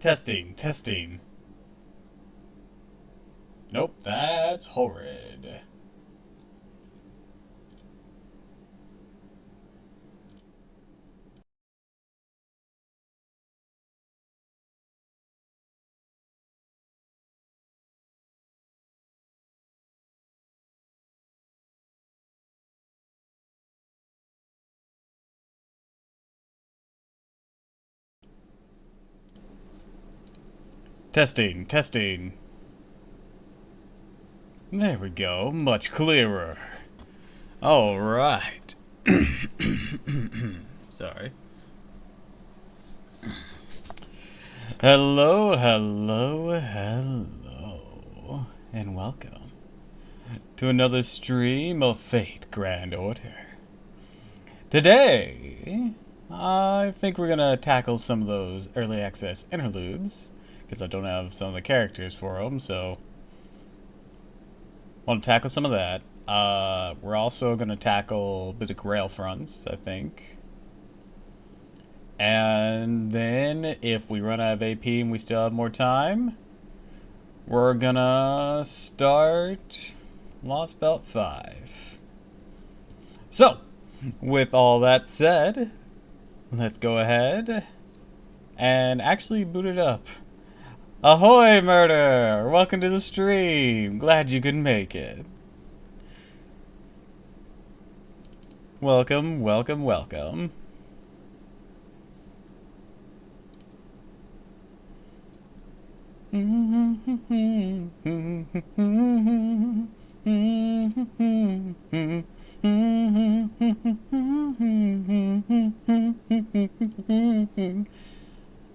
Testing, testing. Nope, that's horrid. Testing, testing. There we go, much clearer. Alright. Sorry. Hello, hello, hello, and welcome to another stream of Fate Grand Order. Today, I think we're gonna tackle some of those early access interludes, because I don't have some of the characters for them, so want to tackle some of that. We're also gonna tackle a bit of Grail fronts, I think. And then, if we run out of AP and we still have more time, we're gonna start Lost Belt 5. So, with all that said, let's go ahead and actually boot it up. Ahoy, Murder! Welcome to the stream! Glad you could make it. Welcome, welcome, welcome.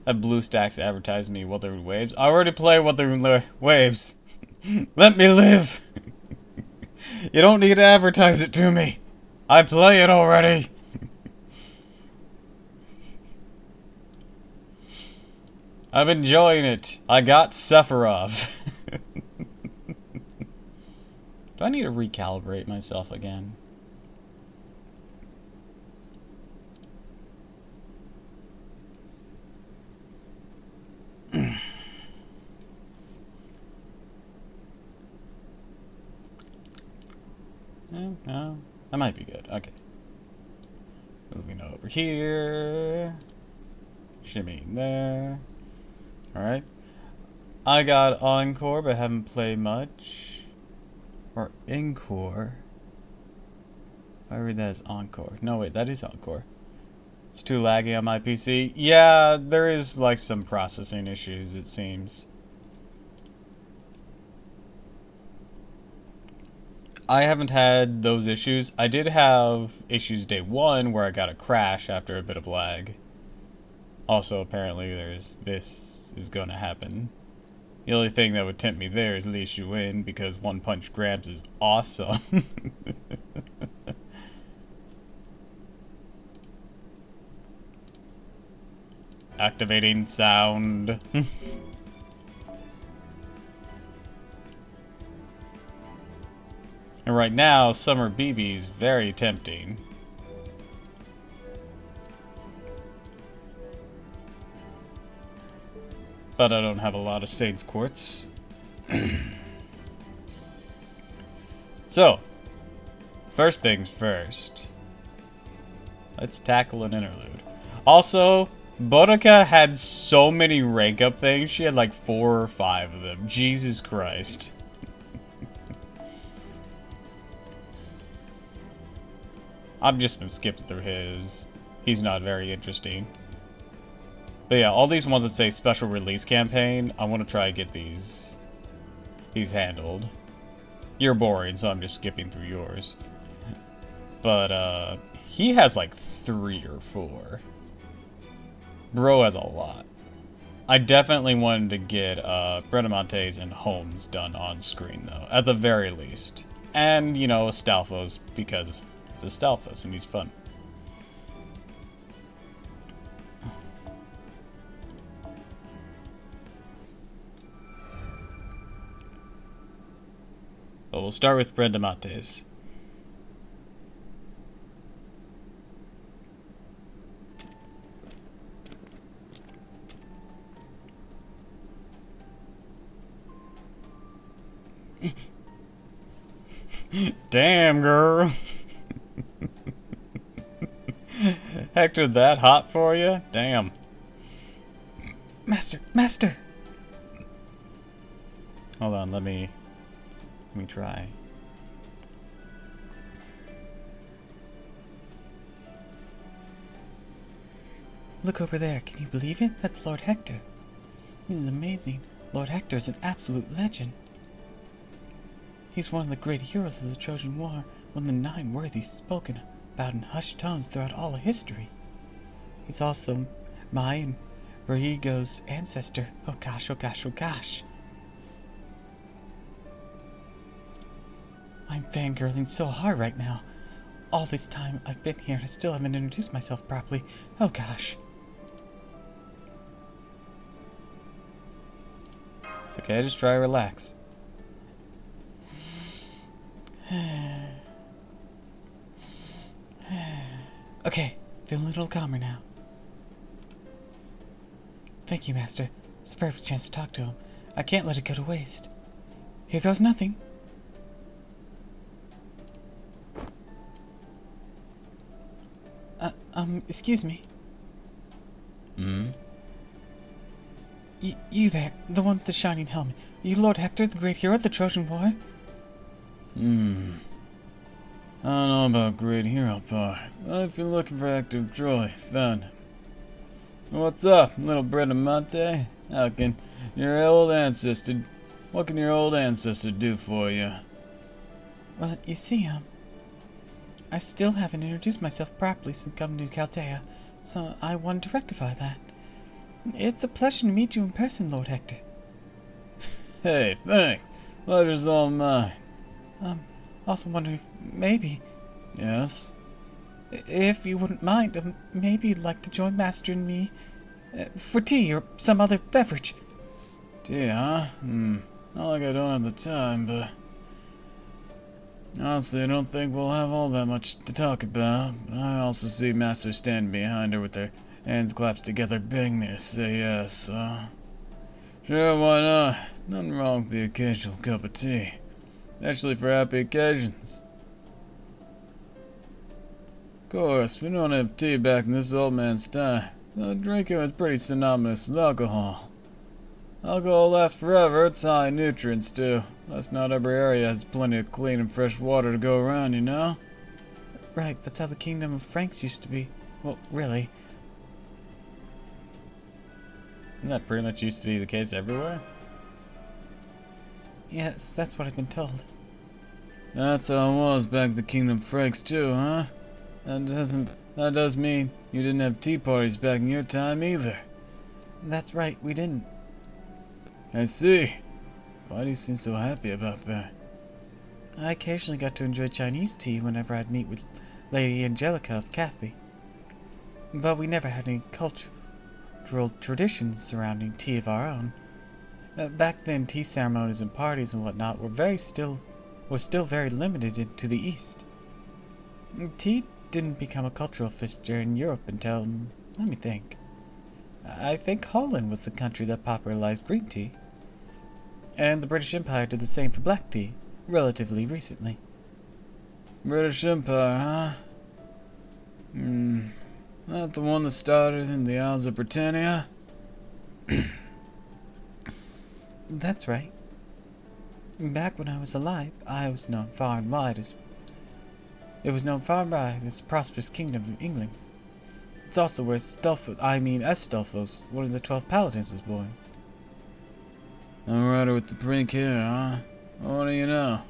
That BlueStacks advertised me Wuthering Waves. I already play Wuthering Waves. Let me live! You don't need to advertise it to me. I play it already. I'm enjoying it. I got Sephiroth. Do I need to recalibrate myself again? No, that might be good. Okay. Moving over here. Shimmying there. Alright. I got Encore, but haven't played much. Or Encore. I read that as Encore. No, wait, that is Encore. It's too laggy on my PC. Yeah, there is like some processing issues, it seems. I haven't had those issues. I did have issues day one where I got a crash after a bit of lag. Also, apparently, this is gonna happen. The only thing that would tempt me there is Li Shu In, because One Punch Grabs is awesome. Activating sound. And right now, Summer BB is very tempting. But I don't have a lot of Saints Quartz. So, first things first. Let's tackle an interlude. Also, Boudica had so many rank up things. She had like 4 or 5 of them. Jesus Christ. I've just been skipping through his. He's not very interesting. But yeah, all these ones that say special release campaign, I want to try and get these handled. You're boring, so I'm just skipping through yours. But he has like 3 or 4. Bro has a lot. I definitely wanted to get Bredamontes and Holmes done on screen though, at the very least. And, you know, Stalfos, because it's a Stalfos and he's fun. But we'll start with Bredamontes. Damn, girl. Hector, that hot for you? Damn. Master! Master! Hold on, let me try. Look over there. Can you believe it? That's Lord Hector. This is amazing. Lord Hector is an absolute legend. He's one of the great heroes of the Trojan War, one of the 9 worthies spoken about in hushed tones throughout all of history. He's also my and Rodrigo's ancestor. Oh gosh, oh gosh, oh gosh. I'm fangirling so hard right now. All this time I've been here and I still haven't introduced myself properly. Oh gosh. It's okay, just try to relax. Okay, feeling a little calmer now. Thank you, Master. It's a perfect chance to talk to him. I can't let it go to waste. Here goes nothing. Excuse me. You there, the one with the shining helmet. Are you Lord Hector, the great hero of the Trojan War? I don't know about great hero part. Well, if you're looking for Hector of Troy, found him. What's up, little Bradamante? What can your old ancestor do for you? Well, you see, I still haven't introduced myself properly since coming to Chaldea, so I wanted to rectify that. It's a pleasure to meet you in person, Lord Hector. Hey, thanks. Pleasure's all mine. Also wondering if maybe, Yes? if you wouldn't mind, maybe you'd like to join Master and me for tea or some other beverage. Tea, huh? Not like I don't have the time, but honestly, I don't think we'll have all that much to talk about. I also see Master standing behind her with their hands clasped together, begging me to say yes, so sure, why not? Nothing wrong with the occasional cup of tea. Especially for happy occasions. Of course, we don't have tea back in this old man's time. Though drinking was pretty synonymous with alcohol. Alcohol lasts forever, it's high in nutrients too. Plus not every area has plenty of clean and fresh water to go around, you know? Right, that's how the kingdom of Franks used to be. Well, really. Isn't that pretty much used to be the case everywhere? Yes, that's what I've been told. That's how it was back in the Kingdom of Franks too, huh? That does mean you didn't have tea parties back in your time either. That's right, we didn't. I see. Why do you seem so happy about that? I occasionally got to enjoy Chinese tea whenever I'd meet with Lady Angelica of Cathay. But we never had any cultural traditions surrounding tea of our own. Back then, tea ceremonies and parties and whatnot were still very limited to the East. Tea didn't become a cultural fixture in Europe until, let me think. I think Holland was the country that popularized green tea. And the British Empire did the same for black tea, relatively recently. British Empire, huh? That the one that started in the Isles of Britannia? That's right. Back when I was alive, it was known far and wide as the prosperous kingdom of England. It's also where Astolphos, one of the 12 paladins, was born. The rider with the pink hair, huh? What do you know?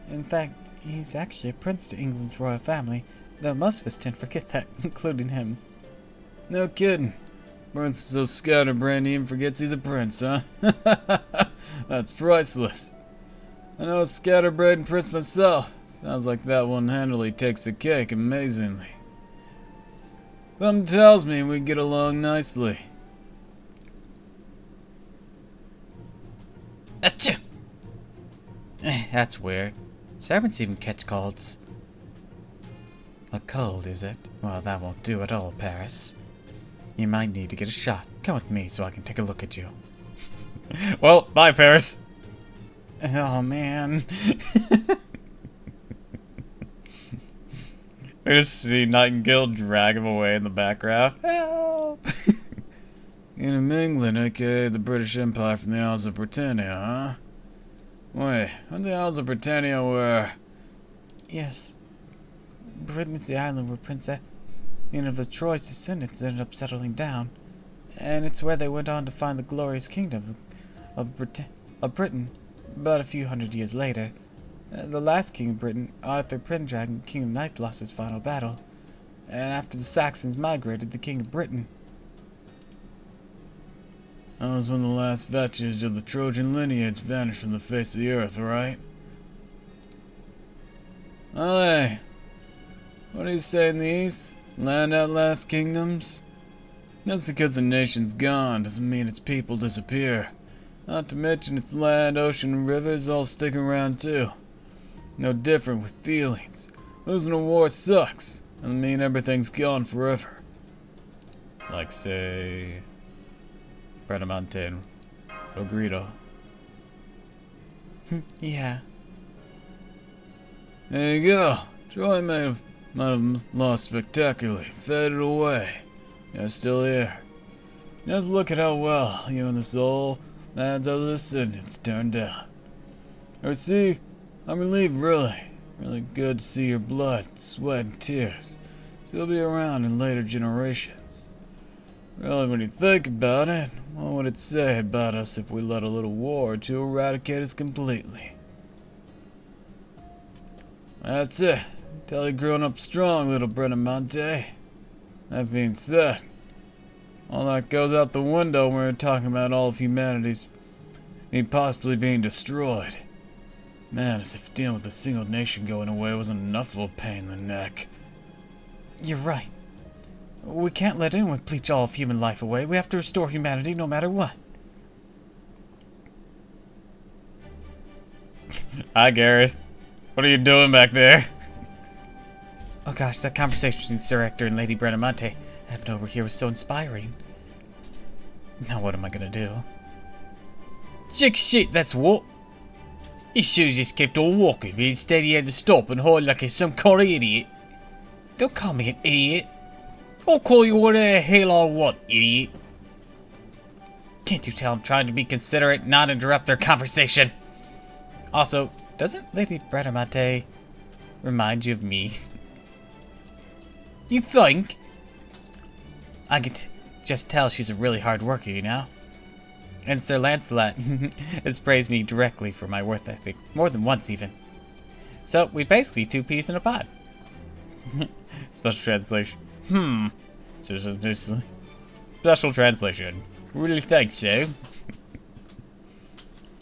In fact, he's actually a prince to England's royal family, though most of us tend to forget that, including him. No kidding. Prince is so scatterbrained he even forgets he's a prince, huh? That's priceless. I know a scatterbrained prince myself. Sounds like that one handily takes the cake amazingly. Something tells me we get along nicely. Achoo! That's weird. Servants even catch colds. A cold, is it? Well, that won't do at all, Paris. You might need to get a shot. Come with me so I can take a look at you. Well, bye, Paris. Oh, man. I just see Nightingale drag him away in the background. Help! In England, aka the British Empire from the Isles of Britannia, huh? Wait, when the Isles of Britannia were... Yes. Britain is the island where Prince Ian of Troy's descendants ended up settling down. And it's where they went on to find the glorious kingdom of Britain about a few hundred years later. The last king of Britain, Arthur Pendragon, King of Knights, lost his final battle. And after the Saxons migrated, the King of Britain. That was when the last vestige of the Trojan lineage vanished from the face of the earth, right? Hey, what do you say in the East? Land outlast kingdoms? That's because the nation's gone doesn't mean its people disappear. Not to mention its land, ocean, and rivers all stick around too. No different with feelings. Losing a war sucks. Doesn't mean everything's gone forever. Like, say, Bradamante and Rogrido. Yeah. There you go. Troy might have lost spectacularly, faded away. You're still here. Just look at how well you and the soul man's other descendants turned out. Or see, I'm relieved, really. Really good to see your blood, sweat, and tears still be around in later generations. Really, when you think about it, what would it say about us if we let a little war to eradicate us completely? That's it. Tell you growing up strong, little Bradamante. That being said, all that goes out the window when we're talking about all of humanity's possibly being destroyed. Man, as if dealing with a single nation going away wasn't enough of a pain in the neck. You're right. We can't let anyone bleach all of human life away. We have to restore humanity no matter what. Hi, Gareth. What are you doing back there? Oh gosh, that conversation between Sir Hector and Lady Bradamante happened over here was so inspiring. Now what am I gonna do? Chick shit, that's what. He should have just kept on walking, but instead he had to stop and hide like some kind of idiot. Don't call me an idiot. I'll call you whatever the hell I want, idiot. Can't you tell I'm trying to be considerate, not interrupt their conversation? Also, doesn't Lady Bradamante remind you of me? You think? I can just tell she's a really hard worker, you know? And Sir Lancelot has praised me directly for my worth ethic, more than once even. So, we basically two peas in a pod. Special translation. Special Special translation. Really think so?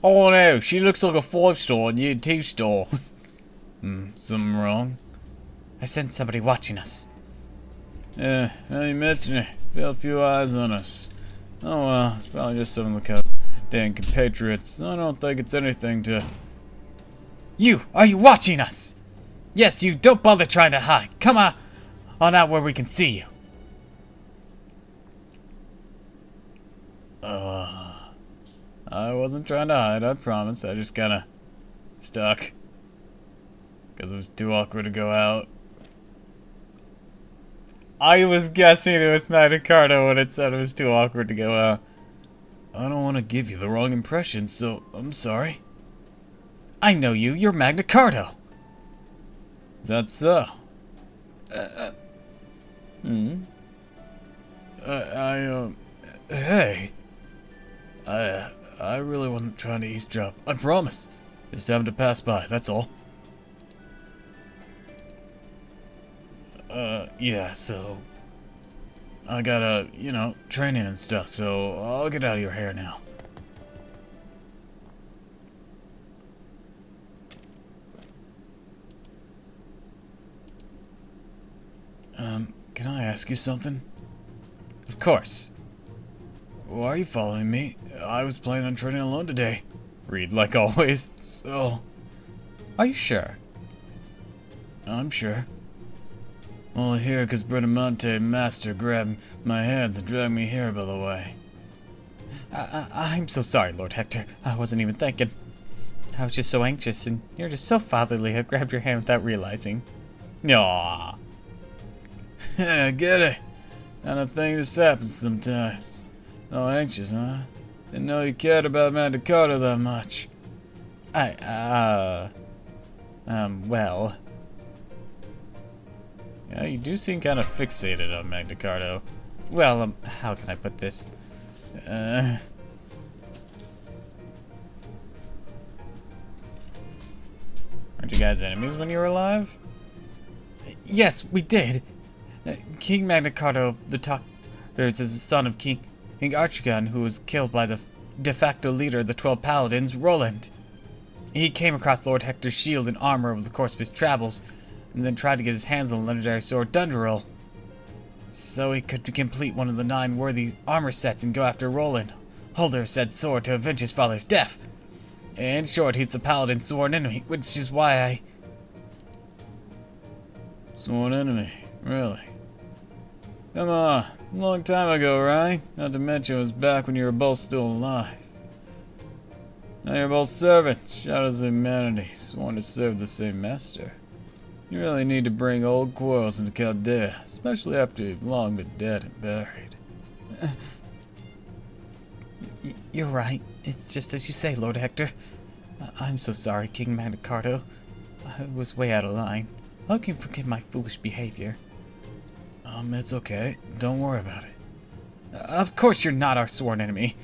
Oh no, she looks like a 5-star and you're a 2-star. Something wrong? I sense somebody watching us. Yeah, now you mention it. Feel a few eyes on us. Oh well, it's probably just some of the damn compatriots. I don't think it's anything to... You! Are you watching us? Yes, you! Don't bother trying to hide! Come on out where we can see you! I wasn't trying to hide, I promise. I just kinda stuck. Because it was too awkward to go out. I was guessing it was Magna Carta when it said it was too awkward to go out. I don't want to give you the wrong impression, so I'm sorry. I know you! You're Magna Carta! That's so. Hey. I really wasn't trying to eavesdrop. I promise. Just happened to pass by, that's all. Yeah, so... I gotta, training and stuff, so I'll get out of your hair now. Can I ask you something? Of course. Why are you following me? I was planning on training alone today. Read like always. So... Are you sure? I'm sure. Only here because Bradamante Master grabbed my hands and dragged me here, by the way. I'm so sorry, Lord Hector. I wasn't even thinking. I was just so anxious, and you're just so fatherly, I grabbed your hand without realizing. Aww. Yeah, I get it. Kind of thing just happens sometimes. No anxious, huh? Didn't know you cared about Magna Carta that much. Well... Yeah, you do seem kind of fixated on Magna Carta. Well, how can I put this? Aren't you guys enemies when you were alive? Yes, we did. King Magna Carta of the Talkers is the son of King Archigon, who was killed by the de facto leader of the 12 Paladins, Roland. He came across Lord Hector's shield and armor over the course of his travels, and then tried to get his hands on the legendary sword Dunduril, so he could complete one of the 9 worthy armor sets and go after Roland, holder of said sword, to avenge his father's death. In short, he's the Paladin's sworn enemy, which is why I... Sworn enemy, really? Come on, a long time ago, right? Not to mention it was back when you were both still alive. Now you're both servants, shadows of humanity, sworn to serve the same master. You really need to bring old quarrels into Chaldea, especially after you've long been dead and buried. You're right. It's just as you say, Lord Hector. I'm so sorry, King Magna Carta. I was way out of line. I hope you can forgive my foolish behavior. It's okay. Don't worry about it. Of course you're not our sworn enemy.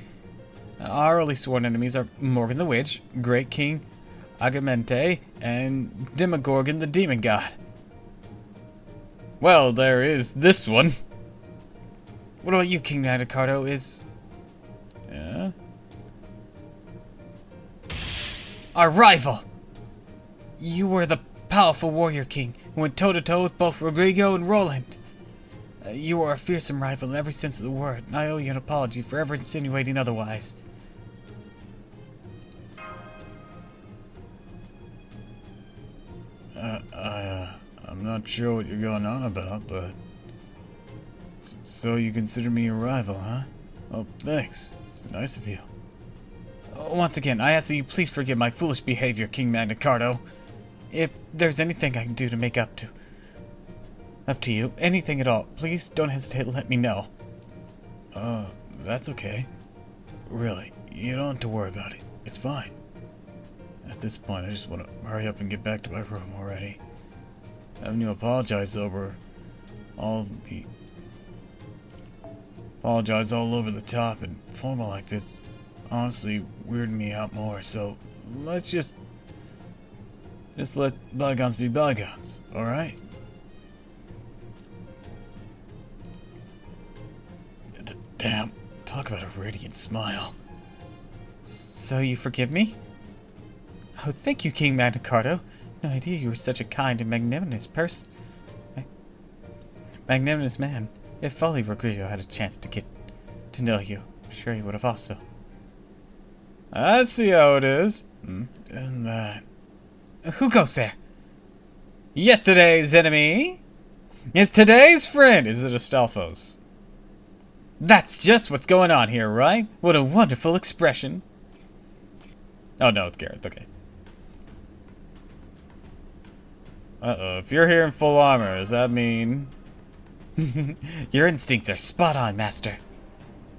Our early sworn enemies are Morgan the Witch, Great King Agamente, and Demogorgon the Demon God. Well, there is this one. What about you, King Magna Carta? Yeah? Our rival! You were the powerful warrior king who went toe-to-toe with both Rodrigo and Roland. You are a fearsome rival in every sense of the word, and I owe you an apology for ever insinuating otherwise. I'm not sure what you're going on about, but... So you consider me a rival, huh? Oh, thanks. It's nice of you. Once again, I ask that you please forgive my foolish behavior, King Magna Carta. If there's anything I can do to make up to you, anything at all, please don't hesitate to let me know. That's okay. Really, you don't have to worry about it. It's fine. At this point, I just want to hurry up and get back to my room already. Having you apologize over all over the top and formal like this honestly weirded me out more, so let's just let bygones be bygones, alright? Damn, talk about a radiant smile. So you forgive me? Oh, thank you, King Magna Carta. No idea you were such a kind and magnanimous person. Magnanimous man. If only Rodrigo had a chance to get to know you, I'm sure he would have also. I see how it is. Isn't that... Who goes there? Yesterday's enemy is today's friend. Is it Astolfo's? That's just what's going on here, right? What a wonderful expression. Oh no, it's Gareth, okay. Uh-oh, if you're here in full armor, does that mean... Your instincts are spot on, Master.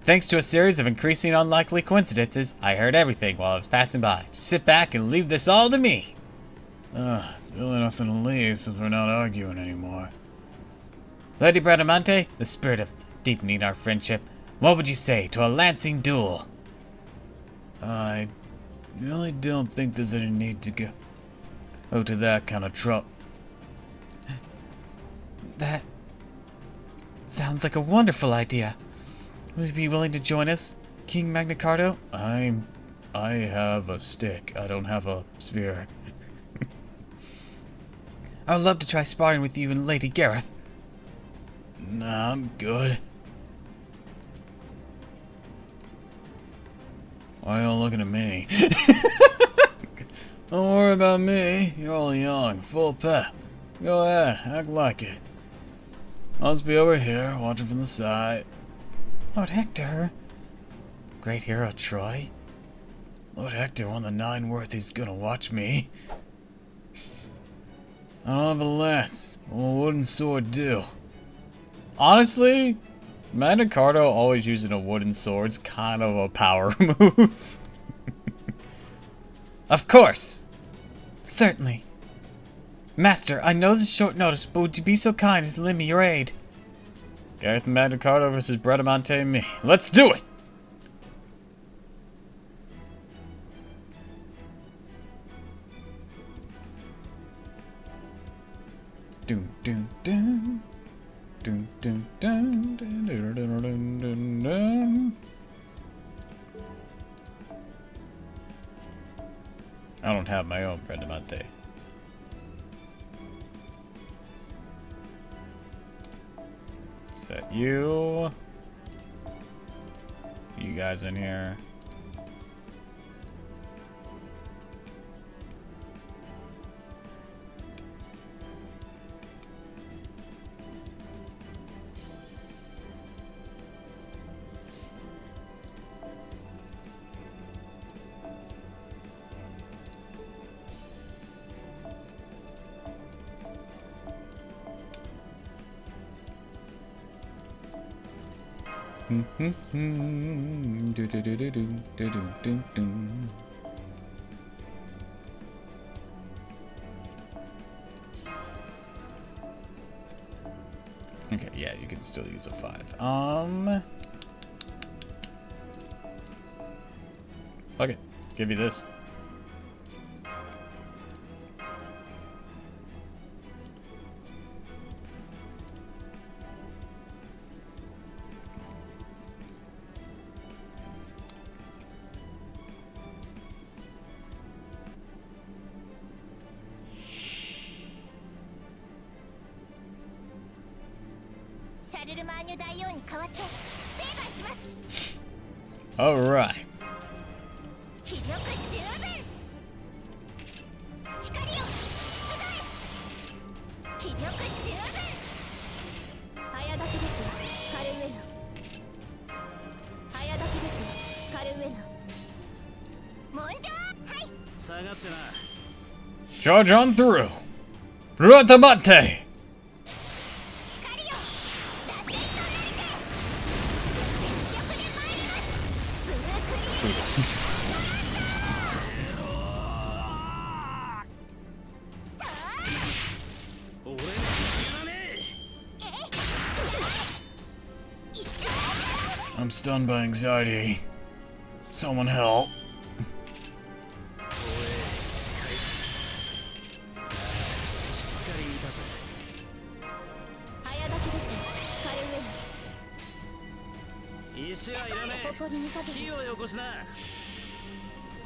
Thanks to a series of increasing unlikely coincidences, I heard everything while I was passing by. Sit back and leave this all to me. It's really nothing to leave since we're not arguing anymore. Lady Bradamante, the spirit of deepening our friendship, what would you say to a lancing duel? I really don't think there's any need to go to that kind of trouble. That sounds like a wonderful idea. Would you be willing to join us, King Magna Carta? I have a stick. I don't have a spear. I would love to try sparring with you and Lady Gareth. Nah, I'm good. Why are you all looking at me? Don't worry about me. You're all young, full of pep. Go ahead, act like it. I'll just be over here, watching from the side. Lord Hector. Great hero, Troy. Lord Hector, one of the nine worthies gonna watch me. I don't have a lance. Well, a wooden sword do. Honestly, Magna Carta always using a wooden sword's kind of a power move. Of course! Certainly. Master, I know this is short notice, but would you be so kind as to lend me your aid? Gareth and Magna Carta versus Bradamante and me. Let's do it! Dun dun dun. Dun dun dun dun dun dun dun dun dun. I don't have my own Bradamante. Set you. You guys in here. Okay, yeah, you can still use a 5. Okay, give you this. Alright. Charge on through! Bradamante! I'm stunned by anxiety. Someone help.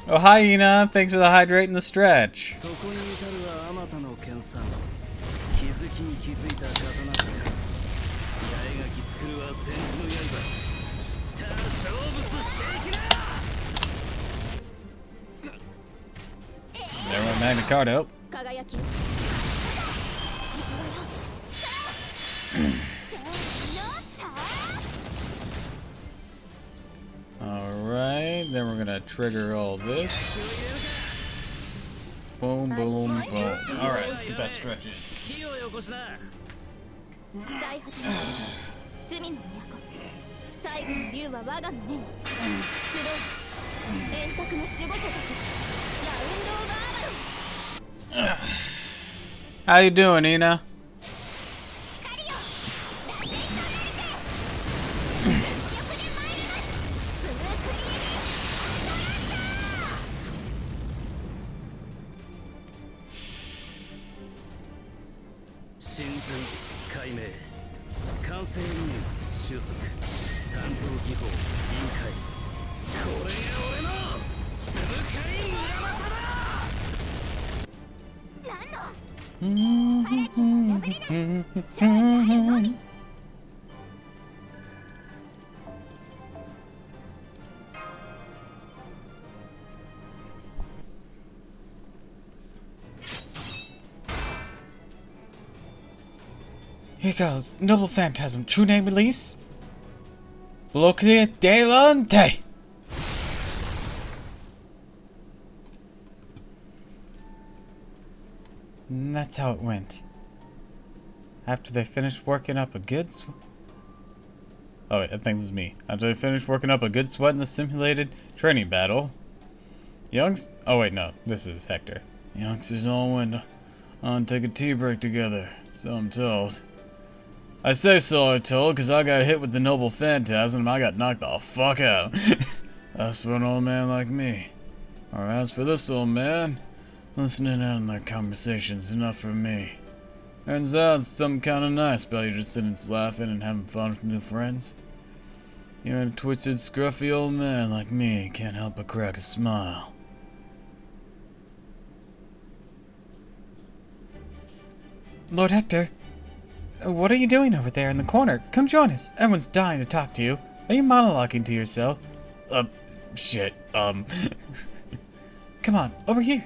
Oh, hi, Ina. Thanks for the hydrate and the stretch. There went Magna Carta. Alright, then we're gonna trigger all this. Boom, boom, boom. Alright, let's get that stretch in. How you doing, Ina? Here goes. Noble Phantasm. True name release? Bloque delante! And that's how it went. After they finished working up a good Oh wait, I think this is me. After they finished working up a good sweat in the simulated training battle, oh wait, no, this is Hector. The youngsters all went on to take a tea break together, so I'm told. I say so, I'm told, because I got hit with the noble phantasm and I got knocked the fuck out. That's for an old man like me. Or as for this old man, listening in on their conversations enough for me. Turns out it's something kind of nice about you just sitting laughing and having fun with new friends. Even a twitched, scruffy old man like me can't help but crack a smile. Lord Hector, what are you doing over there in the corner? Come join us. Everyone's dying to talk to you. Are you monologuing to yourself? Shit, Come on, over here.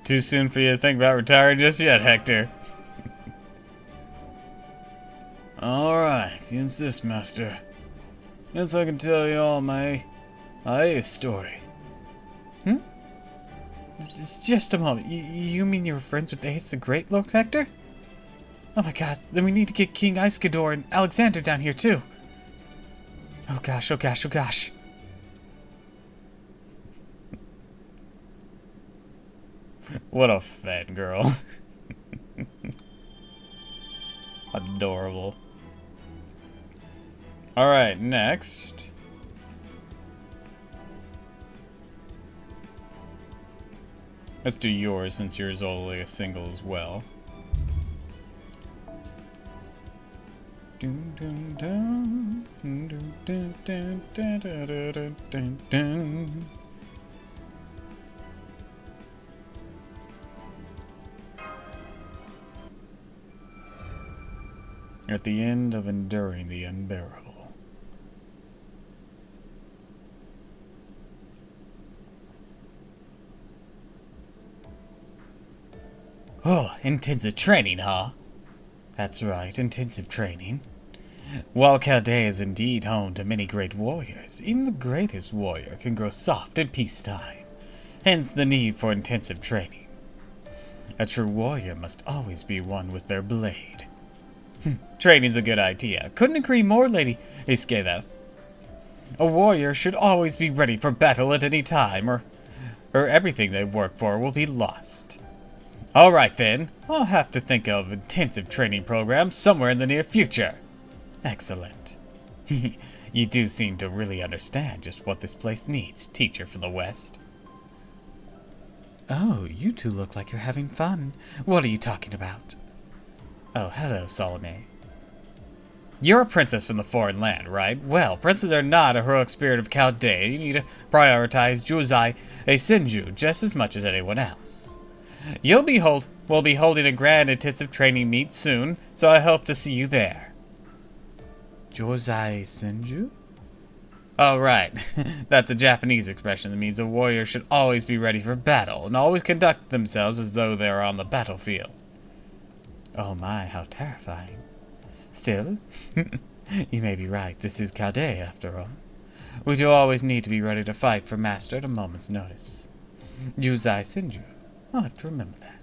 Too soon for you to think about retiring just yet, Hector. Alright, if you insist, master. Guess I can tell you all my ace story. Just a moment. You mean you were friends with Ace the Great, Lord Hector? Oh my god, then we need to get King Iskador and Alexander down here too. Oh gosh, oh gosh, oh gosh. What a fangirl. Adorable. Alright, next. Let's do yours since yours is only a single as well. Dun, dun, dun, dun, dun, dun, dun, dun, dun, dun, dun. At the end of enduring the unbearable. Oh, intensive training, huh? That's right, intensive training. While Chaldea is indeed home to many great warriors, even the greatest warrior can grow soft in peacetime. Hence the need for intensive training. A true warrior must always be one with their blade. Training's a good idea. Couldn't agree more, Lady Iskadeth. A warrior should always be ready for battle at any time, or everything they've worked for will be lost. Alright then, I'll have to think of intensive training programs somewhere in the near future. Excellent. You do seem to really understand just what this place needs, teacher from the West. Oh, you two look like you're having fun. What are you talking about? Oh, hello, Salome. You're a princess from the foreign land, right? Well, princes are not a heroic spirit of Chaldea. You need to prioritize Juzai Senju just as much as anyone else. We'll be holding a grand intensive training meet soon, so I hope to see you there. Josei Senju? Oh, right. That's a Japanese expression that means a warrior should always be ready for battle and always conduct themselves as though they are on the battlefield. Oh my, how terrifying. Still, you may be right. This is Chaldea, after all. We do always need to be ready to fight for Master at a moment's notice. Juzai Senju. I'll have to remember that.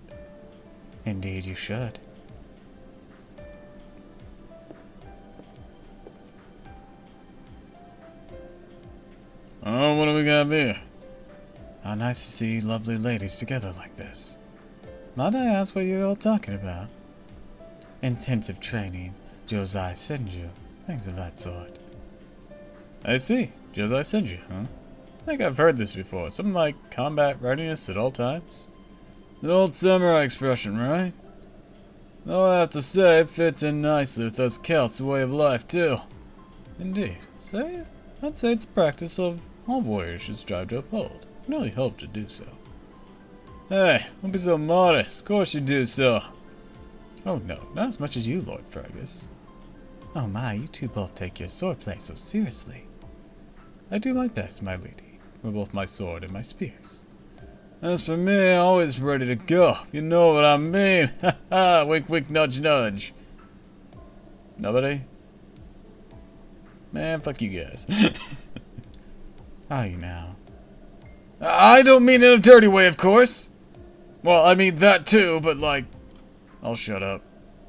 Indeed you should. Oh, what do we got here? How nice to see lovely ladies together like this. Might I ask what you're all talking about? Intensive training, Josei Senju, things of that sort. I see. Josei Senju, huh? I think I've heard this before. Something like combat readiness at all times. The old samurai expression, right? Though I have to say, it fits in nicely with us Celts' way of life, too. Indeed. I'd say it's a practice of all warriors should strive to uphold. I really hope to do so. Hey, don't be so modest. Of course you do so. Oh no, not as much as you, Lord Fergus. Oh my, you two both take your swordplay so seriously. I do my best, my lady, with both my sword and my spears. As for me, I'm always ready to go, if you know what I mean. Ha ha, wink wink nudge nudge. Nobody? Man, fuck you guys. Are you now? I don't mean in a dirty way, of course. Well, I mean that too, but like... I'll shut up.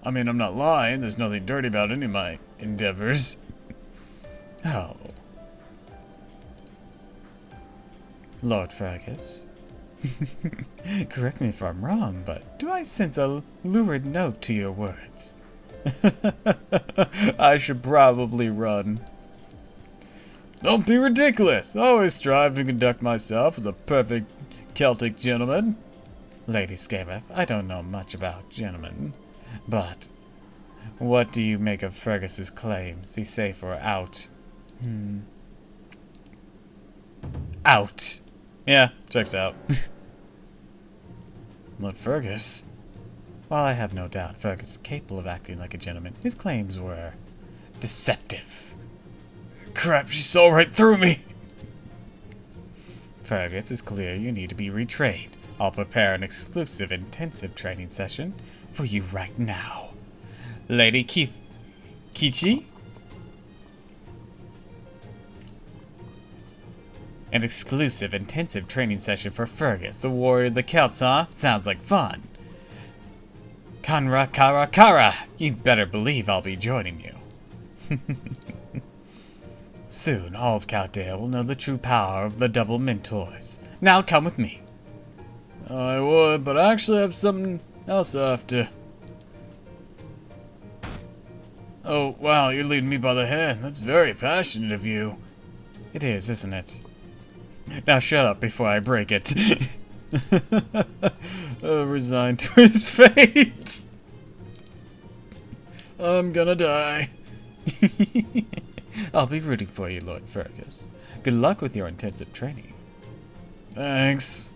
I mean, I'm not lying. There's nothing dirty about any of my endeavors. Oh. Lord Fergus. Correct me if I'm wrong, but do I sense a lurid note to your words? I should probably run. Don't be ridiculous. I always strive to conduct myself as a perfect Celtic gentleman. Lady Scammeth, I don't know much about gentlemen, but what do you make of Fergus's claims? He's safe or out? Out. Yeah, checks out. Lord Fergus? While I have no doubt Fergus is capable of acting like a gentleman, his claims were deceptive. Crap, she saw right through me. Fergus, it's clear you need to be retrained. I'll prepare an exclusive intensive training session for you right now. Lady Kichi? An exclusive intensive training session for Fergus, the warrior of the Celts, huh? Sounds like fun. Kanra Kara Kara! You'd better believe I'll be joining you. Soon, all of Caldea will know the true power of the double mentors. Now come with me. I would, but I actually have something else I have to... Oh, wow, you're leading me by the hand. That's very passionate of you. It is, isn't it? Now shut up before I break it. Resigned to his fate. I'm gonna die. I'll be rooting for you, Lord Fergus. Good luck with your intensive training. Thanks.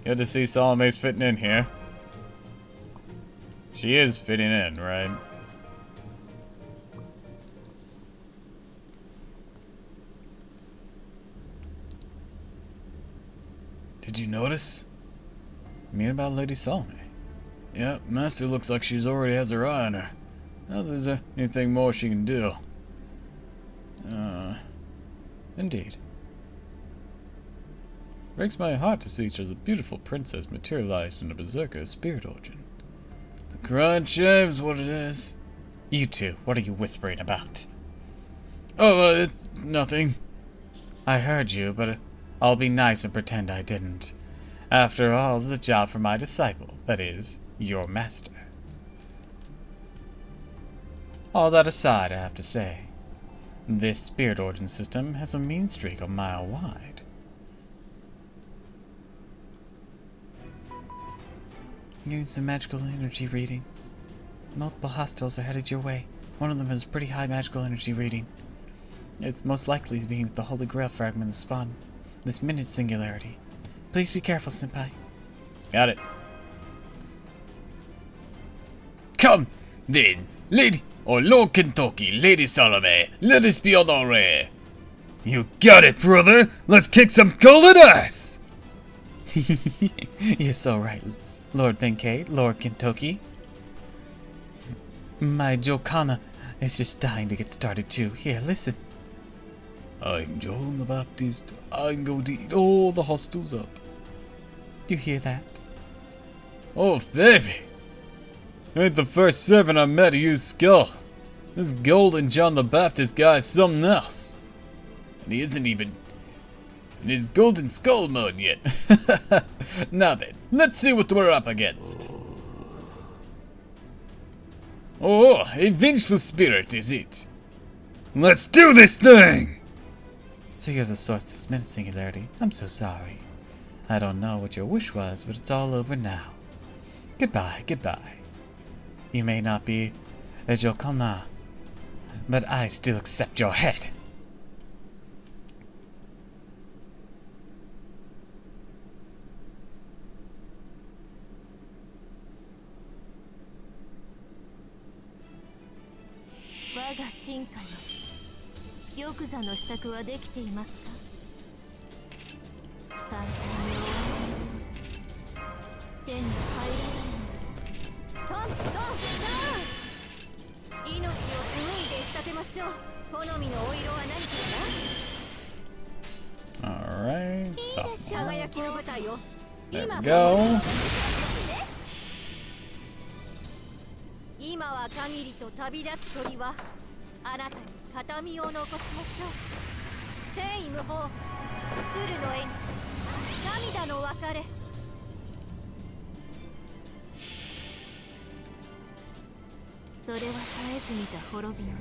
Good to see Salome's fitting in here. She is fitting in, right? Did you notice? You mean about Lady Salome? Yeah, Master looks like she's already has her eye on her. Not that there's anything more she can do. Indeed. Breaks my heart to see such a beautiful princess materialized in a berserker's spirit origin. The crying shame's what it is. You two, what are you whispering about? Oh, it's nothing. I heard you, but I'll be nice and pretend I didn't. After all, it's a job for my disciple, that is, your master. All that aside, I have to say, this spirit origin system has a mean streak a mile wide. You need some magical energy readings. Multiple hostiles are headed your way. One of them has pretty high magical energy reading. It's most likely to be with the Holy Grail fragment that spawned this minute singularity. Please be careful, Senpai. Got it. Come, then, Lady or Lord Kentucky, Lady Salome, let us be on our way. You got it, brother. Let's kick some golden ass. You're so right, Lord Benkei, Lord Kentucky. My Jokana is just dying to get started too. Here, listen. I'm John the Baptist. I'm going to eat all the hostels up. Do you hear that? Oh, baby. Ain't the first servant I met who used skull. This golden John the Baptist guy is something else. And he isn't even in his golden skull mode yet. Now then, let's see what we're up against. Oh, a vengeful spirit is it? Let's do this thing! So you're the source of this minute singularity. I'm so sorry. I don't know what your wish was, but it's all over now. Goodbye, goodbye. You may not be a Jokana, but I still accept your head. Alright, sophomore. 輝きの舞台を There 今 we go. 今は限りと旅立つ鳥はあなたに形見を残しましょう。天意無法、鶴の縁日、涙の別れ。それは絶えず見た滅びの夢。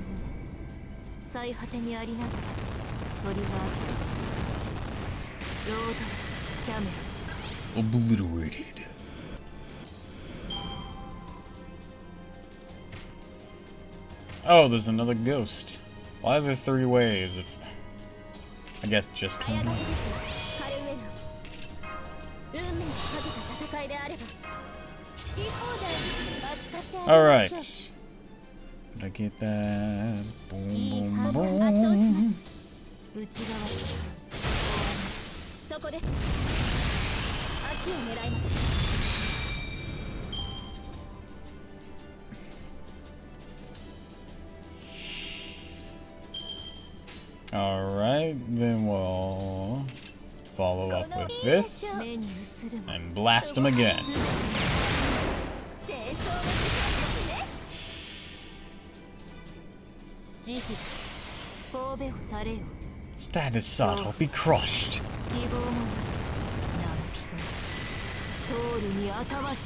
最果てにありながら鳥は明日ロードレスキャメラ Obliterated. Oh, there's another ghost. Why are there 3 waves? I guess just 早 one. 投げですカルメナ。運命をかけた戦いであれば好き放題扱ってあげましょう。 Alright. Did I get that? Boom, boom, boom. 内側そこです。足を狙います。 Alright, then we'll follow up with this 目に映るも and blast him again. 清掃の時間ですね。事実神戸を垂れよ。 Status Sod will be crushed. 希望もない何人通るにあたわず。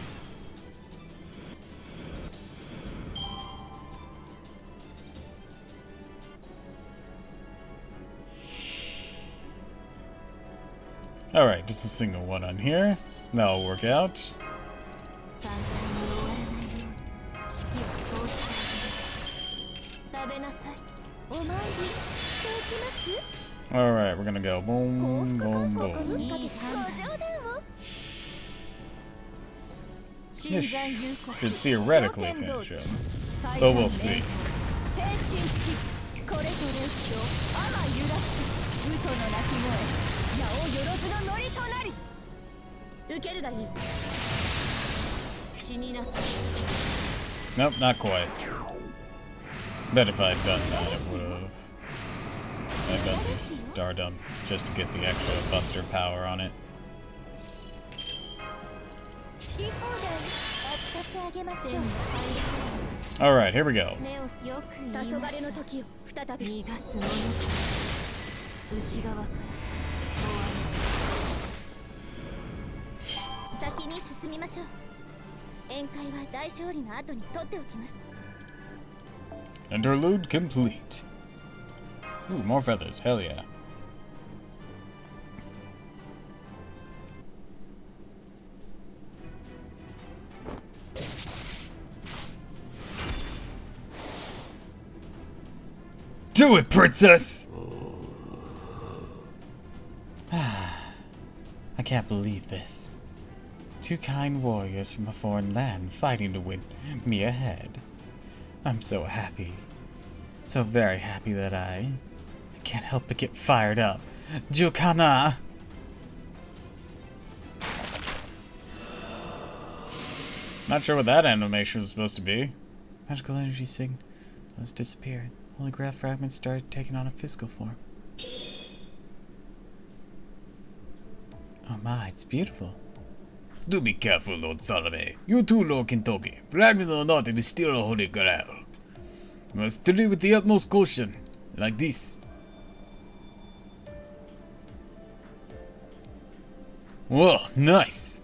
Alright, just a single one on here. That'll work out. 簡単に終わらないように式を通してあげます。食べなさい。お参りしておきます。 Alright, we're gonna go boom, boom, boom. いいご冗談を。 This should theoretically finish him, but we'll see. 天神地これぞ列強あま揺らすウトの鳴き声。 矢をよろずのノリとなり受けるがいい。死になさい。 Nope, not quite. Bet if I'd done that, it would've. I've done this Stardom just to get the extra Buster power on it. 好き放題扱ってあげましょう。 Alright, here we go. 目をよく言いましょう。黄昏の時を再び逃がすものか内側から 先に進みましょう。宴会は大勝利の後に取っておきます。 Interlude complete. Ooh, more feathers. Hell yeah. Do it, princess! I can't believe this. 2 kind warriors from a foreign land fighting to win me ahead. I'm so happy. So very happy that I can't help but get fired up. Jukana! Not sure what that animation was supposed to be. Magical energy signals disappeared. Holy Grail fragments started taking on a physical form. Oh my, it's beautiful. Do be careful, Lord Salome. You too, Lord Kentucky. Fragment or not, it is still a holy grail. You must treat it with the utmost caution. Like this. Whoa, nice.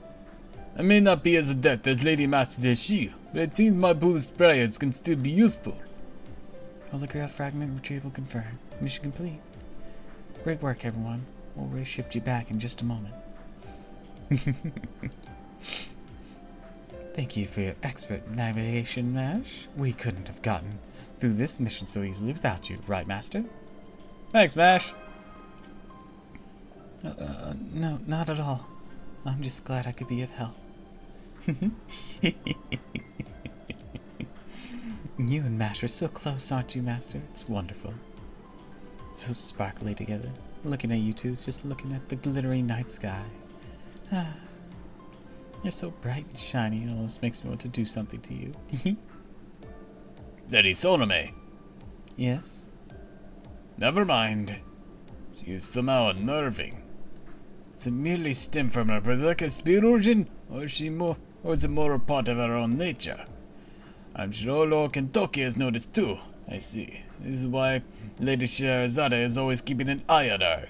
I may not be as adept as Lady Master as she, but it seems my Buddhist prayers can still be useful. Holy Grail fragment retrieval confirmed. Mission complete. Great work, everyone. We'll reshift you back in just a moment. Thank you for your expert navigation, Mash. We couldn't have gotten through this mission so easily without you, right, Master? Thanks, Mash. No, not at all. I'm just glad I could be of help. You and Mash are so close, aren't you, Master? It's wonderful. So sparkly together. Looking at you two is just looking at the glittering night sky. Ah, you're so bright and shiny, it almost makes me want to do something to you. Lady Salome. Yes? Never mind. She is somehow unnerving. Does it merely stem from her berserker spirit origin, or is it more a part of her own nature? I'm sure all Lord Kentucky has noticed too. I see. This is why Lady Scheherazade is always keeping an eye on her.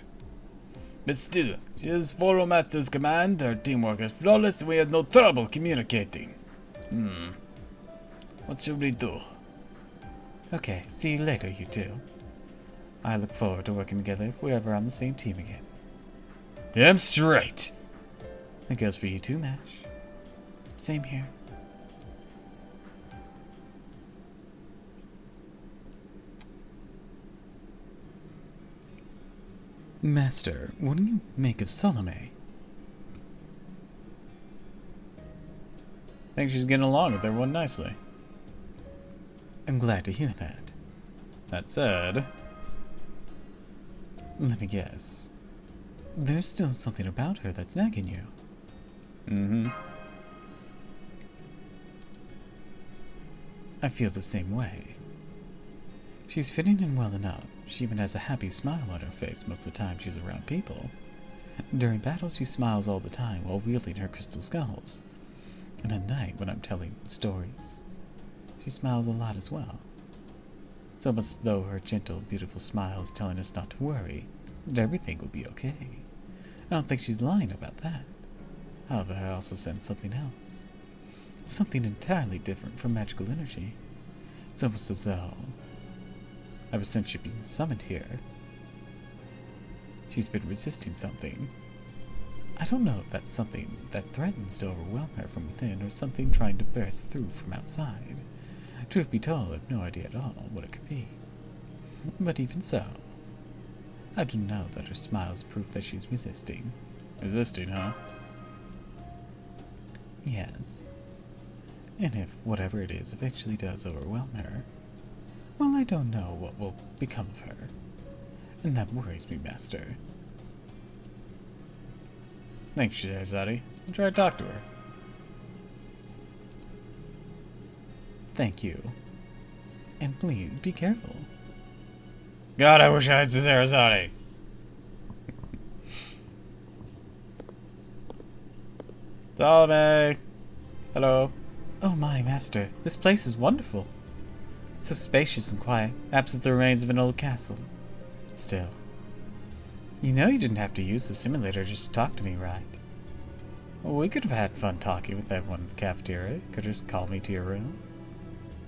But still, she has follow master's command, her teamwork is flawless, and we have no trouble communicating. What should we do? Okay, see you later, you two. I look forward to working together if we're ever on the same team again. Damn straight! That goes for you too, Mash. Same here. Master, what do you make of Salome? I think she's getting along with everyone nicely. I'm glad to hear that. That said, Let me guess. There's still something about her that's nagging you. mm-hmm. I feel the same way. She's fitting in well enough. She even has a happy smile on her face most of the time she's around people. During battles, she smiles all the time while wielding her crystal skulls. And at night, when I'm telling stories, she smiles a lot as well. It's almost as though her gentle, beautiful smile is telling us not to worry, that everything will be okay. I don't think she's lying about that. However, I also sense something else. Something entirely different from magical energy. It's almost as though, ever since she's been summoned here, she's been resisting something. I don't know if that's something that threatens to overwhelm her from within or something trying to burst through from outside. Truth be told, I have no idea at all what it could be. But even so, I do know that her smile is proof that she's resisting. Resisting, huh? Yes. And if whatever it is eventually does overwhelm her, well, I don't know what will become of her. And that worries me, Master. Thanks, Scheherazade. I'll try to talk to her. Thank you. And please, be careful. God, I wish I had Scheherazade. Salome! Hello. Oh my, Master, this place is wonderful. So spacious and quiet, absent the remains of an old castle. Still, you know you didn't have to use the simulator just to talk to me, right? Well, we could have had fun talking with everyone in the cafeteria. You could have just called me to your room.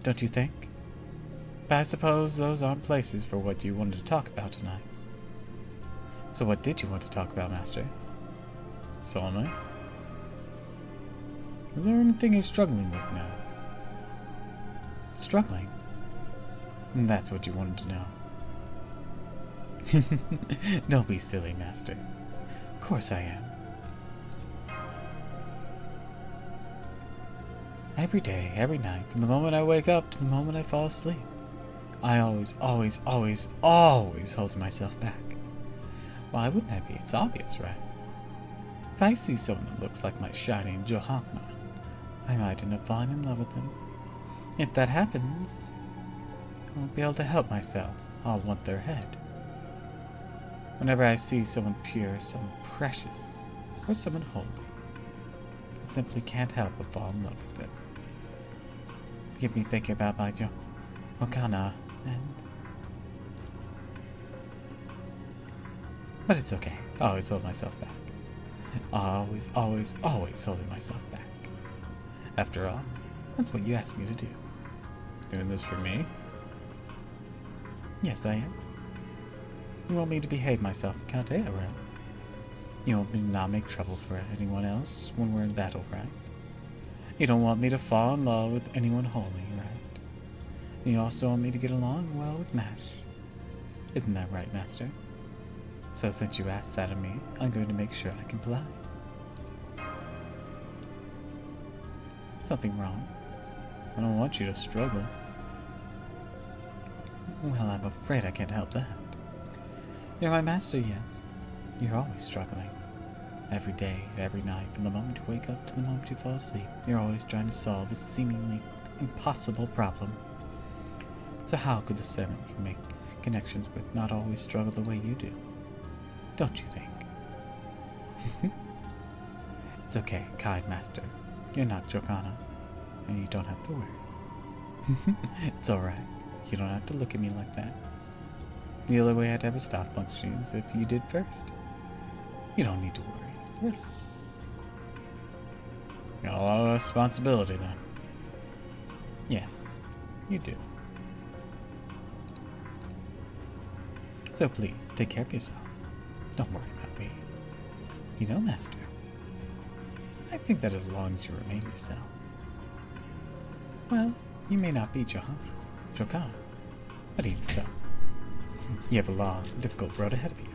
Don't you think? But I suppose those aren't places for what you wanted to talk about tonight. So what did you want to talk about, Master? Salome? Is there anything you're struggling with now? Struggling? And that's what you wanted to know. Don't be silly, Master. Of course I am. Every day, every night, from the moment I wake up to the moment I fall asleep, I always hold myself back. Why wouldn't I be? It's obvious, right? If I see someone that looks like my shining Johakma, I might end up falling in love with them. If that happens, I won't be able to help myself. I'll want their head. Whenever I see someone pure, someone precious, or someone holy, I simply can't help but fall in love with them. Get me thinking about my Wakana, but it's okay. I always hold myself back. Always holding myself back. After all, that's what you asked me to do. Doing this for me? Yes, I am. You want me to behave myself in Count Aero. You want me to not make trouble for anyone else when we're in battle, right? You don't want me to fall in love with anyone holy, right? And you also want me to get along well with Mash. Isn't that right, Master? So since you asked that of me, I'm going to make sure I comply. Something wrong? I don't want you to struggle. Well, I'm afraid I can't help that. You're my master, yes. You're always struggling. Every day, every night, from the moment you wake up to the moment you fall asleep, you're always trying to solve a seemingly impossible problem. So how could the servant you connections with not always struggle the way you do. Don't you think? It's okay, kind master. You're not Jokana, and you don't have to worry. It's alright. You don't have to look at me like that. The only way I'd ever stop functioning is if you did first. You don't need to worry, really. Got a lot of responsibility then. Yes, you do. So please, take care of yourself. Don't worry about me. You know, Master, I think that as long as you remain yourself, well, you may not be Jokana, but even so, you have a long, difficult road ahead of you.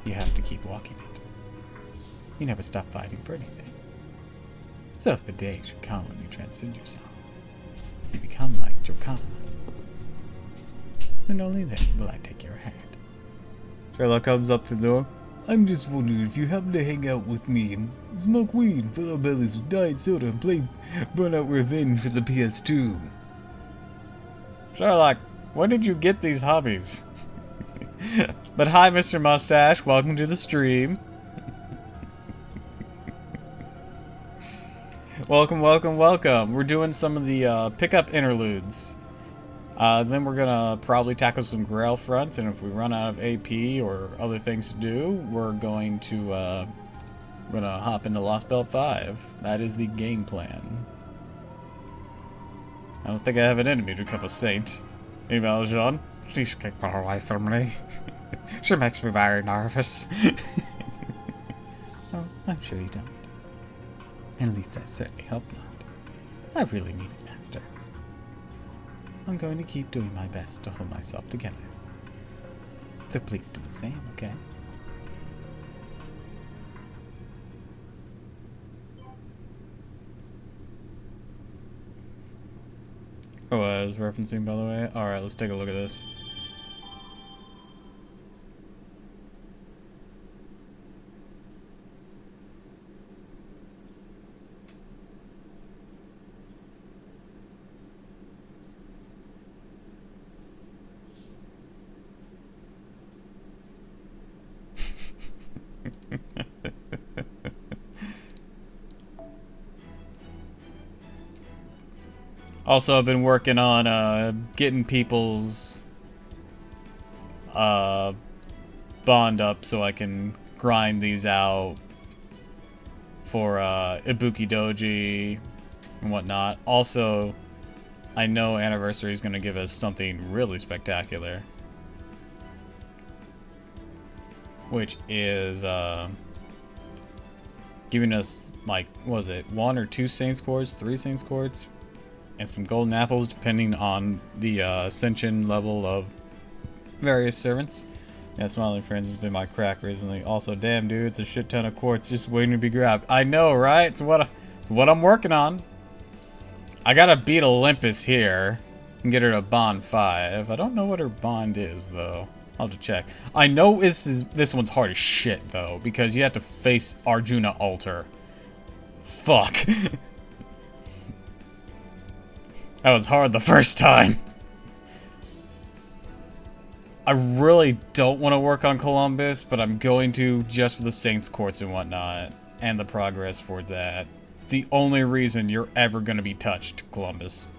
You have to keep walking it. You never stop fighting for anything. So if the day should come when you transcend yourself, you become like Jokana, then only then will I take your hand. Sherlock comes up to the door. I'm just wondering if you happen to hang out with me and smoke weed and fill our bellies with diet soda and play Burnout Revenge for the PS2. Sherlock, when did you get these hobbies? But hi, Mr. Mustache. Welcome to the stream. Welcome, welcome, welcome. We're doing some of the pickup interludes. Then we're gonna probably tackle some Grail fronts, and if we run out of AP or other things to do, we're going to gonna hop into Lost Belt 5. That is the game plan. I don't think I have an enemy to become a saint. Hey, Valjean, please keep her away from me. She makes me very nervous. Oh, I'm sure you don't. At least I certainly hope not. I really mean it, Master. I'm going to keep doing my best to hold myself together. So please do the same, okay? Oh, I was referencing, by the way. Alright, let's take a look at this. Also, I've been working on getting people's bond up so I can grind these out for Ibuki Doji and whatnot. Also, I know Anniversary is going to give us something really spectacular, which is giving us, like, what was it, 1 or 2 Saints Quartz, 3 Saints Quartz, and some golden apples depending on the ascension level of various servants. Yeah, Smiling Friends has been my crack recently. Also, damn dude, it's a shit ton of quartz just waiting to be grabbed. I know, right? It's what I'm working on. I gotta beat Olympus here and get her to bond 5. I don't know what her bond is though. I'll have to check. I know this one's hard as shit though, because you have to face Arjuna altar. Fuck. That was hard the first time. I really don't want to work on Columbus, but I'm going to just for the Saints Quartz and whatnot, and the progress for that. It's the only reason you're ever going to be touched, Columbus.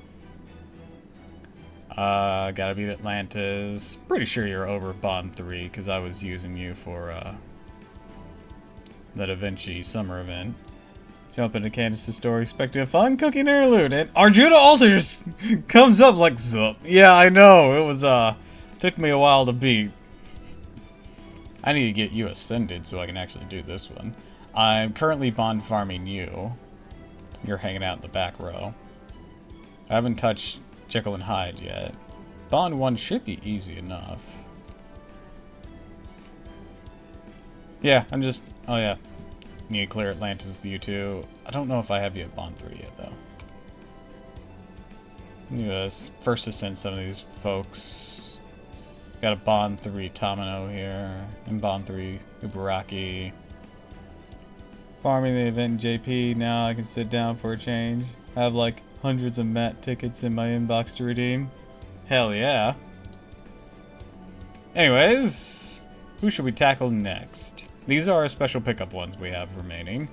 Gotta beat Atlantis. Pretty sure you're over Bond 3, because I was using you for, the Da Vinci summer event. Jump into Candace's story expecting a fun cooking interlude, and Arjuna Altars comes up like zup. Yeah, I know, it was, took me a while to beat. I need to get you ascended so I can actually do this one. I'm currently bond farming you. You're hanging out in the back row. I haven't touched Jekyll and Hyde yet. Bond 1 should be easy enough. Yeah, I'm just... oh yeah. Need to clear Atlantis with you too. I don't know if I have you at Bond 3 yet though. Need to first ascend some of these folks. Got a Bond 3 Tamino here. And Bond 3 Ubaraki. Farming the event JP. Now I can sit down for a change. I have like hundreds of mat tickets in my inbox to redeem. Hell yeah. Anyways, who should we tackle next? These are our special pickup ones we have remaining.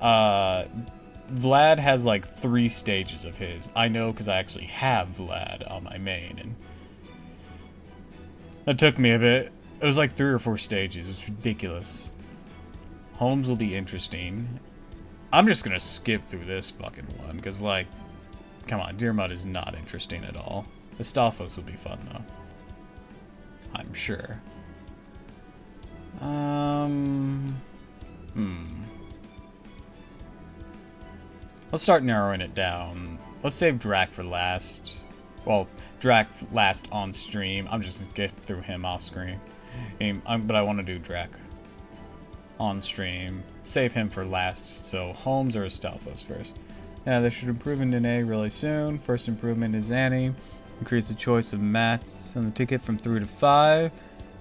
Vlad has like 3 stages of his. I know because I actually have Vlad on my main, and that took me a bit. It was like 3 or 4 stages. It was ridiculous. Holmes will be interesting. I'm just gonna skip through this fucking one, because, like, come on, Deer Mud is not interesting at all. Astolfos will be fun, though. I'm sure. Let's start narrowing it down. Let's save Drac for last. Well, Drac last on stream. I'm just gonna get through him off screen. But I want to do Drac on stream. Save him for last. So Holmes or Astolfos first. Yeah, they should improve in Danae really soon. First improvement is Annie. Increase the choice of mats on the ticket from 3 to 5.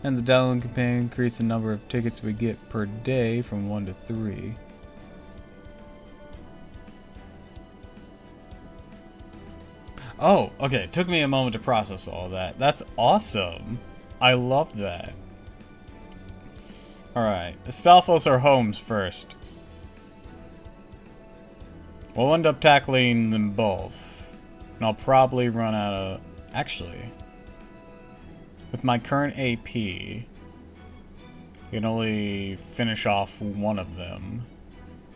And the download campaign increase the number of tickets we get per day from 1 to 3. Oh, okay. It took me a moment to process all that. That's awesome. I love that. Alright. Astolfos or Holmes first? We'll end up tackling them both. And I'll probably run out of... Actually, with my current AP, I can only finish off one of them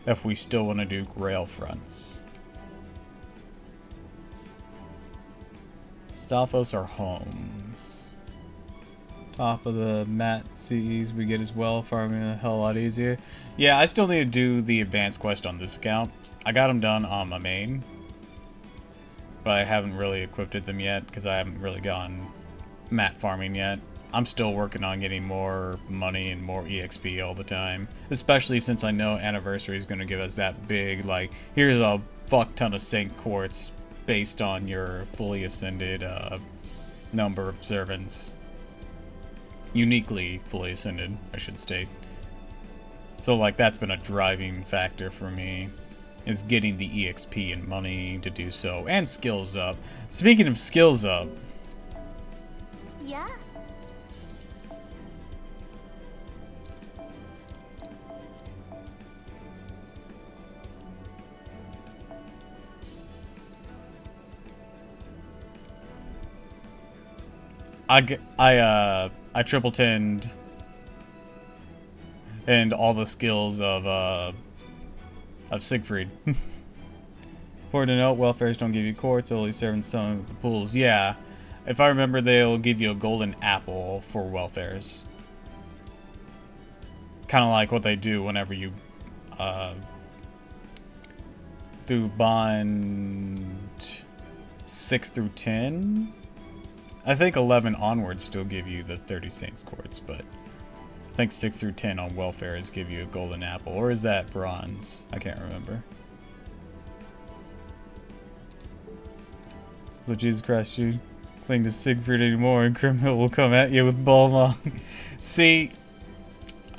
if we still want to do Grail fronts. Astolfos or Holmes? Top of the mat CEs we get as well, farming a hell of a lot easier. Yeah, I still need to do the advanced quest on this account. I got them done on my main, but I haven't really equipped them yet because I haven't really gone mat farming yet. I'm still working on getting more money and more EXP all the time, especially since I know Anniversary is going to give us that big, like, here's a fuck ton of Saint Quartz based on your fully ascended number of servants. Uniquely fully ascended, I should state. So, like, that's been a driving factor for me, is getting the EXP and money to do so, and skills up. Speaking of skills up... Yeah. I triple tinned and all the skills of Siegfried. Important to note, welfares don't give you quartz, only serve in some of the pools. Yeah, if I remember, they'll give you a golden apple for welfares. Kind of like what they do whenever you do bond 6 through 10. I think 11 onwards still give you the 30 Saints Quartz, but I think 6 through 10 on welfares give you a golden apple. Or is that bronze? I can't remember. So Jesus Christ, you cling to Siegfried anymore and Grimhill will come at you with Balmong. See,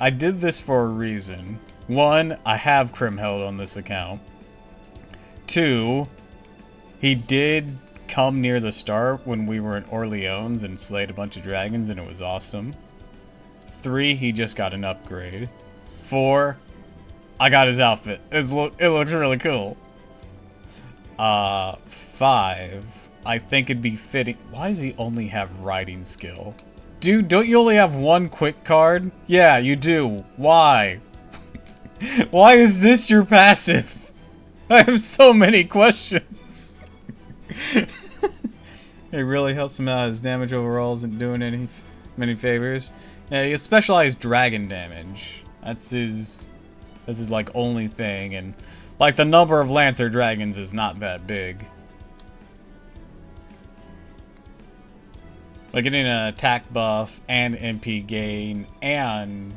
I did this for a reason. 1, I have Grimhild on this account. 2, he did come near the start when we were in Orleans and slayed a bunch of dragons and it was awesome. 3, he just got an upgrade. 4, I got his outfit. It looks really cool. 5, I think it'd be fitting. Why does he only have riding skill? Dude, don't you only have 1 quick card? Yeah, you do. Why? Why is this your passive? I have so many questions. It really helps him out. His damage overall isn't doing many favors. Yeah, he has specialized dragon damage. That's his like only thing, and like the number of Lancer dragons is not that big. Like getting an attack buff and MP gain and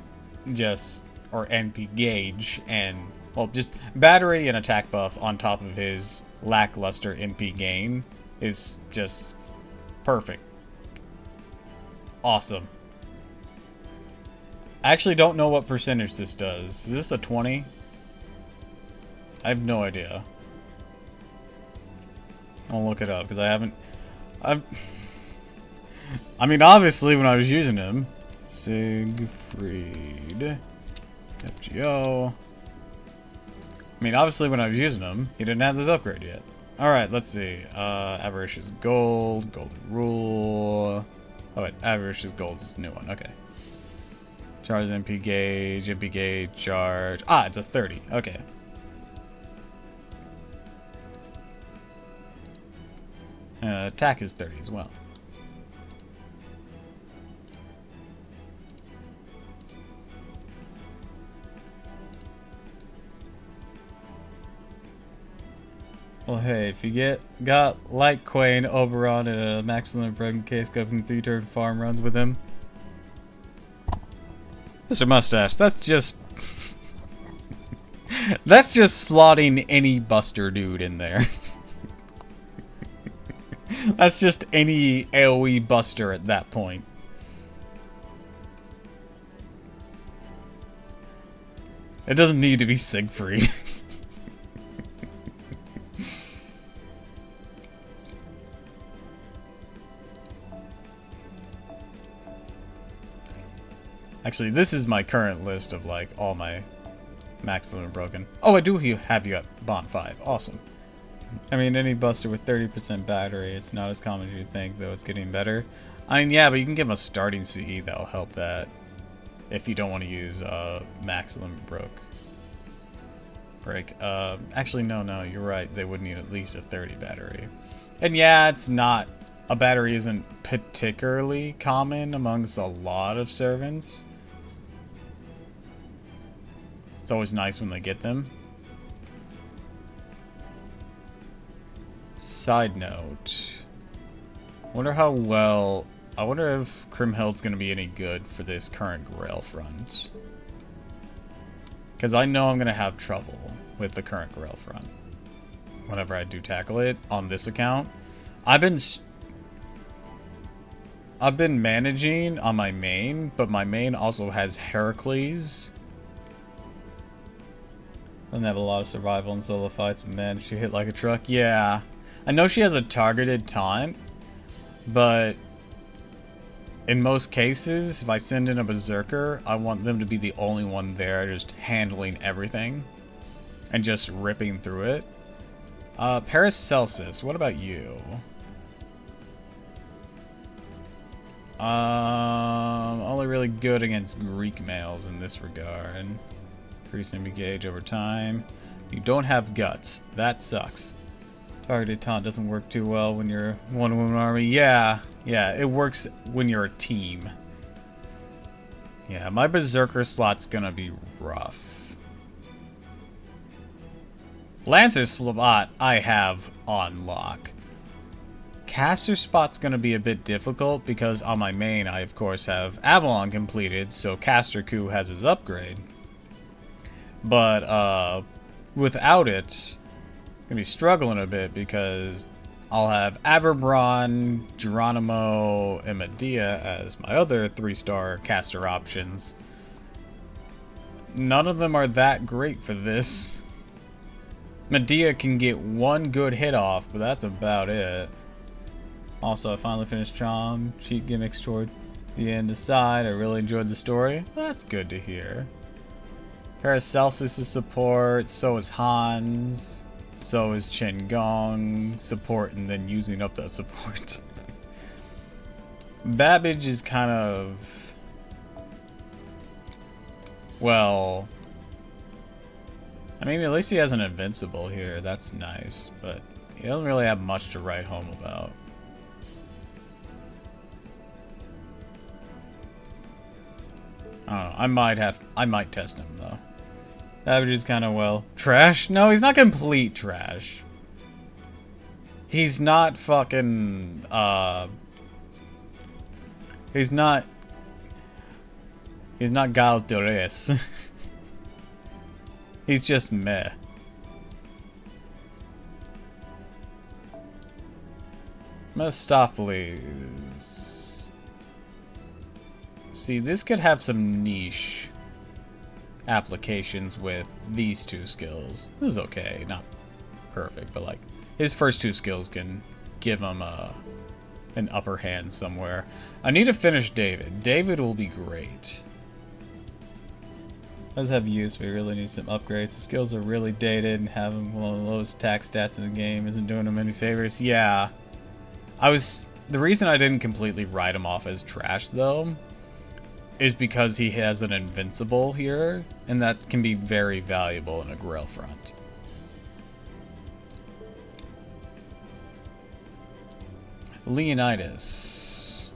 or NP gauge and, well, just battery and attack buff on top of his lackluster MP gain is just perfect. Awesome. I actually don't know what percentage this does. Is this a 20? I have no idea. I'll look it up because I mean, obviously, when I was using him, Siegfried, FGO. I mean, obviously, when I was using him, he didn't have this upgrade yet. Alright, let's see. Avaricious Gold, Golden Rule. Oh, wait, Avaricious Gold is a new one. Okay. Charge MP gauge, charge. Ah, it's a 30. Okay. Attack is 30 as well. Well, hey, if you got like Quain, Oberon, and a max limit broken case covering 3-turn farm runs with him. Mr. Mustache, that's just... that's just slotting any Buster dude in there. That's just any AoE Buster at that point. It doesn't need to be Siegfried. Actually, this is my current list of, like, all my max limit broken. Oh, I do have you at Bond 5. Awesome. I mean, any Buster with 30% battery, it's not as common as you'd think, though it's getting better. I mean, yeah, but you can give him a starting CE that'll help that. If you don't want to use max limit break. Actually, no, you're right. They would need at least a 30 battery. And yeah, it's not... a battery isn't particularly common amongst a lot of servants. It's always nice when they get them. Side note. Wonder how well... I wonder if Kriemhild's going to be any good for this current Grail front. Because I know I'm going to have trouble with the current Grail front. Whenever I do tackle it on this account. I've been managing on my main, but my main also has Heracles. Doesn't have a lot of survival and solo fights, but man, she hit like a truck. Yeah. I know she has a targeted taunt, but in most cases, if I send in a Berserker, I want them to be the only one there just handling everything and just ripping through it. Paracelsus, what about you? Only really good against Greek males in this regard. Increase enemy gauge over time. You don't have guts. That sucks. Targeted taunt doesn't work too well when you're one-woman army. Yeah, it works when you're a team. Yeah, my Berserker slot's gonna be rough. Lancer slot I have on lock. Caster spot's gonna be a bit difficult because on my main I of course have Avalon completed, so Caster Coup has his upgrade. But without it, I'm gonna be struggling a bit because I'll have Averbron, Geronimo, and Medea as my other 3-star caster options. None of them are that great for this. Medea can get one good hit off, but that's about it. Also, I finally finished Chom. Cheat gimmicks toward the end aside. I really enjoyed the story. That's good to hear. Paracelsus is support, so is Hans, so is Chen Gong. Support and then using up that support. Babbage is kind of... well... I mean, at least he has an invincible here. That's nice, but he doesn't really have much to write home about. I don't know. I might test him though. Average is kind of well. Trash? No, he's not complete trash. He's not fucking He's not Giles de Reyes. He's just meh. Mephistopheles. See, this could have some niche applications with these 2 skills. This is okay, not perfect, but like his first 2 skills can give him an upper hand somewhere. I need to finish David. David will be great. Does have use, but he really needs some upgrades. The skills are really dated, and having one of the lowest attack stats in the game isn't doing him any favors. Yeah. The reason I didn't completely write him off as trash, though, is because he has an invincible here, and that can be very valuable in a Grail front. Leonidas.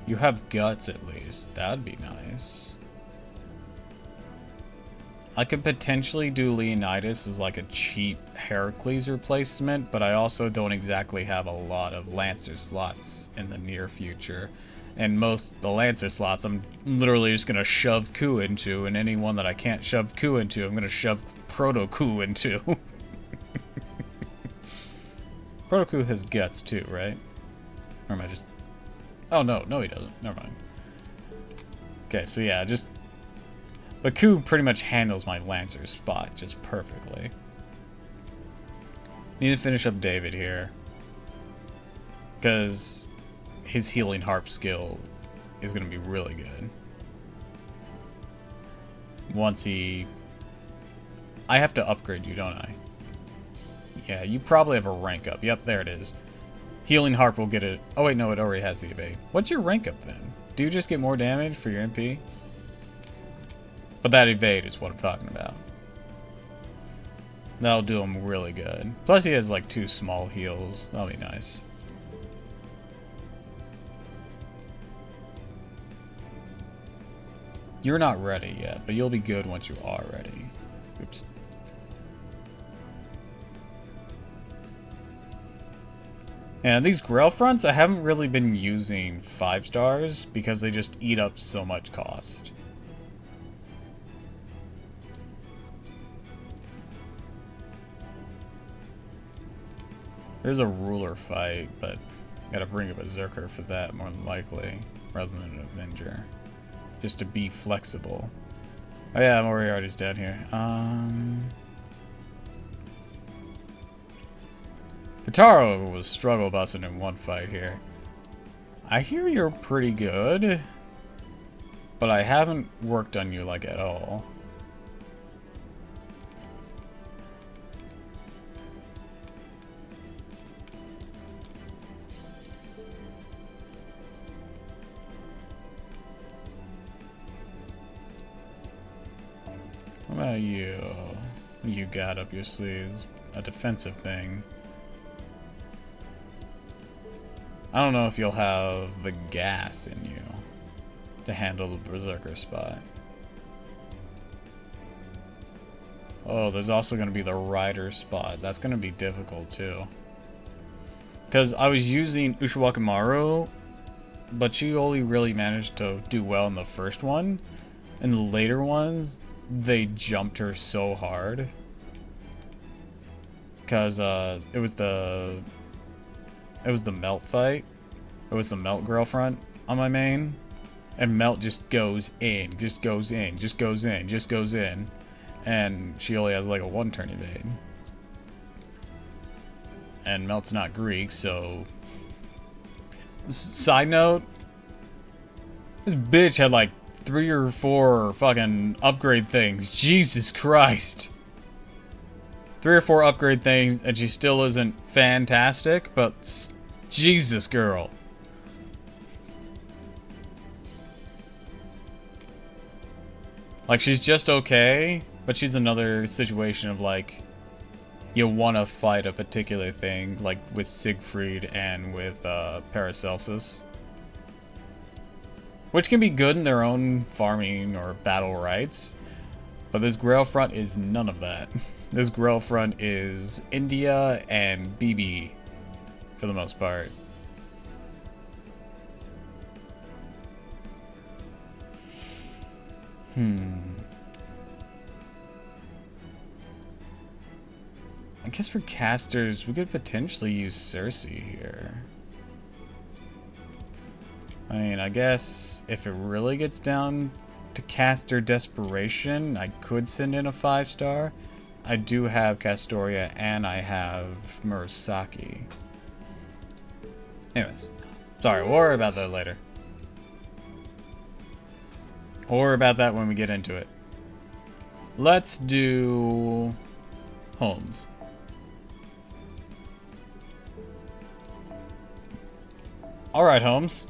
You have guts at least. That'd be nice. I could potentially do Leonidas as like a cheap Heracles replacement, but I also don't exactly have a lot of Lancer slots in the near future. And the Lancer slots I'm literally just going to shove Ku into, and any one that I can't shove Ku into, I'm going to shove Proto-Ku into. Proto-Ku has guts too, right? Or am I just... Oh, no, he doesn't. Never mind. Okay, so yeah, but Ku pretty much handles my Lancer spot just perfectly. Need to finish up David here. Because his healing harp skill is going to be really good. I have to upgrade you, don't I? Yeah, you probably have a rank up. Yep, there it is. Healing harp will get it. Oh wait, no, it already has the evade. What's your rank up then? Do you just get more damage for your MP? But that evade is what I'm talking about. That'll do him really good. Plus he has like 2 small heals. That'll be nice. You're not ready yet, but you'll be good once you are ready. Oops. And these Grail fronts, I haven't really been using 5 stars because they just eat up so much cost. There's a ruler fight, but gotta bring a berserker for that more than likely, rather than an Avenger. Just to be flexible. Oh yeah, Moriarty's down here. Kataro was struggle busting in one fight here. I hear you're pretty good, but I haven't worked on you like at all. What about you? What you got up your sleeves? A defensive thing. I don't know if you'll have the gas in you to handle the berserker spot. Oh, there's also going to be the rider spot. That's going to be difficult too. Because I was using Ushiwaka Maru, but she only really managed to do well in the first one. In the later ones, they jumped her so hard. Because it was the Melt fight. It was the Melt girlfriend on my main. And Melt just goes in, just goes in, just goes in, just goes in. And she only has like a 1-turn evade. And Melt's not Greek, so... Side note, this bitch had like 3 or 4 fucking upgrade things. Jesus Christ. 3 or 4 upgrade things, and she still isn't fantastic, but Jesus, girl. Like, she's just okay, but she's another situation of, like, you want to fight a particular thing, like with Siegfried and with Paracelsus. Which can be good in their own farming or battle rights, but this Grail front is none of that. This Grail front is India and BB, for the most part. I guess for casters, we could potentially use Cersei here. I mean, I guess if it really gets down to caster desperation, I could send in a 5-star. I do have Castoria and I have Murasaki. Anyways, Sorry, we'll worry about that later. We'll worry about that when we get into it. Let's do Holmes. Alright, Holmes.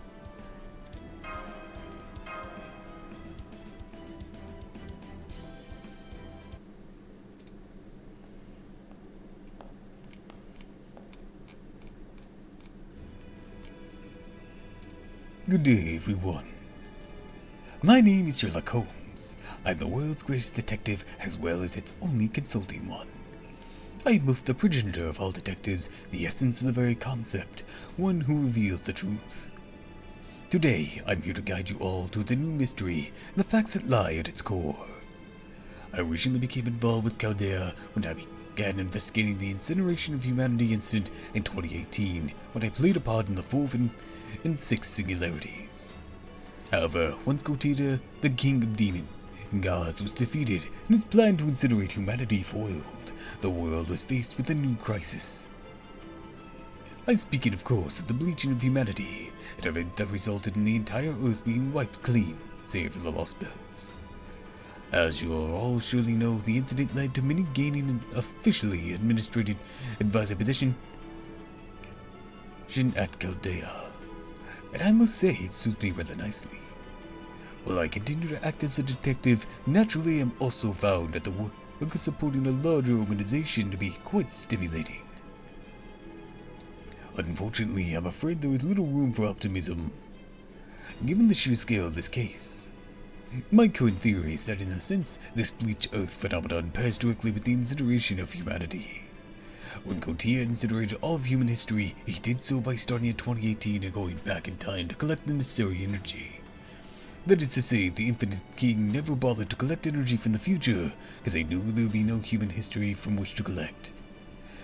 Good day, everyone. My name is Sherlock Holmes. I'm the world's greatest detective as well as its only consulting one. I am both the progenitor of all detectives, the essence of the very concept, one who reveals the truth. Today, I'm here to guide you all to the new mystery and the facts that lie at its core. I originally became involved with Caldera when I began investigating the incineration of humanity incident in 2018, when I played a part in the fourth and sixth singularities. However, once Gotita, the king of demon and gods, was defeated and his plan to incinerate humanity foiled, the world was faced with a new crisis. I'm speaking, of course, of the bleaching of humanity, an event that resulted in the entire Earth being wiped clean, save for the lost beds. As you all surely know, the incident led to many gaining an officially administrative advisor position at Caldea, and I must say it suits me rather nicely. While I continue to act as a detective, naturally I'm also found at the work of supporting a larger organization to be quite stimulating. Unfortunately, I'm afraid there is little room for optimism, given the sheer scale of this case. My current theory is that in a sense, this bleach Earth phenomenon pairs directly with the incineration of humanity. When Gautier incinerated all of human history, he did so by starting in 2018 and going back in time to collect the necessary energy. That is to say, the Infinite King never bothered to collect energy from the future, because they knew there would be no human history from which to collect.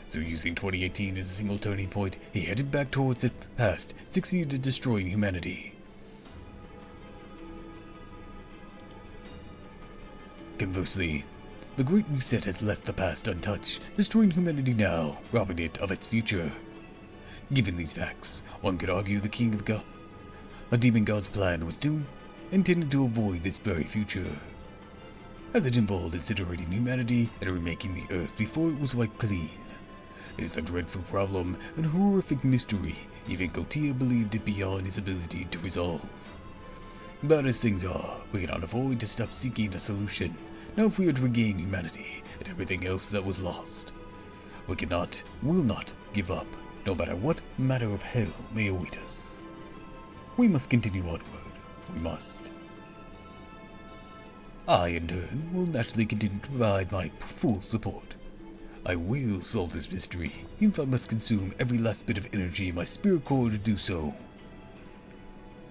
So using 2018 as a single turning point, he headed back towards the past and succeeded in destroying humanity. Conversely, the Great Reset has left the past untouched, destroying humanity now, robbing it of its future. Given these facts, one could argue the King of a demon god's plan was intended to avoid this very future, as it involved incinerating humanity and remaking the Earth before it was wiped clean. It is a dreadful problem and a horrific mystery, even Gautier believed it beyond his ability to resolve. But as things are, we cannot afford to stop seeking a solution, now if we are to regain humanity and everything else that was lost. We will not give up, no matter what matter of hell may await us. We must continue onward. We must. I, in turn, will naturally continue to provide my full support. I will solve this mystery, even if I must consume every last bit of energy in my spirit core to do so.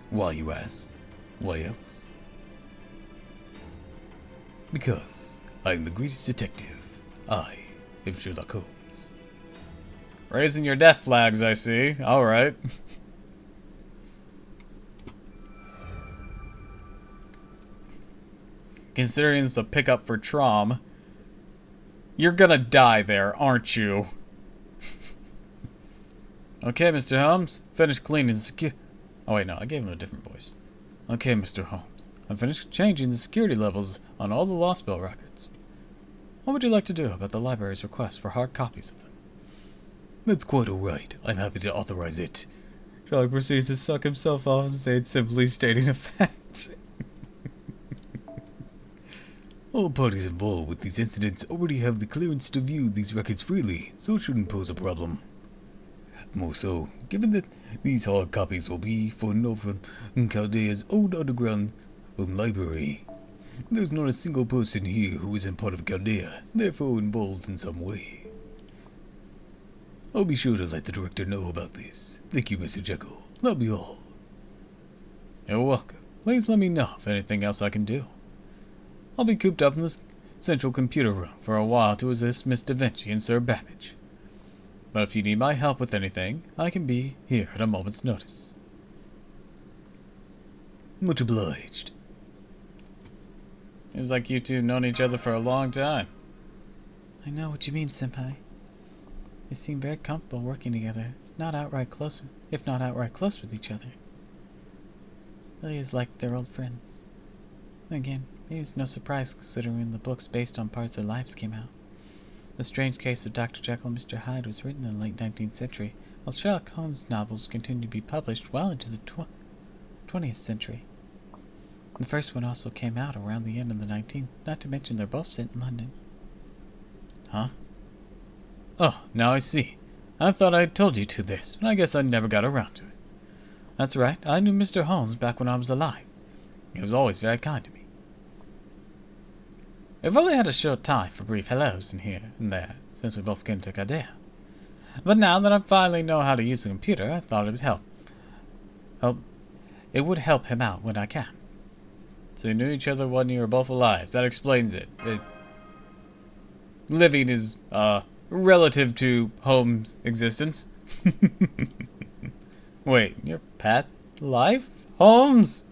Why, you ask? Why else? Because I am the greatest detective. I am Sherlock Holmes. Raising your death flags, I see. Alright. Considering it's a pickup for Trom, you're gonna die there, aren't you? Okay, Mr. Holmes. Finished cleaning the Oh wait, no, I gave him a different voice. Okay, Mr. Holmes. I finished changing the security levels on all the Lost Bell records. What would you like to do about the library's request for hard copies of them? That's quite alright. I'm happy to authorize it. Sherlock proceeds to suck himself off and say it's simply stating a fact. All parties involved with these incidents already have the clearance to view these records freely, so it shouldn't pose a problem. More so, given that these hard copies will be for Northern Caldea's old underground library. There's not a single person here who isn't part of Caldea, therefore involved in some way. I'll be sure to let the director know about this. Thank you, Mr. Jekyll. That'll be all. You're welcome. Please let me know if anything else I can do. I'll be cooped up in the central computer room for a while to assist Miss Da Vinci and Sir Babbage. But if you need my help with anything, I can be here at a moment's notice. Much obliged. Seems like you two have known each other for a long time. I know what you mean, Senpai. They seem very comfortable working together. It's not outright close, if not outright close with each other. Really is like they're old friends. Again, maybe it's no surprise considering the books based on parts of their lives came out. The Strange Case of Dr. Jekyll and Mr. Hyde was written in the late 19th century, while Sherlock Holmes novels continued to be published well into the 20th century. The first one also came out around the end of the 19th, not to mention they're both set in London. Huh? Oh, now I see. I thought I had told you to this, but I guess I never got around to it. That's right, I knew Mr. Holmes back when I was alive. He was always very kind to me. We've only had a short time for brief hellos in here and there, since we both came to Cadea. But now that I finally know how to use the computer, I thought it would help. Oh, it would help him out when I can. So you knew each other when you were both alive. That explains it. Living is, relative to Holmes' existence. Wait, your past life? Holmes?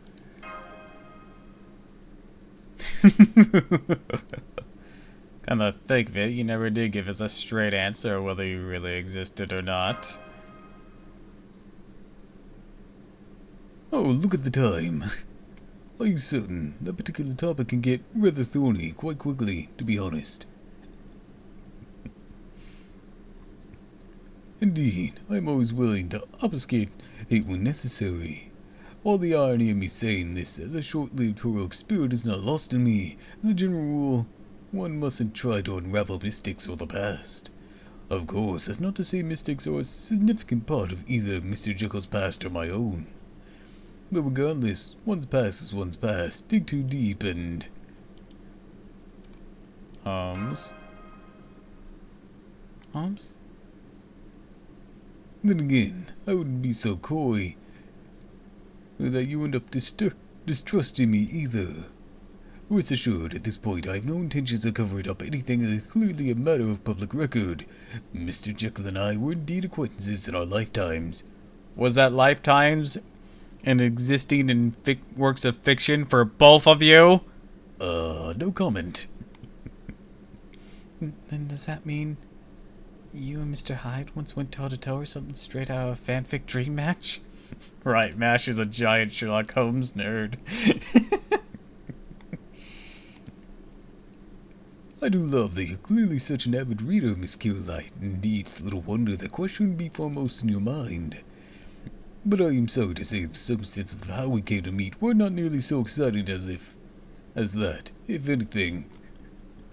Kinda think, Vit, you never did give us a straight answer whether you really existed or not. Oh, look at the time. Are you certain? That particular topic can get rather thorny quite quickly, to be honest. Indeed, I am always willing to obfuscate hate when necessary. All the irony of me saying this as a short-lived heroic spirit is not lost on me. As a general rule, one mustn't try to unravel mystics or the past. Of course, that's not to say mystics are a significant part of either Mr. Jekyll's past or my own. But regardless, one's past is one's past. Dig too deep and... Holmes? Holmes? Then again, I wouldn't be so coy that you end up distrusting me either. Rest assured, at this point I have no intentions of covering up anything that is clearly a matter of public record. Mr. Jekyll and I were indeed acquaintances in our lifetimes. Was that lifetimes and existing in works of fiction for both of you? No comment. Then does that mean you and Mr. Hyde once went toe-to-toe or something straight out of a fanfic dream match? Right, Mash is a giant Sherlock Holmes nerd. I do love that you're clearly such an avid reader, Miss Caroline. Indeed, it's little wonder that question would be foremost in your mind. But I am sorry to say the circumstances of how we came to meet were not nearly so exciting as that. If anything,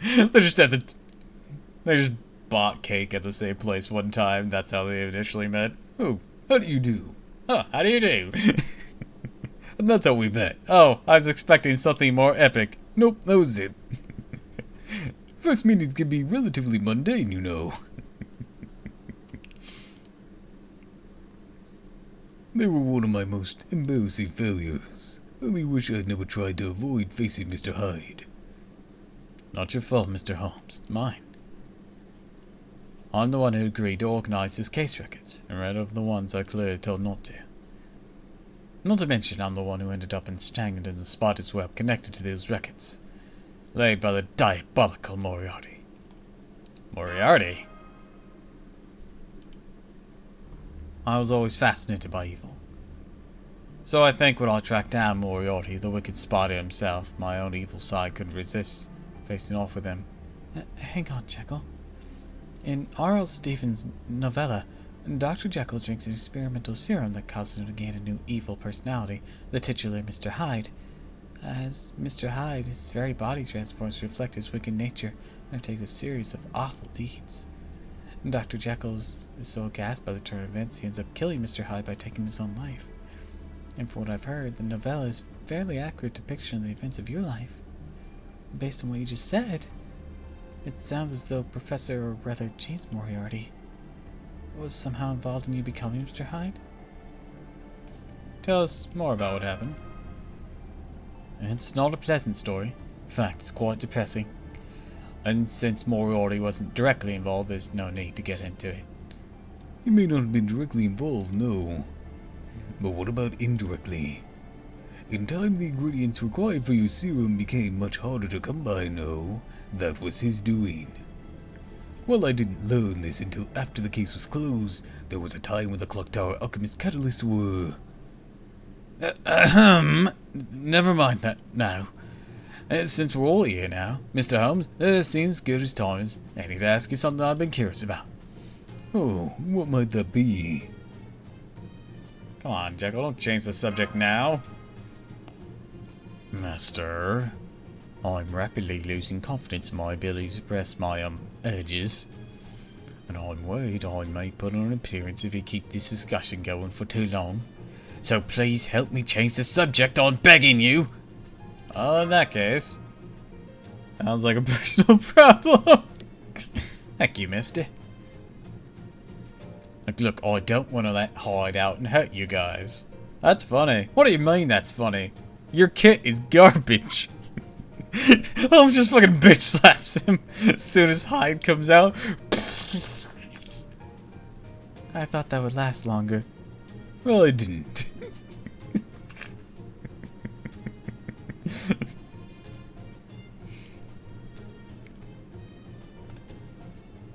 They just bought cake at the same place one time. That's how they initially met. oh, how do you do? Oh, how do you do? And that's how we met. Oh, I was expecting something more epic. Nope, that was it. First meetings can be relatively mundane, you know. They were one of my most embarrassing failures. I only wish I had never tried to avoid facing Mr. Hyde. Not your fault, Mr. Holmes. It's mine. I'm the one who agreed to organize his case records, and read over the ones I clearly told not to. Not to mention I'm the one who ended up entangled in the spider's web connected to those records, laid by the diabolical Moriarty. Moriarty? I was always fascinated by evil. So I think when I tracked down Moriarty, the wicked spider himself, my own evil side couldn't resist facing off with him. Hang on, Jekyll. In R.L. Stevens' novella, Dr. Jekyll drinks an experimental serum that causes him to gain a new evil personality, the titular Mr. Hyde. As Mr. Hyde, his very body transports reflect his wicked nature and undertakes a series of awful deeds. Dr. Jekyll is so aghast by the turn of events, he ends up killing Mr. Hyde by taking his own life. And from what I've heard, the novella is a fairly accurate depiction of the events of your life. Based on what you just said, it sounds as though Professor, or rather James Moriarty, was somehow involved in you becoming Mr. Hyde? Tell us more about what happened. It's not a pleasant story. In fact, it's quite depressing. And since Moriarty wasn't directly involved, there's no need to get into it. He may not have been directly involved, no. But what about indirectly? In time, the ingredients required for your serum became much harder to come by, no. That was his doing. Well, I didn't learn this until after the case was closed. There was a time when the clock tower alchemist catalysts were... Never mind that now. Since we're all here now, Mr. Holmes, it seems good as time is. I need to ask you something I've been curious about. Oh, what might that be? Come on, Jekyll, don't change the subject now. Master, I'm rapidly losing confidence in my ability to suppress my urges, and I'm worried I may put on an appearance if we keep this discussion going for too long. So please help me change the subject, I'm begging you! Well, in that case, sounds like a personal problem. Thank you, mister. Look, I don't want to let hide out and hurt you guys. That's funny. What do you mean that's funny? Your kit is garbage. Holmes just fucking bitch slaps him as soon as Hyde comes out. I thought that would last longer. Well, I didn't.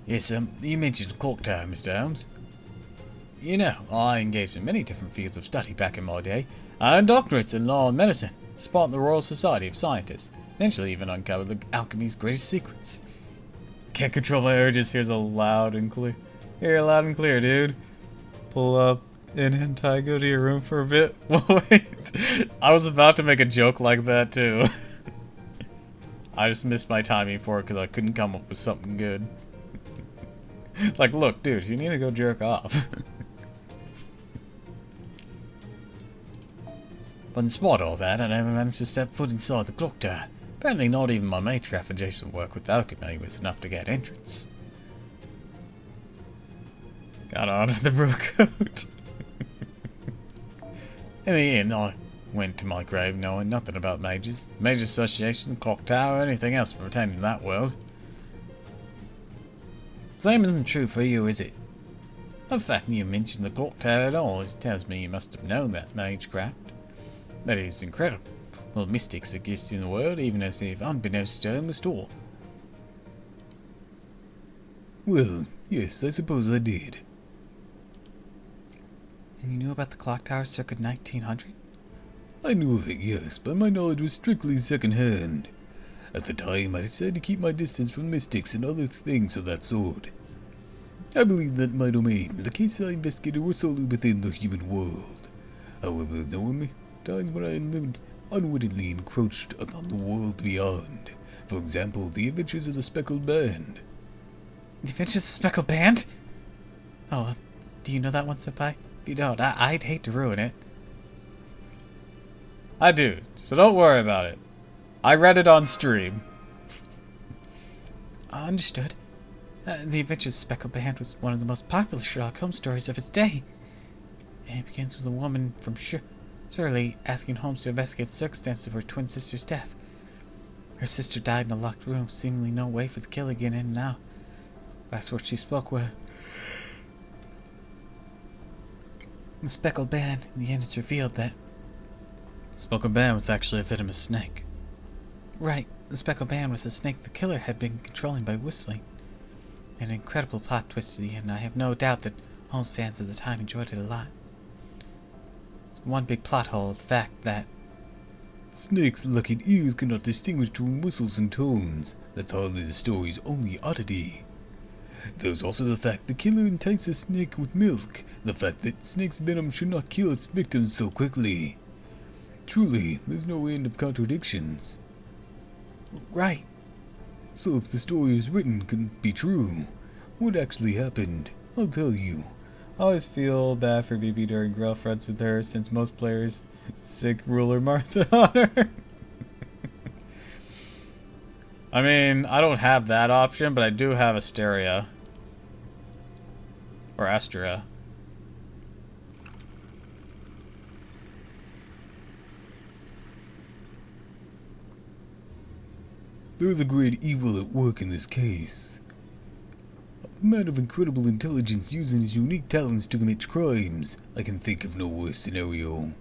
Yes, you mentioned the clock tower, Mr. Holmes. You know, I engaged in many different fields of study back in my day. I earned doctorates in law and medicine, spawned the Royal Society of Scientists, eventually even uncovered the alchemy's greatest secrets. Can't control my urges. Here's a loud and clear. Here, loud and clear, dude. Pull up in hentai, go to your room for a bit. Wait, I was about to make a joke like that too. I just missed my timing for it because I couldn't come up with something good. Like, look, dude, you need to go jerk off. But in spite of all that, I never managed to step foot inside the clock tower. Apparently not even my magecraft adjacent work with alchemy was enough to get entrance. Got on the bro coat. In the end, I went to my grave knowing nothing about mages, mage association, clock tower, or anything else pertaining to that world. Same isn't true for you, is it? The fact that you mentioned the clock tower at all tells me you must have known that magecraft. That is incredible. Well, mystics exist in the world, even as if unbeknownst to almost all. Well, yes, I suppose I did. And you knew about the clock tower circa 1900? I knew of it, yes, but my knowledge was strictly second-hand. At the time, I decided to keep my distance from mystics and other things of that sort. I believed that my domain, the cases I investigated, were solely within the human world. However, there were times when I unwittingly encroached upon the world beyond. For example, the adventures of the Speckled Band. The Adventures of Speckled Band? Oh, do you know that one, Senpai? If you don't, I'd hate to ruin it. I do, so don't worry about it. I read it on stream. Understood. The Adventures of Speckled Band was one of the most popular Sherlock Holmes stories of its day. It begins with a woman from Shirley asking Holmes to investigate the circumstances of her twin sister's death. Her sister died in a locked room, seemingly no way for the killer to get in and out. Last words she spoke were, "The Speckled Band." In the end, it's revealed that The Speckled Band was actually a venomous snake. Right, the Speckled Band was the snake the killer had been controlling by whistling. An incredible plot twist to the end. I have no doubt that Holmes fans at the time enjoyed it a lot. It's one big plot hole, the fact that Snakes' lucky ears cannot distinguish between whistles and tones. That's hardly the story's only oddity. There's also the fact the killer enticed the snake with milk, the fact that snake's venom should not kill its victims so quickly. Truly, there's no end of contradictions. right. So if the story is written can be true, what actually happened? I'll tell you. I always feel bad for BB during Grail friends with her, since most players sick ruler Martha on her. I mean, I don't have that option, but I do have Asteria. Or Astria. There is a great evil at work in this case. A man of incredible intelligence using his unique talents to commit crimes. I can think of no worse scenario.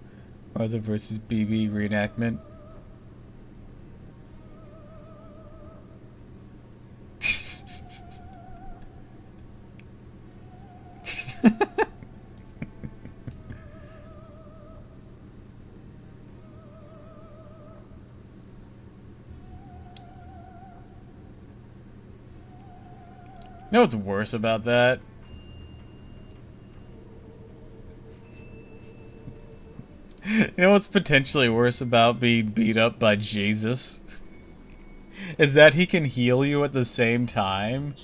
Martha versus BB reenactment. know what's worse about that? You know what's potentially worse about being beat up by Jesus? Is that he can heal you at the same time,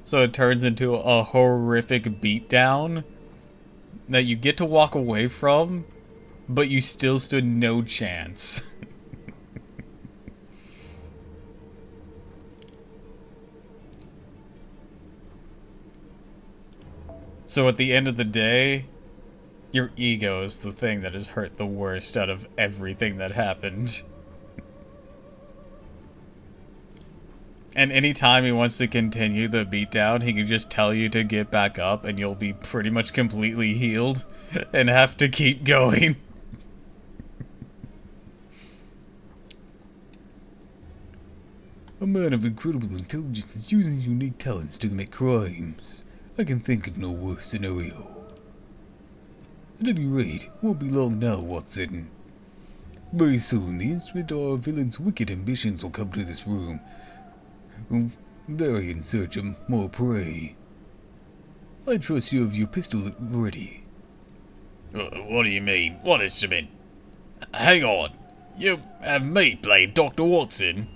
so it turns into a horrific beatdown that you get to walk away from, but you still stood no chance. So at the end of the day, your ego is the thing that is hurt the worst out of everything that happened. And anytime he wants to continue the beatdown, he can just tell you to get back up and you'll be pretty much completely healed and have to keep going. A man of incredible intelligence is using his unique talents to commit crimes. I can think of no worse scenario. At any rate, won't be long now, Watson. Very soon, the instrument of our villain's wicked ambitions will come to this room. Very in search of more prey. I trust you have your pistol ready. What do you mean? What instrument? Hang on. You have me playing Dr. Watson?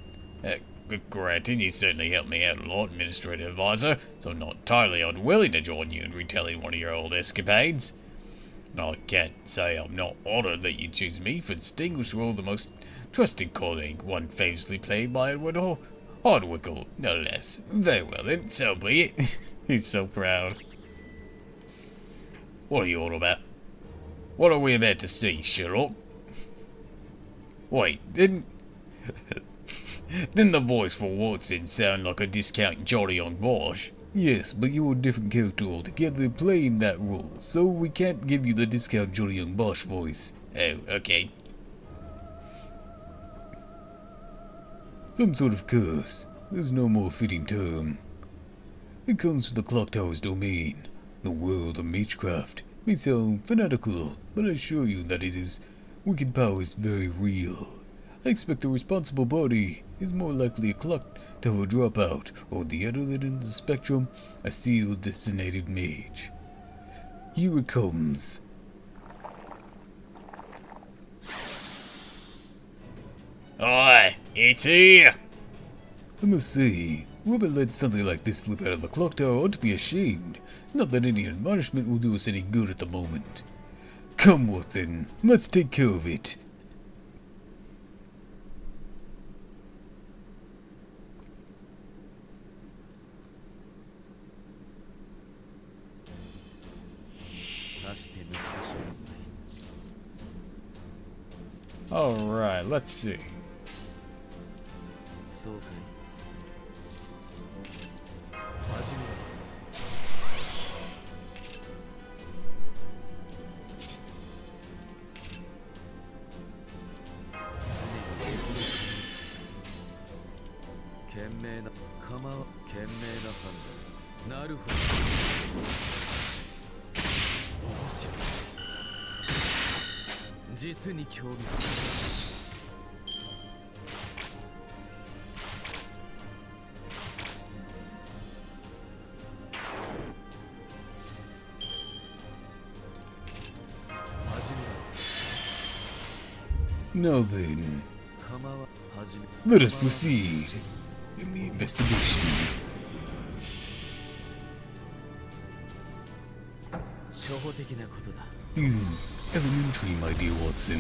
Granted, you certainly helped me out a lot, Administrative Advisor, so I'm not entirely unwilling to join you in retelling one of your old escapades. I can't say I'm not honored that you choose me for the distinguished role of the most trusted colleague, one famously played by Edward Hardwickel, no less. Very well then, so be it. He's so proud. What are you all about? What are we about to see, Sherlock? Wait, didn't the voice for Watson sound like a discount jolly young Bosch? Yes, but you're a different character altogether playing that role, so we can't give you the discount jolly young Bosch voice. Oh, okay. Some sort of curse. There's no more fitting term. It comes from the clock tower's domain. The world of magecraft may sound fanatical, but I assure you that it is wicked power is very real. I expect the responsible party is more likely a clock tower dropout, or at the other end of the spectrum, a sealed designated mage. Here it comes. Aye, it's here! I must say, whoever let something like this slip out of the clock tower ought to be ashamed. Not that any admonishment will do us any good at the moment. Come, Watson, let's take care of it. Alright, let's see. Now then, let us proceed in the investigation. This is elementary, my dear Watson.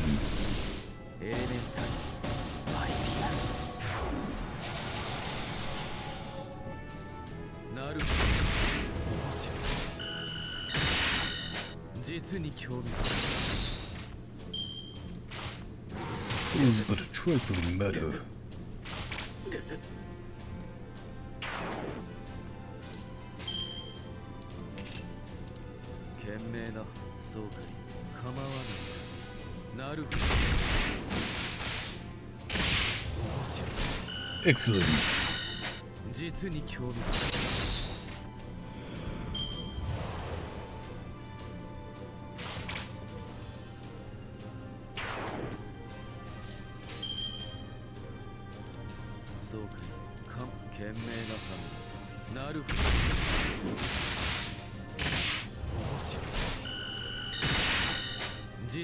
It is but a trifling matter. Excellent.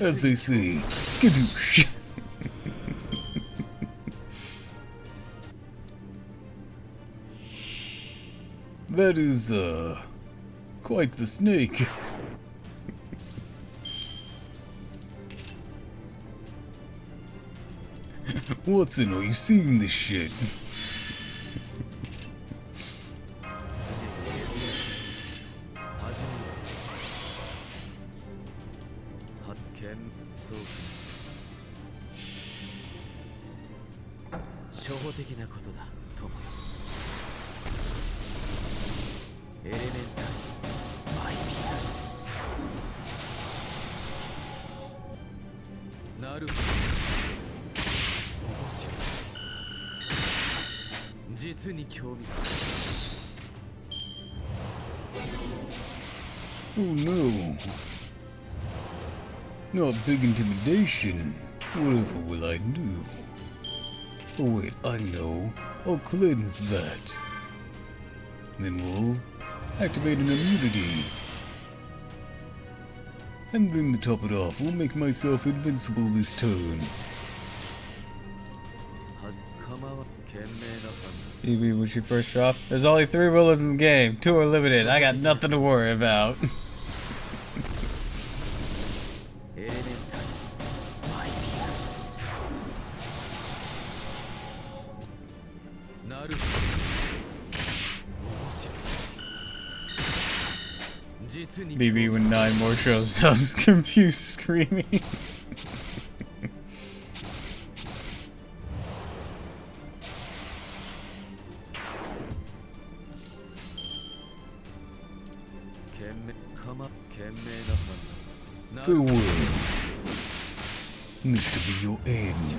As they say, skadoosh. That is, quite the snake. Watson, are you seeing this shit? Oh no. Not big intimidation. Whatever will I do? Oh wait, I know. I'll cleanse that. Then we'll activate an immunity. And then to top it off, we'll make myself invincible this turn. Maybe when she first dropped. There's only 3 bullets in the game. 2 are limited. I got nothing to worry about. BB when 9 more shows up, confused screaming. Farewell. This should be your end.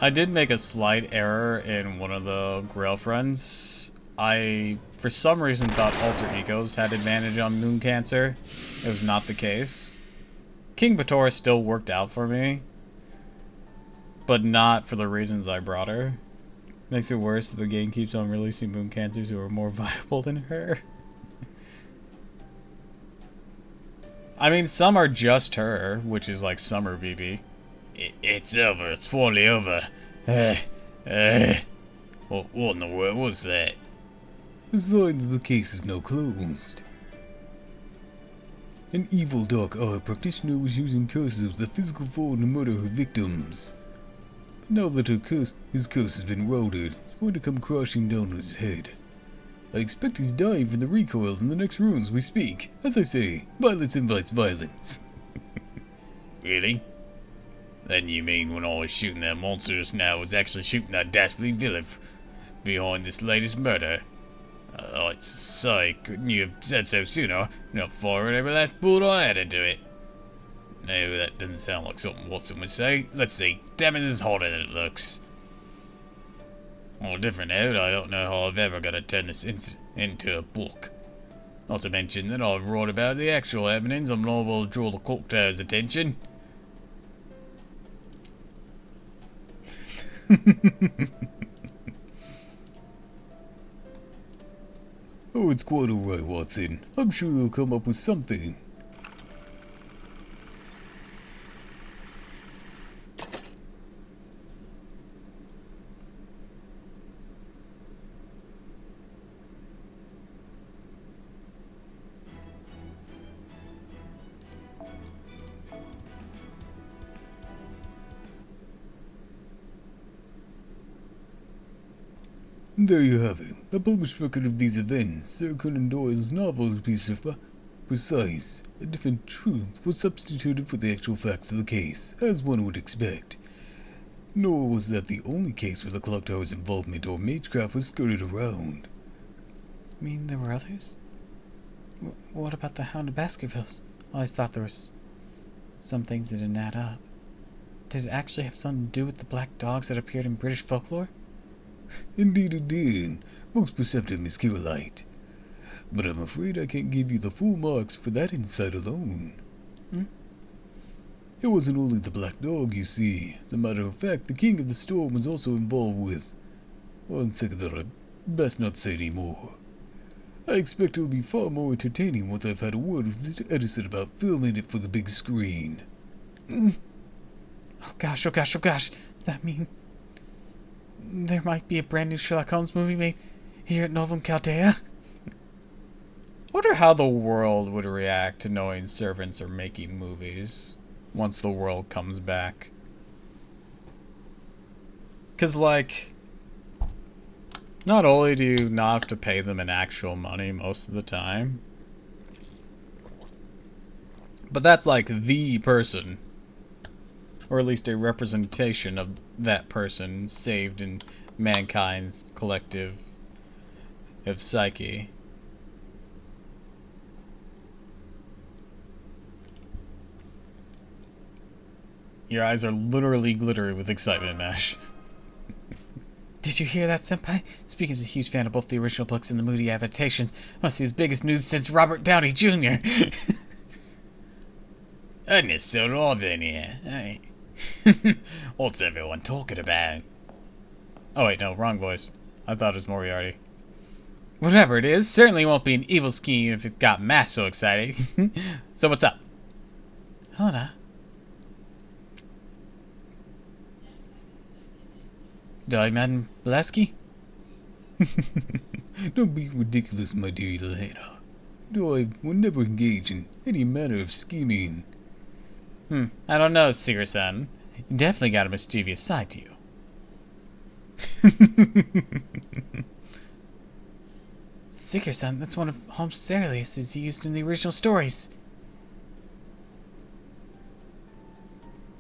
I did make a slight error in one of the Grail friends. I, for some reason, thought alter egos had advantage on Moon Cancer. It was not the case. King Batora still worked out for me, but not for the reasons I brought her. Makes it worse that the game keeps on releasing Moon Cancers who are more viable than her. I mean, some are just her, which is like Summer BB. It's over. It's fully over. What in the world was that? A sign that the case is now closed. An evil dark art practitioner was using curses of the physical form to murder her victims. But now that his curse has been routed, it's going to come crashing down on his head. I expect he's dying from the recoil in the next room as we speak. As I say, violence invites violence. Really? Then you mean when I was shooting that monster just now, I was actually shooting that dastardly villain behind this latest murder? I'd like to say, couldn't you have said so sooner? Not firing every last bullet I had to do it. No, that doesn't sound like something Watson would say. Let's see. Damn it, this is harder than it looks. On a different note, I don't know how I've ever got to turn this incident into a book. Not to mention that I've wrote about the actual happenings. I'm not able to draw the clock tower's attention. Oh, it's quite alright, Watson. I'm sure they'll come up with something. And there you have it, a published record of these events. Sir Conan Doyle's novel is a piece of precise. A different truth was substituted for the actual facts of the case, as one would expect. Nor was that the only case where the clock tower's involvement or magecraft was skirted around. You mean there were others? What about the Hound of Baskervilles? I always thought there was some things that didn't add up. Did it actually have something to do with the black dogs that appeared in British folklore? Indeed it did, most perceptive, Miss Carolite. but I'm afraid I can't give you the full marks for that insight alone. It wasn't only the black dog, you see. As a matter of fact, the King of the Storm was also involved with... On second thought, I'd best not say any more. I expect it will be far more entertaining once I've had a word with Edison about filming it for the big screen. Oh gosh, oh gosh, oh gosh. Does that mean there might be a brand new Sherlock Holmes movie made here at Novum Chaldea? Wonder how the world would react to knowing servants are making movies once the world comes back. 'Cause, like, not only do you not have to pay them in actual money most of the time, but that's like the person, or at least a representation of that person saved in mankind's collective of psyche. Your eyes are literally glittery with excitement, Mash. Did you hear that, Senpai? Speaking as a huge fan of both the original books and the movie adaptations, must be his biggest news since Robert Downey Jr. Goodness, so Robin here. What's everyone talking about? Oh wait, no, wrong voice. I thought it was Moriarty. Whatever it is, certainly won't be an evil scheme if it's got Mash so excited. So what's up? Helena. Darling Madam Blavatsky? Don't be ridiculous, my dear Elena. No, I will never engage in any manner of scheming. I don't know, Seeger-san. You definitely got a mischievous side to you. Seeger-san, that's one of Holmes' aliases he used in the original stories.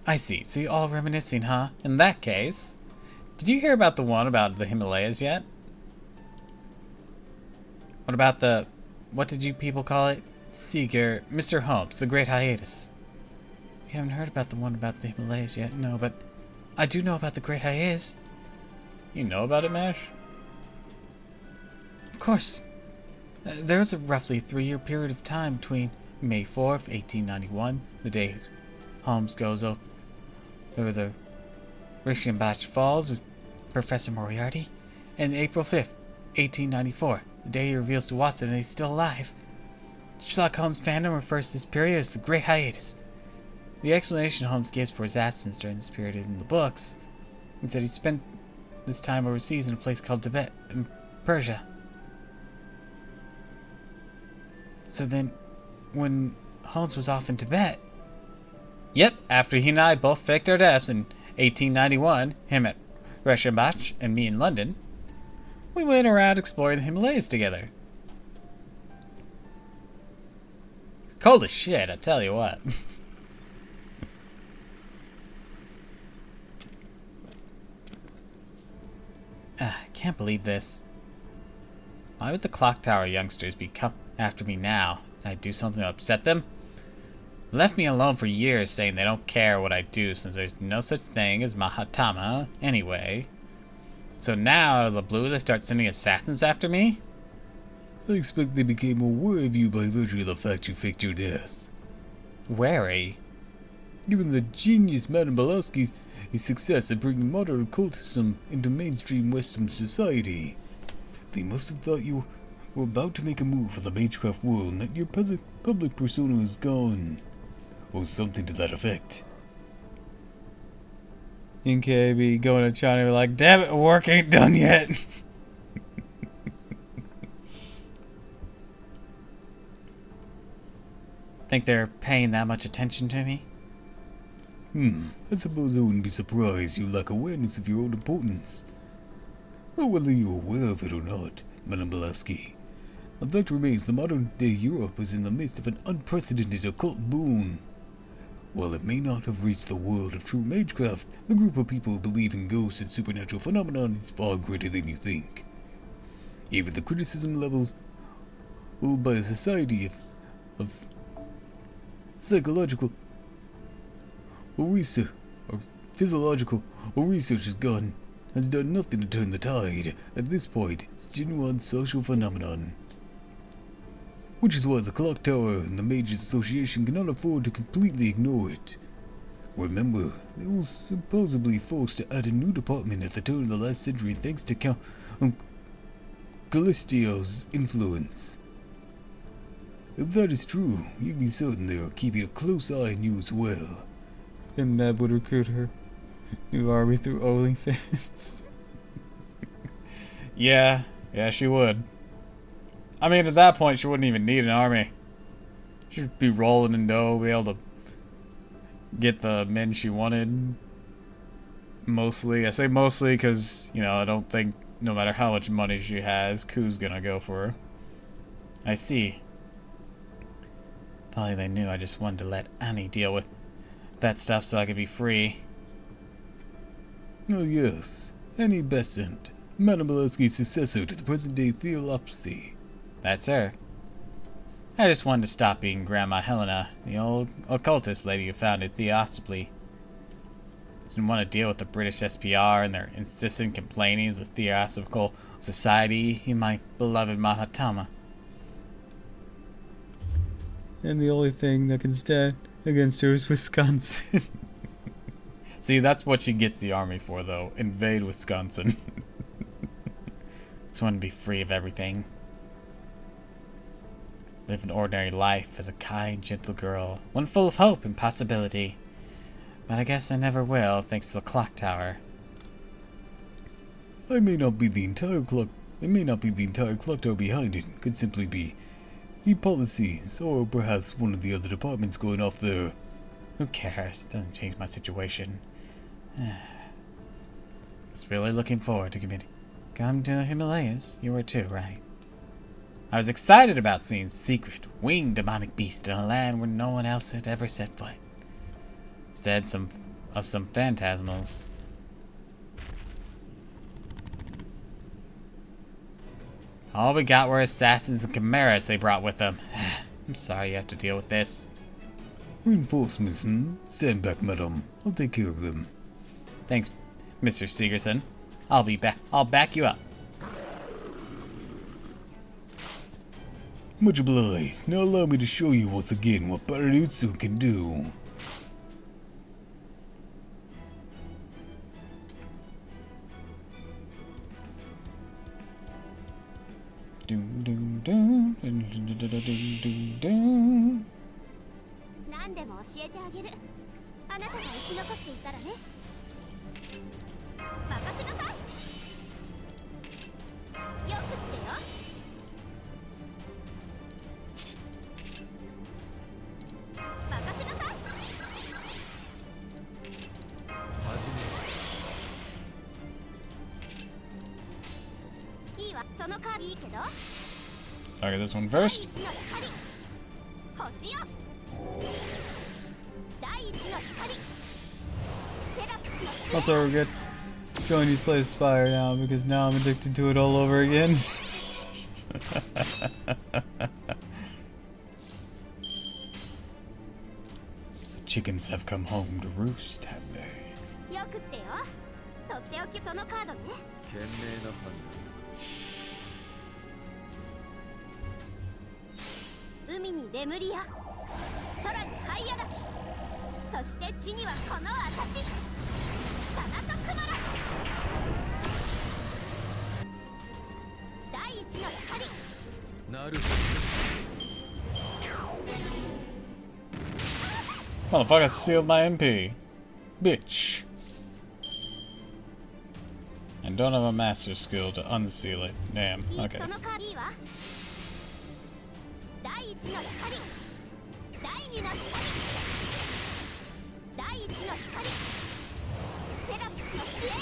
I see, so you're all reminiscing, huh? In that case... Did you hear about the one about the Himalayas yet? What about the... What did you people call it? Seeger, Mr. Holmes, the Great Hiatus. We haven't heard about the one about the Himalayas yet, no, but I do know about the Great Hiatus. You know about it, Mash? Of course. There was a roughly 3-year period of time between May 4th, 1891, the day Holmes goes up over the Rishimbach Falls with Professor Moriarty, and April 5th, 1894, the day he reveals to Watson that he's still alive. Sherlock Holmes fandom refers to this period as the Great Hiatus. The explanation Holmes gives for his absence during this period in the books is that he spent this time overseas in a place called Tibet, in Persia. So then, when Holmes was off in Tibet... Yep, after he and I both faked our deaths in 1891, him at Reichenbach and me in London, we went around exploring the Himalayas together. Cold as shit, I tell you what. Can't believe this. Why would the Clock Tower youngsters be come after me now? Did I do something to upset them? Left me alone for years saying they don't care what I do since there's no such thing as Mahatma anyway. So now, out of the blue, they start sending assassins after me? I expect they became aware of you by virtue of the fact you faked your death. Wary? Given the genius Madame Blavatsky's success at bringing modern occultism into mainstream Western society, they must have thought you were about to make a move for the Magecraft world and that your public persona is gone. Or something to that effect. NKB going to China and be like, damn it, work ain't done yet. Think they're paying that much attention to me? I suppose I wouldn't be surprised you lack awareness of your own importance. Or whether you're aware of it or not, Madame Blavatsky. The fact remains the modern-day Europe is in the midst of an unprecedented occult boom. While it may not have reached the world of true magecraft, the group of people who believe in ghosts and supernatural phenomena is far greater than you think. Even the criticism levels held by a society of psychological or research or physiological or research has done nothing to turn the tide. At this point, it's a genuine social phenomenon. which is why the clock tower and the Mages Association cannot afford to completely ignore it. Remember, they were supposedly forced to add a new department at the turn of the last century thanks to Count Callistio's influence. If that is true, you can be certain they are keeping a close eye on you as well. And Meb would recruit her new army through OnlyFans. Yeah, she would. I mean, at that point, she wouldn't even need an army. She'd be rolling in dough, be able to get the men she wanted. Mostly. I say mostly because, you know, I don't think no matter how much money she has, Ku's gonna go for her. I see. Probably they knew I just wanted to let Annie deal with that stuff so I could be free. Oh yes, Annie Besant, Madame Blavatsky's successor to the present-day Theolopsy. That's her. I just wanted to stop being Grandma Helena, the old occultist lady who founded Theosophy. Didn't want to deal with the British SPR and their insistent complainings of the Theosophical Society in my beloved Mahatama. And the only thing that can stand against her is Wisconsin. See, that's what she gets the army for, though. Invade Wisconsin. Just want to be free of everything. Live an ordinary life as a kind, gentle girl, one full of hope and possibility. But I guess I never will, thanks to the clock tower. It may not be the entire clock tower behind it. It could simply be e-policies, or perhaps one of the other departments going off there. Who cares? Doesn't change my situation. Was really looking forward to come to the Himalayas. You were too, right? I was excited about seeing secret, winged demonic beasts in a land where no one else had ever set foot. Instead, some phantasmals. All we got were assassins and chimeras they brought with them. I'm sorry you have to deal with this. Reinforcements, Stand back, madam. I'll take care of them. Thanks, Mr. Segerson. I'll be back. I'll back you up. Much obliged. Now allow me to show you once again what Barirutsu can do. Doom, doom, doom, doom, doom, doom, doom, doom. 何でも教えてあげる。あなたが生き残っていたらね。任せなさい。よくってよ。任せなさい。いいわ、そのカードいいけど。Okay, this one first. 第一の光。星よ。第一の光。セラプスの Also, we're good. Showing you Slay Spire now because now I'm addicted to it all over again. The chickens have come home to roost, have they? よくってよ。とっておきそのカードね。賢明な判海にレムリア、空にハイアラキ、そして地にはこの私、サナトクマラ。第一の光。断。なる Motherfucker sealed my MP. Bitch. And don't have a master skill to unseal it. Damn. いい Okay. そのカードいいわ。第一の光。第二の光。第一の光。セラプスの知恵よ。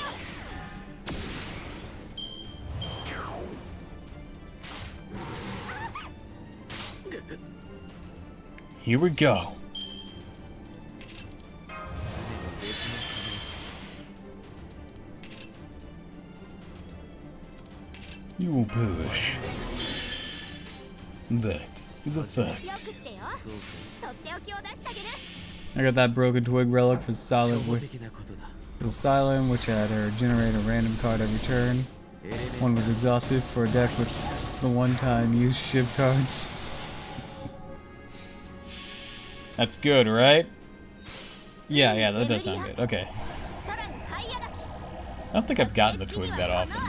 Here we go. You will perish. That is a よ fact. くってよ。とっておきを出してあげる。 I got that broken twig relic for Silent, 初歩的なことだ。 for Silent, which had her generate a random card every turn. One was exhausted for a deck with the one-time use ship cards. That's good, right? Yeah, that does sound good. Okay. I don't think I've gotten the twig that often.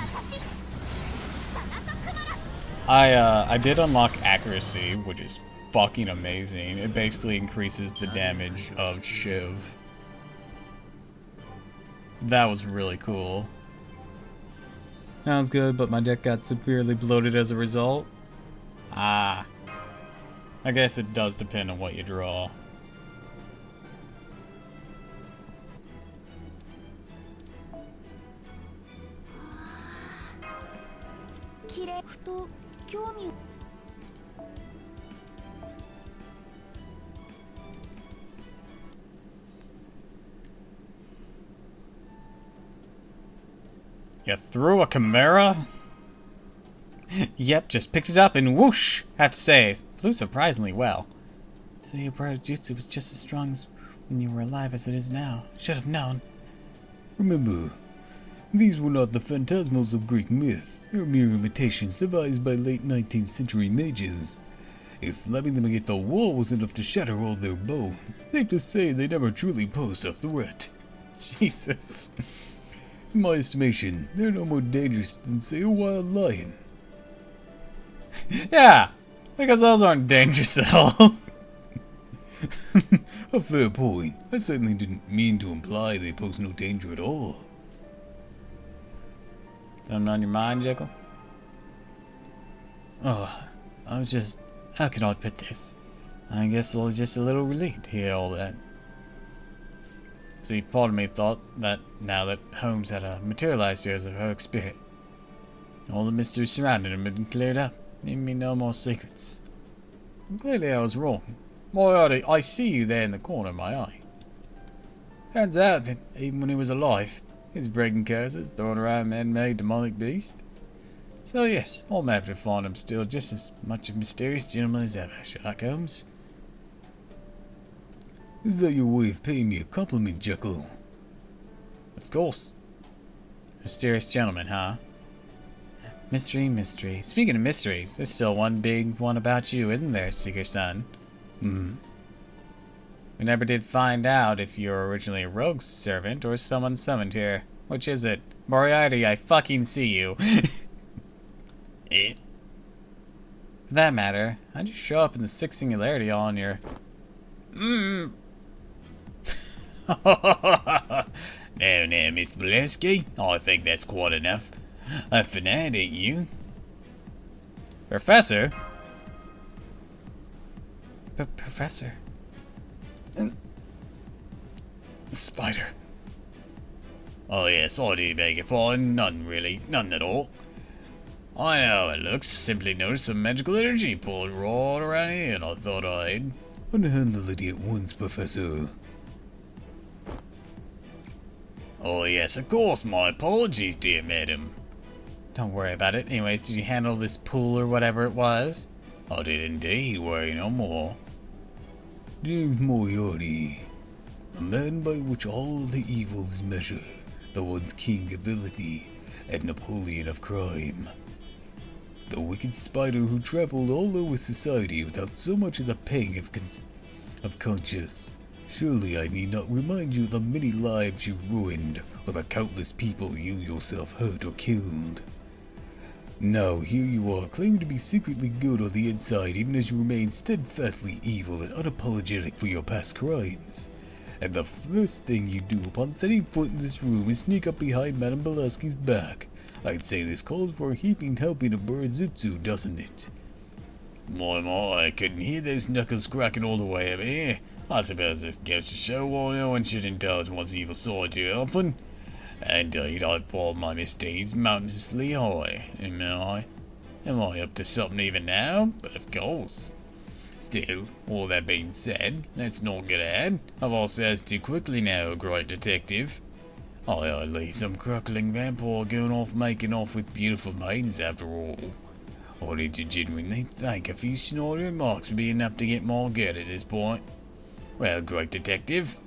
I did unlock accuracy, which is fucking amazing. It basically increases the damage of Shiv. That was really cool. Sounds good, but my deck got severely bloated as a result. Ah. I guess it does depend on what you draw. You threw a chimera? Yep, just picked it up and whoosh! Have to say, flew surprisingly well. So your jutsu was just as strong as when you were alive as it is now. Should have known. Remember, these were not the phantasmals of Greek myth. They were mere imitations devised by late 19th century mages. If slamming them against a wall was enough to shatter all their bones, safe to say they never truly posed a threat. Jesus. In my estimation, they're no more dangerous than, say, a wild lion. Yeah, because those aren't dangerous at all. A fair point. I certainly didn't mean to imply they pose no danger at all. Something on your mind, Jekyll? Oh, I was just... How can I put this? I guess I was just a little relieved to hear all that. See, part of me thought that now that Holmes had materialized here as a heroic spirit, all the mysteries surrounding him had been cleared up, leaving me no more secrets. Clearly I was wrong. Moriarty, I see you there in the corner of my eye. Turns out that even when he was alive, he was breaking curses, throwing around man-made demonic beasts. So yes, I'm happy to find him still just as much a mysterious gentleman as ever, Sherlock Holmes. Is that your way of paying me a compliment, Jekyll? Of course. Mysterious gentleman, huh? Mystery. Speaking of mysteries, there's still one big one about you, isn't there, Seeker Son? Hmm. We never did find out if you were originally a rogue servant or someone summoned here. Which is it? Moriarty, I fucking see you. Eh? For that matter, how'd you show up in the Sixth Singularity all on your... Now, Mr. Bolesky, I think that's quite enough. For now, ain't you? Professor? Professor? Spider. Oh yes, I do beg your pardon. Nothing really. Nothing at all. I know how it looks. Simply noticed some magical energy pulled right around here, and I thought I'd unhandle it at once, Professor. Oh yes, of course. My apologies, dear madam. Don't worry about it. Anyways, did you handle this pool or whatever it was? I did indeed. Worry no more. James Moriarty, the man by which all the evil is measured, the once king of villainy and Napoleon of crime. The wicked spider who trampled all over society without so much as a pang of conscience. Surely I need not remind you of the many lives you ruined, or the countless people you yourself hurt or killed. Now here you are, claiming to be secretly good on the inside, even as you remain steadfastly evil and unapologetic for your past crimes. And the first thing you do upon setting foot in this room is sneak up behind Madame Blavatsky's back. I'd say this calls for a heaping helping of Burzutsu, doesn't it? My, I couldn't hear those knuckles cracking all the way up here. I suppose this goes to show why no one should indulge one's evil side too often. Indeed, I fall my misdeeds mountainously high, am I? Am I up to something even now? But of course. Still, all that being said, let's not get ahead. I've all said too quickly now, great detective. I hardly some cruckling vampire going off making off with beautiful maidens after all. Or did you genuinely think a few snarly remarks would be enough to get more good at this point? Well, great detective.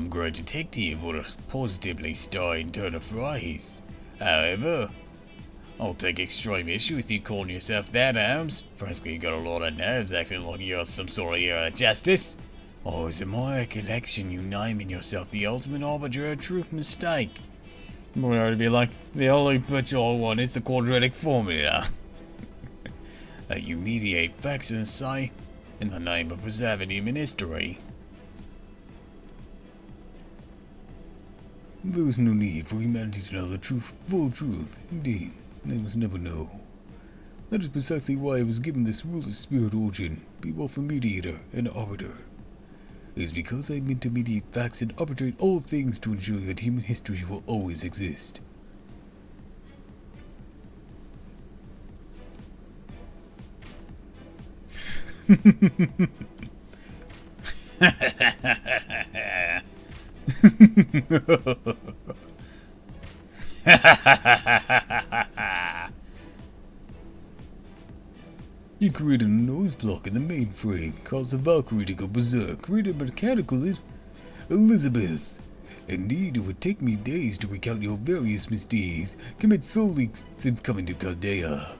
Great detective, what a positively starring turn of phrase. However, I'll take extreme issue with you calling yourself that, Holmes. Frankly, you got a lot of nerves acting like you're some sort of hero of justice. Or is it my recollection you naming yourself the ultimate arbiter of truth mistake? Boy, ought to be like, the only bitch I want is the quadratic formula. You mediate facts and say, in the name of preserving human history. There was no need for humanity to know the truth, full truth. Indeed, they must never know. That is precisely why I was given this rule of spirit origin, be both a mediator and arbiter. It is because I meant to mediate facts and arbitrate all things to ensure that human history will always exist. You created a noise block in the mainframe, caused the Valkyrie to go berserk, created a mechanical Elizabeth. Indeed, it would take me days to recount your various misdeeds, committed solely since coming to Caldea.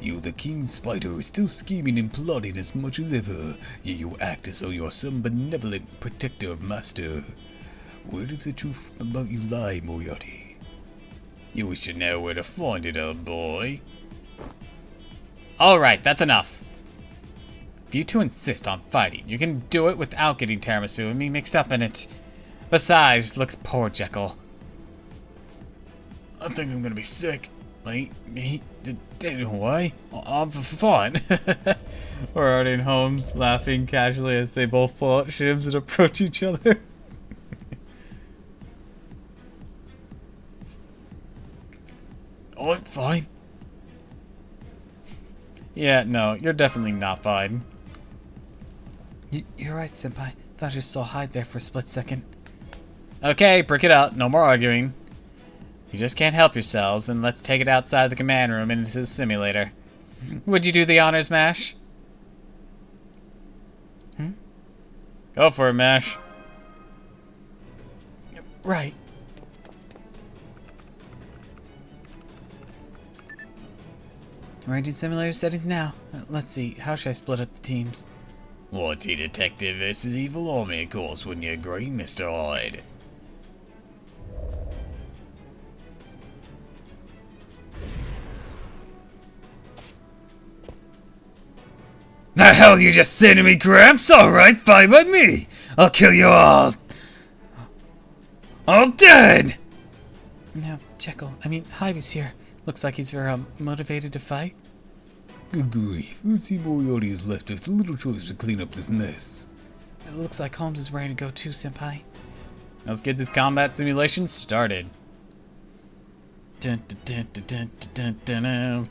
You, the King Spider, are still scheming and plotting as much as ever, yet you act as though you are some benevolent protector of Master. Where does the truth about you lie, Moriarty? You wish to know where to find it, old boy. Alright, that's enough. If you two insist on fighting, you can do it without getting tiramisu and me mixed up in it. Besides, look at poor Jekyll. I think I'm gonna be sick. Why? I'm fine. Moriarty and Holmes laughing casually as they both pull out shivs and approach each other. I'm fine. Yeah, no, you're definitely not fine. You're right, Senpai. Thought I saw Hyde there for a split second. Okay, break it out. No more arguing. You just can't help yourselves, and let's take it outside the command room into the simulator. Would you do the honors, Mash? Go for it, Mash. Right. Arranging simulator settings now. Let's see, how should I split up the teams? What's he, detective versus evil army, of course, wouldn't you agree, Mr. Hyde? The hell you just say to me, Gramps? Alright, fine by me. I'll kill you all. All dead! Now, Jekyll, Hyde is here. Looks like he's very motivated to fight. Good grief, it seems Moriarty has left us little choice to clean up this mess. It looks like Holmes is ready to go too, Senpai. Let's get this combat simulation started. Dun, dun, dun, dun, dun, dun, dun.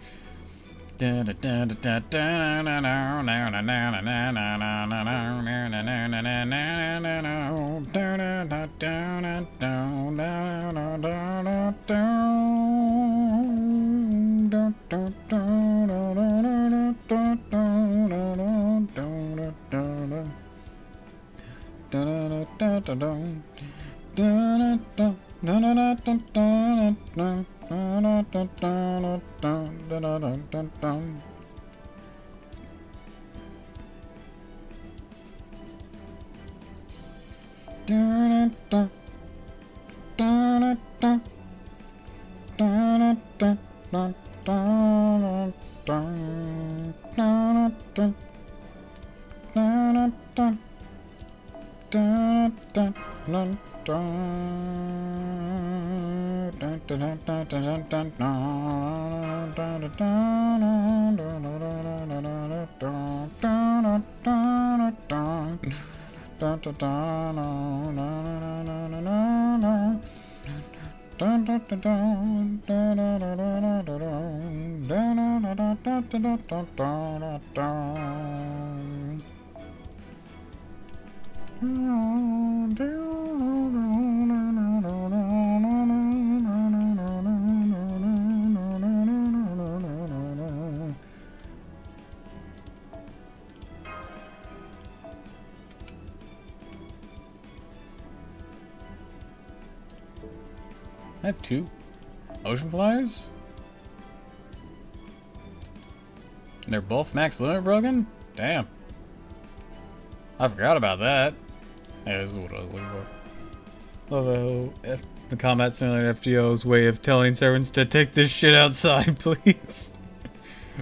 I have two ocean flyers. They're both max limit broken? Damn. I forgot about that. Yeah, this is what I was looking for. Although, the Combat Simulator FGO's way of telling servants to take this shit outside, please.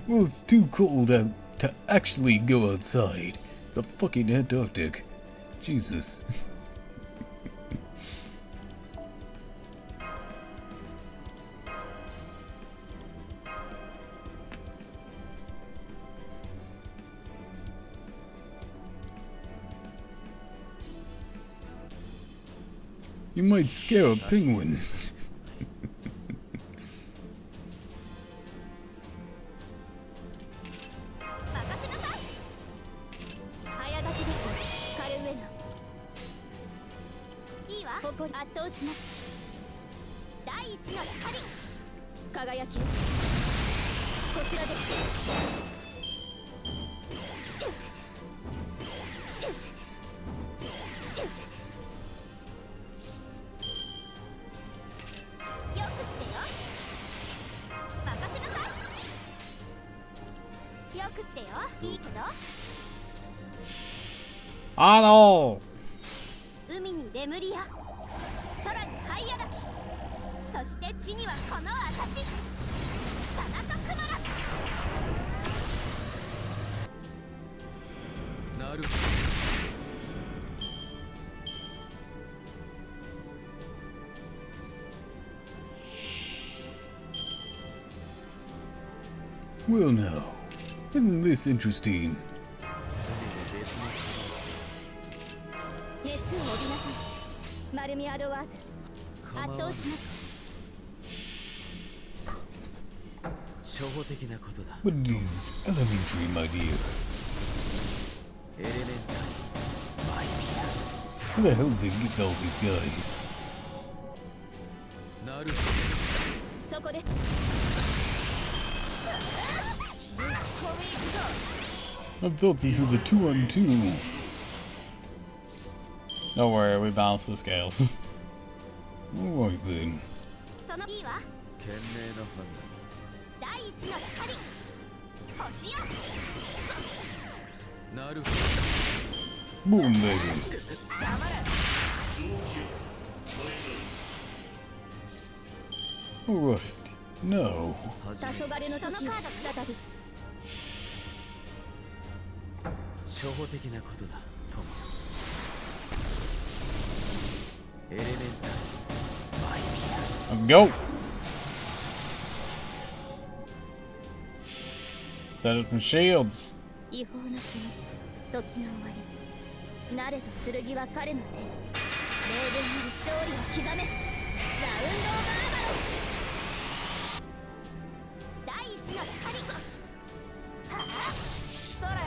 Well, it's too cold out to actually go outside. The fucking Antarctic. Jesus. You might scare a penguin. 誇り圧倒します。第一の光、輝き、こちらです。よくってよ。任せなさい。よくってよ。いいけど。あの海にレムリア、空にハイヤラキ、そして地にはこの私、サナトクマラ。なるほど。 Well now, isn't this interesting? 熱を帯びなさい。マルミアドワーズ、圧倒します。初歩的なことだ。 But it is elementary, my dear. エレメンタル、マイピア。 Where the hell did they get all these guys? なるほど。そこです。 I thought these were the 2-on-2. Don't worry, we balance the scales. Alright then. そのいいわ。賢明な判第一の光、星よ。断。なるほ Boom, baby. 黙れ。 Alright. No. ど。黄昏のそのカード再び。 初歩的なことだ。トモ。エレメンタル、マイピア。 Let's go! Set up some shields. 違法な国、時の終わり。なれど剣は彼の手に。霊言なる勝利を刻め。ラウンド・オブ・アーマロン。第一の光。はあ、空よ。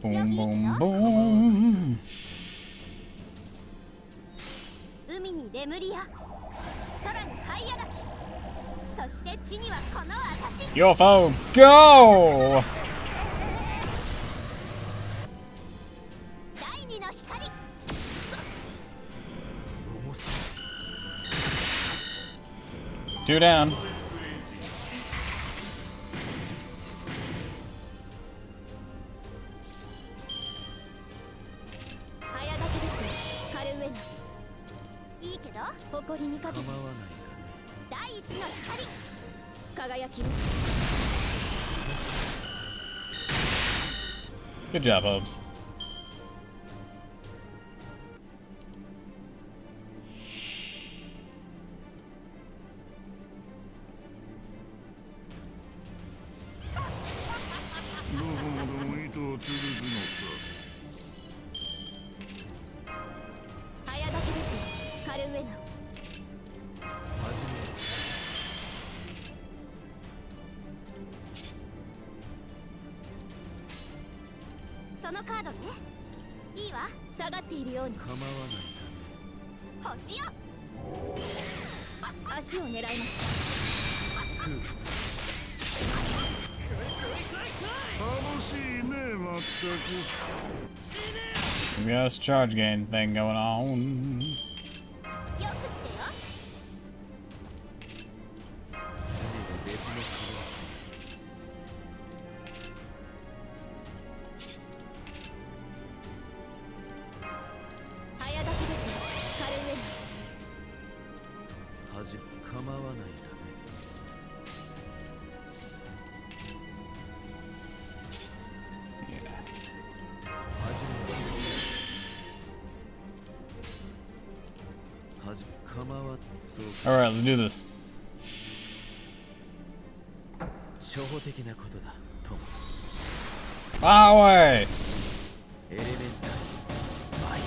Boom, boom, boom. 海にレムリア、空にハイヤラキ、そして地にはこの私。 UFO, go! 第二の光。 面白い。 Two down. 早書きですよ、カルウェナ。いいけど、誇りにかけて。構わない第一の光、輝き。 Good job, Hubs. .そのカードね。いいわ、下がっているように。構わない星よ。足を狙います。 He's got a charge gain thing going on. Alright, let's do this. 初歩的なことだとも Away! エレメンタルマイテ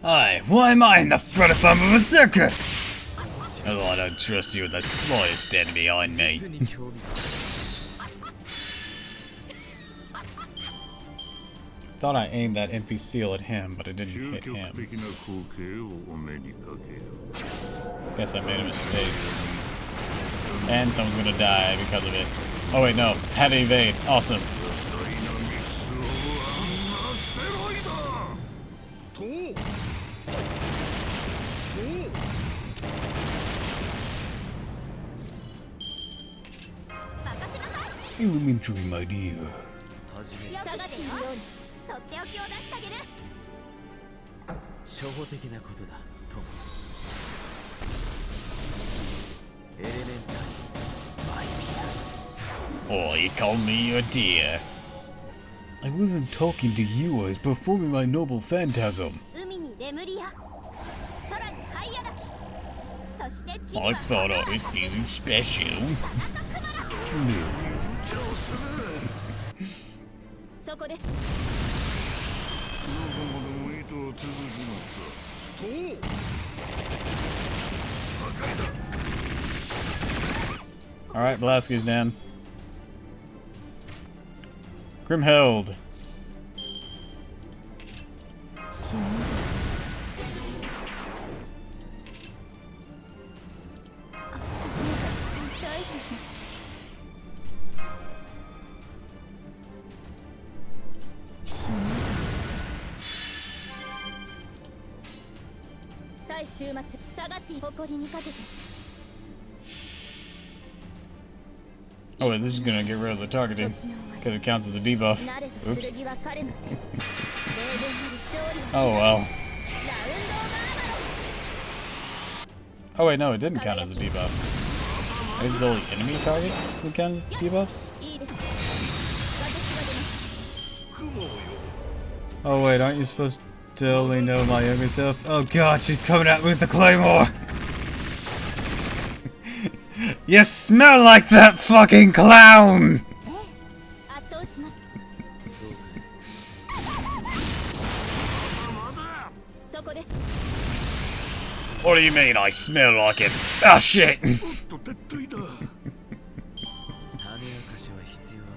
Aye, why am I in the front if I'm a berserker? Oh, I don't trust you with the slightest standing behind ィ me. に興味が Thought I aimed that MP seal at him, but it didn't 究 hit 極 him. 的な光景をお目にかけよ Guess I made a mistake. And someone's gonna die because of it. Oh wait, no. Had to evade. Awesome. ダイナミクスをあんなステロイドと Elementary, my dear. 始め下がってよとっておきを出してあげる初歩的なことだともエレメンタルマイテ Oh, you call me your dear. I wasn't talking to you, I was performing my noble phantasm. 海にレムリア空にハイアナキそして地 I thought I was feeling special. No. そこです どこまでも糸を続くのかと Alright, Velasquez down. Grimhild. 対週末下がって誇りにかけて Oh wait, this is gonna get rid of the targeting. Because it counts as a debuff. 慣れた Oops. 剣は彼の手例年なり勝利 Oh well. ラウンドオーバー Oh wait, no, it didn't count as a debuff. It's only enemy targets that count as debuffs? いいです私が出ます Oh wait, aren't you supposed to only know my younger self? Oh god, she's coming at me with the claymore! You smell like that fucking clown! 圧倒しますそこです What do you mean I smell like it? Oh shit! おっと撤退だ 種明かしは必要ある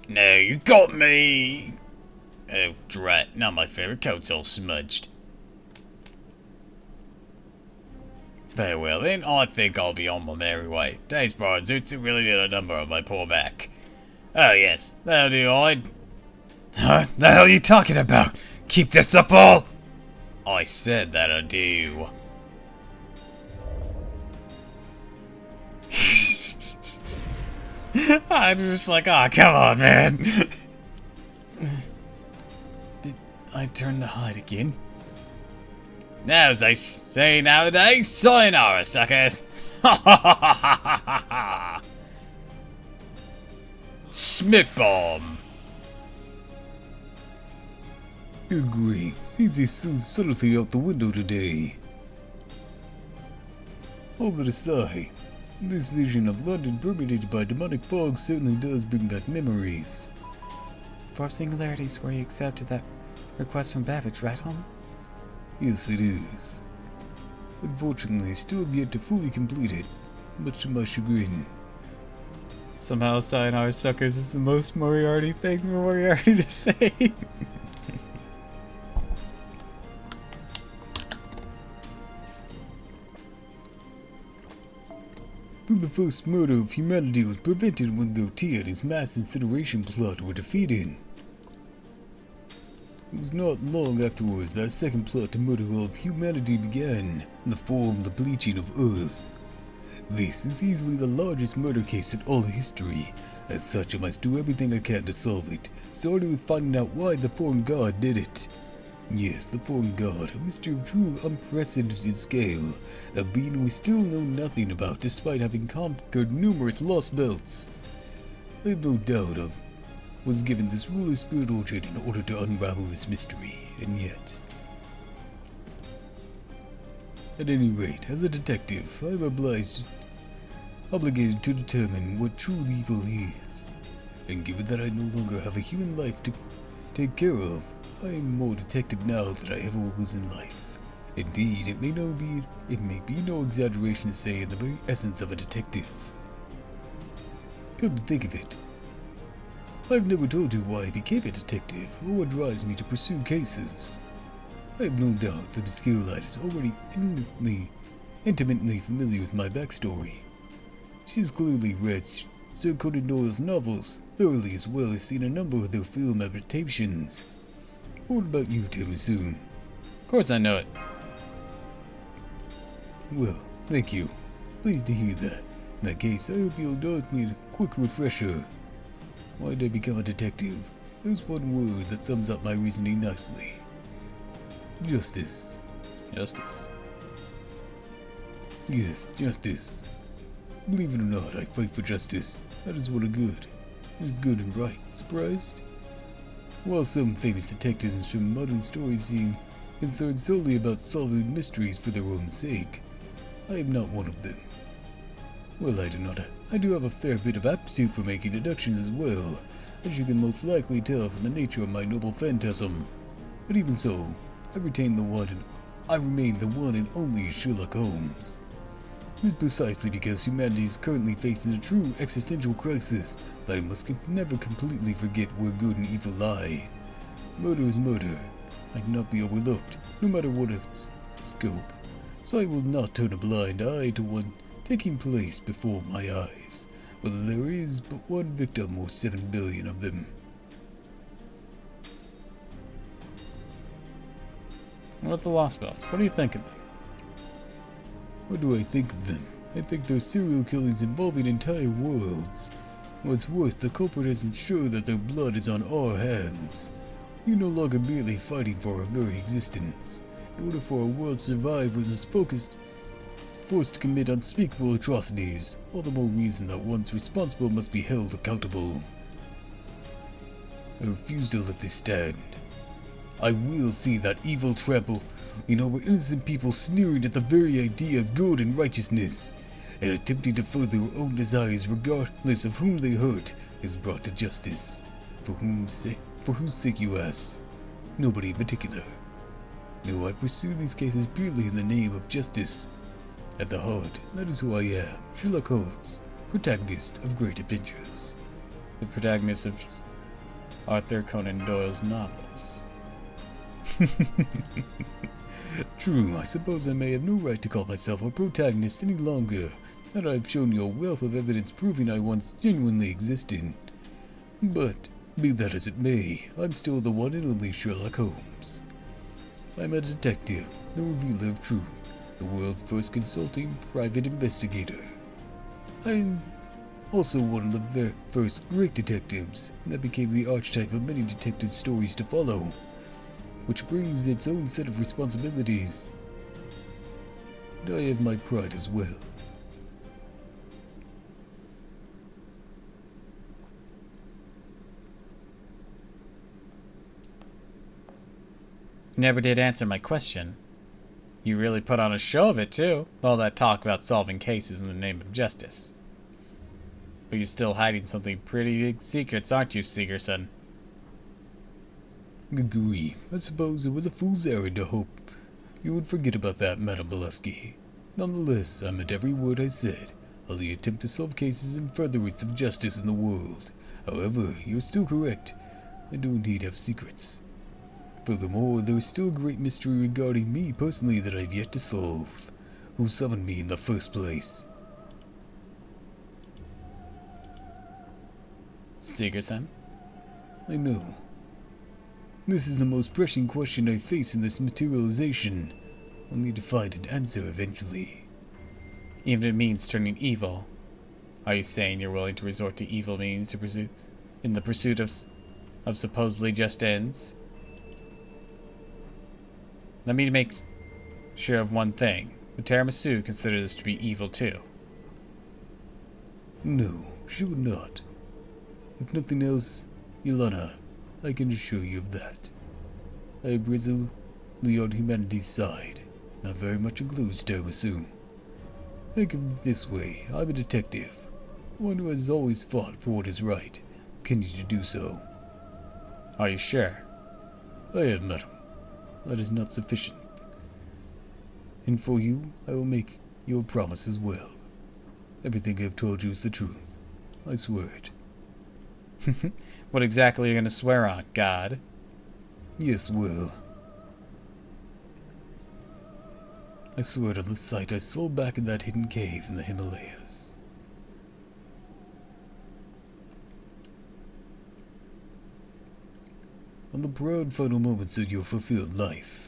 No, you got me! Oh, drat. Now my favorite coat's all smudged. Very well then, I think I'll be on my merry way. Thanks, Brian Zoots, it really did a number on my poor back. Oh yes, that'll do, Huh? The hell are you talking about? Keep this up all! I said that I do. I'm just like, oh, come on, man. Did I turn the hide again? Now, as they say nowadays, sayonara, suckers! Ha ha ha ha ha ha ha! Smick bomb! Agree. Sees his subtlety out the window today. All that aside, this vision of London permeated by demonic fog certainly does bring back memories. For singularities where you accepted that request from Babbage, right, home? Yes, it is. Unfortunately, I still have yet to fully complete it, much to my chagrin. Somehow Sayonara Suckers is the most Moriarty thing for Moriarty to say. Though the first murder of humanity was prevented when Gautier and his mass incineration plot were defeated. It was not long afterwards that second plot to murder all of humanity began, in the form of the bleaching of Earth. This is easily the largest murder case in all history. As such, I must do everything I can to solve it, starting with finding out why the foreign god did it. Yes, the foreign god, a mystery of true unprecedented scale, a being we still know nothing about despite having conquered numerous lost belts. I have no doubt I was given this ruler's spirit orchard in order to unravel this mystery, and yet... At any rate, as a detective, I am obligated to determine what true evil is. And given that I no longer have a human life to take care of, I am more detective now than I ever was in life. Indeed, it may be no exaggeration to say in the very essence of a detective. Come to think of it, I've never told you why I became a detective, or what drives me to pursue cases. I have no doubt that Miss Caroline is already intimately familiar with my backstory. She's clearly read Sir Conan Doyle's novels thoroughly, as well as seen a number of their film adaptations. What about you, Tamasoon? Of course I know it. Well, thank you. Pleased to hear that. In that case, I hope you'll indulge me in a quick refresher. Why did I become a detective? There's one word that sums up my reasoning nicely. Justice. Justice. Yes, justice. Believe it or not, I fight for justice. That is what is good. It is good and right. Surprised? While some famous detectives from modern stories seem concerned solely about solving mysteries for their own sake, I am not one of them. Well, I do have a fair bit of aptitude for making deductions as well, as you can most likely tell from the nature of my noble phantasm. But even so, I remain the one and only Sherlock Holmes. It is precisely because humanity is currently facing a true existential crisis that I must never completely forget where good and evil lie. Murder is murder, and cannot be overlooked, no matter what its scope. So I will not turn a blind eye to one taking place before my eyes, whether there is but one victim or 7 billion of them. What about the Lost Belts? What do you think of them? What do I think of them? I think they're serial killings involving entire worlds. What's worse, the culprit has ensured that their blood is on our hands. We're no longer merely fighting for our very existence. In order for our world to survive, we must forced to commit unspeakable atrocities, all the more reason that one's responsible must be held accountable. I refuse to let this stand. I will see that evil trample our innocent people, sneering at the very idea of good and righteousness, and attempting to further their own desires regardless of whom they hurt, is brought to justice. For whose sake you ask? Nobody in particular. No, I pursue these cases purely in the name of justice. At the heart, that is who I am, Sherlock Holmes, protagonist of great adventures. The protagonist of Arthur Conan Doyle's novels. True, I suppose I may have no right to call myself a protagonist any longer, now that I've shown you a wealth of evidence proving I once genuinely existed. But, be that as it may, I'm still the one and only Sherlock Holmes. I'm a detective, the revealer of truth, the world's first consulting private investigator. I'm also one of the very first great detectives that became the archetype of many detective stories to follow, which brings its own set of responsibilities. And I have my pride as well. You never did answer my question. You really put on a show of it, too. All that talk about solving cases in the name of justice. But you're still hiding something pretty big secrets, aren't you, Seegerson? Good grief, I suppose it was a fool's errand to hope you would forget about that, Madame Valesky. Nonetheless, I meant every word I said. I'll attempt to solve cases in furtherance of justice in the world. However, you're still correct. I do indeed have secrets. Furthermore, there is still a great mystery regarding me personally that I've yet to solve. Who summoned me in the first place? Seegerson? I know. This is the most pressing question I face in this materialization. I'll need to find an answer eventually. even if it means turning evil. Are you saying you're willing to resort to evil means in the pursuit of supposedly just ends? Let me make sure of one thing. Would Tiramisu consider this to be evil too? No, she would not. If nothing else, Yolana, I can assure you of that. I am resolutely on humanity's side, not very much includes Tiramisu. Think of it this way, I'm a detective, one who has always fought for what is right, continue to do so. Are you sure? I am, madam. That is not sufficient. And for you, I will make your promise as well. Everything I have told you is the truth. I swear it. What exactly are you going to swear on, God? Yes, well. I swear to the site I sold back in that hidden cave in the Himalayas. On the proud final moments of your fulfilled life.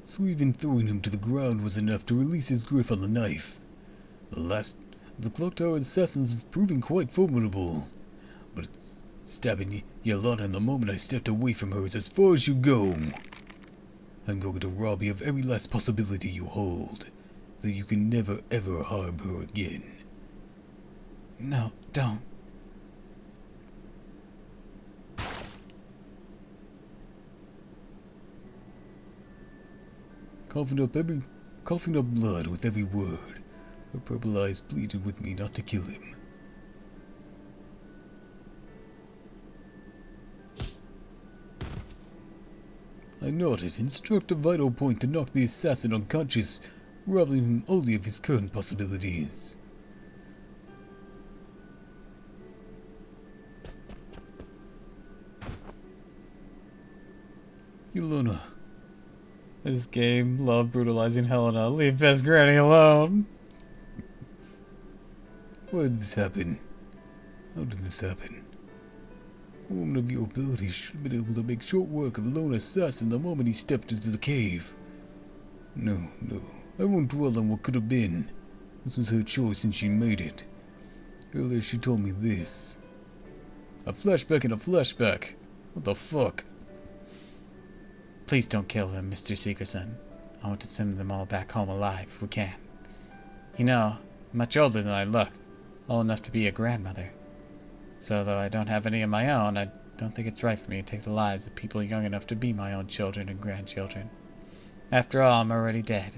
So even throwing him to the ground was enough to release his grip on the knife. The last of the clock tower assassins is proving quite formidable. But stabbing Yolana in the moment I stepped away from her is as far as you go. I'm going to rob you of every last possibility you hold, so you can never ever harm her again. No, don't. Coughing up blood with every word. Her purple eyes pleaded with me not to kill him. I nodded and struck a vital point to knock the assassin unconscious, robbing him only of his current possibilities. Yolana. This game, love brutalizing Helena. Leave best granny alone. Why did this happen? How did this happen? A woman of your ability should have been able to make short work of a lone assassin the moment he stepped into the cave. No, I won't dwell on what could have been. This was her choice and she made it. Earlier she told me this. A flashback and a flashback. What the fuck? Please don't kill them, Mr. Seekerson. I want to send them all back home alive if we can. You know, I'm much older than I look. Old enough to be a grandmother. So though I don't have any of my own, I don't think it's right for me to take the lives of people young enough to be my own children and grandchildren. After all, I'm already dead.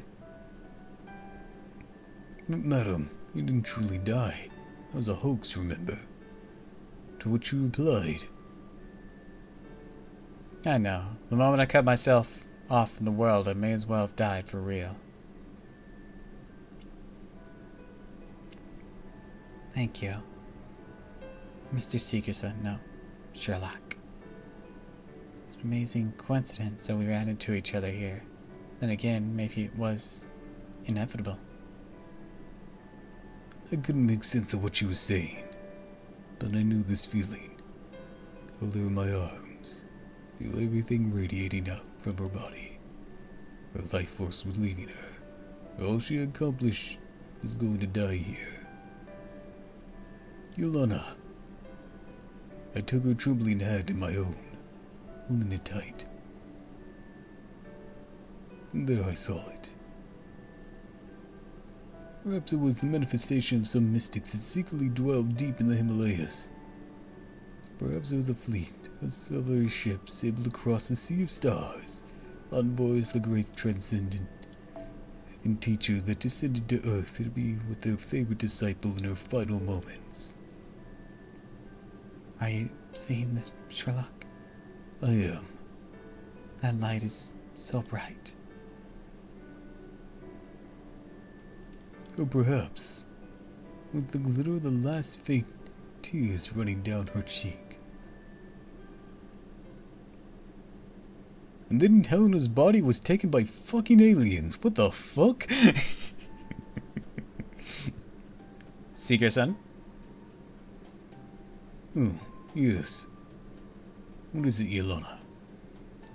But madam, you didn't truly die. That was a hoax, remember? To which you replied. I know. The moment I cut myself off from the world, I may as well have died for real. Thank you. Mr. Seekerson, no. Sherlock. It's an amazing coincidence that we ran into each other here. Then again, maybe it was inevitable. I couldn't make sense of what she was saying, but I knew this feeling. Held her in my arms, feel everything radiating out from her body. Her life force was leaving her. All she accomplished was going to die here. Yolana. I took her trembling hand in my own, holding it tight. And there I saw it. Perhaps it was the manifestation of some mystics that secretly dwelled deep in the Himalayas. Perhaps it was a fleet of silvery ships able to cross the sea of stars, envoys the great transcendent and teacher that descended to earth to be with their favorite disciple in her final moments. Are you seeing this, Sherlock? I am. That light is so bright. Or perhaps, with the glitter of the last faint tears running down her cheek. And then Helena's body was taken by fucking aliens. What the fuck? Seekerson? Yes. What is it, Yelena?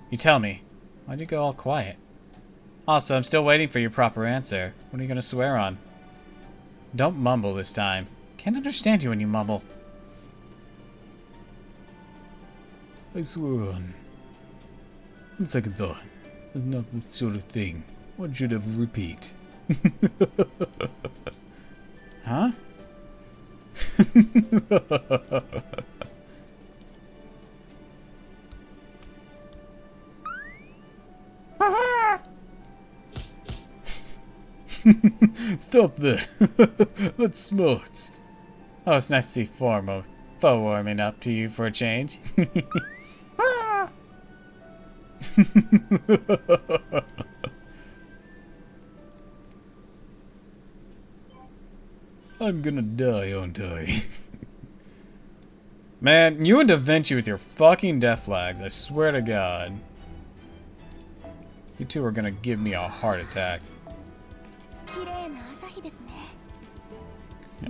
You tell me. Why'd you go all quiet? Also, I'm still waiting for your proper answer. What are you gonna swear on? Don't mumble this time. Can't understand you when you mumble. I swear on second thought, there's not this sort of thing. One should ever repeat. Huh? Stop that. That's smart. Oh, it's nice to see foe warming up to you for a change. I'm gonna die, aren't I? Man, you and Da Vinci with your fucking death flags, I swear to God. You two are gonna give me a heart attack.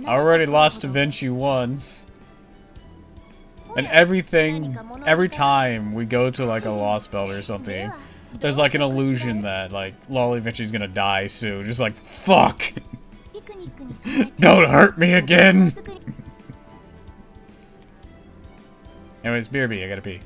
I already lost Da Vinci once. And every time we go to like a lost belt or something, there's like an illusion that like Lolly Vinci's gonna die soon. Just like, fuck! Don't hurt me again! Anyways, BRB, I gotta pee.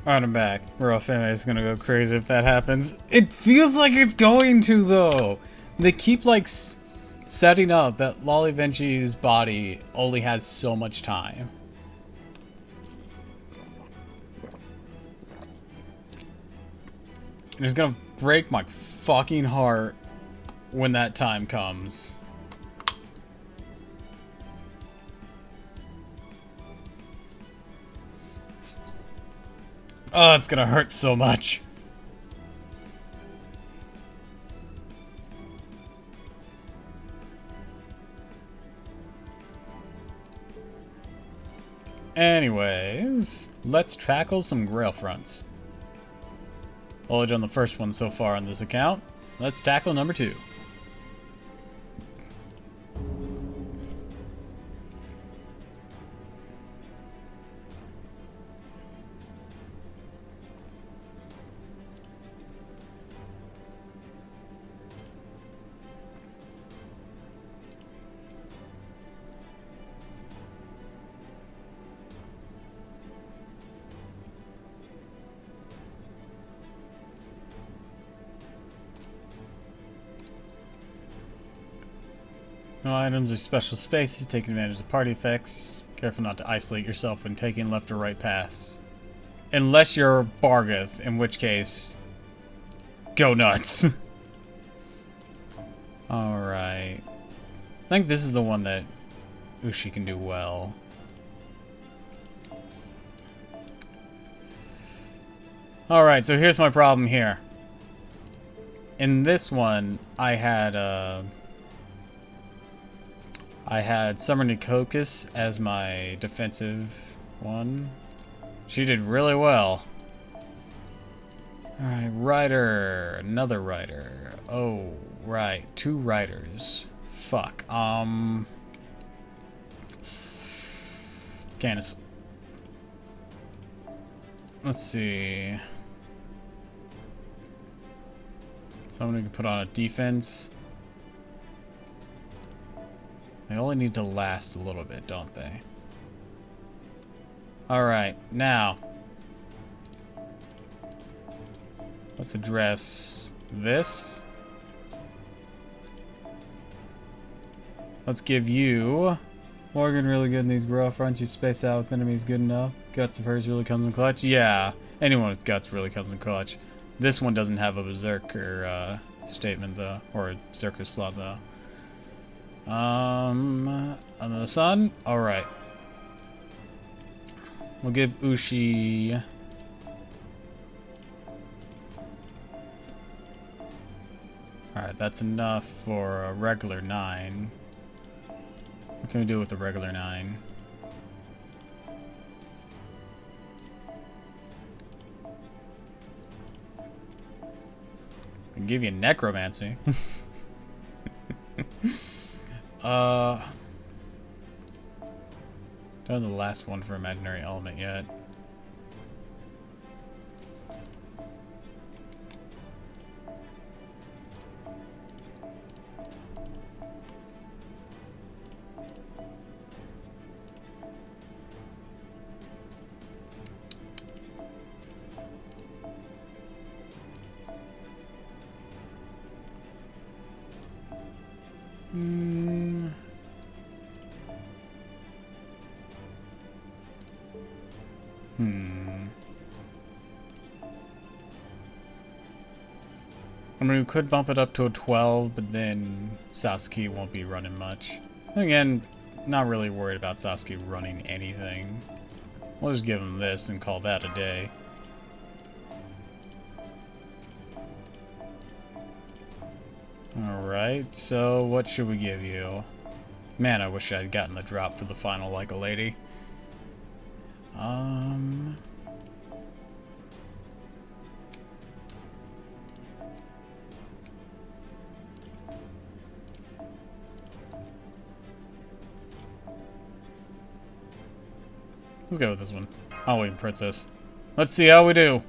Alright, I'm back. Royal Family is gonna go crazy if that happens. It feels like it's going to, though! They keep, like, setting up that Lolly Vinci's body only has so much time. And it's gonna break my fucking heart when that time comes. Oh, it's gonna hurt so much. Anyways, let's tackle some Grail fronts. Only done the first one so far on this account. Let's tackle number 2. No items or special spaces, take advantage of party effects. Careful not to isolate yourself when taking left or right paths. Unless you're Bargath, in which case, go nuts. Alright. I think this is the one that Ushi can do well. Alright, so here's my problem here. In this one, I had Summer Nikokus as my defensive one. She did really well. Alright, Rider. Another Rider. Oh, right. 2 Riders. Fuck. Candace. Let's see. Someone who can put on a defense. They only need to last a little bit, don't they? Alright, now. Let's address this. Let's give you... Morgan really good in these raw fronts. You space out with enemies good enough. Guts of hers really comes in clutch. Yeah, anyone with guts really comes in clutch. This one doesn't have a berserker statement though, or a berserker slot though. Under the sun. All right. We'll give Ushi. All right, that's enough for a regular 9. What can we do with the regular 9? I can give you necromancy. Don't have the last one for imaginary element yet. I mean, we could bump it up to a 12, but then Sasuke won't be running much. And again, not really worried about Sasuke running anything. We'll just give him this and call that a day. Alright, so what should we give you? Man, I wish I had gotten the drop for the final like a lady. Let's go with this one. Halloween Princess. Let's see how we do.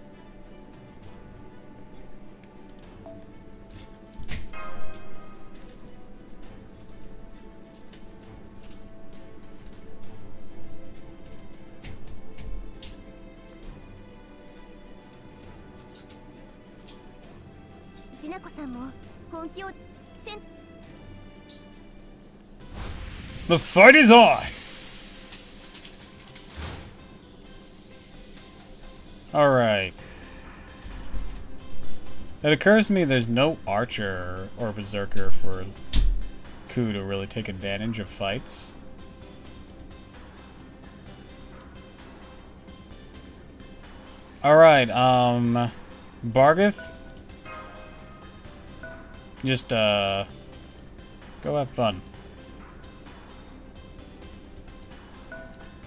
The fight is on! Alright. It occurs to me there's no archer or berserker for Ku to really take advantage of fights. Alright, Bargith? Just, go have fun.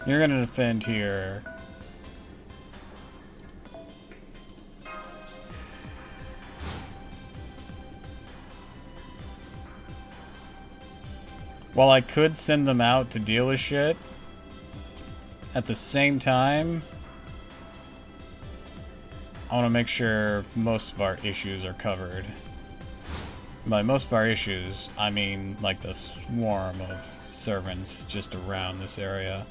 You're gonna defend here. While I could send them out to deal with shit, at the same time, I want to make sure most of our issues are covered. By most of our issues, I mean like the swarm of servants just around this area.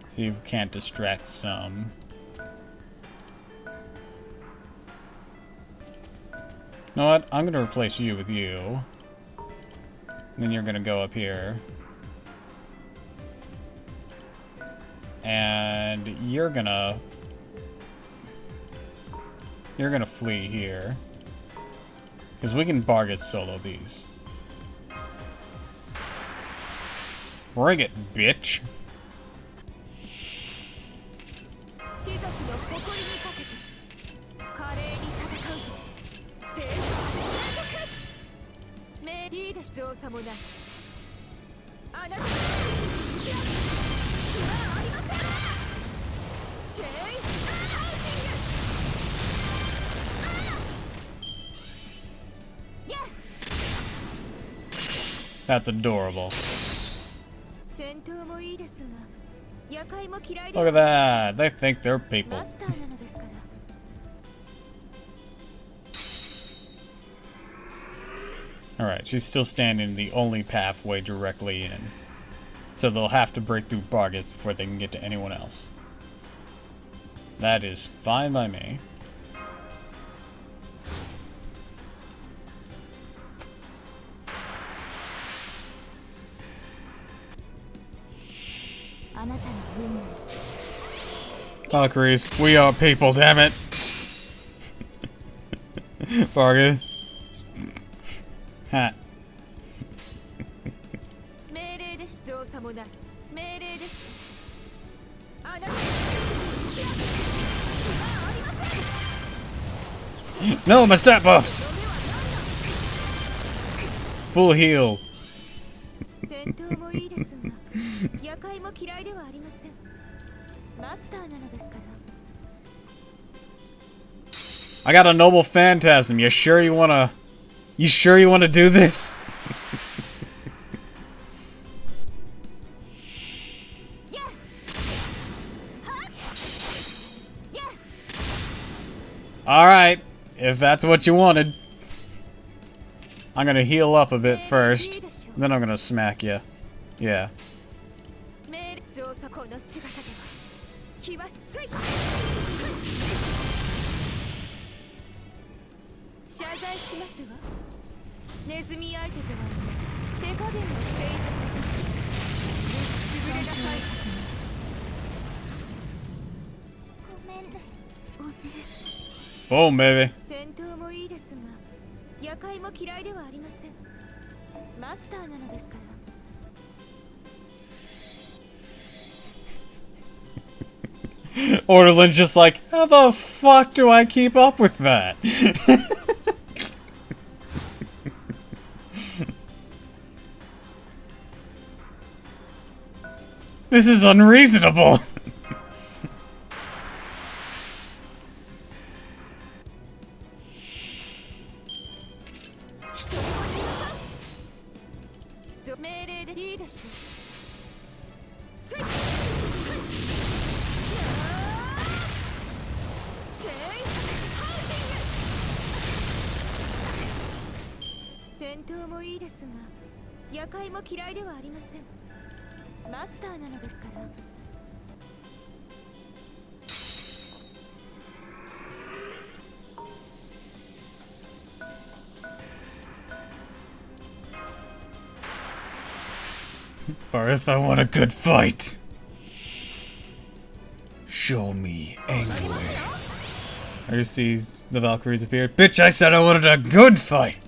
See if we can't distract some. You know what? I'm gonna replace you with you. And then you're gonna go up here. And you're gonna flee here. Because we can Bargus solo these. Bring it, bitch! 士族の誇りにかけて華麗に戦うぞ。兵士命リーダー造作もない。あなたの好きな気はありません。チェインハウジング。That's adorable. 戦闘もいいですが、夜会も嫌いで Look at that! They think they're people. マスターなのですから。Alright, she's still standing the only pathway directly in. So they'll have to break through Bargus before they can get to anyone else. That is fine by me. あなたの運命。 Valkyries, we are people, damn it! Bargus. Ha. 命令です。造作もない。命令です。あなたの好きな気はありません。 No, my stat buffs! Full heal. 戦闘もいいですが、夜会も嫌いではありません。マスターなのですから。 I got a noble phantasm. You sure you wanna do this? Yeah. Yeah. Alright, if that's what you wanted. I'm gonna heal up a bit first, then I'm gonna smack you. Yeah. 命令造作この姿では気はすい。謝罪しますわ。ネズミ相手とは手加減をしていただき、潰れなさい。ごめんね、お姉さん。 Boom, baby. 戦闘もいいですが、夜会も嫌いではありません。マスターなのですから。 Orderlin's just like, how the fuck do I keep up with that? This is unreasonable. Barth, I want a good fight. Show me anguish. There sees the Valkyries appeared. Bitch, I said I wanted a good fight.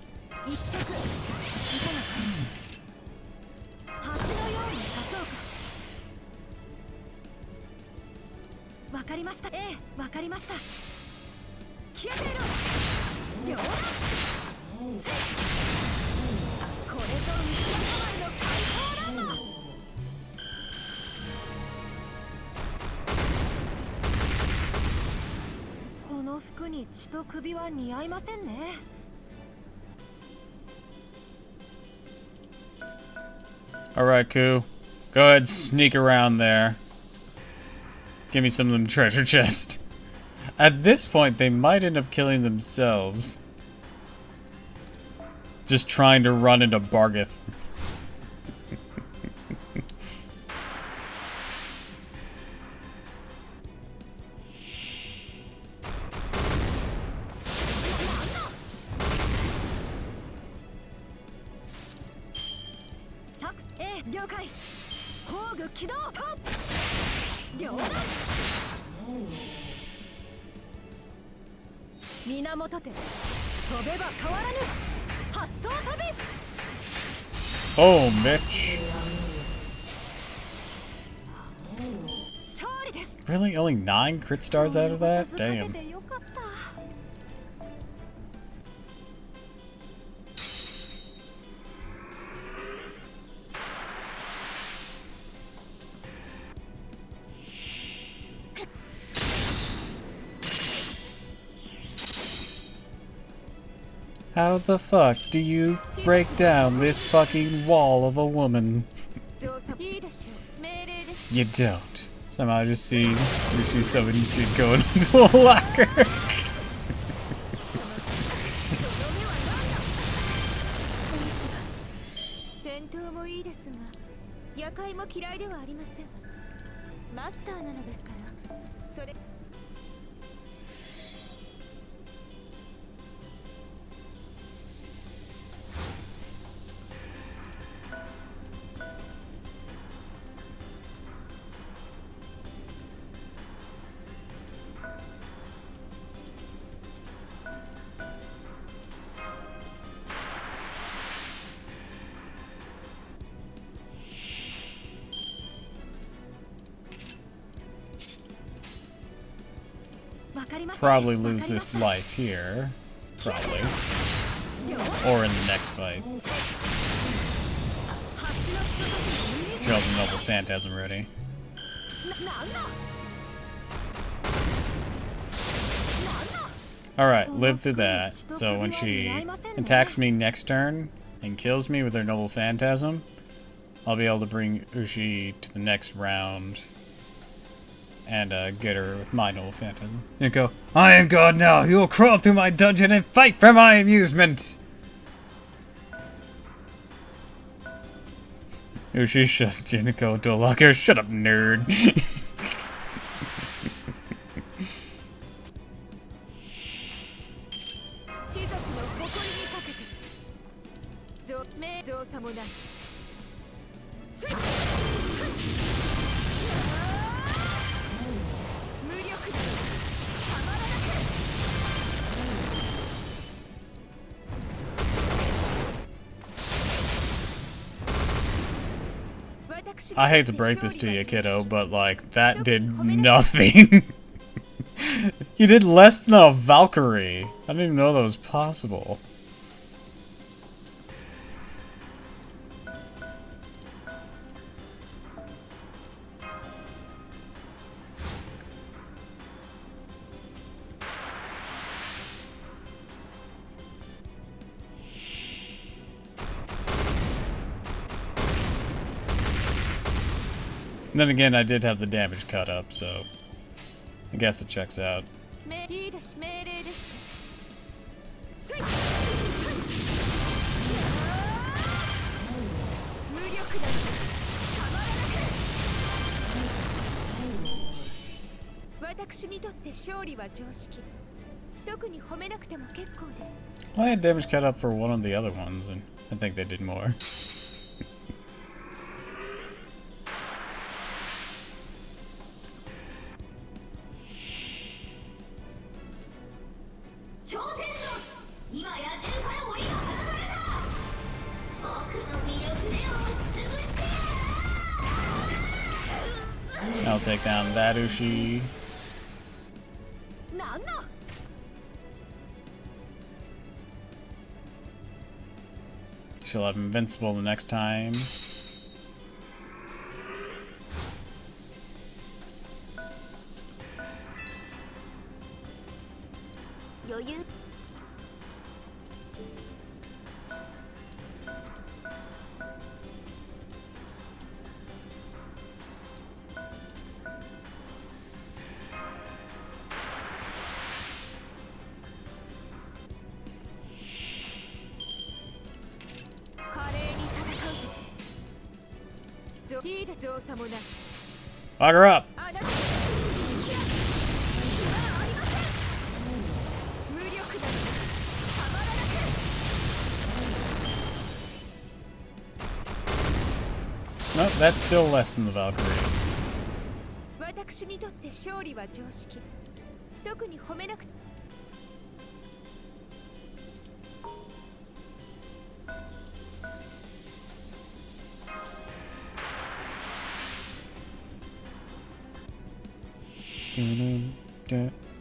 Alright, Ku. Go ahead, sneak around there. Give me some of them treasure chests. At this point, they might end up killing themselves. Just trying to run into Bargith. 両断源手飛べば変わらぬ発想飛び Oh, Mitch. 勝利です Really? Only 9 crit stars out of that? Damn. よかった How the fuck do you break down this fucking wall of a woman? いいでしょう命令です You don't. Somehow I just see Rishi summoning shit going into a locker. 戦闘もいいですが夜会も嫌いではありませんマスターなのですからそれ Probably lose this life here. Probably. Or in the next fight. Show the Noble Phantasm ready. Alright, live through that. So when she attacks me next turn and kills me with her Noble Phantasm, I'll be able to bring Ushi to the next round and get her with my Noble Phantasm. And go, I am God now! You will crawl through my dungeon and fight for my amusement! Ushi shoves Jiniko into a locker. Shut up, nerd! 'I hate to break this to you, kiddo, but, like, that did nothing. You did less than a Valkyrie. I didn't even know that was possible. Then again, I did have the damage cut up, so I guess it checks out. I had damage cut up for one of the other ones, and I think they did more. I'll take down that Ushi. She'll have invincible the next time. Lock her up! Nope, that's still less than the Valkyrie. 私にとって勝利は常識。特に褒めなくて。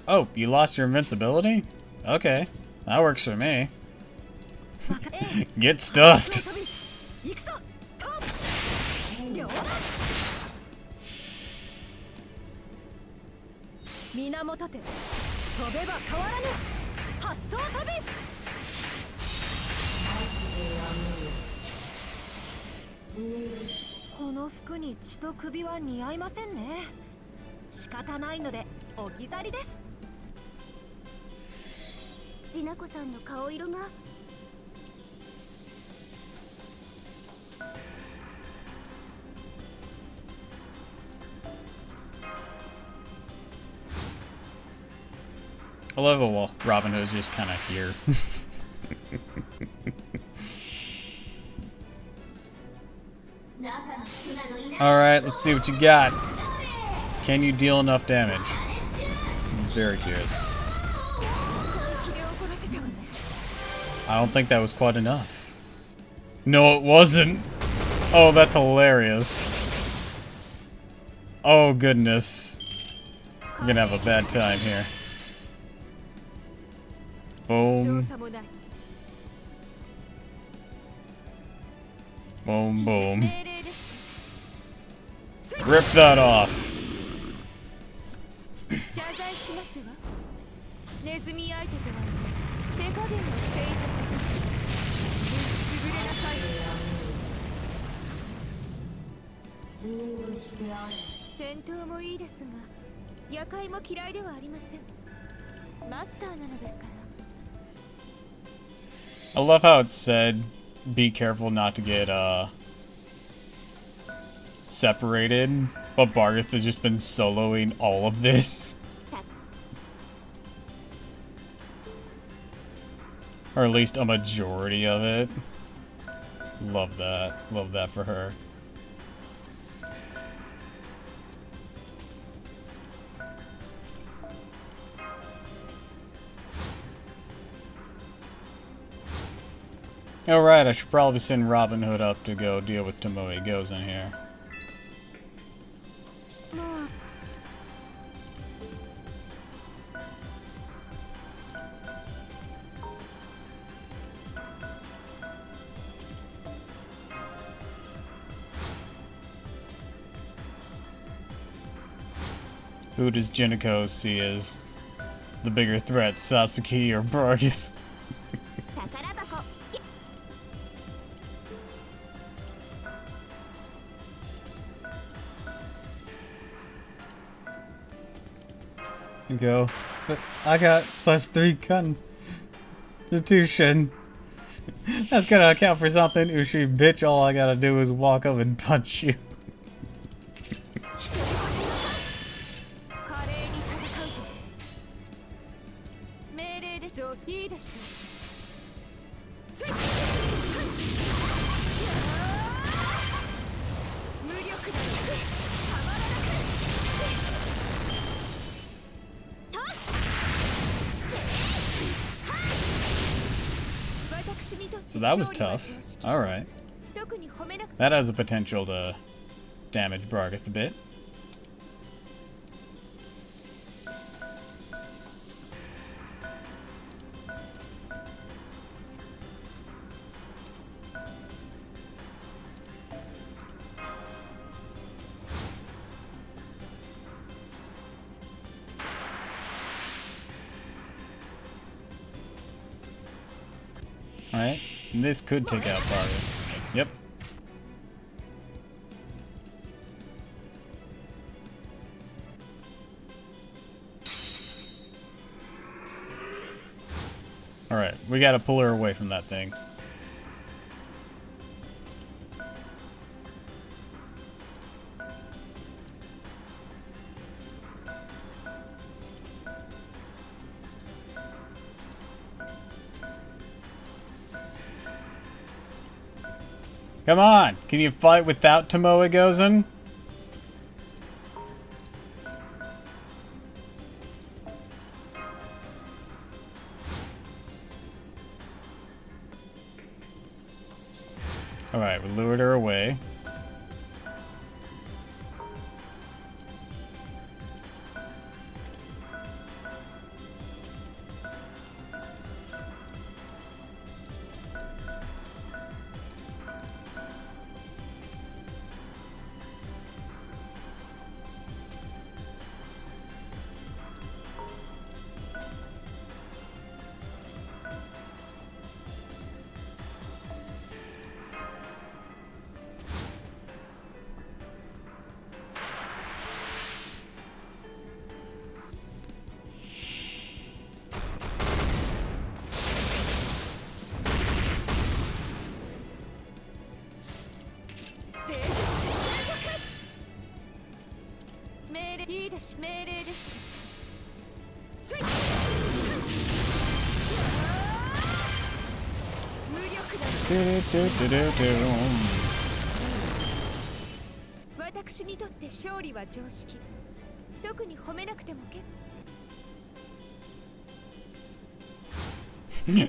Oh, you lost your invincibility? Okay, that works for me. Get stuffed. 行くぞ。トップ。両源手。飛べば変わらぬ。発想飛び。この服に血と首は似合いませんね。仕方ないので置き去りです。ジナコさんの顔色が。I love it while Robin Hood's just kind of here. Alright, let's see what you got. Can you deal enough damage? I'm very curious. I don't think that was quite enough. No, it wasn't. Oh, that's hilarious. Oh, goodness. We're gonna have a bad time here. Boom. Boom, boom. Rip that off. I love how it said, be careful not to get, separated, but Bargith has just been soloing all of this. Or at least a majority of it. Love that. Love that for her. Alright, I should probably send Robin Hood up to go deal with Tomoe Goes in here. Who does Jinako see as the bigger threat, Sasuke or Bargith? Go. But I got +3 constitution. That's gonna account for something. Ushi, bitch, all I gotta do is walk up and punch you. So that was tough. Alright. That has the potential to damage Bargith a bit. Alright, this could take out Bargith. Yep. Alright, we gotta pull her away from that thing. Come on! Can you fight without Tomoe Gozen? Alright, we lured her away.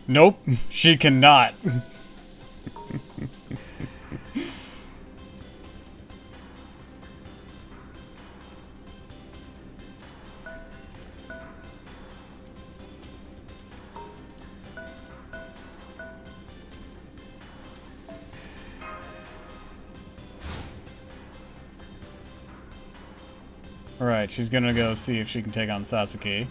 Nope, she cannot. Alright, she's gonna go see if she can take on Sasuke.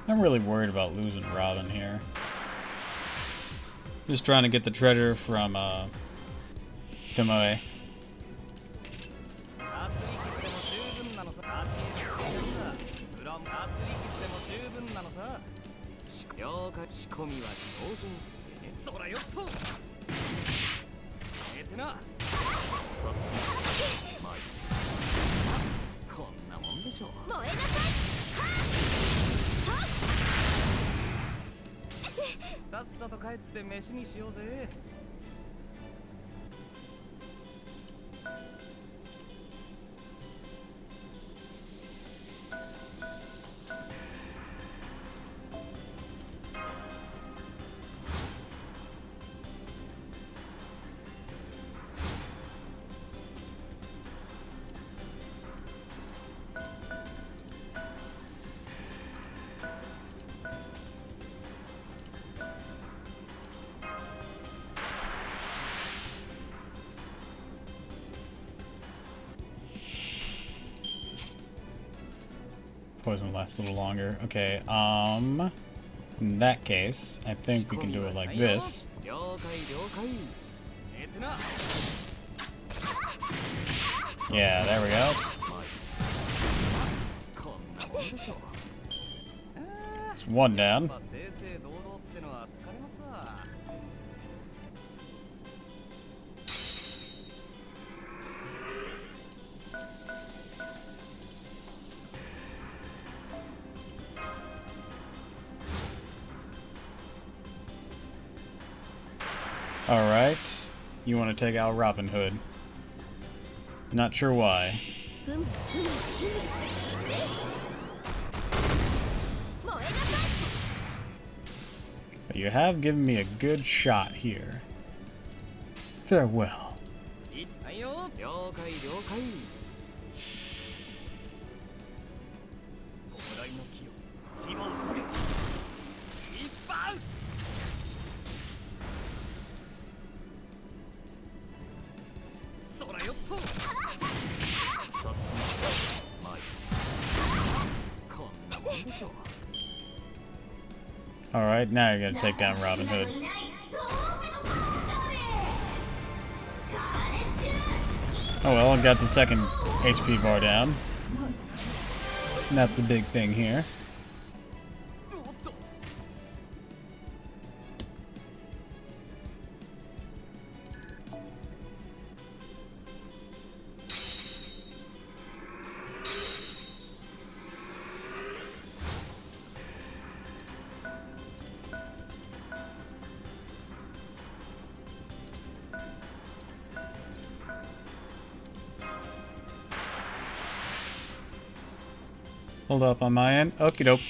I'm really worried about losing Robin here. Just trying to get the treasure from Tomoe. Poison will last a little longer. Okay, in that case, I think we can do it like this. Yeah, there we go. It's one down. Alright, you want to take out Robin Hood. Not sure why. But you have given me a good shot here. Farewell. Alright, now you're gonna take down Robin Hood. Oh well, I got the second HP bar down. And that's a big thing here. Hold up on my end. Okie doke.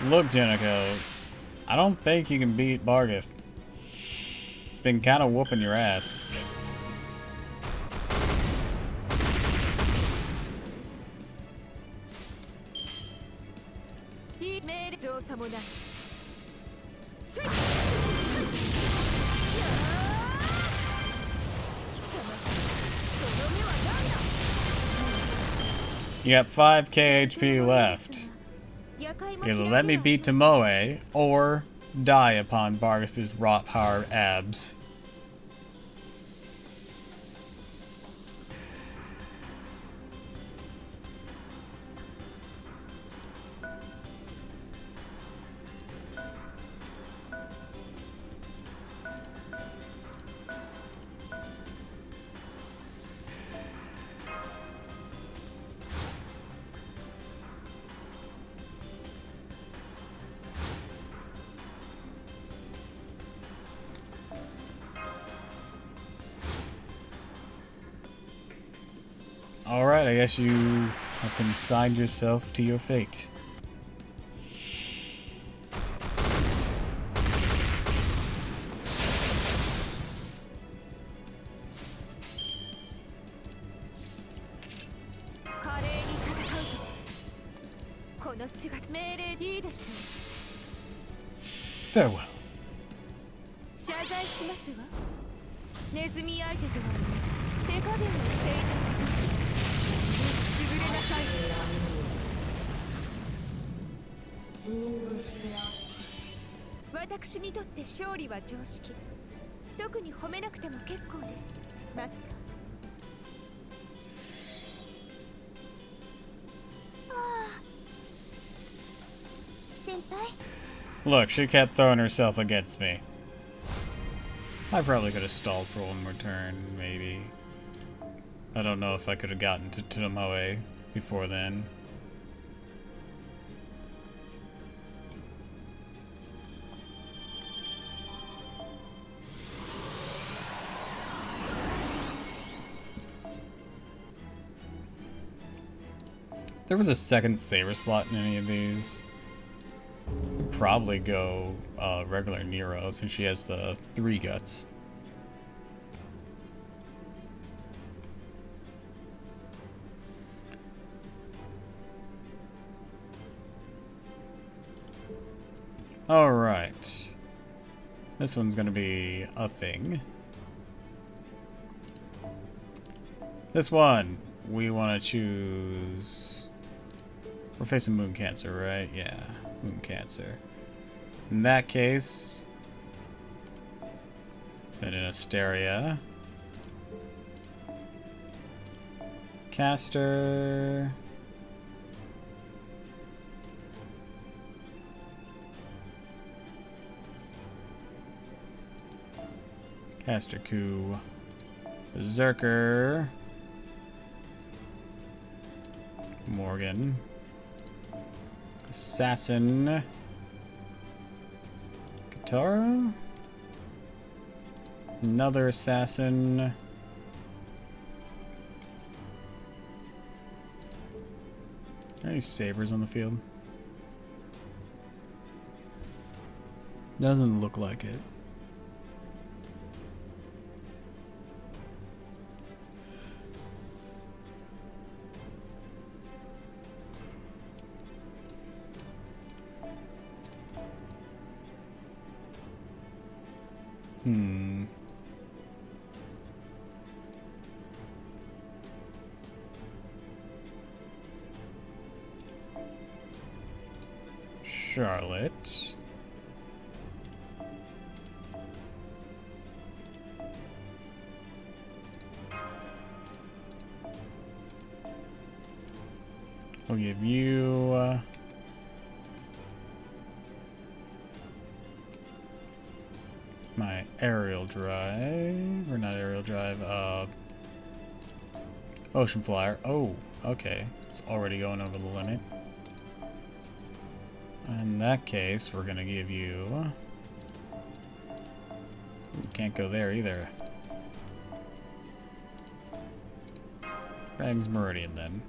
Look, Jenico, I don't think you can beat Bargith. He's been kind of whooping your ass. You got 5k HP left. Either let me beat Tomoe, or die upon Bargith's rock-hard abs. Alright, I guess you have consigned yourself to your fate. Farewell. Look, she kept throwing herself against me. I probably could have stalled for one more turn, maybe. I don't know if I could have gotten to Tomoe before then. If there was a second saber slot in any of these, I'd probably go regular Nero since she has the 3 guts. Alright. This one's gonna be a thing. This one, we want to choose... We're facing Moon Cancer, right? Yeah, Moon Cancer. In that case, send in Asteria. Caster. Caster Coup. Berserker. Morgan. Assassin. Taro. Another assassin. Are any sabers on the field? Doesn't look like it. Charlotte. We'll give you my aerial drive, or not aerial drive, ocean flyer. Oh, okay. It's already going over the limit. In that case, we're gonna give you... We can't go there either. Rags Meridian then.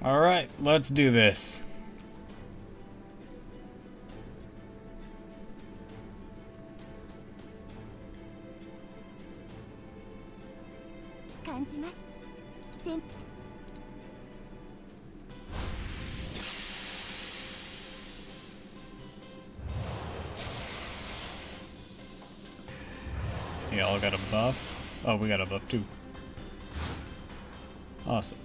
Alright, let's do this. You all got a buff? Oh, we got a buff too. Awesome.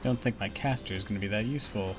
Don't think my caster is going to be that useful.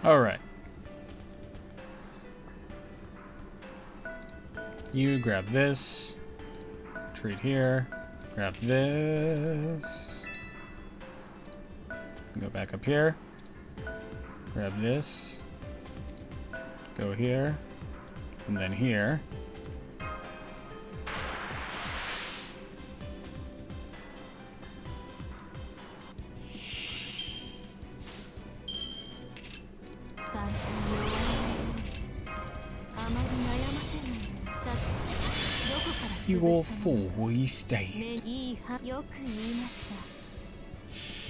Alright. You grab this. Retreat here. Grab this. Go back up here. Grab this. Go here. And then here. You all fall where you stand.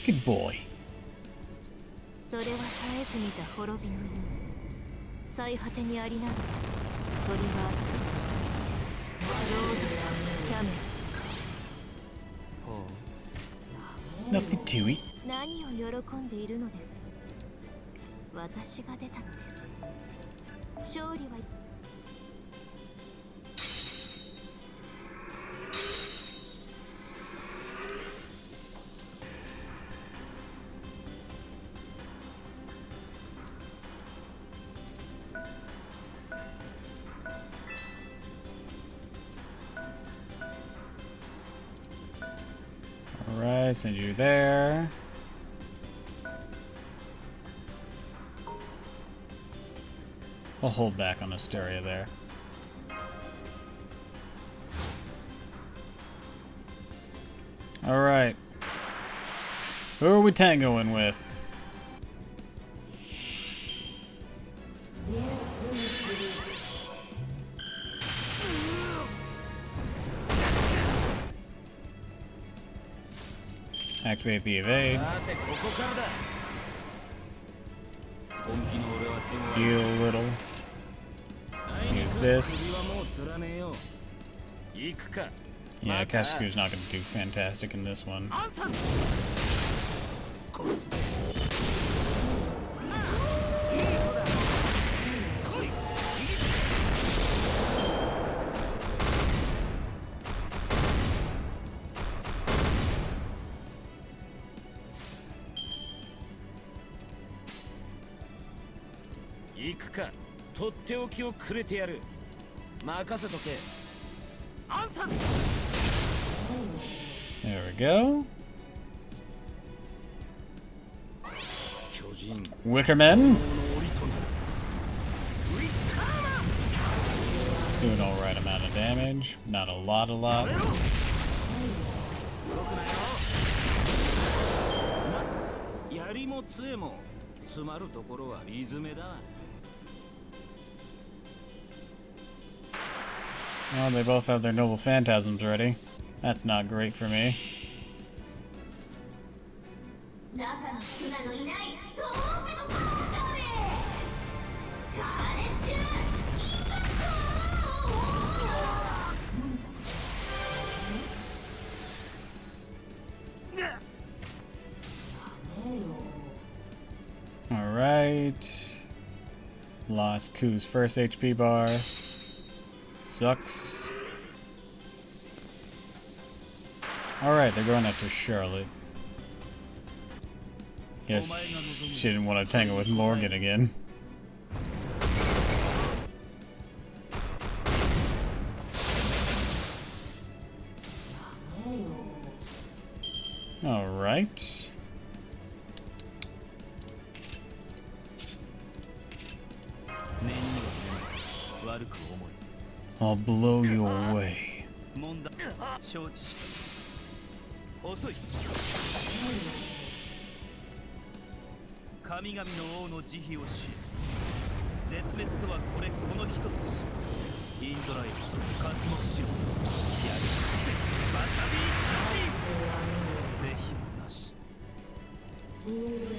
Good boy. Nothing to it. 何を喜んでいるのです。私が出たのです。勝利は Alright, send you there. I'll hold back on Asteria there. Alright. Who are we tangoing with? Activate the evade. さてここからだ。本気の俺は手を Heal a little. Use this. 首はもうつらねえよ。行くか。 Yeah, Kashiku's not going to do fantastic in this one. アンサーズ。こいつで。行くか。とっておきをくれてやる。任せとけ。アンサーズ。 There we go. 巨人。 Wickerman. の檻となる。ウィッカーマン。 Doing alright amount of damage. Not a lot. 動くなよ。ま、槍も杖も詰まるところはリズメだ。 Well, they both have their noble phantasms ready. That's not great for me. 中の少なのいない遠くのパワーだべガーレッシュインパクト Alright. Lost Ku's first HP bar. Sucks. Alright, they're going after Charlotte. Guess she didn't want to tangle with Morgan again. Alright. I'll blow you away. 承知した遅い神々の王の慈悲をし絶滅とはこの一つしインドライブ活目しろやり尽くせわさびしろぜひなし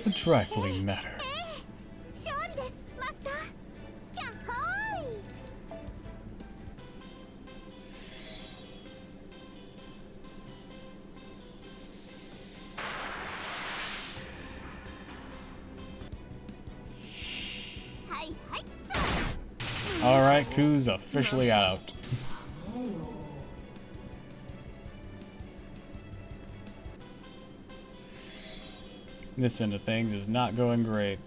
A trifling matter. 勝利ですマスターじゃはーい Alright, Ku's officially out. This end of things is not going great.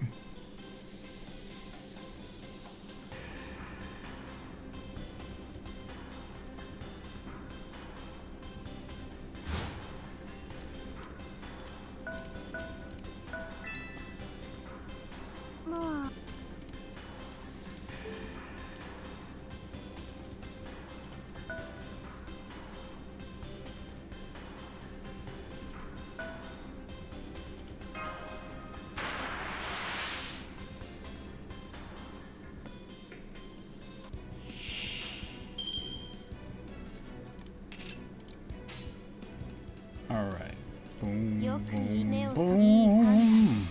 Alright. Boom, boom, boom.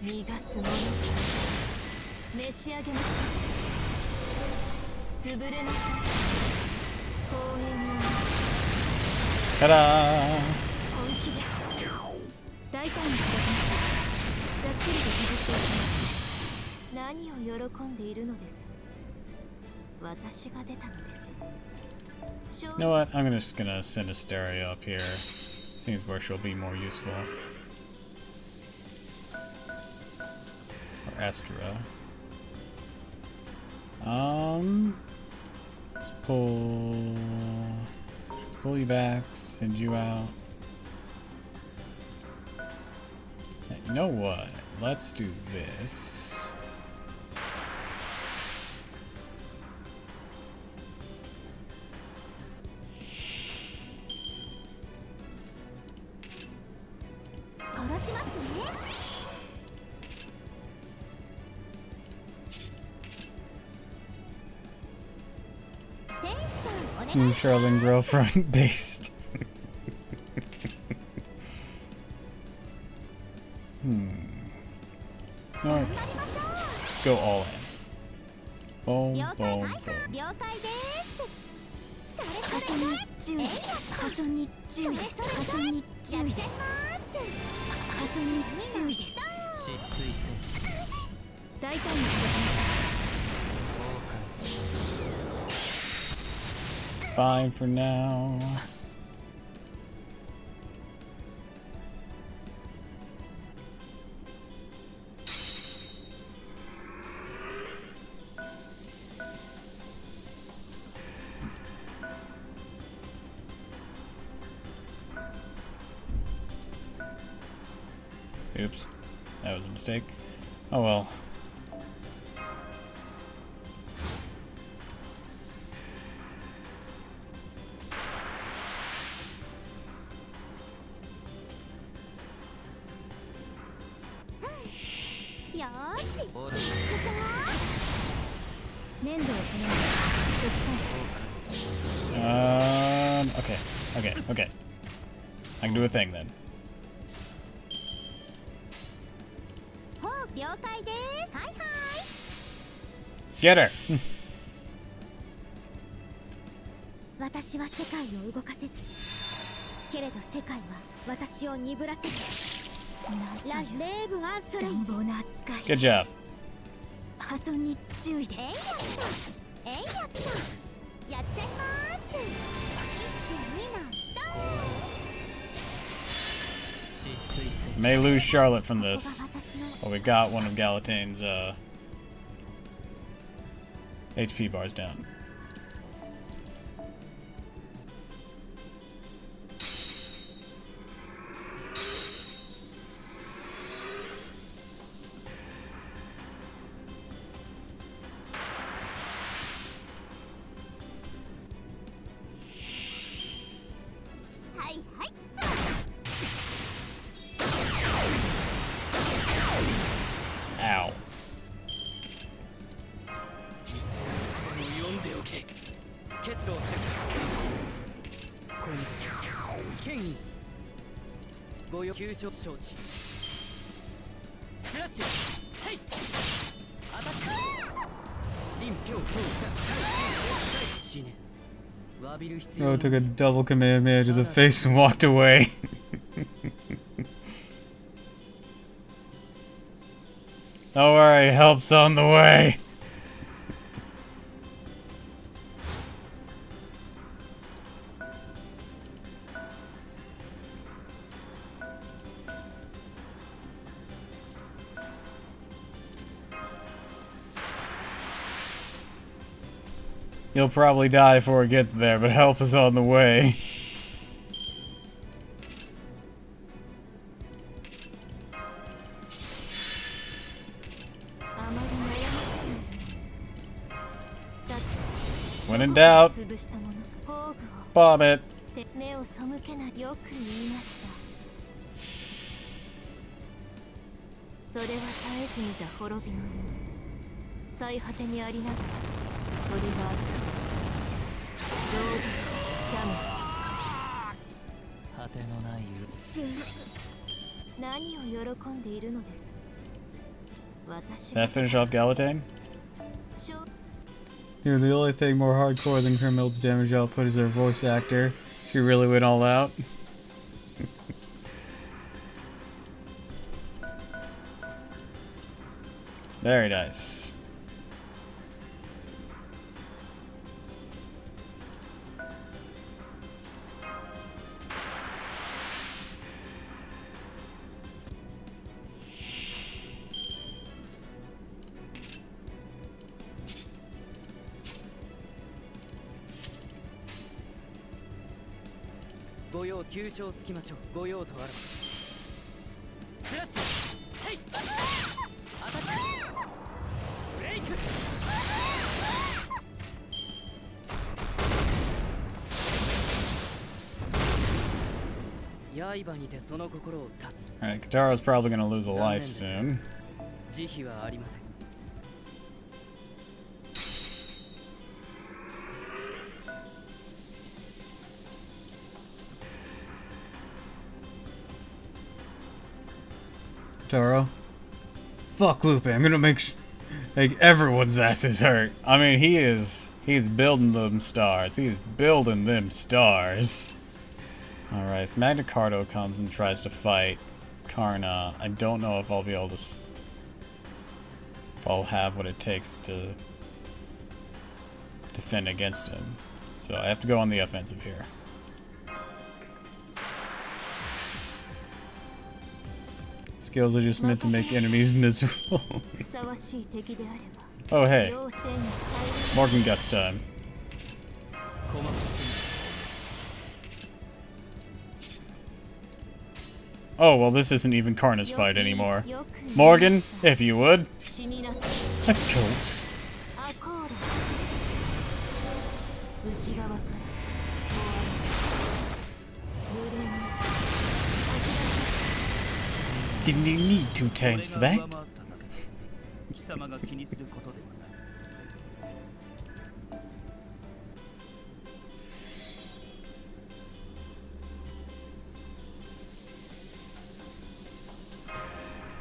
逃がすもの召し上げましょう潰れなさい公園の Ta-da! 本気です大胆に叩きましょうざっくりと削っていきます何を喜んでいるのです私が出たのです You know what? I'm just gonna send Asteria up here. Seems where she'll be more useful. Or Astra. Let's pull you back, send you out. Hey, you know what? Let's do this. Charlene Grill front based. Alright. Let's go all in. Boom, boom, boom. 了解です。それそれそれ。破損に注意。破損に注意です。破損に注意です。失墜せ大胆に動きましょう。 It's fine for now. Oops, that was a mistake. Oh well. Okay. I can do a thing then. Get her! 私は世界を動かせず、けれど世界は私を鈍らせる。ラレーブアンソレイ。乱暴な扱い。 Good job. 破損に注意です。やっちゃいます。1、2の May lose Charlotte from this. But we got one of Galatane's HP bars down. Ow. 結露を解決。今後試験員ご要求書承知。フラッシュはい。アタック臨氷氷死ね。詫びる必要 Bro took a double Kamehameha to the face and walked away. Don't worry, help's on the way. He'll probably die before it gets there, but help is on the way. When in doubt, bomb it. 目を背けないよく言いました。それは絶えず見た滅びの最果てにありながらトリガースロードキャメ果てのないシュー何を喜んでいるのです。私 That finish off Galatane? しょ Yeah, the only thing more hardcore than Grimhild's damage output is their voice actor. She really went all out. Very nice. Go ご用急所をつきましょう。ご用とあらば。フラッシュはい。アタックブレイク。刃にてその心を断つ。 Alright, Kataro's probably gonna lose a life soon. 慈悲はありません。Kataro. Fuck Lupe, I'm gonna make like everyone's asses hurt. I mean, he's building them stars. He's building them stars. Alright, if Magna Carta comes and tries to fight Karna, I don't know if I'll be able to... if I'll have what it takes to defend against him. So I have to go on the offensive here. Skills are just meant to make enemies miserable. Oh hey, Morgan Guts time. Oh well, this isn't even Karna's fight anymore. Morgan, if you would. Of course. Didn't you need 2 tanks for that?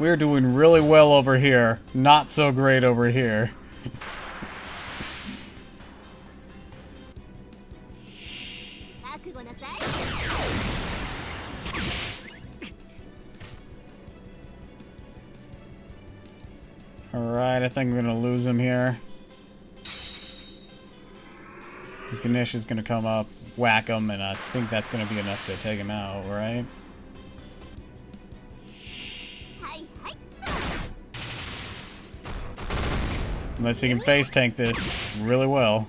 We're doing really well over here. Not so great over here. Alright, I think I'm gonna lose him here. This Ganesh is gonna come up, whack him, and I think that's gonna be enough to take him out, right? Unless he can face tank this really well.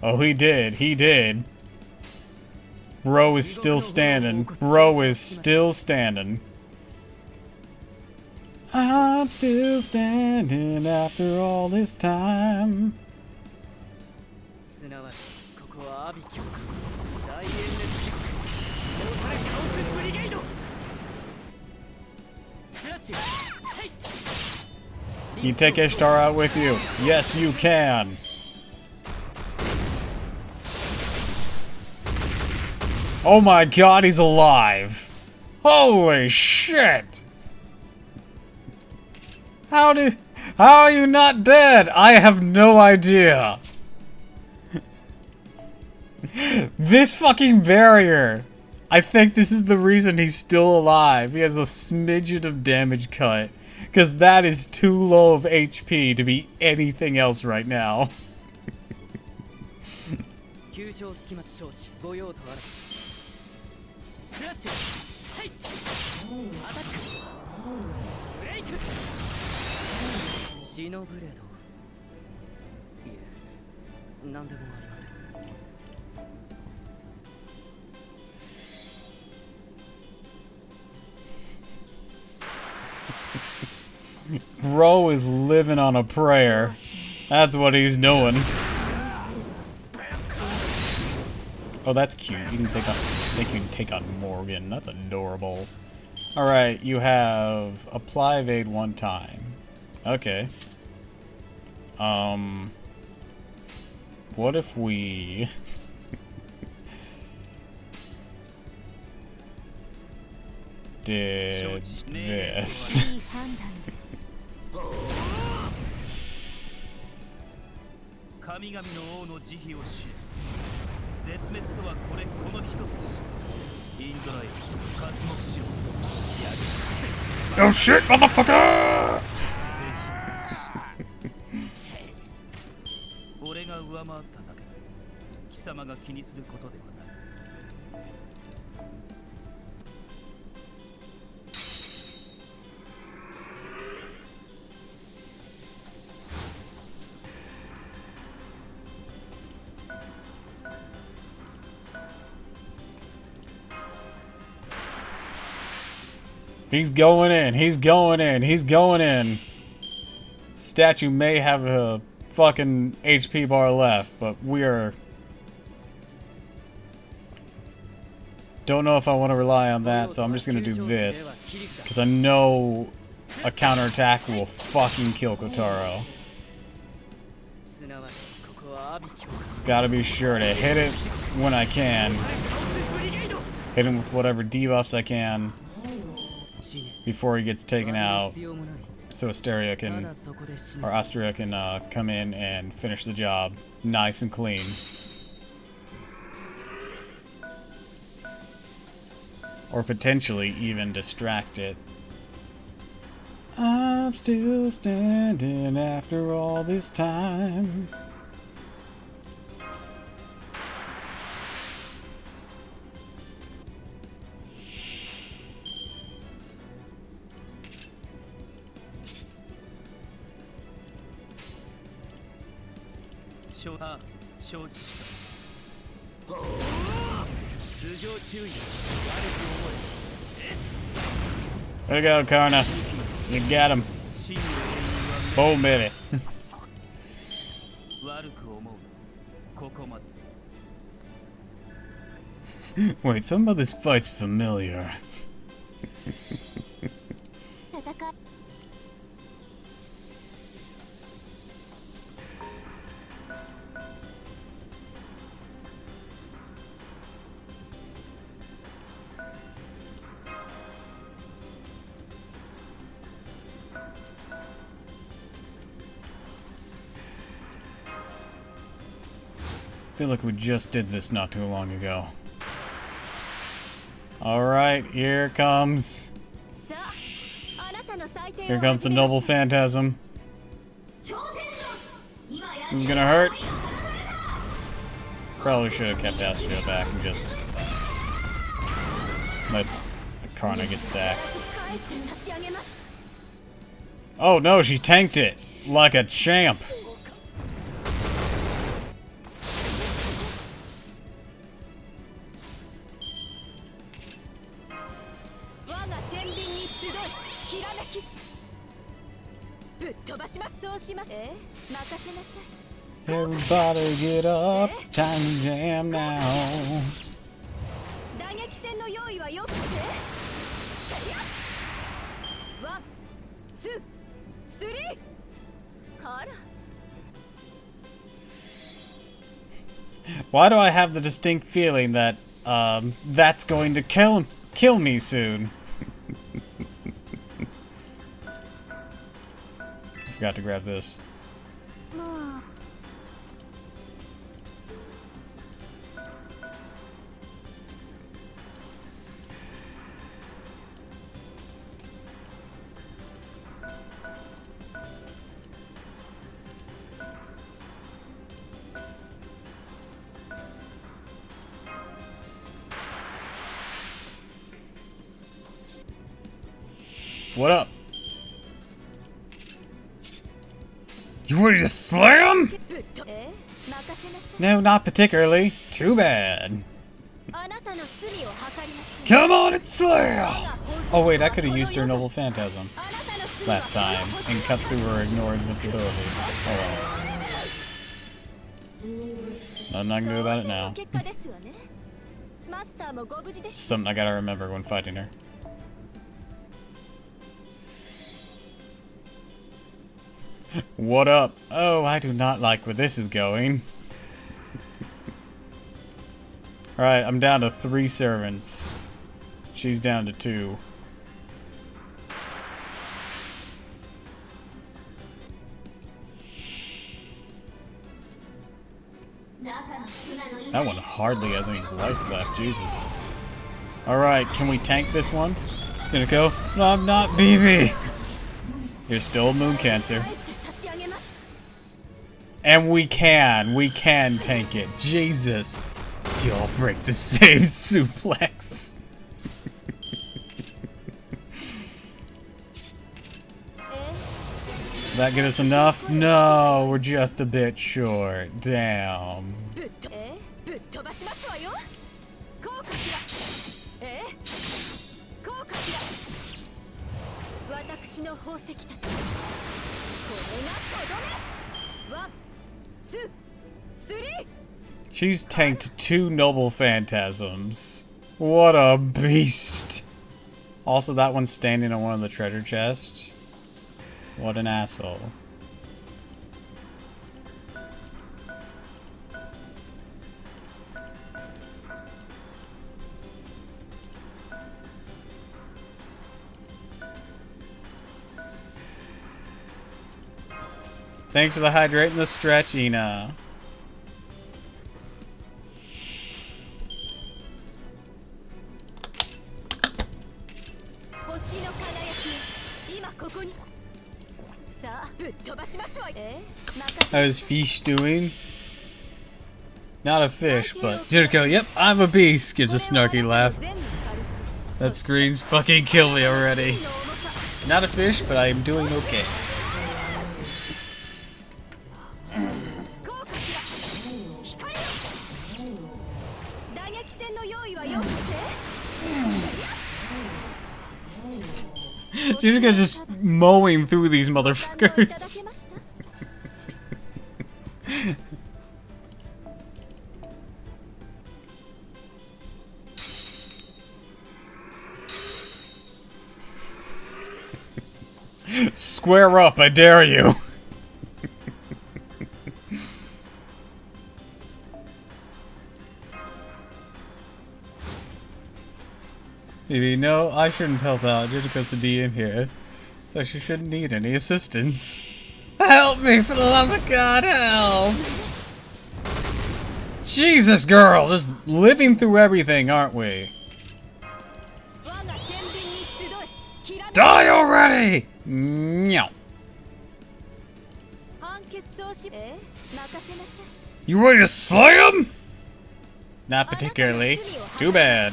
Oh, he did. He did. Bro is still standing. Bro is still standing. I'm still standing after all this time. You take Ishtar out with you? Yes, you can. Oh my god, he's alive. Holy shit. How are you not dead? I have no idea. This fucking barrier. I think this is the reason he's still alive. He has a smidgen of damage cut. Because that is too low of HP to be anything else right now. Bro is living on a prayer. That's what he's doing. Oh, that's cute. You can take on, they can take on Morgan. That's adorable. Alright, you have apply evade 1 time. Okay. What if we did this? Oh shit, motherfucker! He's going in, he's going in, he's going in. Statue may have a fucking HP bar left, but we're... Don't know if I want to rely on that, so I'm just gonna do this. Because I know a counterattack will fucking kill Kotaro. Gotta be sure to hit it when I can. Hit him with whatever debuffs I can before he gets taken out. so Asteria can, or Austria can come in and finish the job nice and clean. Or potentially even distract it. I'm still standing after all this time. Way to go, Karna. You got him. Boom, baby. Wait, some of this fight's familiar. I feel like we just did this not too long ago. Alright, here comes the noble phantasm. Who's gonna hurt? Probably should have kept Astria back and just let the Karna get sacked. Oh no, she tanked it like a champ. Everybody get up, it's time to jam now. Why do I have the distinct feeling that that's going to kill me soon? I forgot to grab this. What up? You ready to slam? No, not particularly. Too bad. Come on and slam! Oh wait, I could have used her Noble Phantasm last time and cut through her ignore invincibility. Oh well. Nothing I can do about it now. Something I gotta remember when fighting her. What up? Oh, I do not like where this is going. Alright, I'm down to 3 servants. She's down to 2. That one hardly has any life left, Jesus. Alright, can we tank this one? Gonna go? No, I'm not, BB! You're still Moon Cancer. And we can tank it. Jesus. Y'all break the same suplex. That get us enough? No, we're just a bit short. Damn. She's tanked 2 Noble Phantasms. What a beast. Also, that one's standing on one of the treasure chests. What an asshole. Thanks for the hydrate and the stretch, Ina. How's fish doing? Not a fish, but Jericho, yep, I'm a beast, gives a snarky laugh. That screams fucking kill me already. Not a fish, but I am doing okay. Jericho's just mowing through these motherfuckers. Square up, I dare you. Maybe no, I shouldn't help out just because the DM here, so she shouldn't need any assistance. Help me, for the love of God, help! Jesus, girl, just living through everything, aren't we? Die already! Meow. You ready to slay him? Not particularly. Too bad.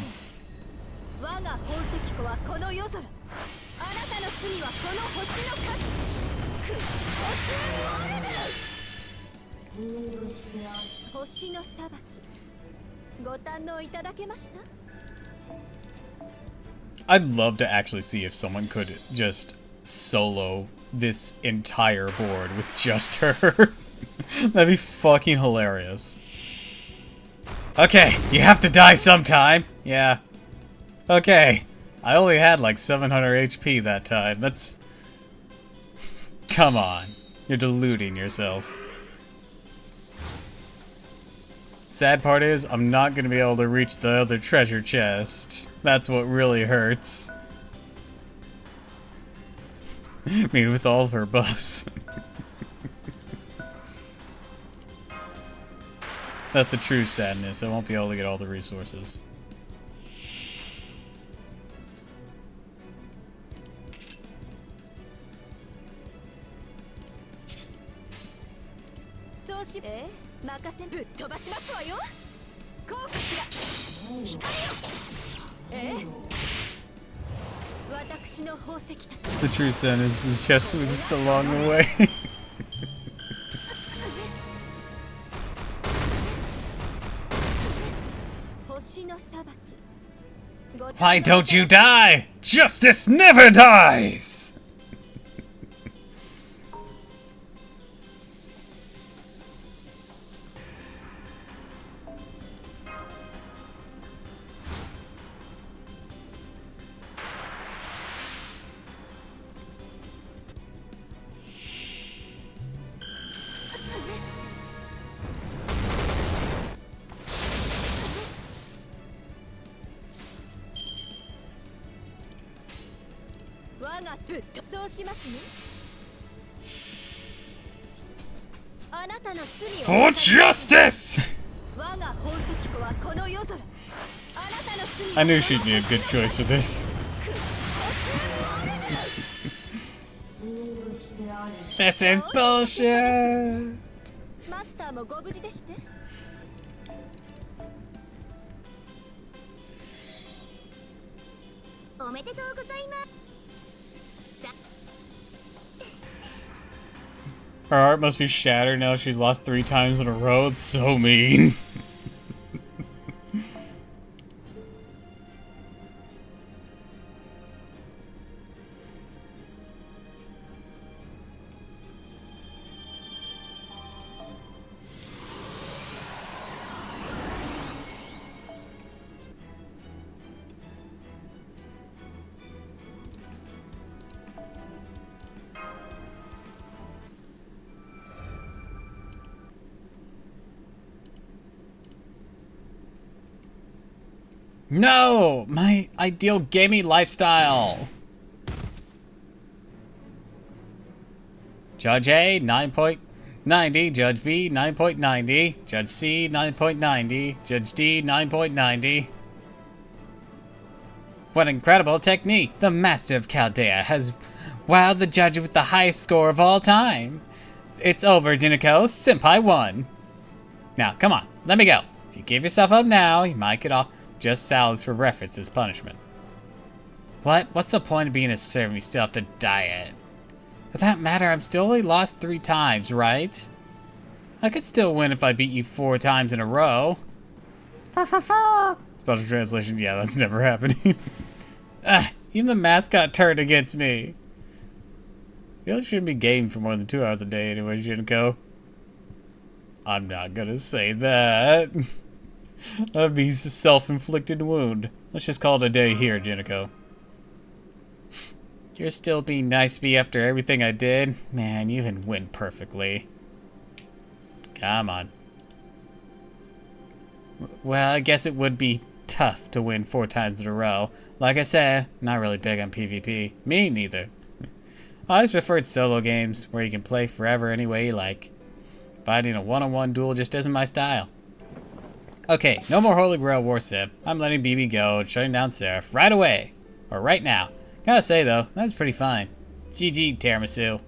I'd love to actually see if someone could just solo this entire board with just her. That'd be fucking hilarious. Okay, you have to die sometime. Yeah. Okay. I only had like 700 HP that time. That's... Come on. You're deluding yourself. Sad part is, I'm not gonna be able to reach the other treasure chest. That's what really hurts. I mean, with all of her buffs. That's the true sadness. I won't be able to get all the resources. The true sadness is the chest was just along the way. Why don't you die? Justice never dies! For justice! I knew she'd be a good choice for this. This is bullshit! Her heart must be shattered now she's lost 3 times in a row. It's so mean. No! My ideal gaming lifestyle! Judge A, 9 point. 90, Judge B, 9.90, Judge C, 9.90, Judge D, 9.90. What incredible technique! The Master of Chaldea has wowed the judge with the highest score of all time. It's over, Jinako. Senpai won. Now, come on, let me go. If you give yourself up now, you might get off just salads for breakfast as punishment. What? What's the point of being a servant? You still have to diet. For that matter, I'm still only lost 3 times, right? I could still win if I beat you 4 times in a row. Special translation, yeah, that's never happening. Even the mascot turned against me. You really shouldn't be gaming for more than 2 hours a day anyway, Jinako. I'm not gonna say that. That'd be a self-inflicted wound. Let's just call it a day here, Jinako. You're still being nice to me after everything I did? Man, you didn't win perfectly. Come on. Well, I guess it would be tough to win 4 times in a row. Like I said, not really big on PvP. Me neither. I always preferred solo games, where you can play forever any way you like. Fighting a one-on-one duel just isn't my style. Okay, no more Holy Grail War Sim. I'm letting BB go and shutting down Seraph right away. Or right now. Gotta say though, that's pretty fine. GG, Tiramisu.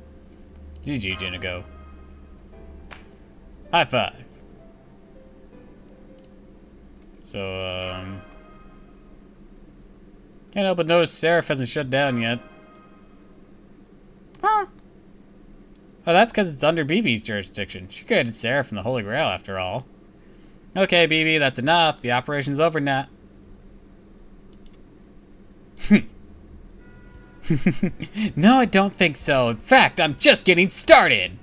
GG, Jinako. High five. So, can't help but notice Seraph hasn't shut down yet. Huh? Oh, that's because it's under BB's jurisdiction. She created Seraph from the Holy Grail, after all. Okay, BB, that's enough. The operation's over now. No, I don't think so. In fact, I'm just getting started.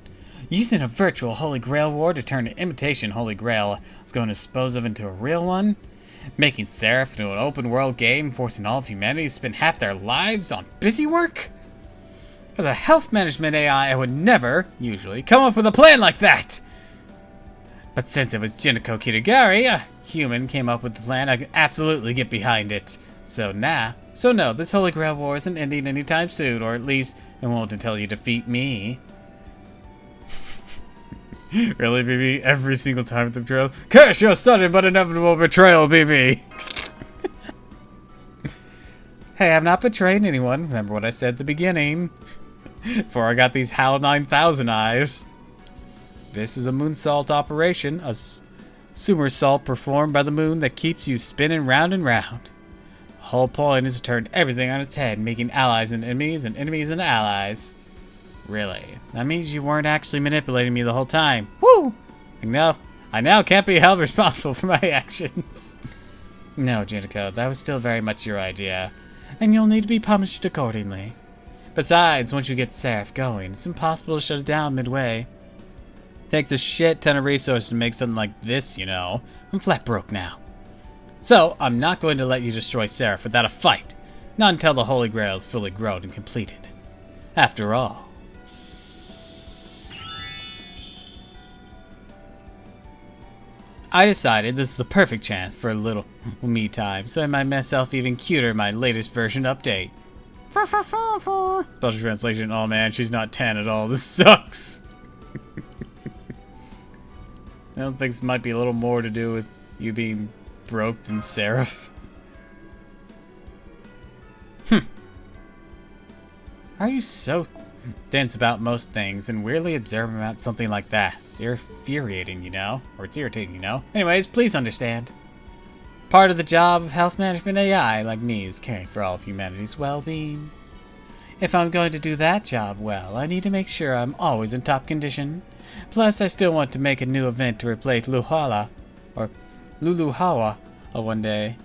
Using a virtual Holy Grail war to turn an imitation Holy Grail I was going to dispose of into a real one. Making Seraph into an open world game, forcing all of humanity to spend half their lives on busy work? As a health management AI, I would never, usually, come up with a plan like that! But since it was Jinako Kitagari, a human, came up with the plan, I can absolutely get behind it. So no, this Holy Grail war isn't ending anytime soon, or at least it won't until you defeat me. Really, BB? Every single time with the betrayal? Curse your sudden but inevitable betrayal, BB! Hey, I'm not betraying anyone. Remember what I said at the beginning. Before I got these HAL 9000 eyes. This is a moonsault operation, a somersault performed by the moon that keeps you spinning round and round. The whole point is to turn everything on its head, making allies and enemies and allies. Really? That means you weren't actually manipulating me the whole time. Woo! I now can't be held responsible for my actions. No, Jinako, that was still very much your idea. And you'll need to be punished accordingly. Besides, once you get Seraph going, it's impossible to shut it down midway. Takes a shit ton of resources to make something like this, you know. I'm flat broke now. So, I'm not going to let you destroy Seraph without a fight. Not until the Holy Grail is fully grown and completed. After all. I decided this is the perfect chance for a little me time, so I made myself even cuter in my latest version update. Special translation, oh man, she's not 10 at all, this sucks! I don't think this might be a little more to do with you being broke than Seraph. Are you so dense about most things and weirdly observant about something like that? It's infuriating, you know? Or it's irritating, you know? Anyways, please understand. Part of the job of health management AI like me is caring for all of humanity's well-being. If I'm going to do that job well, I need to make sure I'm always in top condition. Plus, I still want to make a new event to replace Luluhawa one day.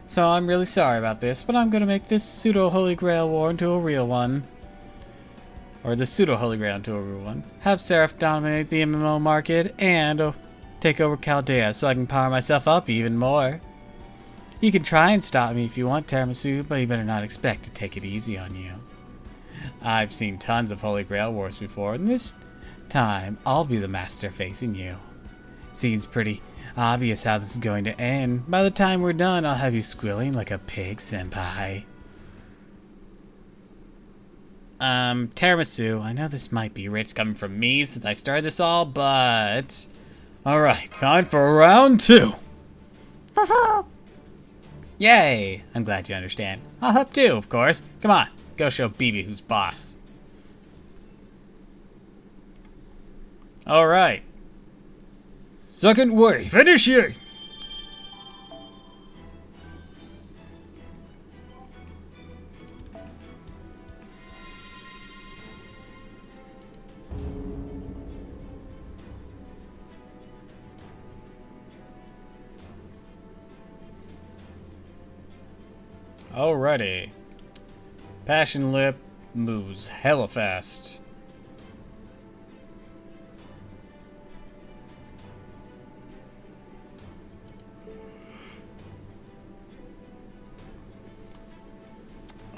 So I'm really sorry about this, but I'm going to make this pseudo-Holy Grail war into a real one. Or the pseudo-Holy Grail into a real one. Have Seraph dominate the MMO market and take over Chaldea so I can power myself up even more. You can try and stop me if you want, Tiramisu, but you better not expect to take it easy on you. I've seen tons of Holy Grail wars before, and this time I'll be the master facing you. Seems pretty obvious how this is going to end. By the time we're done, I'll have you squealing like a pig, senpai. tiramisu. I know this might be rich coming from me since I started this all, but... Alright, time for round 2! Yay! I'm glad you understand. I'll help too, of course. Come on, go show BB who's boss. Alright. Second wave, initiate! Alrighty. Passion Lip moves hella fast.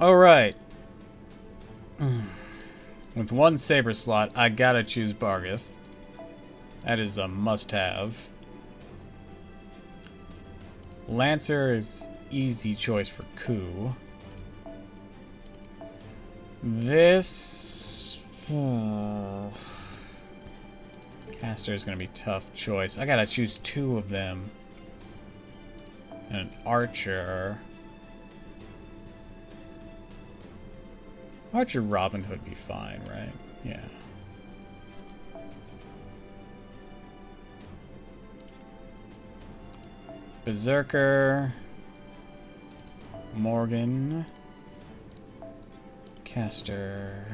Alright. With one saber slot, I gotta choose Bargith. That is a must-have. Lancer is easy choice for Ku. This... Caster is gonna be tough choice. I gotta choose 2 of them. And an Archer. Archer Robin Hood be fine, right? Yeah. Berserker. Morgan. Caster.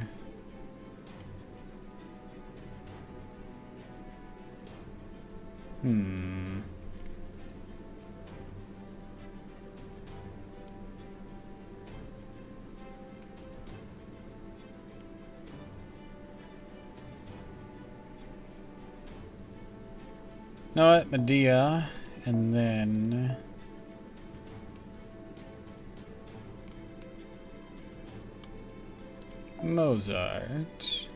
Know what? Medea, and then Mozart.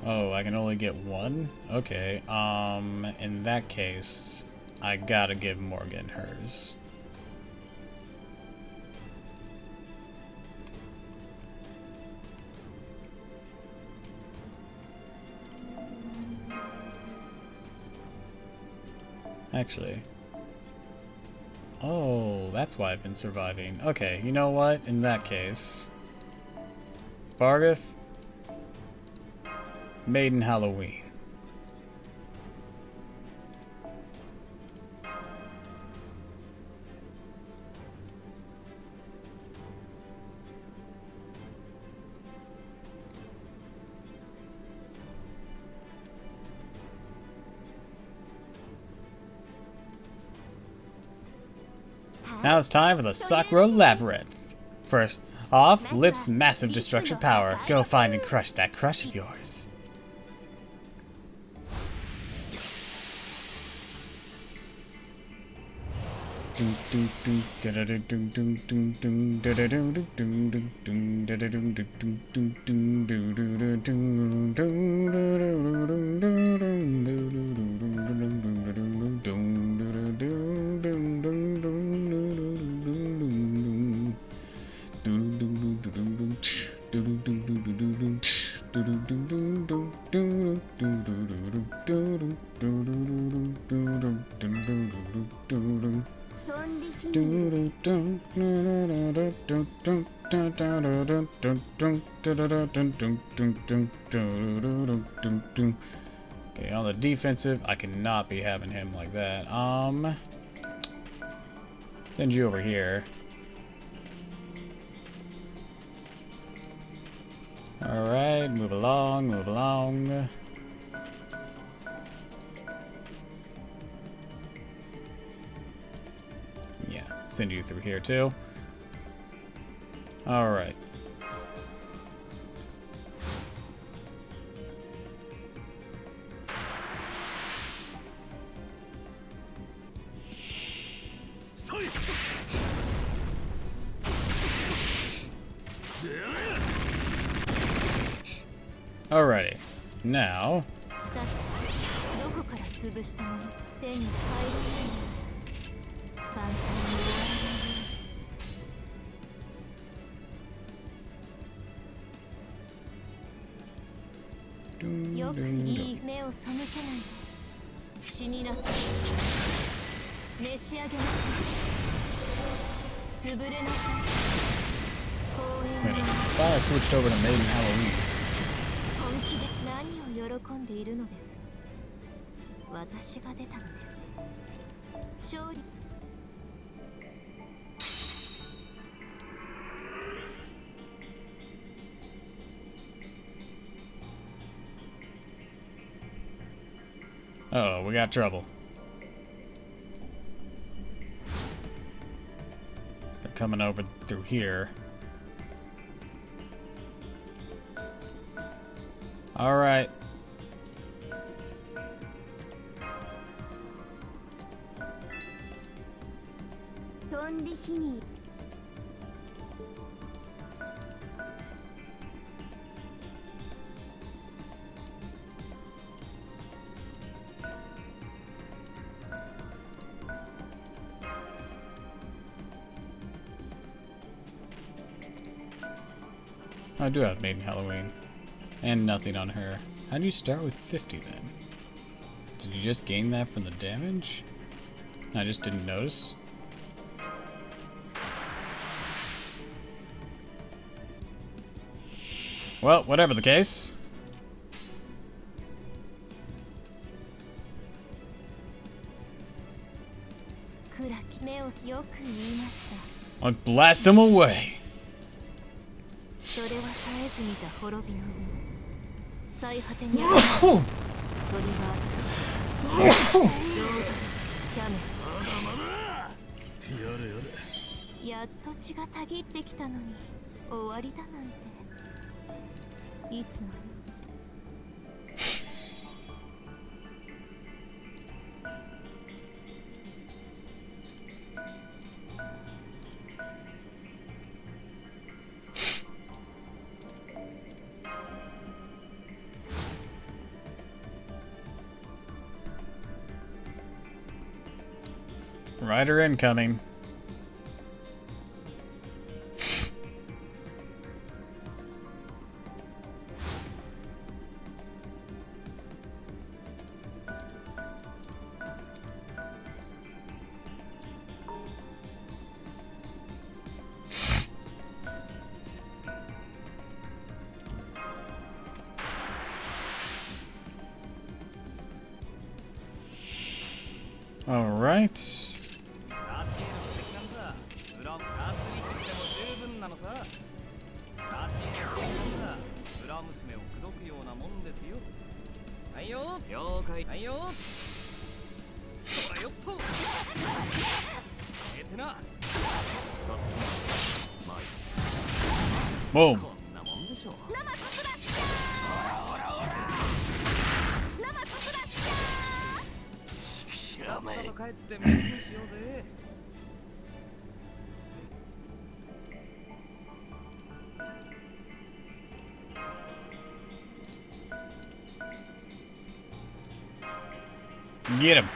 Oh, I can only get 1? Okay, in that case, I gotta give Morgan hers. Actually. Oh, that's why I've been surviving. Okay, you know what? In that case... Bargith... Maiden Halloween. Now it's time for the Sakura Labyrinth. First off, Lip's massive destruction power. Go find and crush that crush of yours. Okay, on the defensive, I cannot be having him like that. Send you over here. Alright, move along, move along. Yeah, send you through here too. Alright. Alrighty. Now, 潰したもの手に入らないの簡単に終わらないよくいい目を背けないと死になさい召し上げましょう潰れなさい Wait, I thought I switched over to Maiden Halloween. 本気で何を喜んでいるのです私が出たのです勝利 Oh, we got trouble. They're coming over through here. Alright. I do have Maiden Halloween. And nothing on her. How do you start with 50 then? Did you just gain that from the damage? I just didn't notice. Well, whatever the case. I'll blast him away. それは絶えず見た滅びの最果てにあるトリバースロードレスキャメルやっと血がたぎってきたのに終わりだなんていつの Rider incoming. All right. Boom. Get him.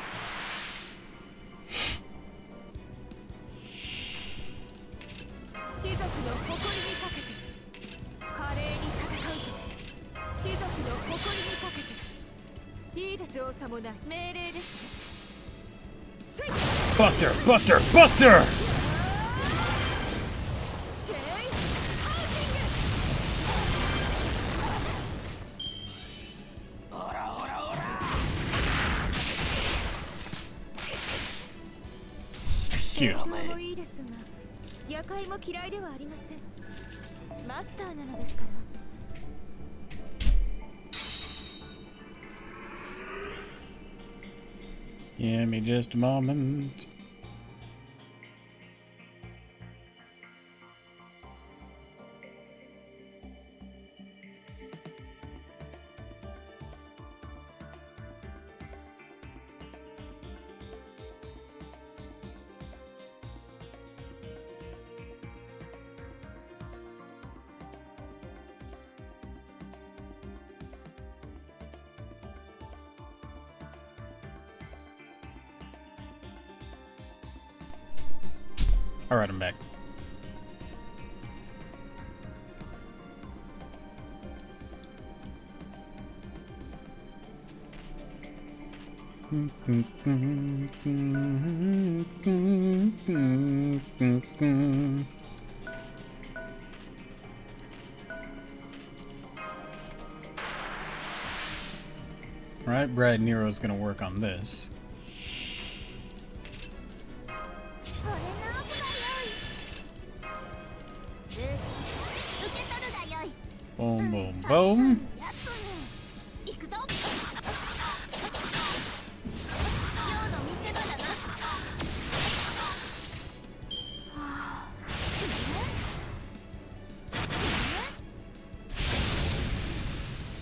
Buster! Buster! Buster! Cute. いいですが、夜会も嫌いではありません。マスターなのですから。Give me just a moment. Alright, I'm back. Alright, Brad Nero's gonna work on this. Boom, boom, boom.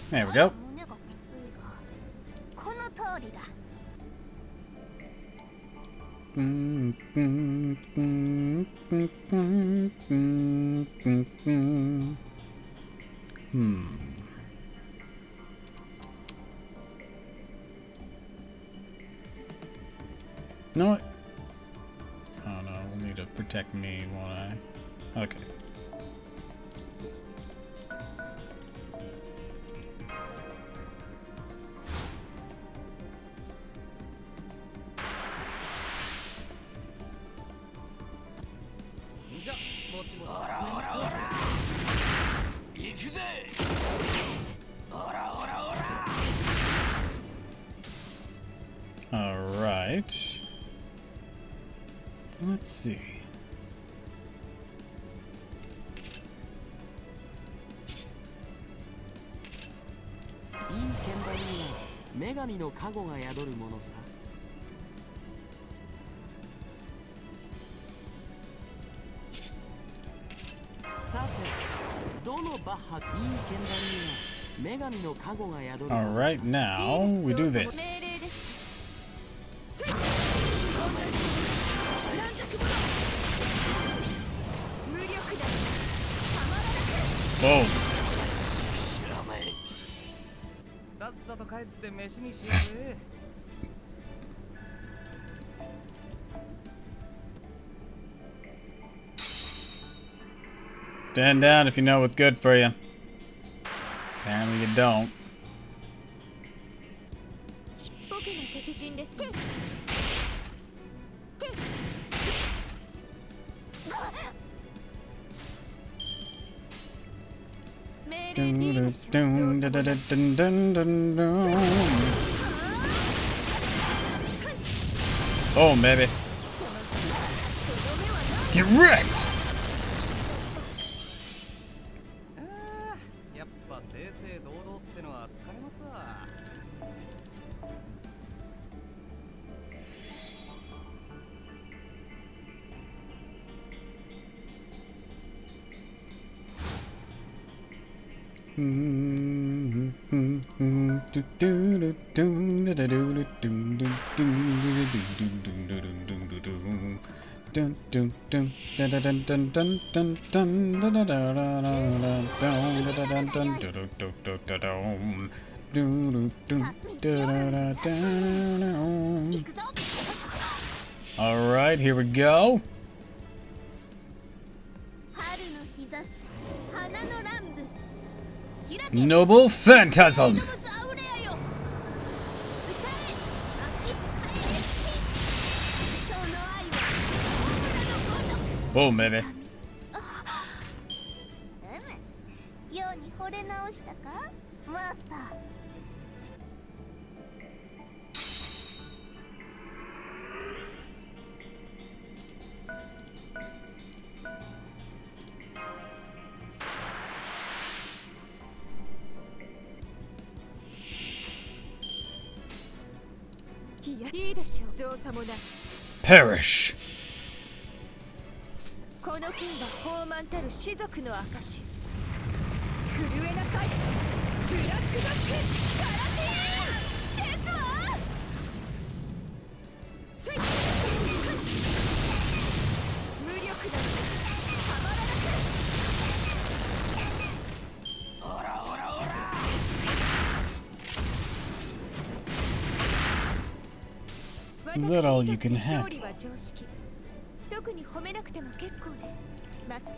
There we go. You know what? Oh no, we'll need to protect me, won't I? Okay. Alright. Let's see. 女神の加護が宿るものさ。さて、どのバッハいい剣団には女神の加護が宿るものさ。 Alright, now we do this. Boom. さっさと帰って飯にしようぜ。Stand down if you know what's good for you. Apparently you don't. Oh, baby. Get wrecked! やっぱ正々堂々ってのは疲れますわ。All right, here we go. Noble Phantasm. Boom, baby. ように惚れ直したか、マスター。いいでしょう。造作もな。Perish. この剣が傲慢たる士族の証。震えなさい。ブラックドッグガラティーンですわ。スイッ無力だ。たまらなく。オラオラオラ。 Is that all you can have? 特に褒めなくても結構ですマスター。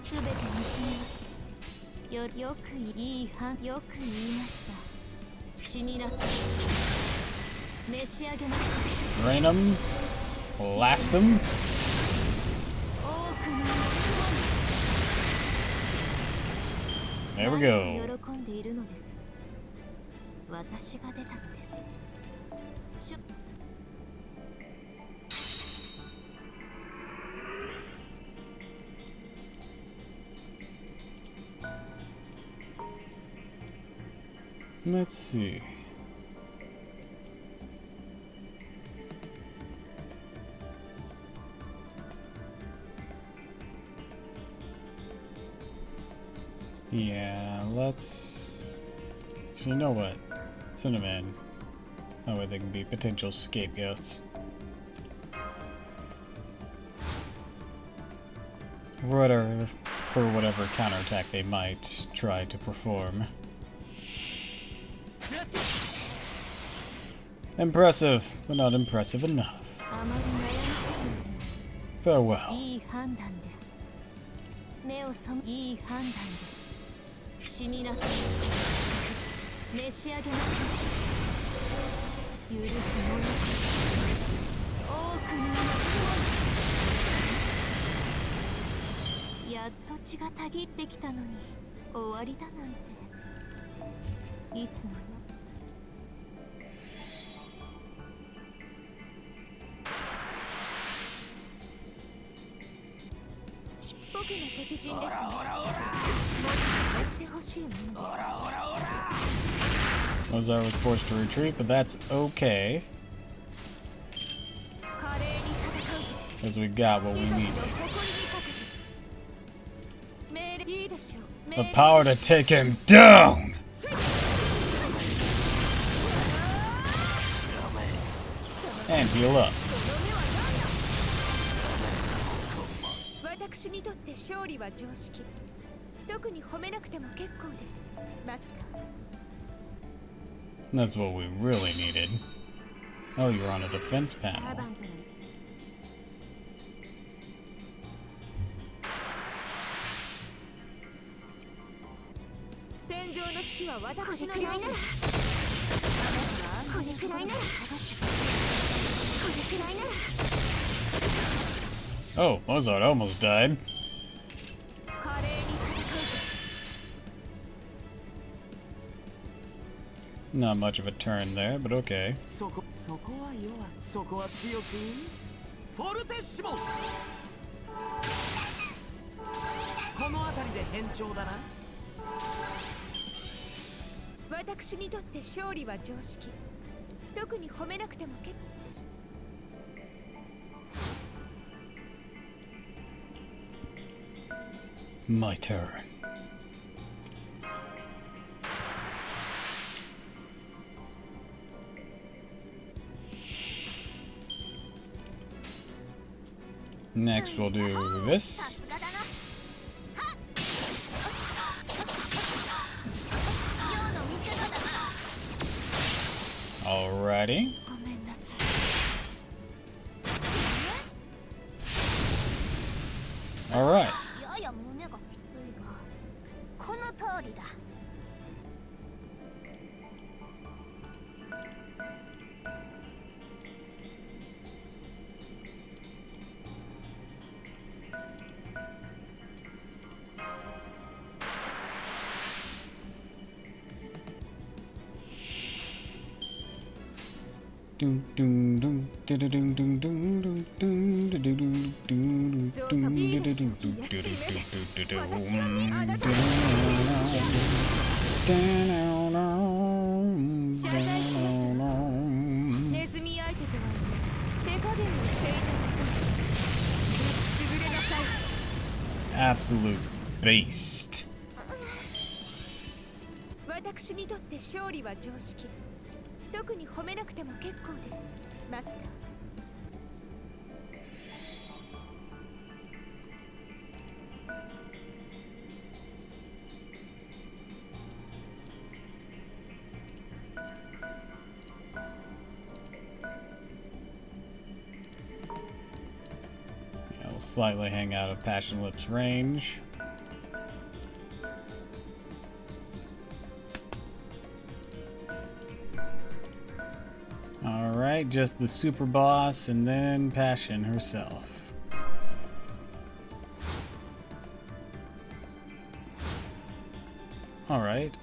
すべて見つめますよくいいよく言いました死になさい召し上げましょう Rain 'em. Blast 'em. 多くの There we go. 喜んでいるのです私が出たのですLet's see. Yeah, let's... You know what? Send them in. That way they can be potential scapegoats. For whatever counterattack they might try to perform. Impressive, but not impressive enough. Farewell. いい判断です目をそいい判断です死になさい召し上げましょう許す者多くのやっと血がたぎってきたのに終わりだなんていつのよちっぽけな敵陣ですねもっとやってほしいものです Mozart was forced to retreat, but that's okay, 華麗に戦うぞ because we got what we 士族の needed. 誇りにかけて命令いいでしょう The power to take him down! And heal up. 私にとって勝利は常識特に褒めなくても結構ですマスター That's what we really needed. Oh, you're on a defense サー panel. バントの戦場の指揮は私の領域ですこれくらいならこれくらいなら Oh, Mozart almost died. 華麗に戦うぞ Not much of a turn there, but okay. そこは弱そこは強くフォルテッシモこの辺りで変調だな私にとって勝利は常識特に褒めなくても結構 My turn. Next, we'll do this. Alrighty. ごめんなさい Alright. やや胸がきついがこの通りだ Dun, dun, dun, dun, dun, dun, dun, dun, dun, dun, dun, dun, dun, dun. ネズミ相手とはいえ手加減をしていたこと潰れなさい Absolute beast. 私にとって勝利は常識特に褒めなくても結構ですマスター。 Yeah, we'll slightly hang out of Passion Lips range. Alright, just the super boss and then Passion herself. Alright,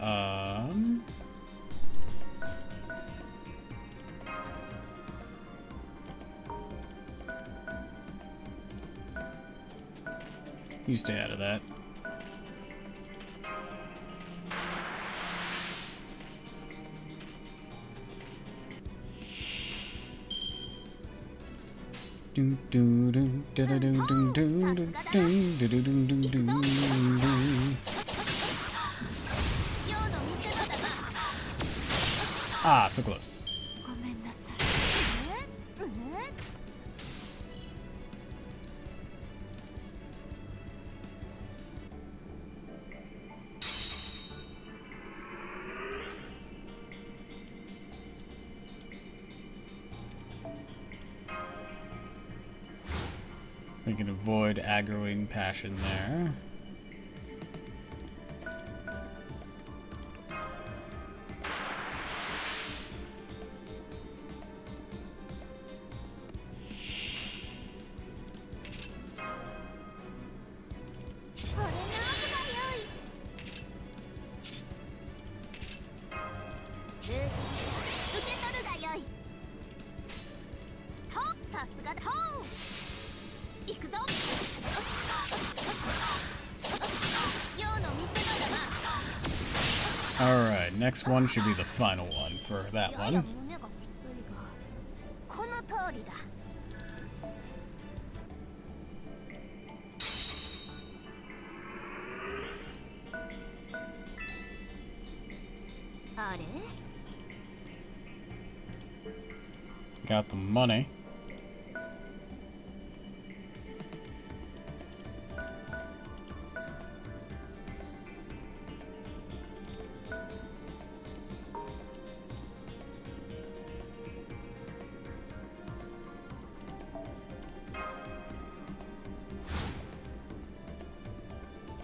you stay out of that. Do do do do do do do do do do do do do do. Ah, so close. ごめんなさい。We can avoid aggroing Passion there. Alright, next one should be the final one for that one. この通りだ。あれ？ Got the money.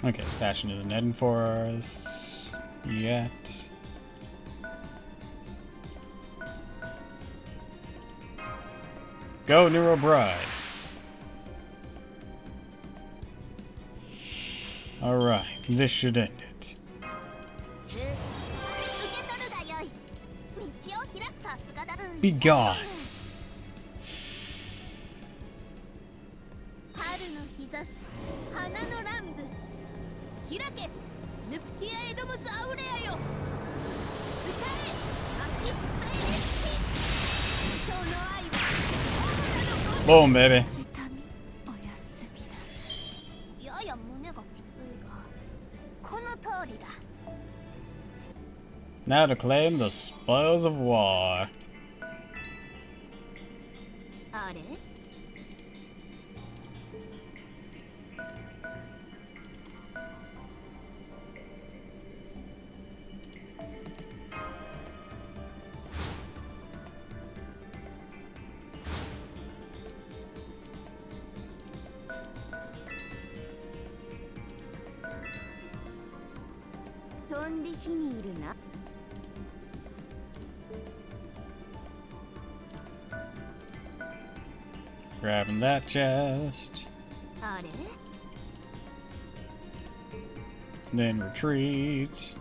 Okay, Passion isn't heading for us yet. Go, Nero Bride. Alright, this should end it. Be gone. 春の日差し、花の乱舞。開け、ヌプティアエドモスアウレアよ。歌え、秋パイレスティ。その愛は。 Boom, baby. 痛み、おやすみなさい。やや胸がきついが、この通りだ。 Now to claim the spoils of war. あれ？ 飛んで火にいるな。 Grabbing that chest. あれ？ Then retreat.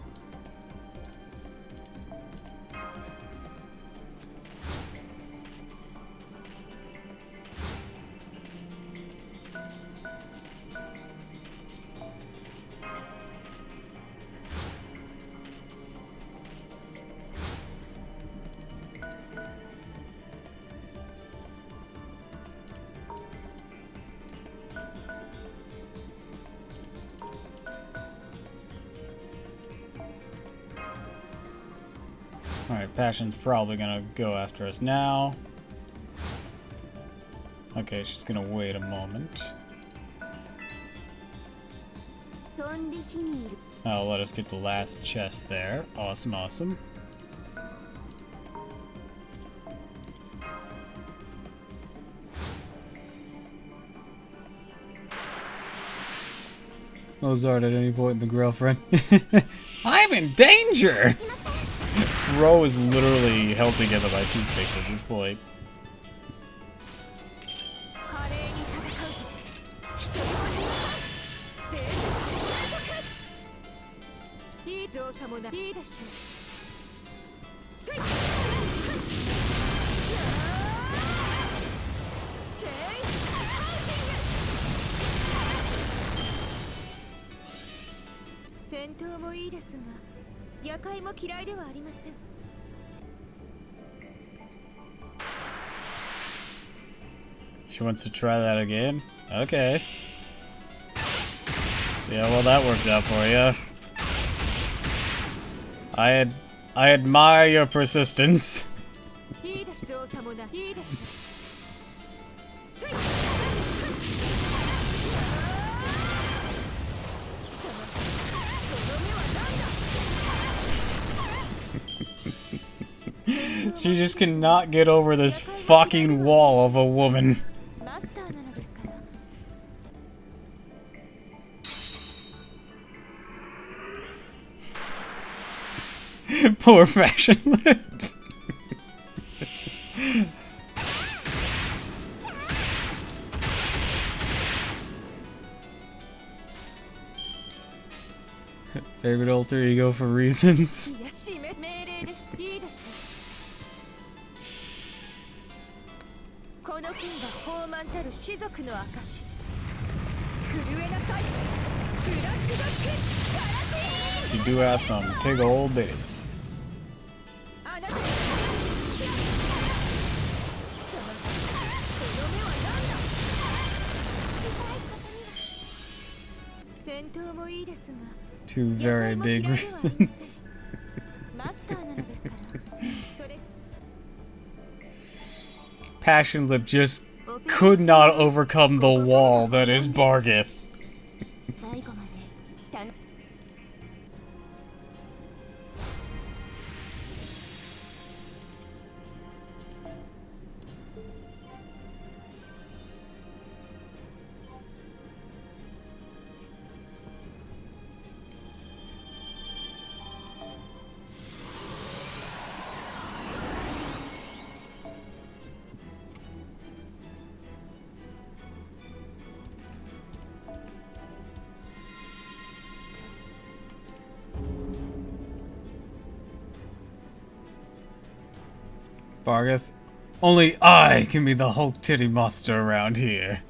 Alright, Passion's probably gonna go after us now. Okay, she's gonna wait a moment. Oh, let us get the last chest there. Awesome, awesome. Mozart at any point in the girlfriend. I'm in danger! Bro is literally held together by toothpicks at this point. She wants to try that again? Okay. See how well that works out for you. I admire your persistence. She just cannot get over this fucking wall of a woman. Poor Fashion Lip. Favorite alter ego for reasons. She do have some tig old bitties. Two very big reasons. Passion Lip just could not overcome the wall that is Bargith. Bargith, only I can be the Hulk titty monster around here.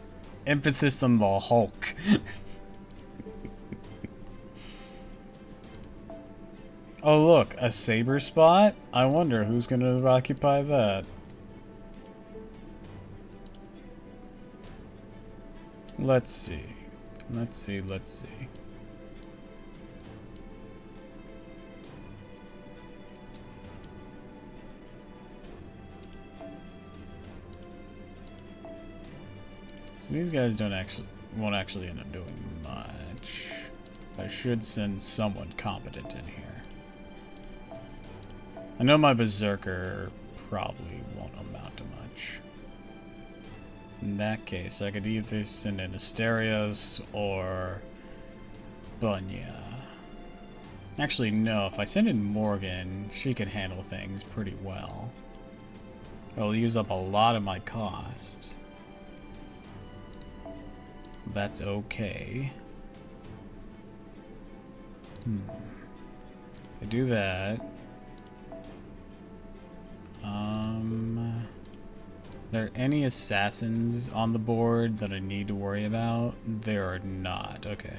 Emphasis on the Hulk. Oh look, a saber spot? I wonder who's gonna occupy that. Let's see. Let's see. So these guys won't actually end up doing much. I should send someone competent in here. I know my Berserker probably won't amount to much. In that case, I could either send in Asterios or Bunya. Actually, no, if I send in Morgan, she can handle things pretty well. It'll use up a lot of my cost. That's okay. I do that. There any assassins on the board that I need to worry about? There are not. Okay.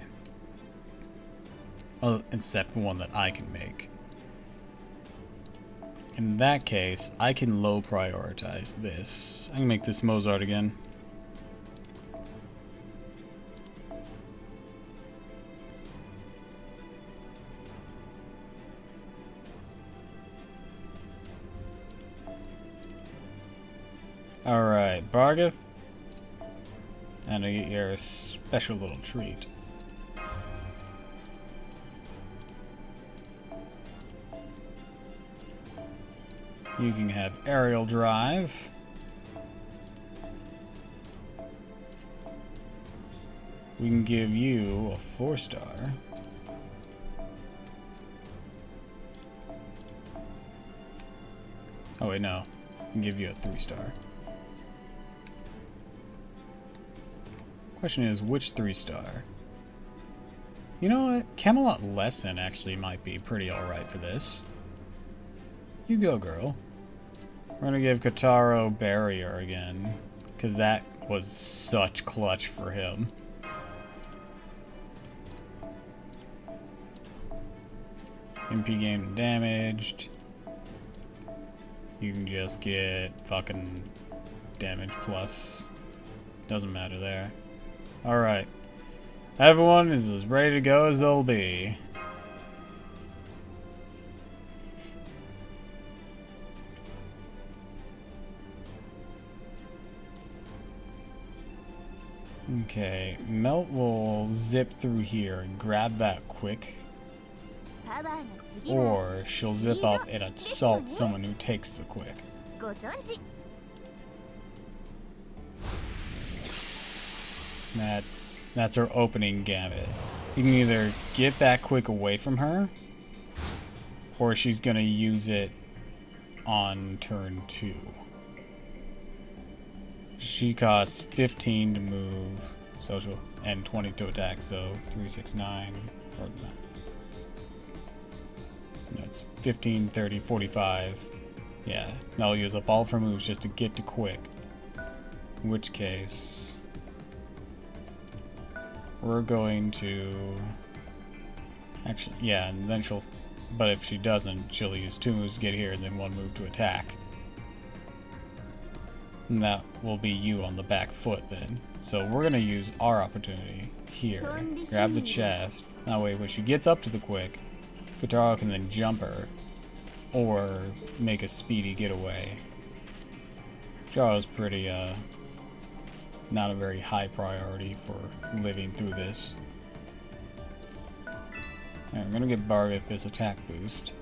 Well, except one that I can make. In that case, I can low prioritize this. I can make this Mozart again. Alright, Bargath. And I get your special little treat. You can have aerial drive. We can give you a 4-star. Oh wait, no. We can give you a 3-star. Question is, which 3-star? You know what? Camelot Lesson actually might be pretty alright for this. You go, girl. We're gonna give Kotaro Barrier again, because that was such clutch for him. MP gained damaged. You can just get fucking damage plus. Doesn't matter there. Alright. Everyone is as ready to go as they'll be. Okay, Melt will zip through here and grab that quick. Or she'll zip up and assault someone who takes the quick. That's her opening gambit. You can either get that quick away from her, or she's gonna use it on turn 2. She costs 15 to move, social, and 20 to attack, so 3, 6, 9, or no. It's 15, 30, 45. Yeah, that'll use up all of her moves just to get to quick. In which case, we're going to... Actually, yeah, and then she'll... But if she doesn't, she'll use 2 moves to get here and then 1 move to attack. And that will be you on the back foot then. So we're going to use our opportunity here. Grab the chest. That way when she gets up to the quick, Kotaro can then jump her. Or make a speedy getaway. Kotaro's pretty, not a very high priority for living through this. Alright, I'm gonna give Bargath this attack boost.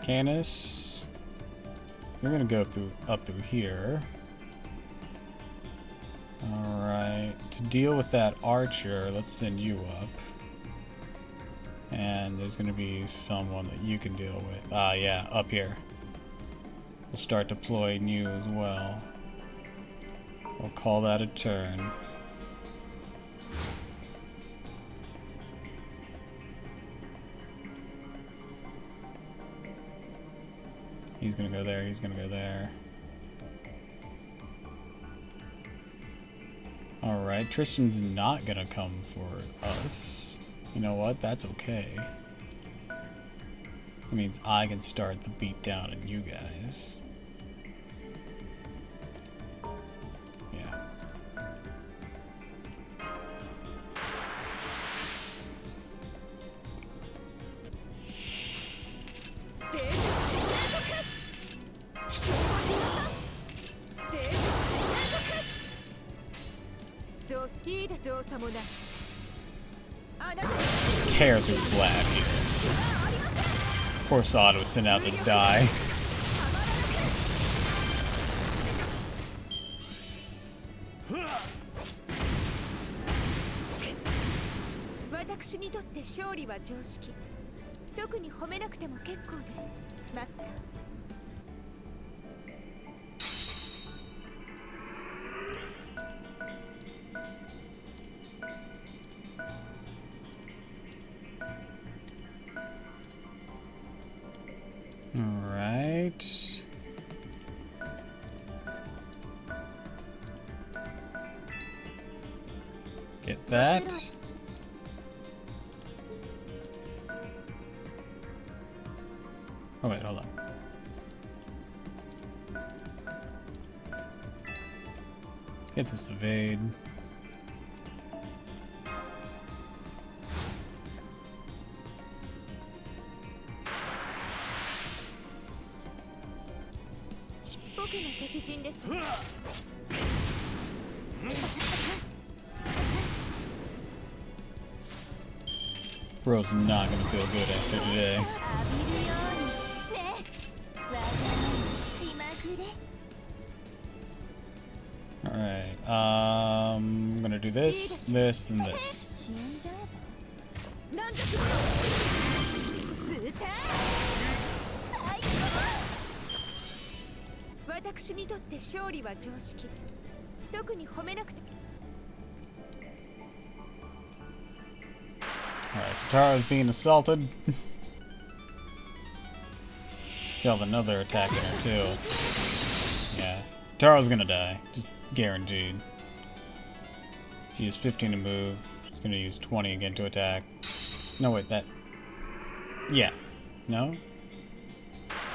Canis, you're gonna go up through here. Alright, to deal with that archer, let's send you up. And there's gonna be someone that you can deal with. Ah, yeah, up here. We'll start deploying you as well. We'll call that a turn. He's gonna go there, he's gonna go there. Alright, Tristan's not gonna come for us. You know what? That's okay. That means I can start the beatdown on you guys. Yeah. Just tear through Vlad here. Poor Sod was sent out to die. Alright. Get that. Oh wait, hold on. Get this evade. 僕の敵陣です。 Bro's not gonna feel good after today. 浴びるようにね。わがまま気まぐれ。 Alright, I'm gonna do this, this, and this. 死んじゃえば。軟弱。ブター。最高。私にとって勝利は常識。特に褒めなくて。 Alright, Katara's being assaulted. She'll have another attack in her too. Yeah, Katara's gonna die, just guaranteed. She used 15 to move. She's gonna use 20 again to attack. No, wait, that... Yeah. No?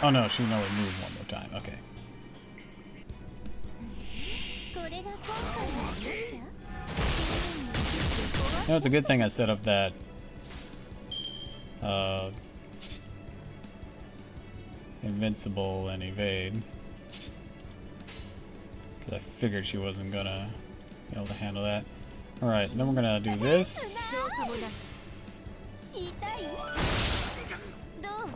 Oh no, she can only move one more time. Okay. これが今回の勝ちゃ。 You know, it's a good thing I set up that invincible and evade, because I figured she wasn't gonna be able to handle that. Alright, then we're gonna do this. 痛い？どう？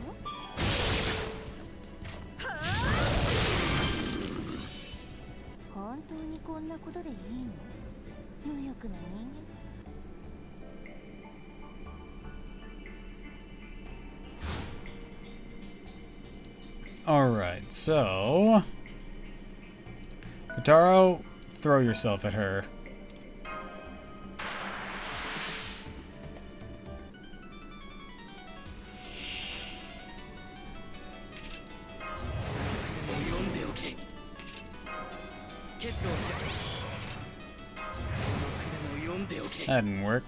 本当にこんなことでいいの？無欲な人間。 Alright, so... Kataro, throw yourself at her. That didn't work.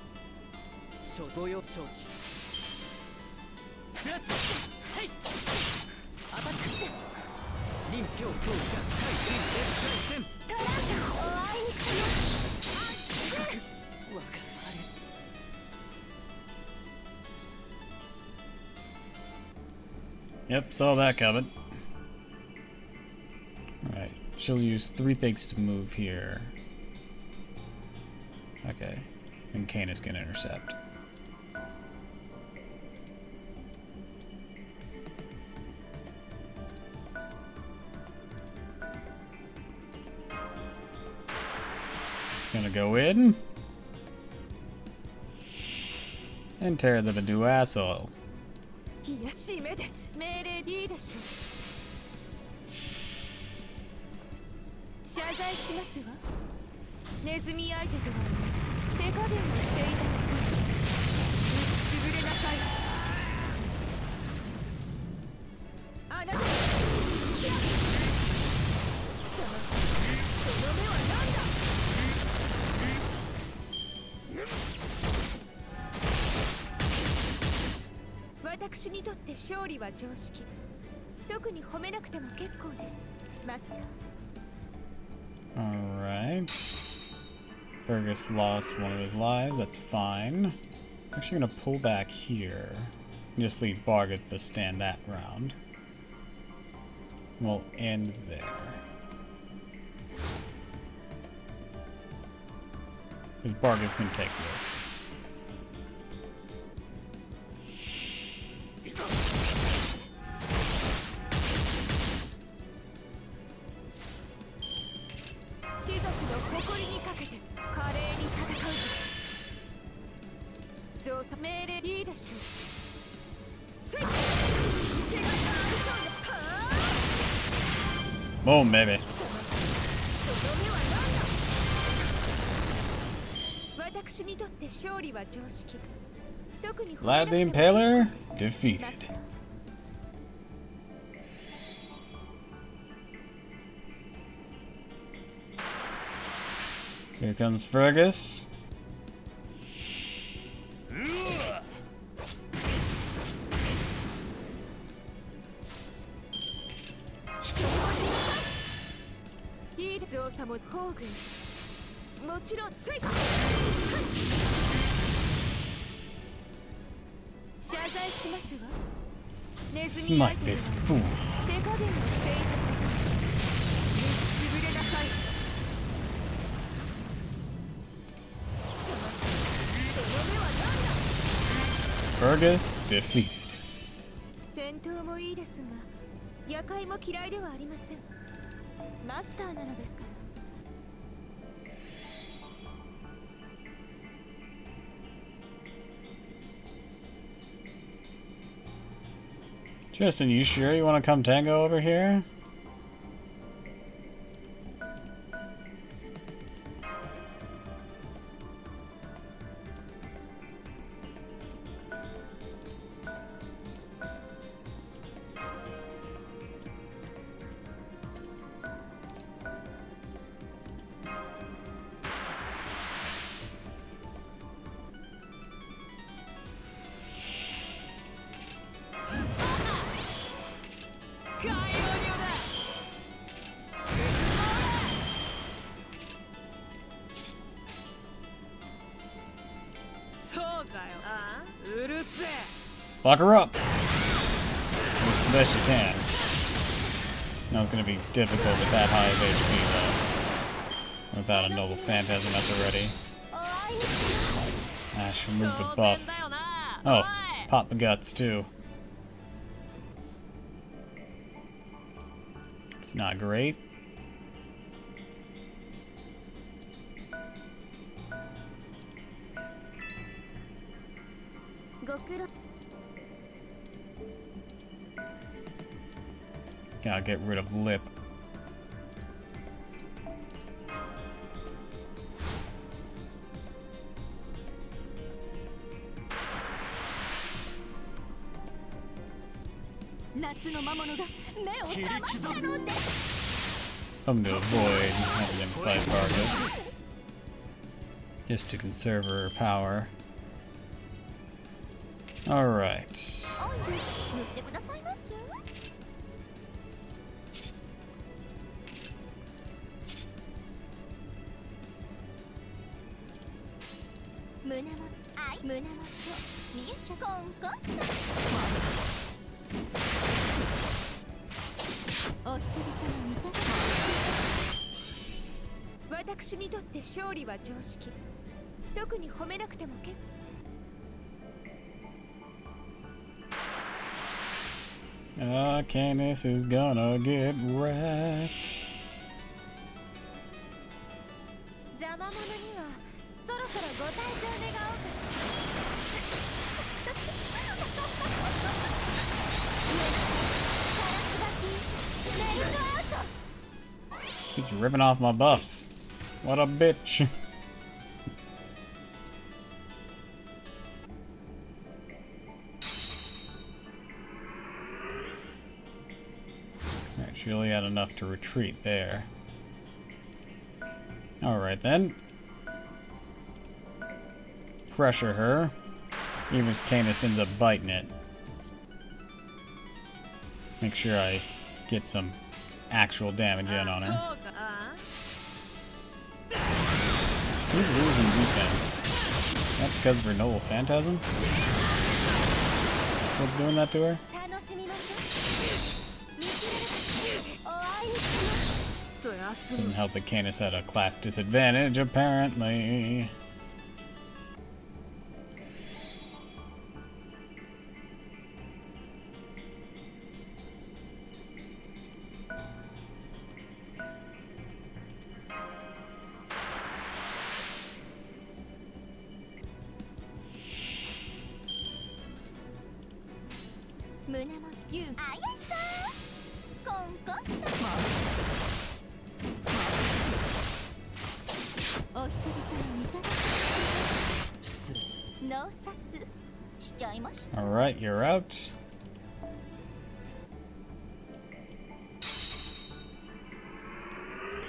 Yep, saw that coming. Alright, she'll use 3 things to move here. Okay, and Canis can intercept. Gonna go in and tear them a new asshole. いや締めで命令でいいでしょう。謝罪しますわ。ネズミ相手とは手加減をしていたのに潰れなさい。あなた貴様その目は何だ。 私にとって勝利は常識。特に褒めなくても結構です。マスター。 Alright. Fergus lost one of his lives, that's fine. I'm actually gonna pull back here. And just leave Bargath to stand that round. We'll end there. Because Bargath can take this. Boom, baby. Vlad the Impaler defeated. Here comes Fergus. Smite this fool. Fergus defeated. 戦闘もいいですが、夜会も嫌いではありません。マスターなのですから。Tristan, you sure you want to come tango over here? Lock her up! Just the best you can. Now it's gonna be difficult with that high of HP though. Without a noble phantasm at the ready. Ash removed a buff. Oh, pop the guts too. It's not great. Gotta get rid of lip. I'm to avoid having him fight Vargas. Just to conserve her power. Alright. Candace is gonna get wrecked. She's ripping off my buffs. What a bitch. Alright, she only had enough to retreat there. Alright then. Pressure her. Even if Canis ends up biting it. Make sure I get some actual damage in on her. She's losing defense. Is that because of her noble phantasm? That's what's doing that to her? Doesn't help that Canis had a class disadvantage, apparently. Alright, you're out.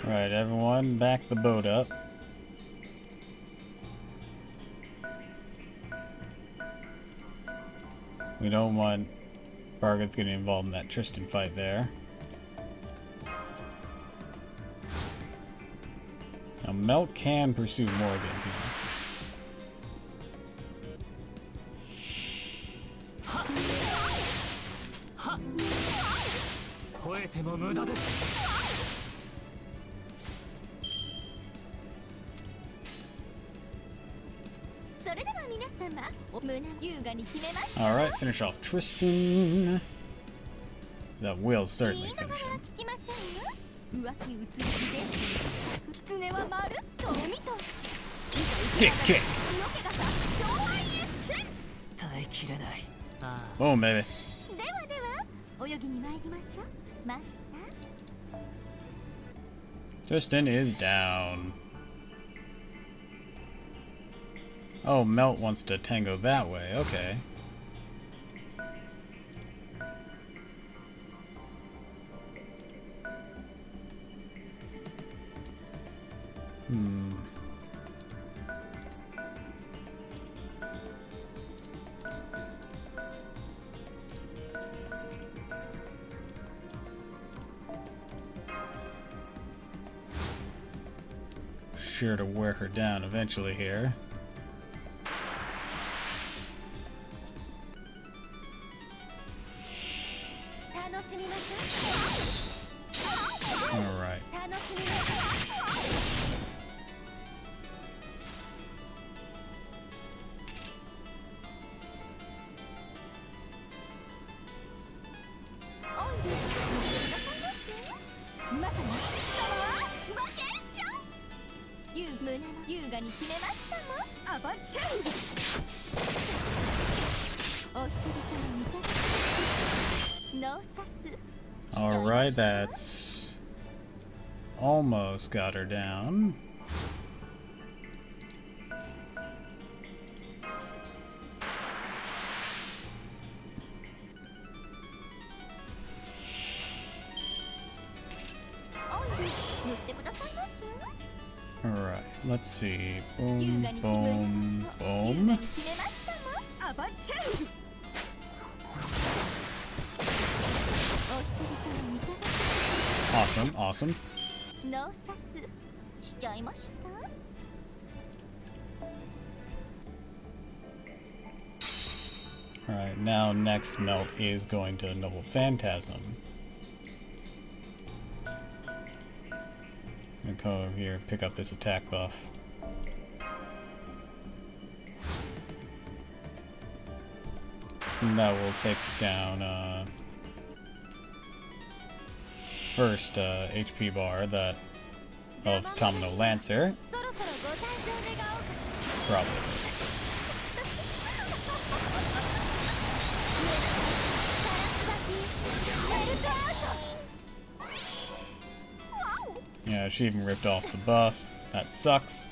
Alright, everyone, back the boat up. We don't want Bargath getting involved in that Tristan fight there. Now, Melt can pursue Morgan here. Alright, finish off Tristan. That will certainly finish him. Dick kick! Boom, baby. Tristan is down. Oh, Melt wants to tango that way. Okay. Sure to wear her down eventually here. Alright. Alright, that's almost got her down. Alright, let's see. Boom, boom, boom. Awesome, awesome. Alright, now next Melt is going to Noble Phantasm. I'm gonna come over here and pick up this attack buff. And that will take down first HP bar that of Tomino Lancer. Probably this. Yeah, she even ripped off the buffs. That sucks.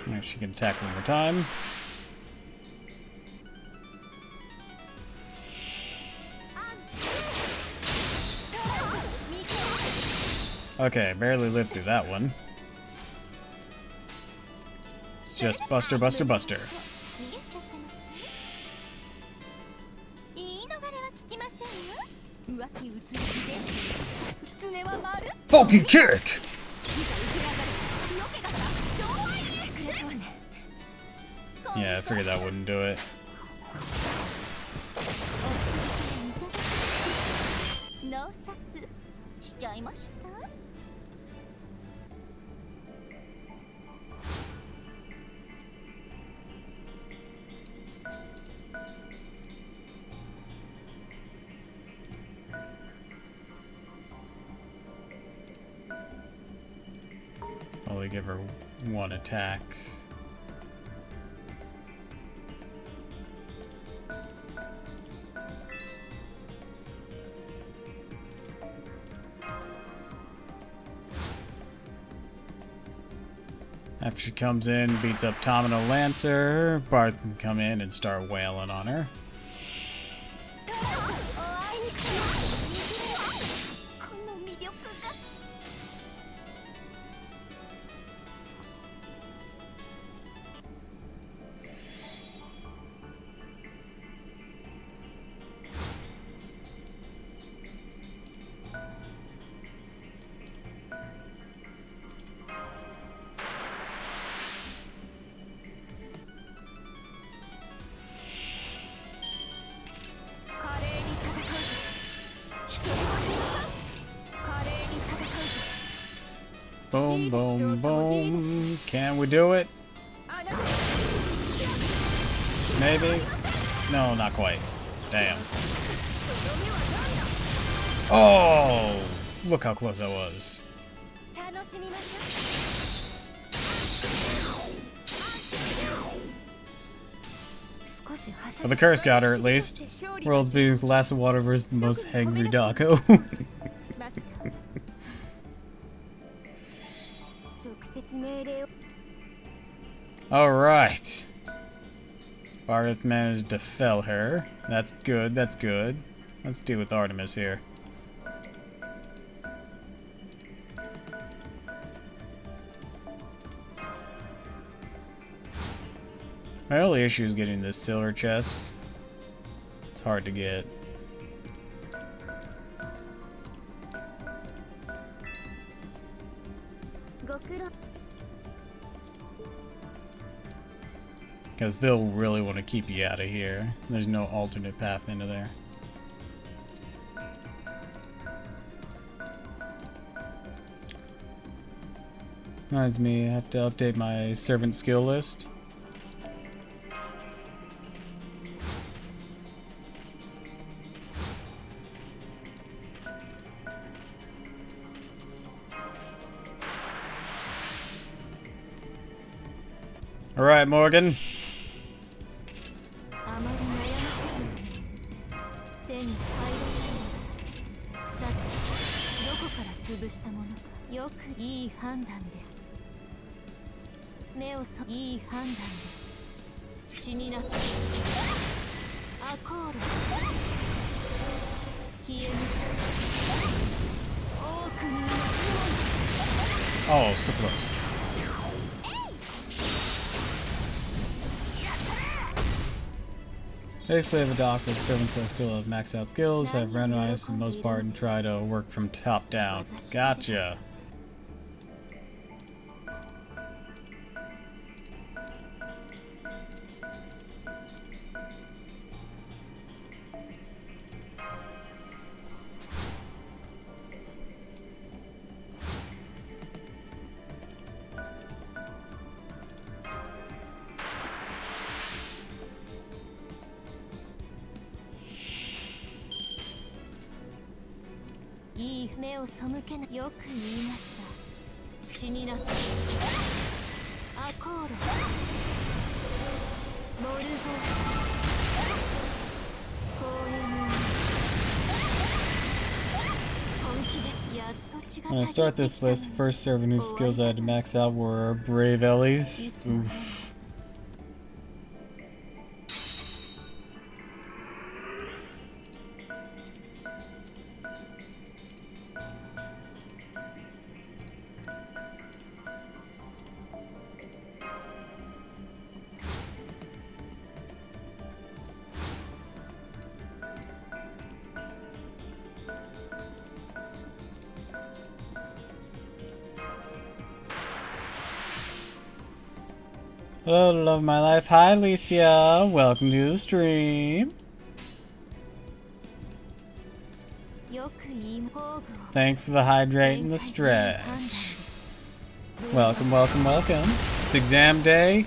Alright, she can attack one more time. Okay, barely lived through that one. It's just Buster, Buster, Buster. Fucking kick! Yeah, I figured that wouldn't do it. Only give her one attack. After she comes in, beats up Tomino Lancer, Barth can come in and start wailing on her. Boom, boom, boom. Can we do it? Maybe? No, not quite. Damn. Oh! Look how close I was. Well, the curse got her at least. World's biggest glass of water versus the most hangry doggo. Alright. Barth managed to fell her. That's good, that's good. Let's deal with Artemis here. My only issue is getting this silver chest. It's hard to get. Because they'll really want to keep you out of here. There's no alternate path into there. Reminds me, I have to update my servant skill list. Alright, Morgan. Oh, so close. Basically, I have a dock with servants that still have maxed out skills, have randomized for the most part, and try to work from top down. Gotcha. When I start this list, first servant whose skills I had to max out were Brave Ellies. Oof. Hello, love of my life. Hi, Alicia. Welcome to the stream. Thanks for the hydrate and the stretch. Welcome, welcome, welcome. It's exam day.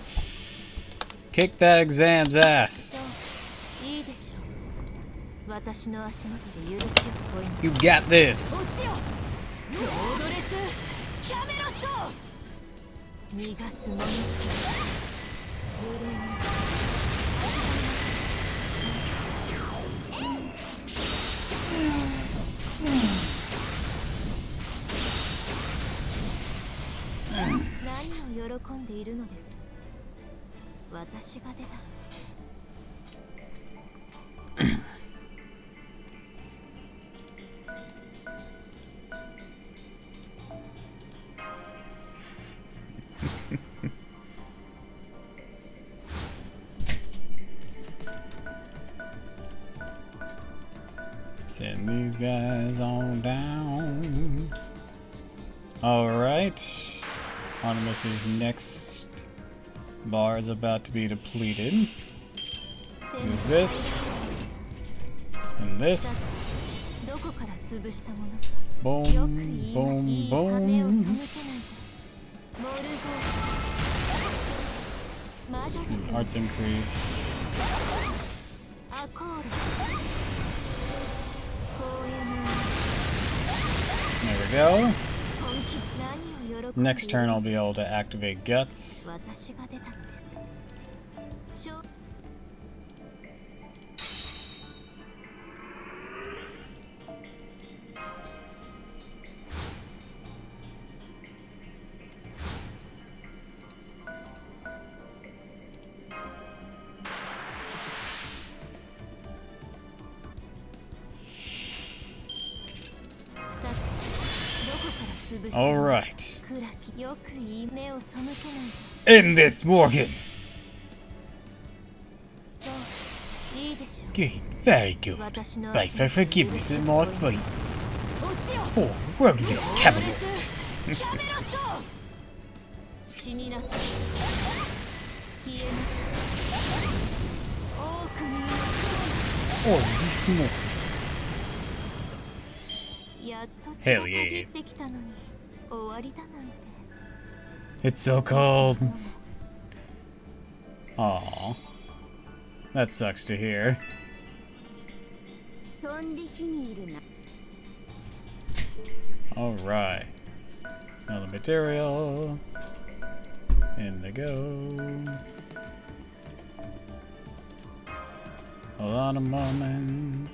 Kick that exam's ass. You got this. Send these guys on down. Alright. Artemis's next bar is about to be depleted. Use this. And this. Boom, boom, boom. Arts increase. There we go. Next turn I'll be able to activate Guts. Alright. End this, Morgan! Good, very good. Beg for forgiveness at my feet. For Rodius Camelot. Already smoked. Hell yeah. It's so cold. Aww. That sucks to hear. Alright. Another material. In they go. Hold on a moment.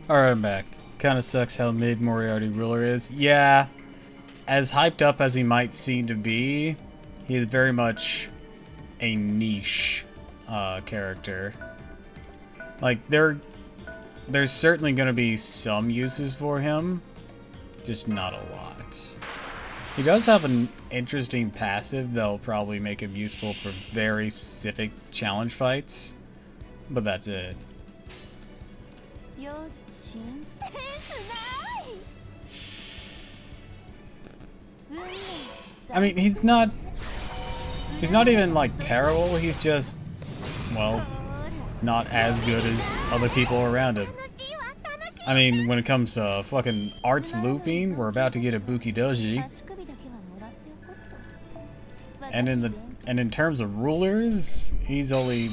Alright, I'm back. Kinda sucks how mid Moriarty Ruler is. Yeah, as hyped up as he might seem to be, he is very much a niche character. Like, there's certainly gonna be some uses for him, just not a lot. He does have an interesting passive that'll probably make him useful for very specific challenge fights, but that's it. I mean, he's not even, like, terrible, he's just, well, not as good as other people around him. I mean, when it comes to fucking arts looping, we're about to get a Buki Doji. And in terms of rulers, he's only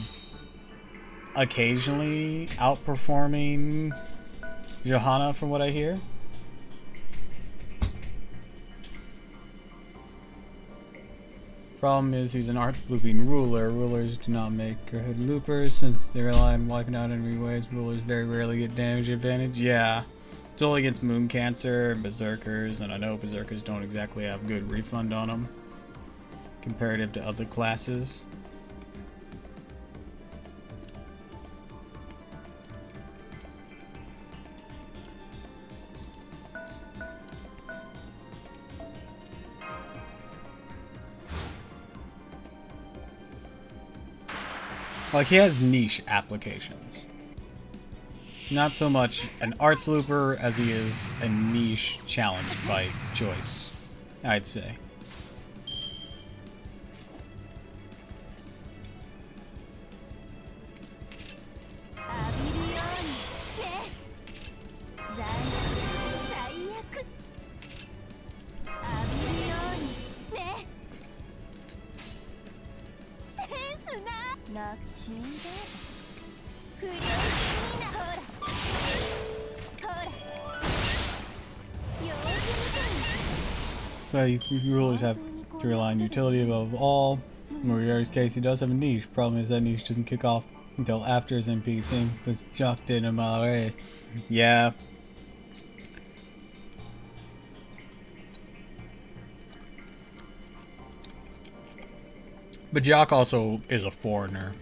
occasionally outperforming Johanna from what I hear. Problem is he's an arts looping ruler. Rulers do not make good loopers since they rely on wiping out enemy waves. Rulers very rarely get damage advantage. Yeah, it's only against Moon Cancer and Berserkers, and I know Berserkers don't exactly have good refund on them comparative to other classes. Like, he has niche applications. Not so much an arts looper as he is a niche challenge by choice, I'd say. So rulers have to rely on utility above all. In Moriarty's case, he does have a niche. Problem is that niche doesn't kick off until after his NPC was chucked in him already. Yeah. But Jock also is a foreigner.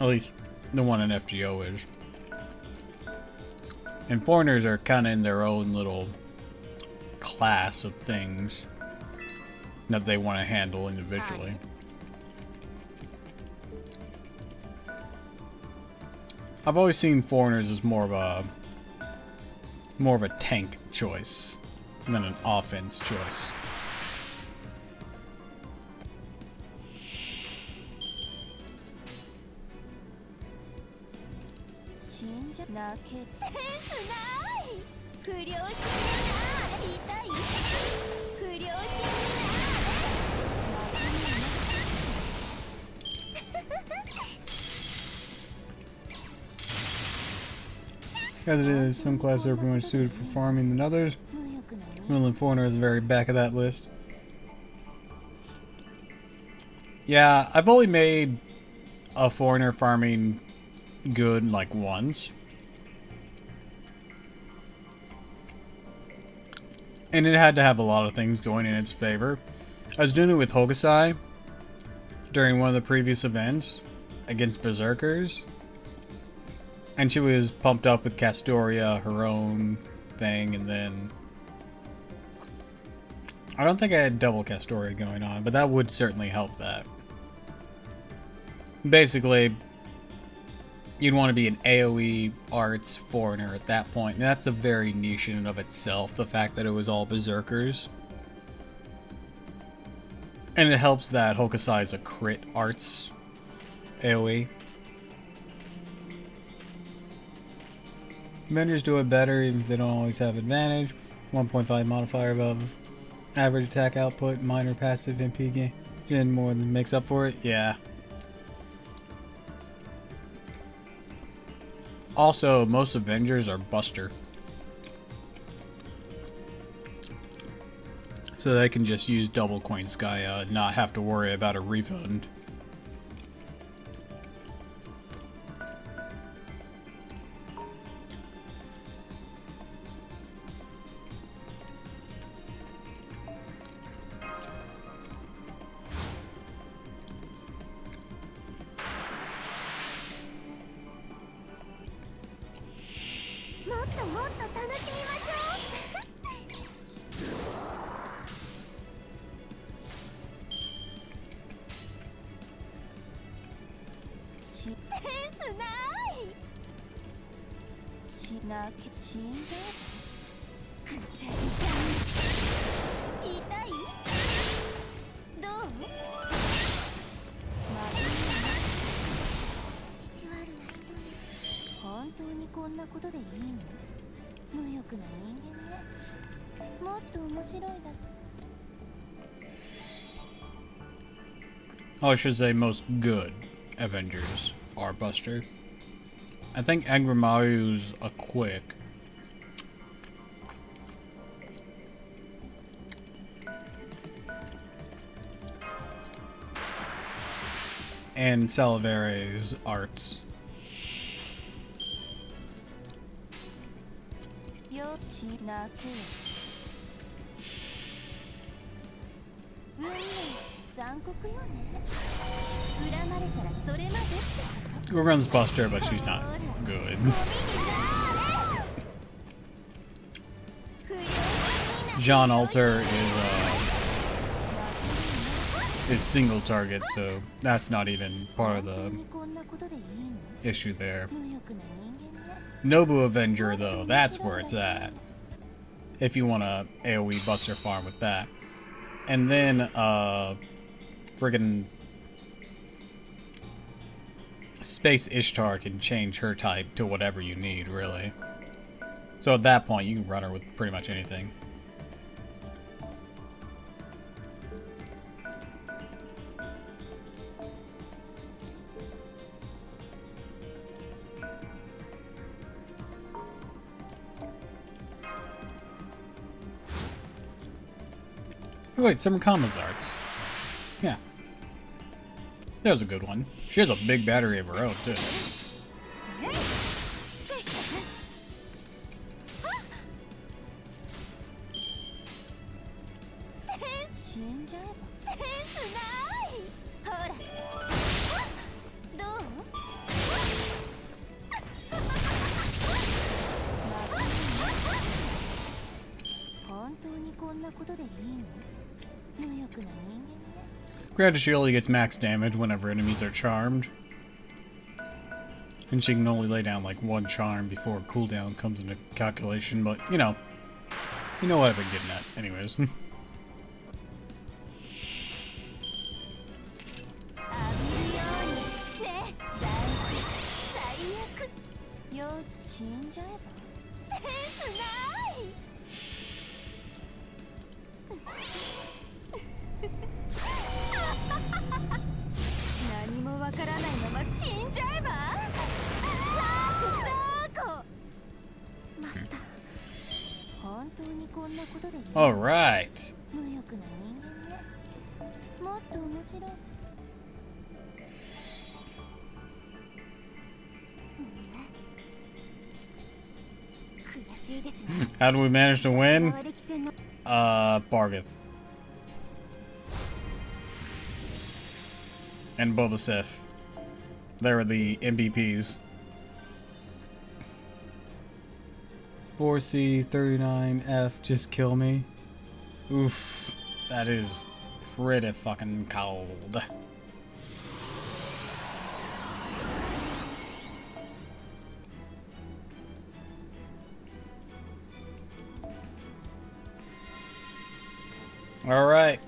At least the one in FGO is. And foreigners are kind of in their own little class of things that they want to handle individually. I've always seen foreigners as more of a tank choice than an offense choice. As it is, some classes are more suited for farming than others. Willing Foreigner is the very back of that list. Yeah, I've only made a foreigner farming good like once. And it had to have a lot of things going in its favor. I was doing it with Hokusai during one of the previous events against Berserkers. And she was pumped up with Castoria, her own thing, and then I don't think I had double Castoria going on, but that would certainly help that. Basically, you'd want to be an AoE arts foreigner at that point, and that's a very niche in and of itself, the fact that it was all Berserkers. And it helps that Hokusai is a crit arts AoE. Vendors do it better, even if they don't always have advantage. 1.5 modifier above average attack output, minor passive MP gain. Gen more than makes up for it. Yeah. Also, most Avengers are Buster. So they can just use double Queen Skya, not have to worry about a refund. Oh, I should say most good Avengers are Buster. I think Angramariu's a quick. And Salavere's arts. Who runs Buster, but she's not good. Jean Alter is single target, so that's not even part of the issue there. Nobu Avenger, though, that's where it's at. If you want to AoE Buster farm with that. And then, friggin' Space Ishtar can change her type to whatever you need, really. So at that point, you can run her with pretty much anything. Oh, wait, Summer Kama's arts. Yeah. That was a good one. She has a big battery of her own, too. Granted, she only gets max damage whenever enemies are charmed. And she can only lay down like one charm before cooldown comes into calculation, but you know what I've been getting at. Anyways. 死んじゃえばセンスない何もわからないまま死んじゃえばザーコマスター本当にこんなことで Alright. 無欲な人間ねもっと面白い How do we manage to win? Bargith. And Boba Sif. They're the MVPs. 4C, 39F, just kill me. Oof. That is pretty fucking cold. Alright.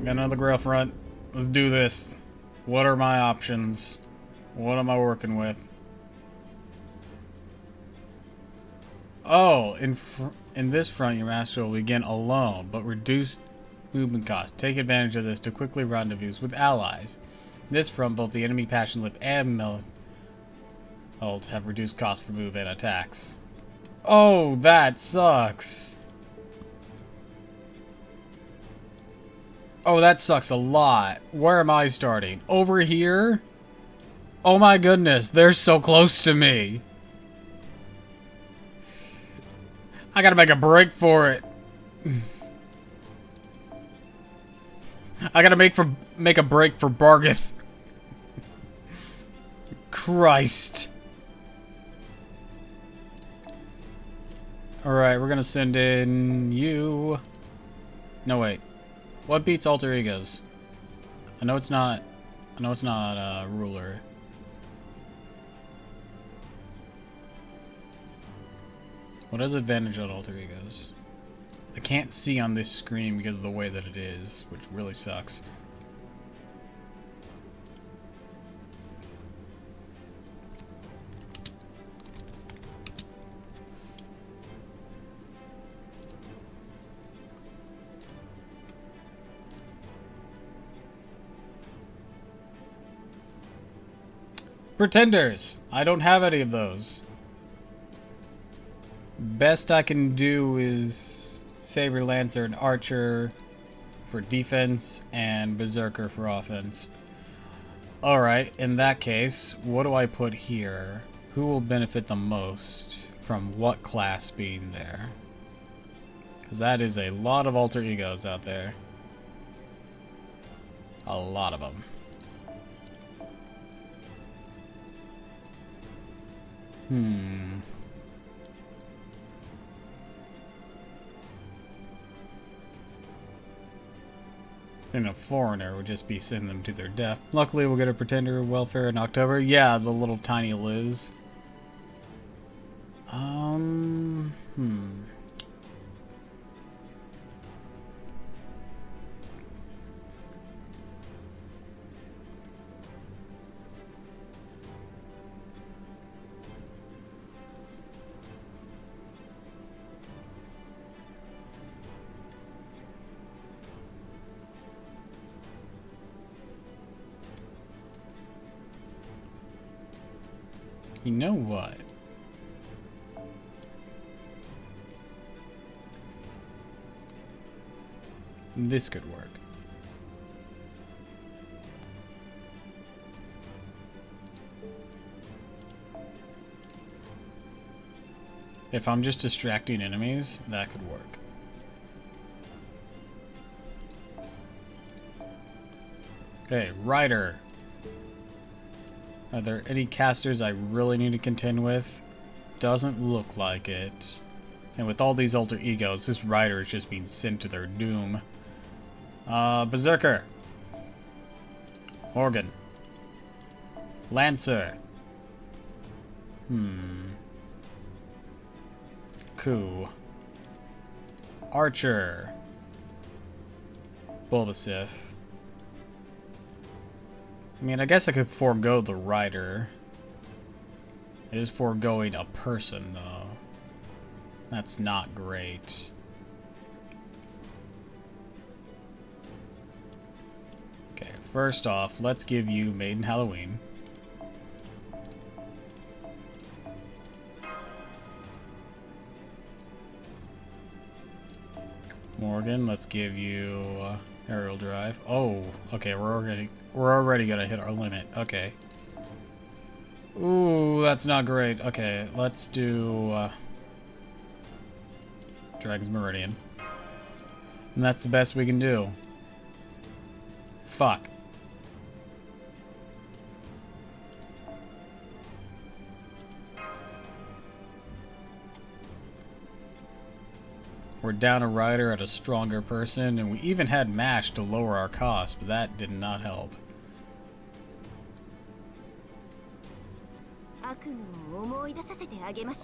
Got another Grail front. Let's do this. What are my options? What am I working with? Oh, in this front, your master will begin alone, but reduce movement cost. Take advantage of this to quickly rendezvous with allies. In this front, both the enemy Passion Lip and Melon ults have reduced cost for move and attacks. Oh, that sucks. Oh, that sucks a lot. Where am I starting? Over here? Oh my goodness, they're so close to me. I gotta make a break for it. I gotta make a break for Bargith. Christ. Alright, we're gonna send in you. No, wait. What beats alter egos? I know it's not ruler. What is advantage on alter egos? I can't see on this screen because of the way that it is, which really sucks. Pretenders! I don't have any of those. Best I can do is Saber Lancer and Archer for defense and Berserker for offense. Alright, in that case, what do I put here? Who will benefit the most from what class being there? Because that is a lot of alter egos out there. A lot of them. I think a foreigner would just be sending them to their death. Luckily, we'll get a pretender welfare in October. Yeah, the little tiny Liz. You know what? This could work. If I'm just distracting enemies, that could work. Okay, Rider. Are there any casters I really need to contend with? Doesn't look like it. And with all these alter egos, this rider is just being sent to their doom. Berserker. Morgan. Lancer. Coup. Archer. Bulbasaur. I mean, I guess I could forego the rider. It is foregoing a person, though. That's not great. Okay, first off, let's give you Maiden Halloween. Morgan, let's give you aerial drive. Oh, okay, we're already gonna hit our limit. Okay. Ooh, that's not great. Okay, let's do Dragon's Meridian. And that's the best we can do. Fuck. We're down a rider at a stronger person, and we even had MASH to lower our cost, but that did not help. I'm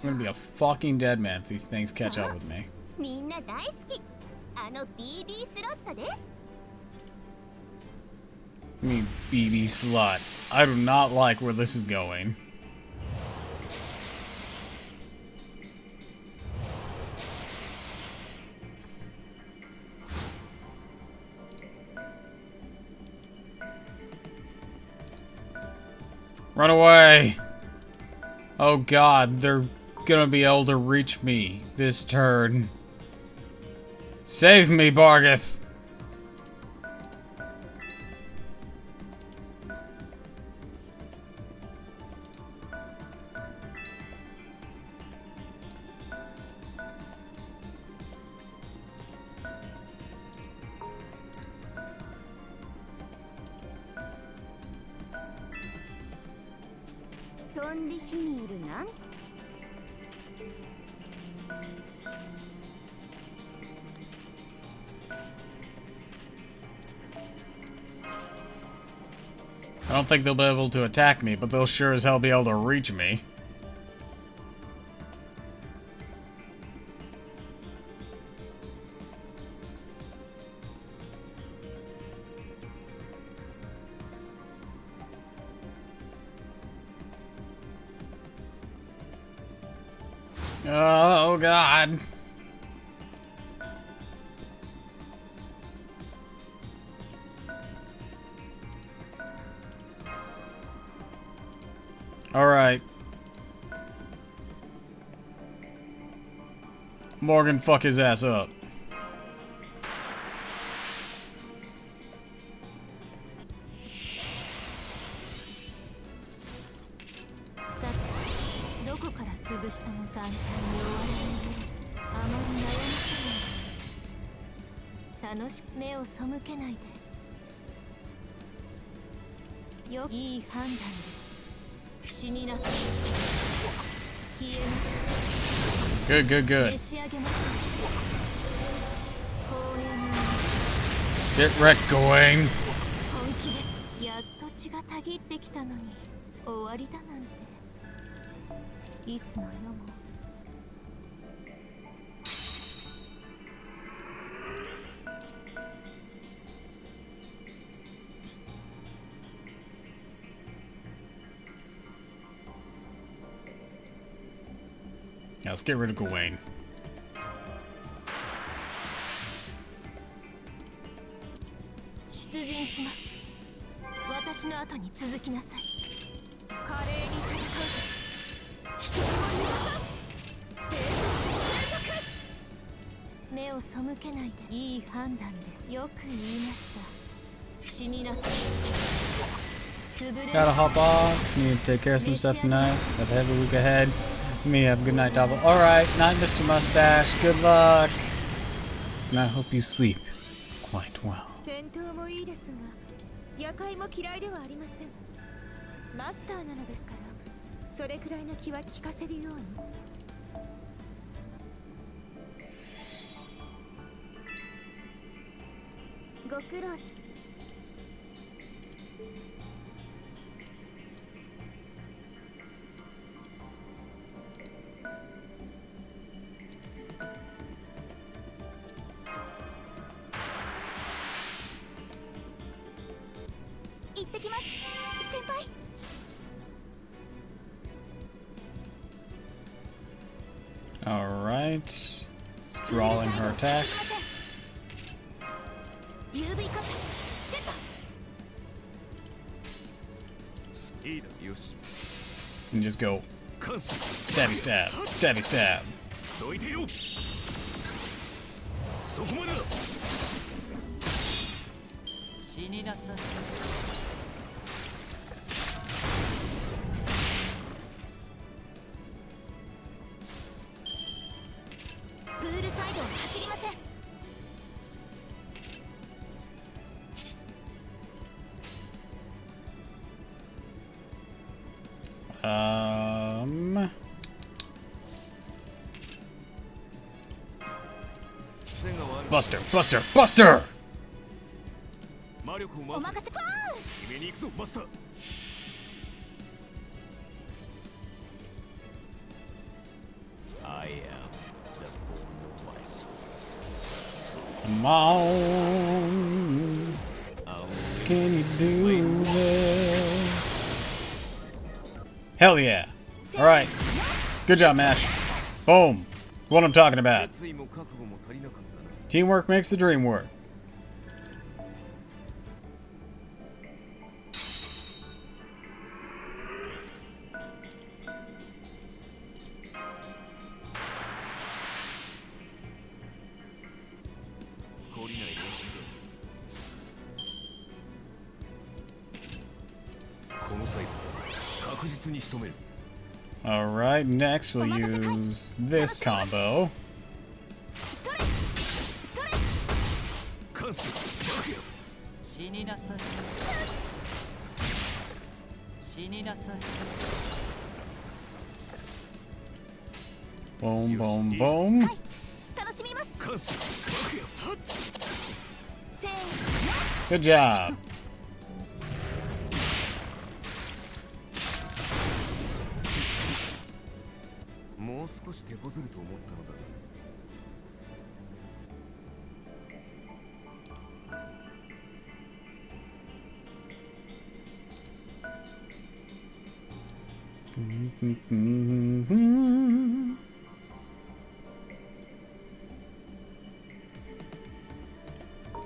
gonna be a fucking dead man if these things catch up with me. I mean, BB slut. I do not like where this is going. Run away! Oh god, they're gonna be able to reach me this turn. Save me, Bargith! I don't think they'll be able to attack me, but they'll sure as hell be able to reach me. Oh god. Alright. Morgan, fuck his ass up. Good, good, good. Get wrecked, Gawain. Now let's get rid of Gawain. Gotta hop off. Need to take care of some stuff tonight. Have a heavy week ahead. Me have a good night, Doppel. Alright, night, Mr. Mustache. Good luck. And I hope you sleep quite well. 行ってきます先輩。 Alright. It's drawing her attacks. UV カットセット。いいだよし And just go 関数 stabby stab, stabby stab. どいてよそこまでだ死になさい。プールサイドを走りません。 線が悪い Buster, Buster, Buster! 魔力をお回す任せパーン。決めに行くぞマスター I am the bone of my soul. Come on. Can you do this? Hell yeah. Alright. Good job, Mash. Boom. What I'm talking about. 決意も覚悟も足りなかったな Teamwork makes the dream work. 懲りない練習だこの際確実に仕留める Alright, next we'll use this combo. ストレッチストレッチ。関数バクや死になさい。死になさい。 Boom, boom, boom. はい楽しみます。関数バクやはっせー Good job. もう少し手こずると思ったのだが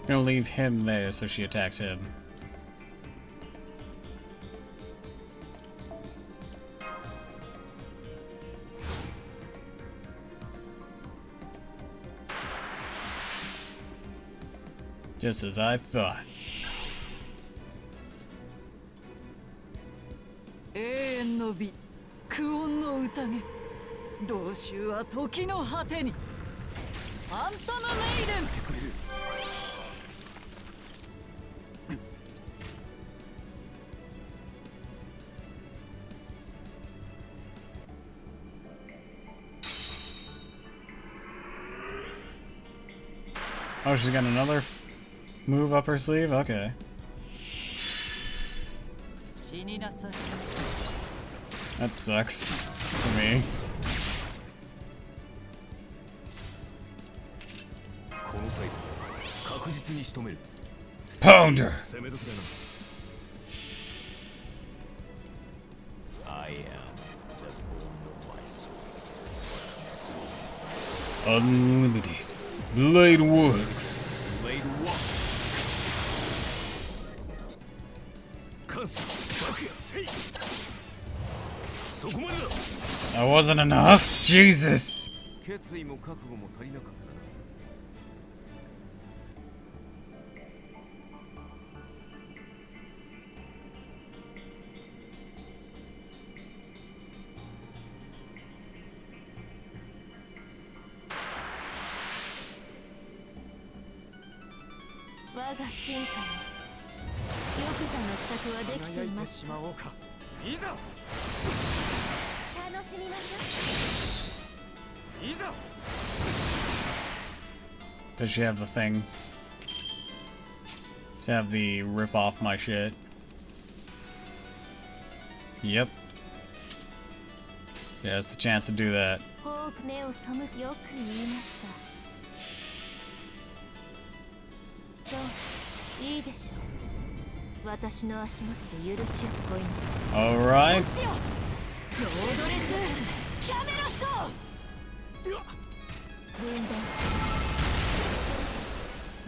Gonna leave him there so she attacks him. Just as I thought. 永遠の美、苦音の宴。老衆は時の果てに。ファントムメイデン。 Oh, she's got another move up her sleeve? Okay. 死になさい。 That sucks for me. この際確実に仕留める Pounder! 攻め時だな I am the bone of my soul Unlimited. Blade works. Blade walks 関数バクやせいそこまでだ That wasn't enough? Jesus! 決意も覚悟も足りなかったな 我が進化の玉座の支度はできています。しまおうかいざ楽しみましょいざ Does she have the thing? She have the rip off my shit? Yep. She has the chance to do that. う。目を背くよく見えました。そう、いいでしょう。私の足元で許しを請います。 Alright. ロードレスキャメロット。分断す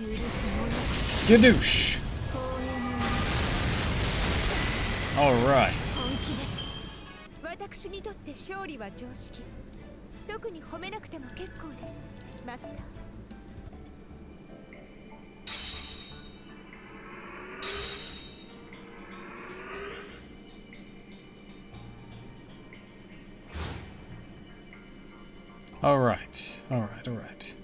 る。許す者 Skadoosh. 公園の Alright. 本気です。私にとって勝利は常識。特に褒めなくても結構です、マスター。Alright. Alright, alright.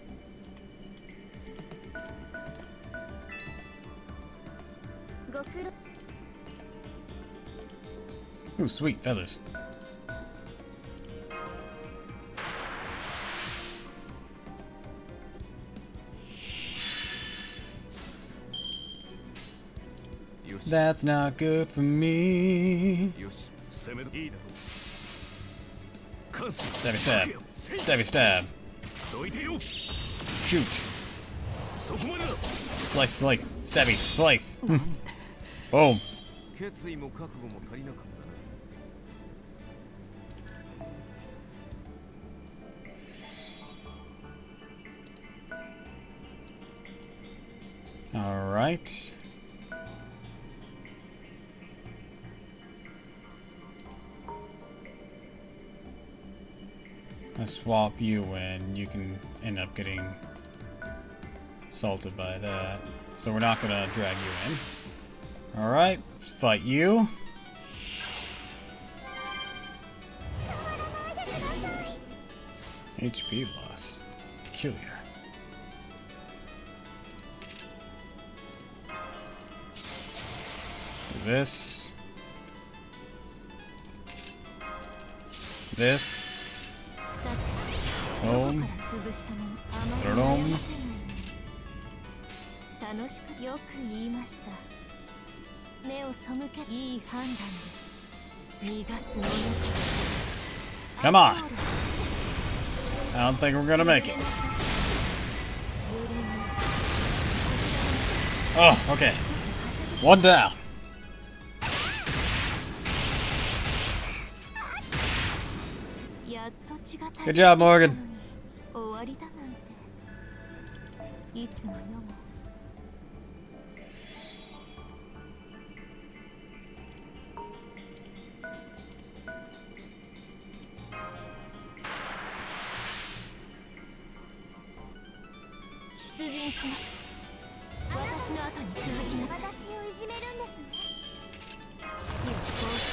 ご苦労。 Ooh, sweet feathers. That's not good for me. よし攻めるいいだろう。関数 Stabby stab. Stabby stab. どいてよ。 Shoot. そこまでだ。 Slice, slice. Stabby, slice. Boom. 決意も覚悟も足りなかったな。 Alright. I swap you in, you can end up getting assaulted by that. So we're not gonna drag you in. Alright, let's fight you. HP loss. Peculiar. Do this. This. Boom. 潰したものあまり ドロン。見えませんのよ楽しくよく言いました。目を背けいい判断です。逃がすもの Come on. I don't think we're gonna make it. Oh, okay. One down. Good job, Morgan. 終わりだなんていつの世も。出陣します。私の後に続きなさい。私をいじめるんですね。指揮をこうし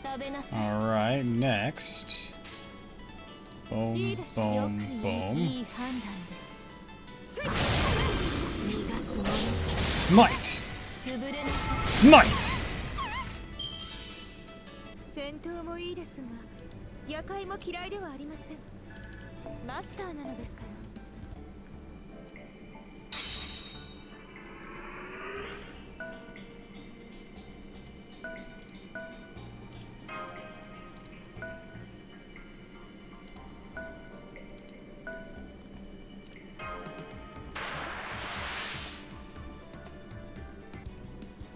てあげる。食べなさい。 Alright, next. Boom, いいですよ boom, く boom. いい判断です。逃がすもの Smite! 潰れなさい。 Smite! 戦闘もいいですが、夜会も嫌いではありません。マスターなのですから。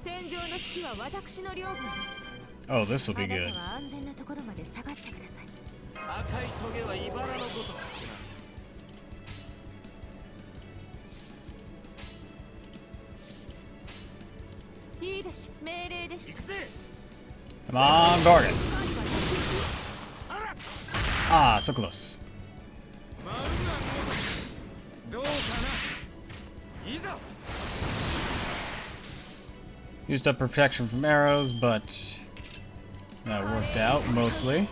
戦場の指揮は私の領分です。 Oh, this will あ be な good. たは安全なところまで下がってください。赤いトゲは茨のごとくいいです。命令です。行くぜ。 Come on, Gorgon. Ah, so close. どうかな。いざ。 Used up protection from arrows, but that worked out mostly.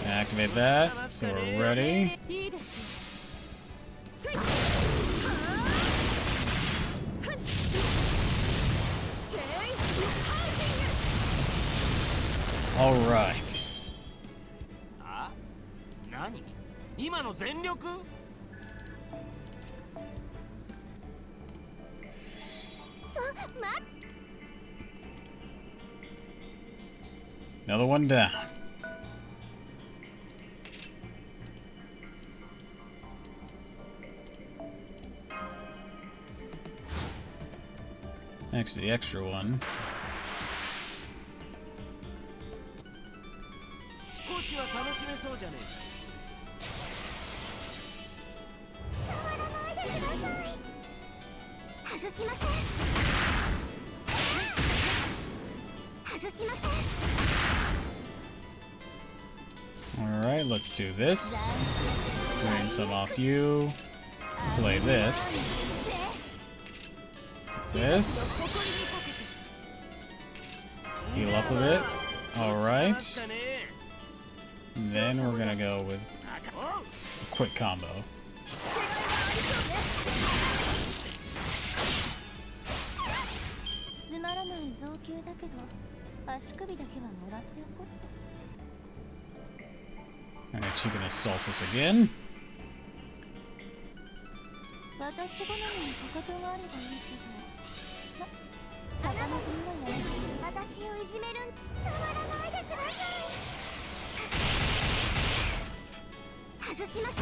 Activate that, so we're ready. いいです。 Alright. あ？何？今の全力？ Another one down. Actually, the extra one. 少しは楽しめそうじゃねえか。外しません。外しません。 Alright, let's do this. Drain some off you. Play this. This. Heal up a bit. Alright. Then we're gonna go with a quick combo. つまらない造形だけど足首だけはもらっておこう。 Alright, she can assault us again. 私好みにかかとがあればいいけど。他の国はやめて。私をいじめるん。触らないでください。外しませ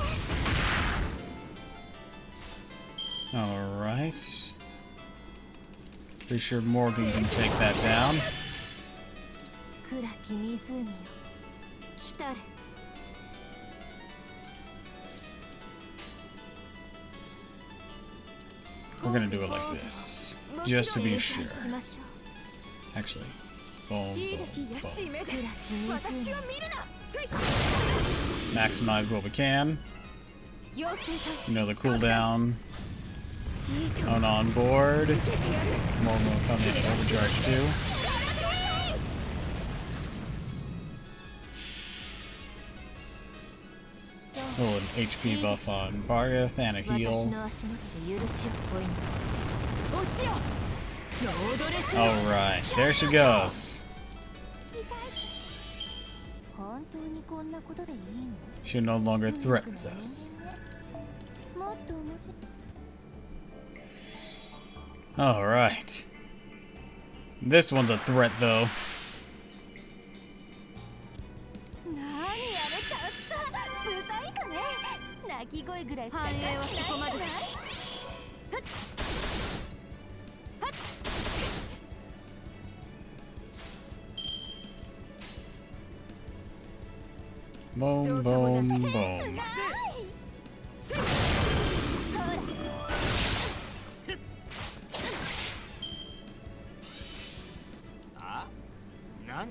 ん。 Alright. Pretty sure Morgan can take that down. 暗き湖よ。来たれ。 We're gonna do it like this, just to be sure. Actually, boom, boom, boom. Maximize what we can. You know the cooldown. On board. Morgan will come in and overcharge too. Oh, an HP buff on Bargath and a heal. Alright, there she goes. She no longer threatens us. Alright. This one's a threat though. 鳴き声ぐらいしかないんじゃない？Boom, boom, boom.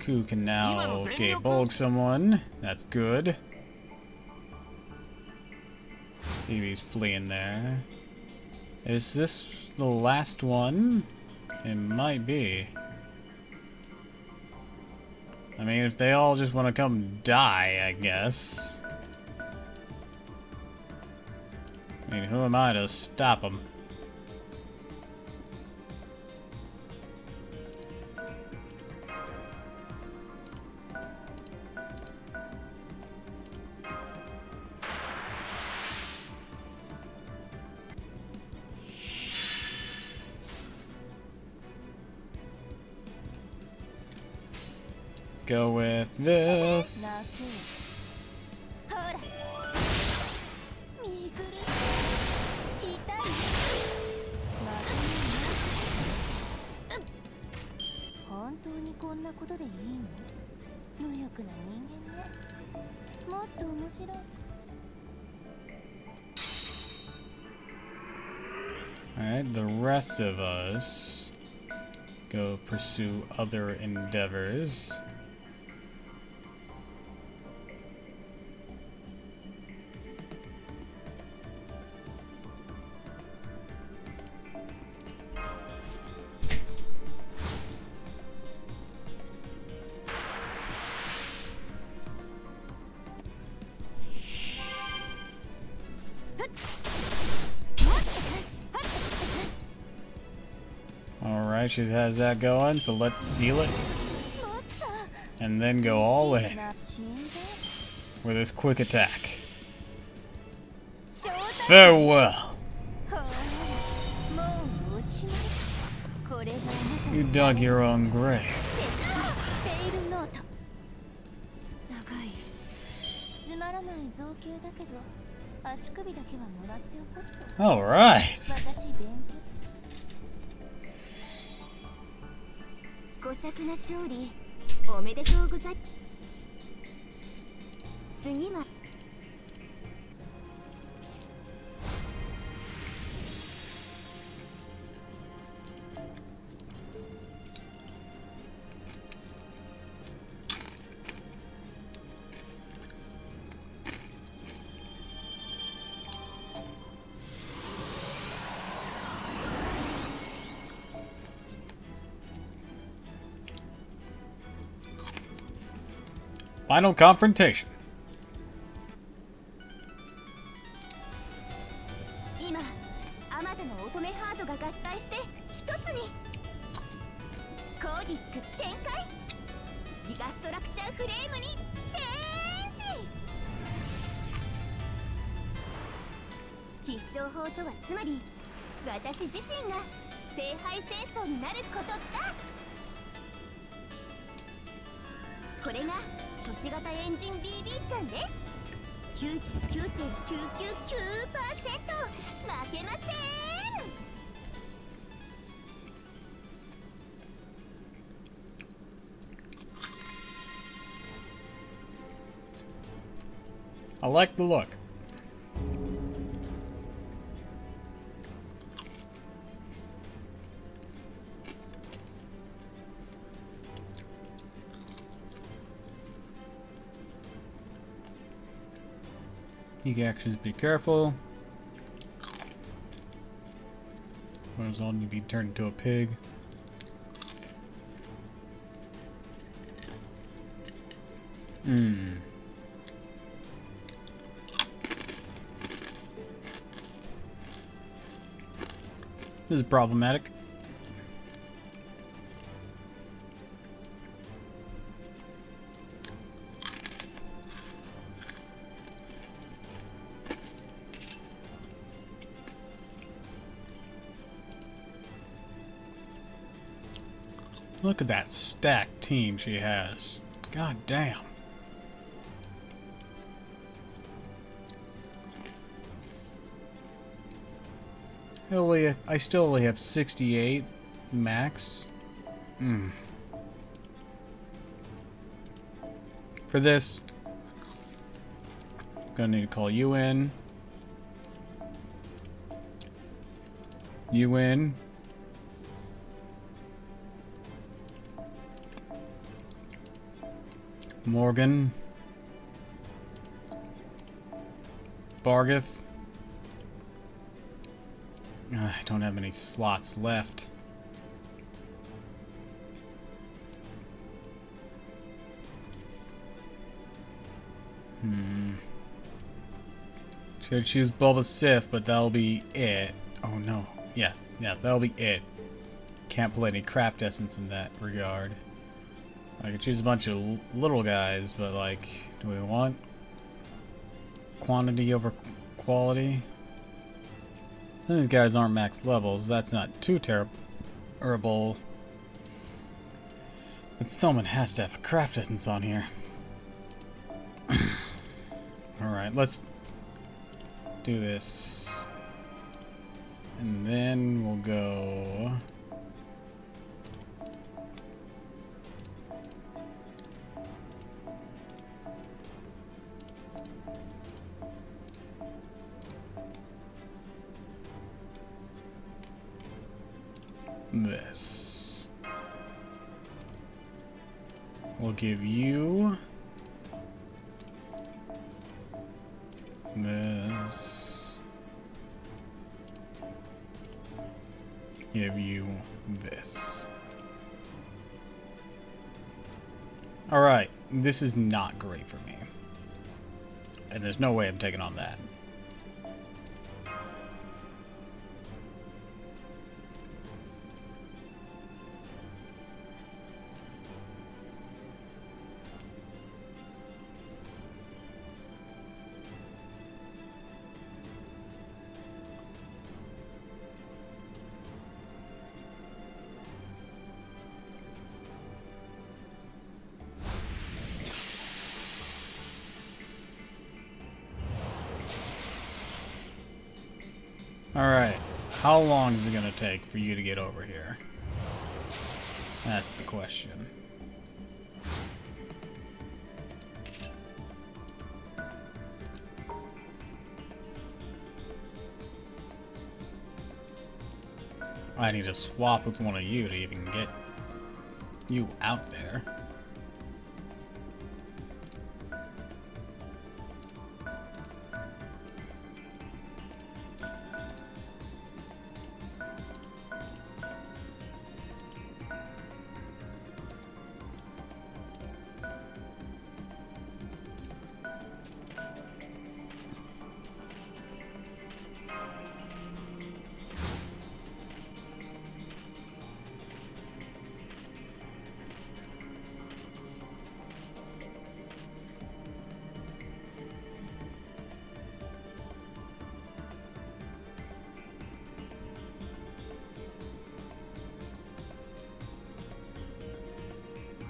Ku can now gate bulk someone. That's good. Phoebe's fleeing there. Is this the last one? It might be. I mean, if they all just want to come die, I guess. I mean, who am I to stop them? Go with this. Alright, the rest of us go pursue other endeavors. Alright, she has that going, so let's seal it. And then go all in with this quick attack. Farewell! You dug your own grave. Alright! 灼な勝利おめでとうござい次は Final confrontation. 今あまたの乙女ハートが合体して一つにコーディック展開ギガストラクチャーフレームにチェンジ必勝法とはつまり私自身が聖杯戦争になることだこれが都市型エンジン BB ちゃんです 99.999% 負けません I like the look. Peak actions, be careful. Where's all need to be turned into a pig? This is problematic. Look at that stacked team she has. God damn. I still only have 68 max. For this, I'm gonna need to call you in. You in. Morgan. Bargith. I don't have any slots left. Should choose Bulba Sith, but that'll be it. Oh no. Yeah, that'll be it. Can't play any craft essence in that regard. I could choose a bunch of little guys, but like, do we want quantity over quality? Some of these guys aren't max levels, that's not too terrible. But someone has to have a craft essence on here. Alright, let's do this. And then we'll go... this. We'll give you this. Give you this. Alright, this is not great for me. And there's no way I'm taking on that. Alright, how long is it going to take for you to get over here? That's the question. I need to swap with one of you to even get you out there.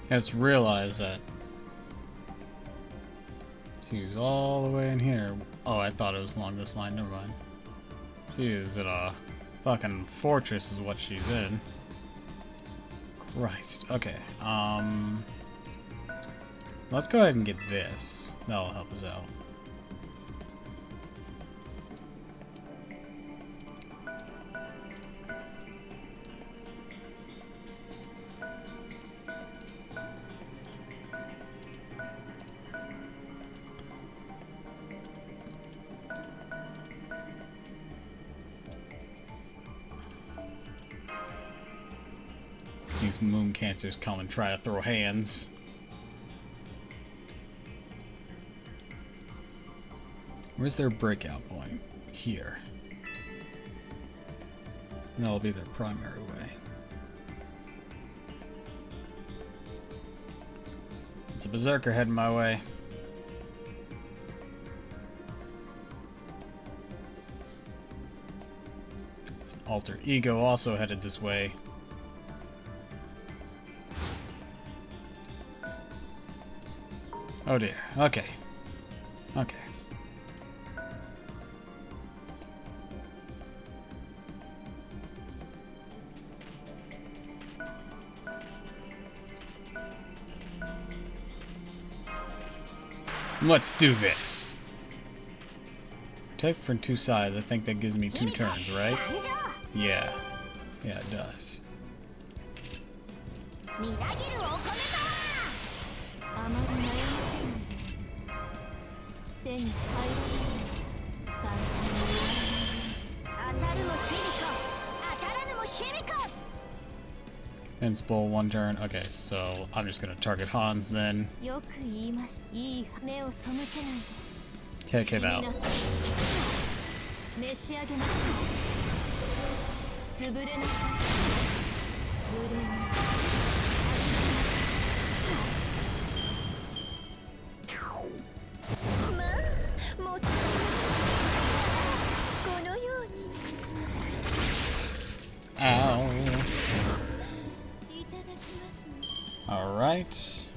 I just realized that she's all the way in here. Oh, I thought it was along this line. Never mind. She is in a fucking fortress is what she's in. Christ. Okay. Let's go ahead and get this. That'll help us out. These moon cancers come and try to throw hands. Where's their breakout point? Here. That'll be their primary way. It's a berserker heading my way. It's an alter ego also headed this way. Oh dear. Okay. Okay. Let's do this. Take from two sides. I think that gives me 2 turns, right? Yeah. Yeah, it does. Inspire 1 turn. Okay, so I'm just gonna target Hans then. Take him out. Ow. Alright.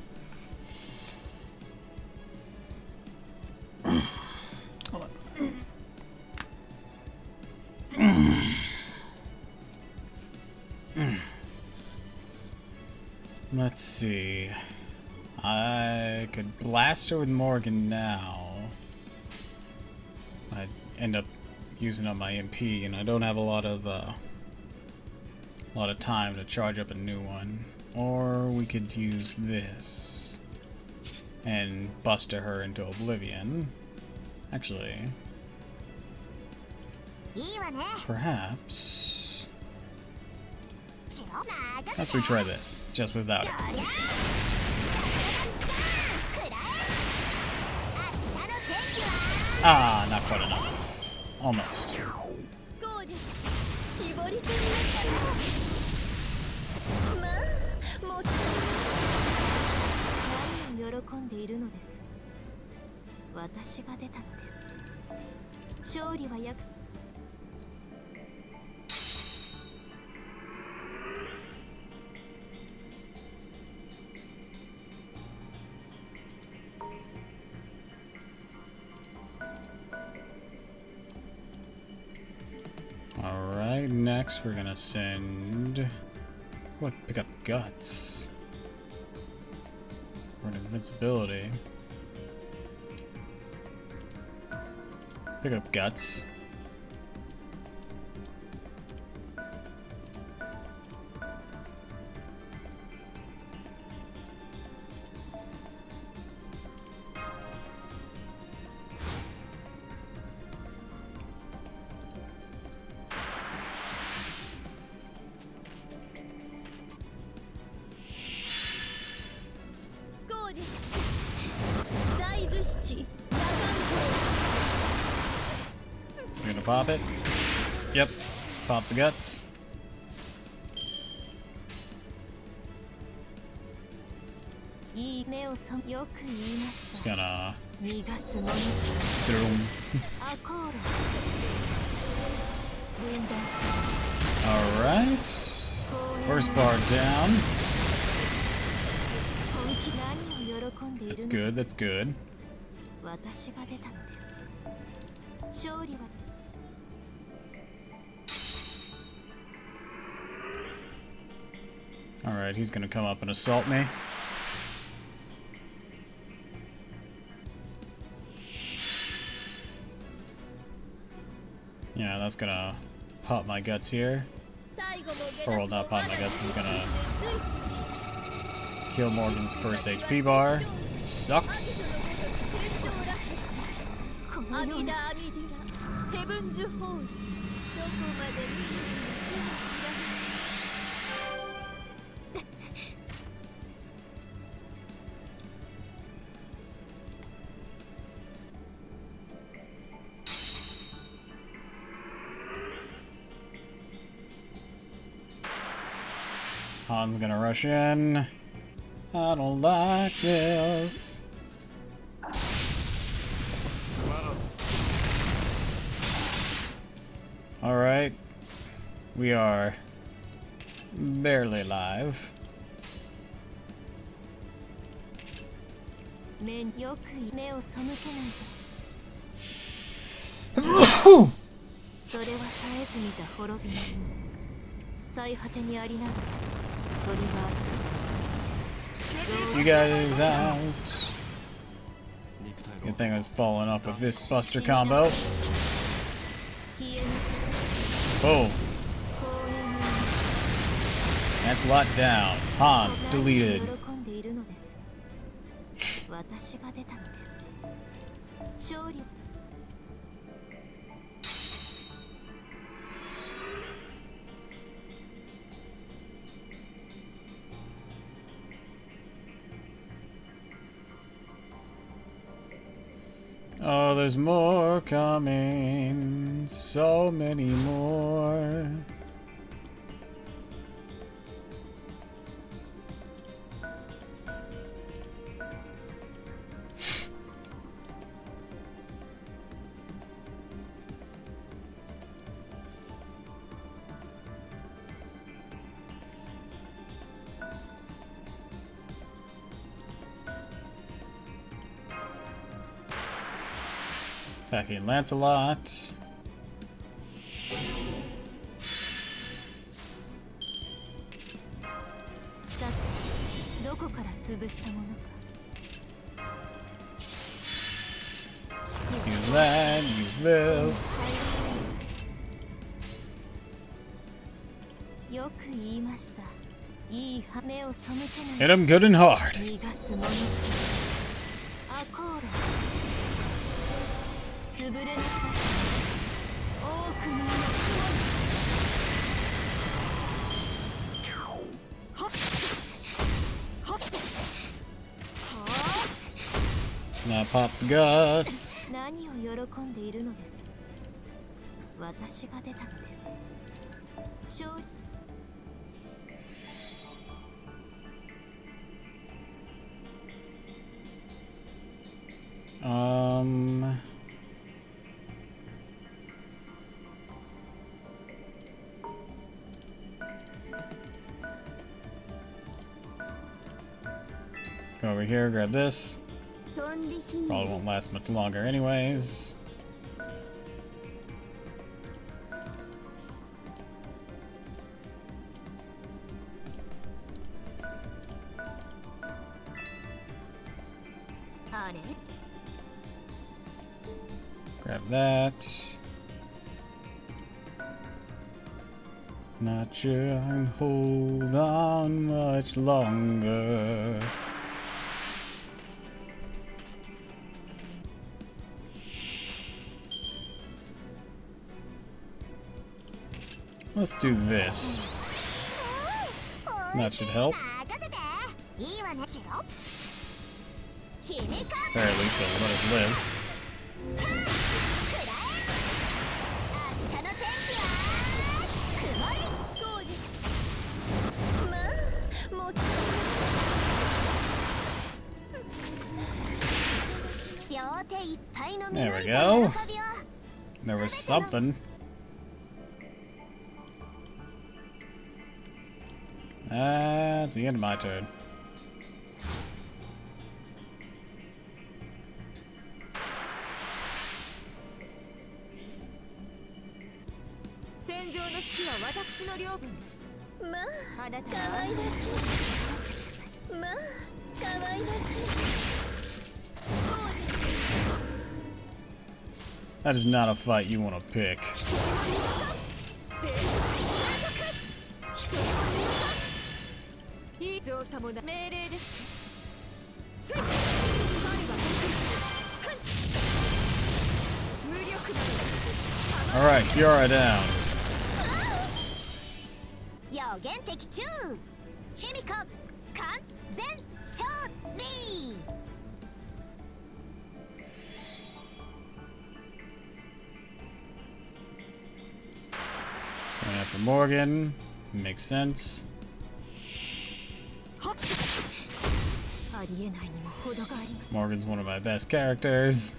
Let's see. I could blast her with Morgan now. I'd end up using up my MP, and I don't have a lot of time to charge up a new one. Or we could use this and buster her into oblivion. Actually, perhaps let's retry this, just without it. Ah, not quite enough. Almost. Alright, next we're gonna send What? Pick up guts. Or an invincibility. Pick up guts. You gonna pop it? Yep. Pop the guts. Just gonna boom. Alright. First bar down. That's good, that's good. Alright, he's gonna come up and assault me. Yeah, that's gonna pop my guts here. Or well, not pop my guts, is gonna kill Morgan's first HP bar. Sucks. Han's gonna rush in. I don't like this. Alright. We are barely alive. You guys out. Good thing I was following up with this buster combo. Boom. That's a lot down. Hans deleted. Oh, there's more coming. So many more. Attacking Lancelot. Use that, use this. Hit him good and hard. Now pop the guts. Go over here, grab this. Probably won't last much longer anyways. Grab that. Not sure I can hold on much longer. Let's do this. That should help. Or at least it'll let us live. There we go. There was something. That's the end of my turn. That is not a fight you want to pick. Alright, Kiara down. Going after Morgan. Makes sense. Morgan's one of my best characters.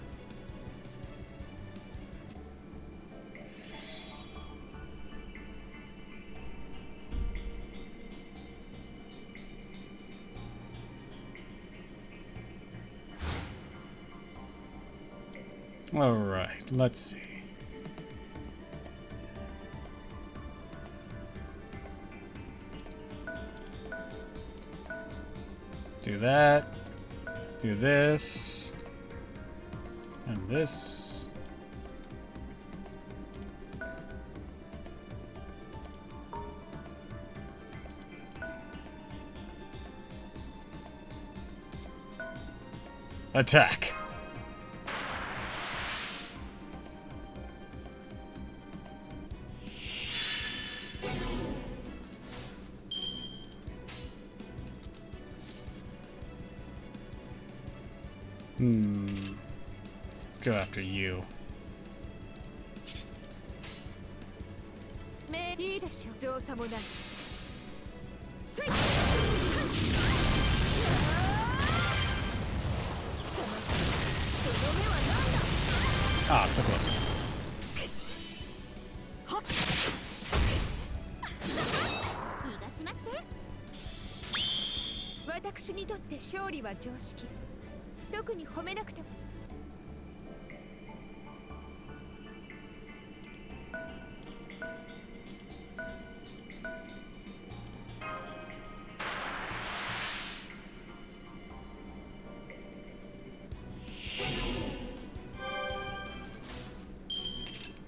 Alright, let's see. Do that. Do this. And this. Attack. Let's go after you. Ah, so close.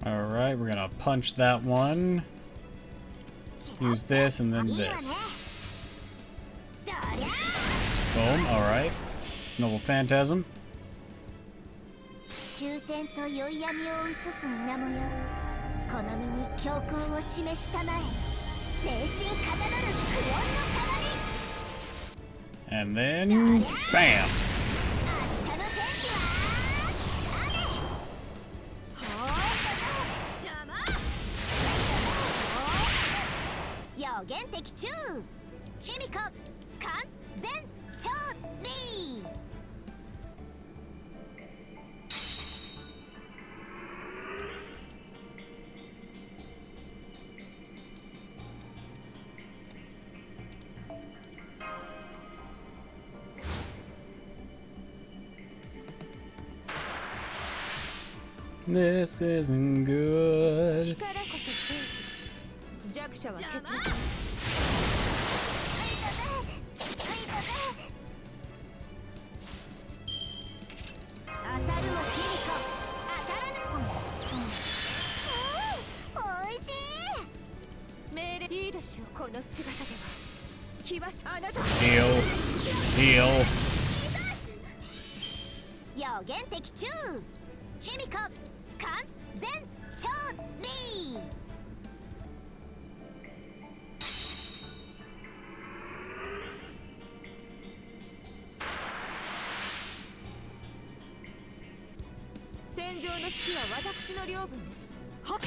Alright, we're gonna punch that one. Use this and then this. Boom, alright. Noble Phantasm. And then, bam! This isn't good. 私をこの姿では気はあなた Heal. Heal. 予言的中卑弥呼完全勝利戦場の指揮は私の領分ですはっ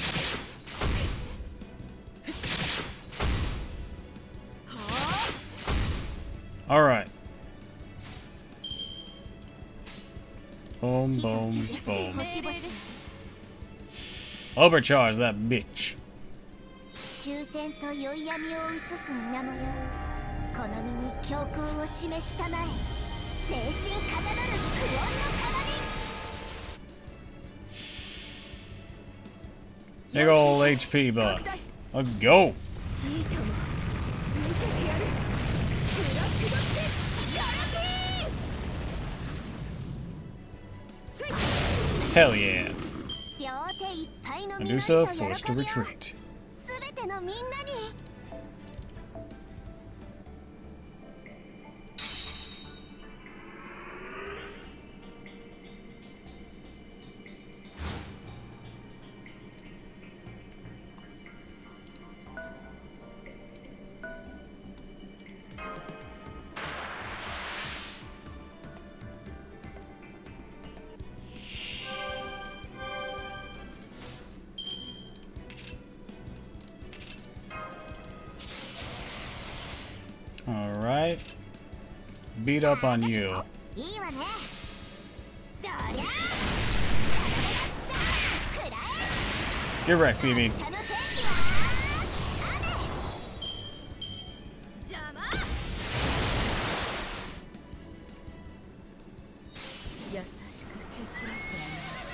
Alright. Boom, boom, boom. Overcharge that bitch. 終点と宵闇を映す水面よこの身に教訓を示したまえ精神かたどる苦音の Big ol' HP buff. Let's go. いいとも見せてやるブラックドッテガラティー Hell yeah. 両手いっぱいの Medusa forced to retreat. すべてのみんなに Alright. Beat up on you. いいわねどりゃ Get wrecked, BB. 下の天気は雨邪魔優しく蹴散らしてやります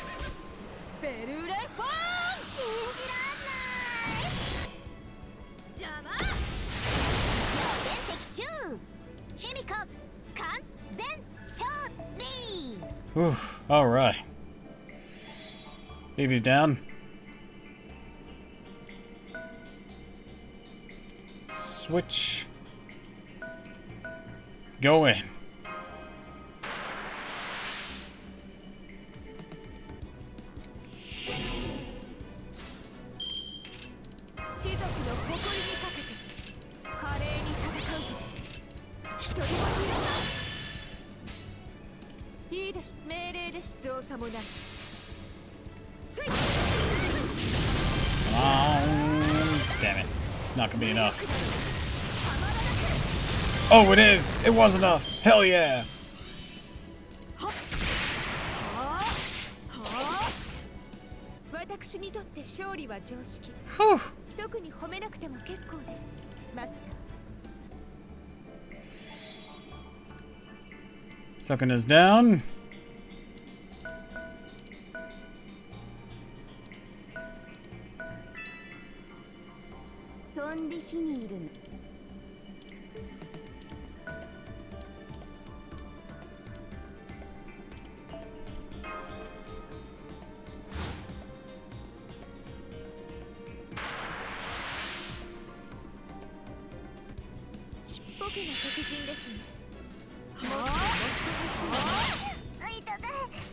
ベルレフォン信じらんない邪魔予言的中卑弥呼完全勝利 Whew. Alright. BB's down. Switch. Go in. 士族の誇りにかけて華麗に戦うぞ一人も許さないいいです命令です造作もないスイッ Damn it. It's not gonna be enough. Oh, it is! It was enough! Hell yeah! 私にとって勝利は常識 Whew. 特に褒めなくても結構ですマスター Sucking us down. 飛んで火にいるのちっぽけな敵陣ですねもっと欲し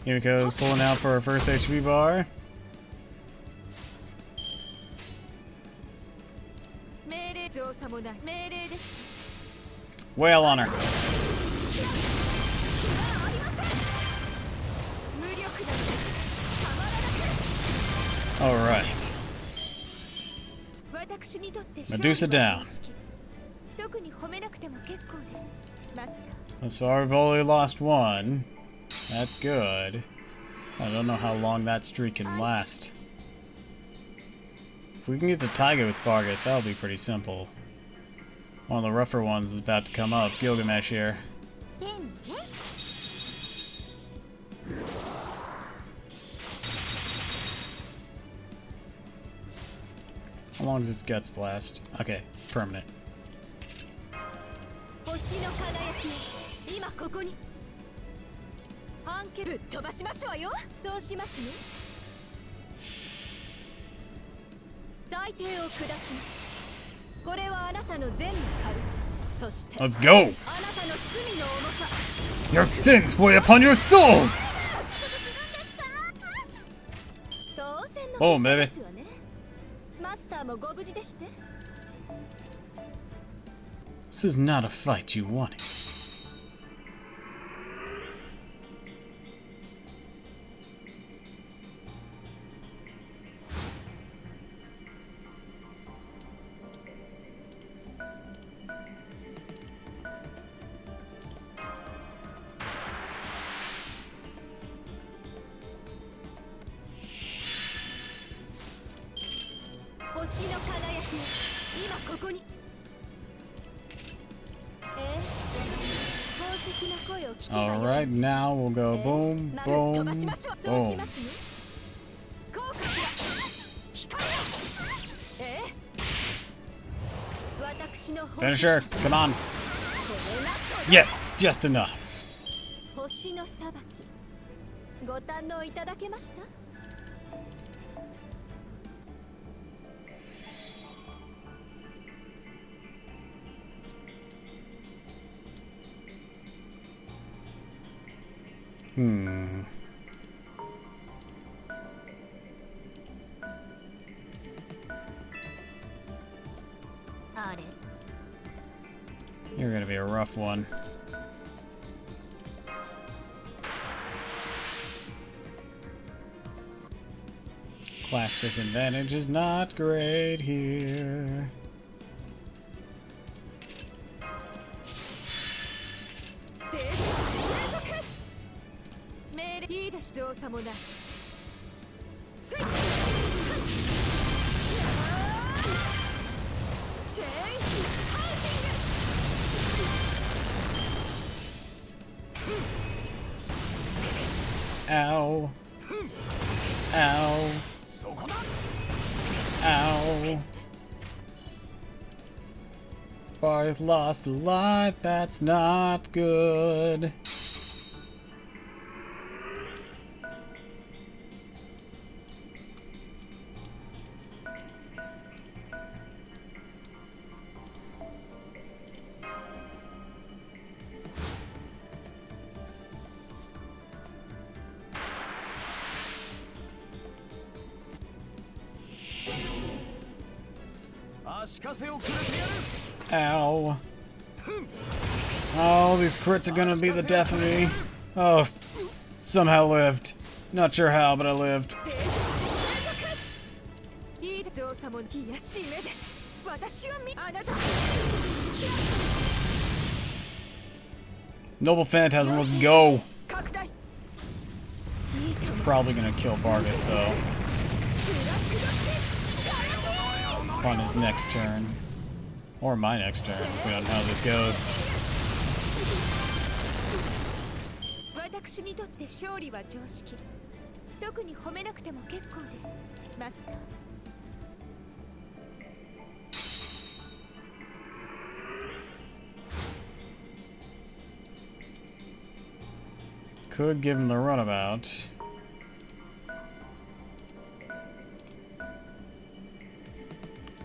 い Yumiko's pulling out for her first HP bar. 命令造作もない命令です Wail on her. 無力だたまらなく Alright. 私にとって Medusa down. 特に褒めなくても結構ですマスター So I've only lost one. That's good. I don't know how long that streak can last. If we can get the Taiga with Bargith, that'll be pretty simple. One of the rougher ones is about to come up. Gilgamesh here. でんね How long does this guts last? Okay, it's permanent. 星の輝き今ここに半径ぶっ飛ばしますわよそうしますね最低を下しますこれはあなたの善の軽さ、そして Let's go! あなたの罪の重さ。 Your sins weigh upon your soul! 当然の Boom, 結果 baby. ですわね。マスターもご無事でして。 This is not a fight you wanted. Alright, now we'll go boom, boom, boom. Finisher, come on. Yes, just enough. 星の裁き、ご堪能いただけました？ You're gonna be a rough one. Class disadvantage is not great here. Ow. Ow. Ow. Barth lost a life, that's not good. Ow. Oh, these crits are gonna be the death of me. Oh, somehow lived. Not sure how, but I lived. Noble Phantasm, let's go! It's probably gonna kill Bargith, though. On his next turn. Or my next turn, depending on how this goes. Could give him the runabout.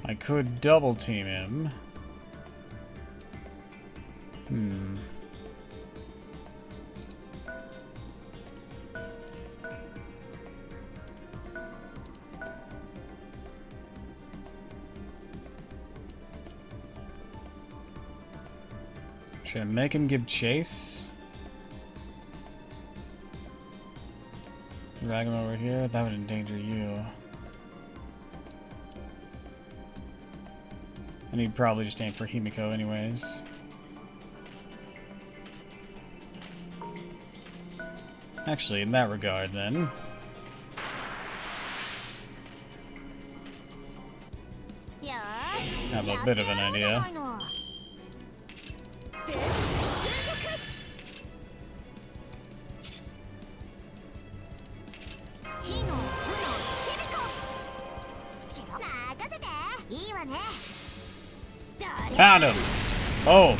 I could double team him. Should I make him give chase? Drag him over here? That would endanger you. And he'd probably just aim for Himiko anyways. Actually, in that regard, then. Have a bit of an idea. Found him! Oh!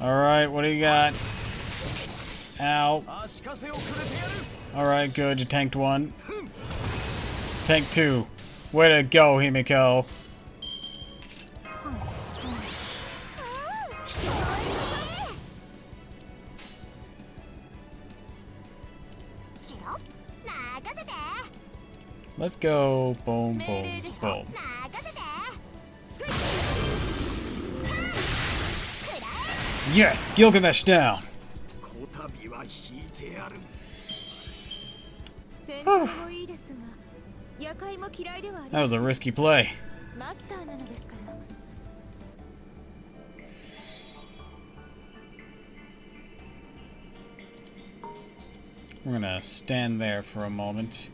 Alright, what do you got? Ow. Alright, good. You tanked one. Tank two. Way to go, Himiko. Let's go. Boom, boom, boom. Yes! Gilgamesh down! That was a risky play. We're gonna stand there for a moment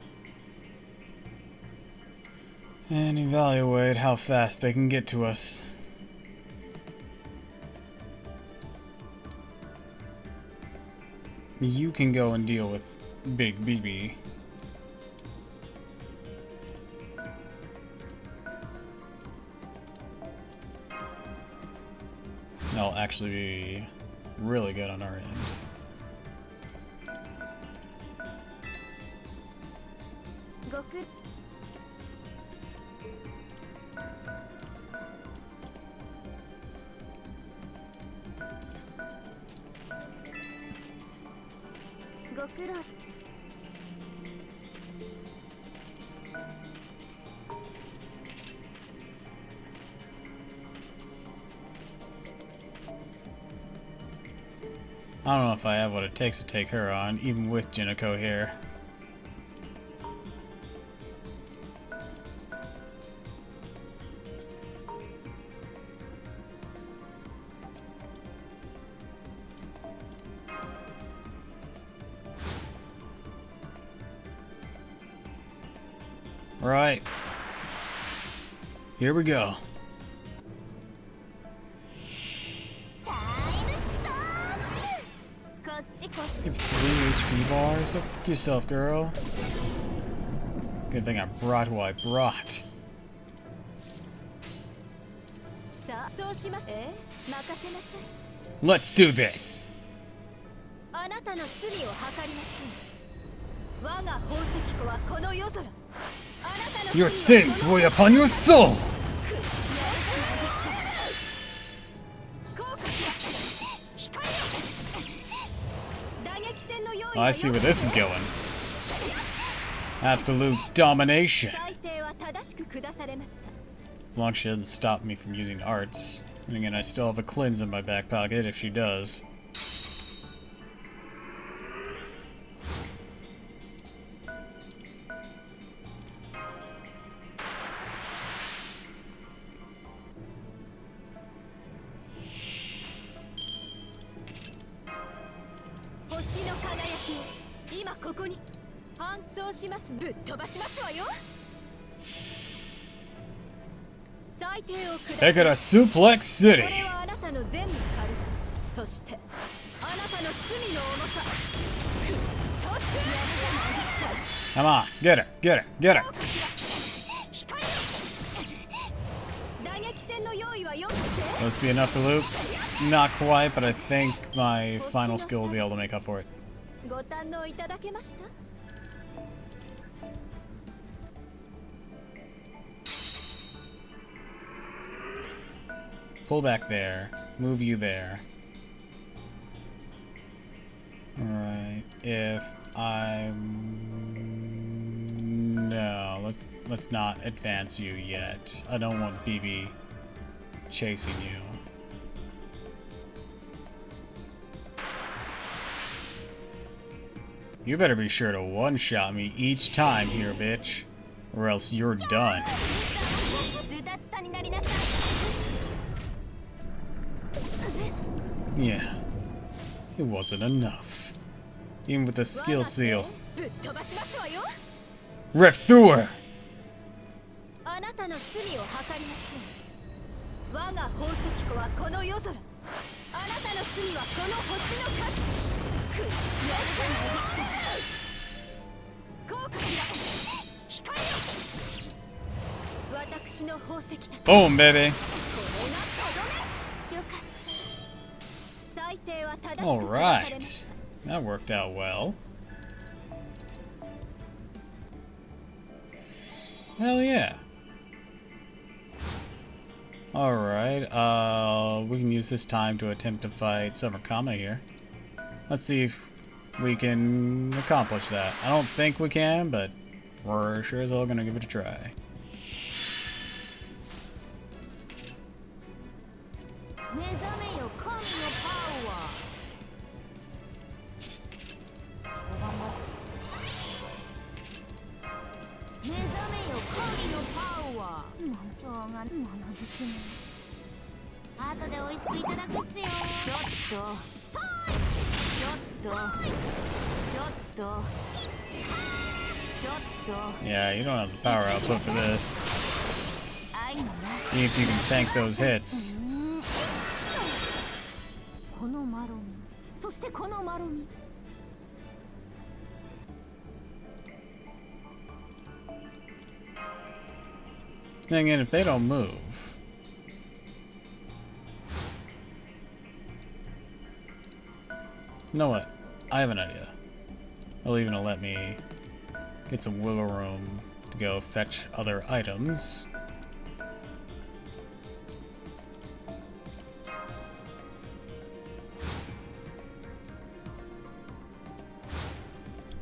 and evaluate how fast they can get to us. You can go and deal with Big BB. That'll actually be really good on our end. I don't know if I have what it takes to take her on, even with Jinako here. Right. Here we go. Get 3 HP bars? Go fuck yourself, girl. Good thing I brought who I brought. Let's do this! Your sins weigh upon your soul! Oh, I see where this is going. Absolute domination. As long as she doesn't stop me from using arts. And again, I still have a cleanse in my back pocket if she does. Take it to Suplex City! Come on, get her, get her, get her! Will this be enough to loop? Not quite, but I think my final skill will be able to make up for it. Pull back there. Move you there. Alright, if I'm... No, let's not advance you yet. I don't want BB chasing you. You better be sure to one-shot me each time here, bitch. Or else you're done. Yeah, it wasn't enough. Even with the skill seal. Rip through her! Boom, baby! Alright. That worked out well. Hell yeah. Alright, we can use this time to attempt to fight Summer Kama here. Let's see if we can accomplish that. I don't think we can, but we're sure as hell gonna give it a try. Yeah, you don't have the power output for this. See if you can tank those hits. Then again, if they don't move... You know what? I have an idea. They'll even let me get some wiggle room to go fetch other items.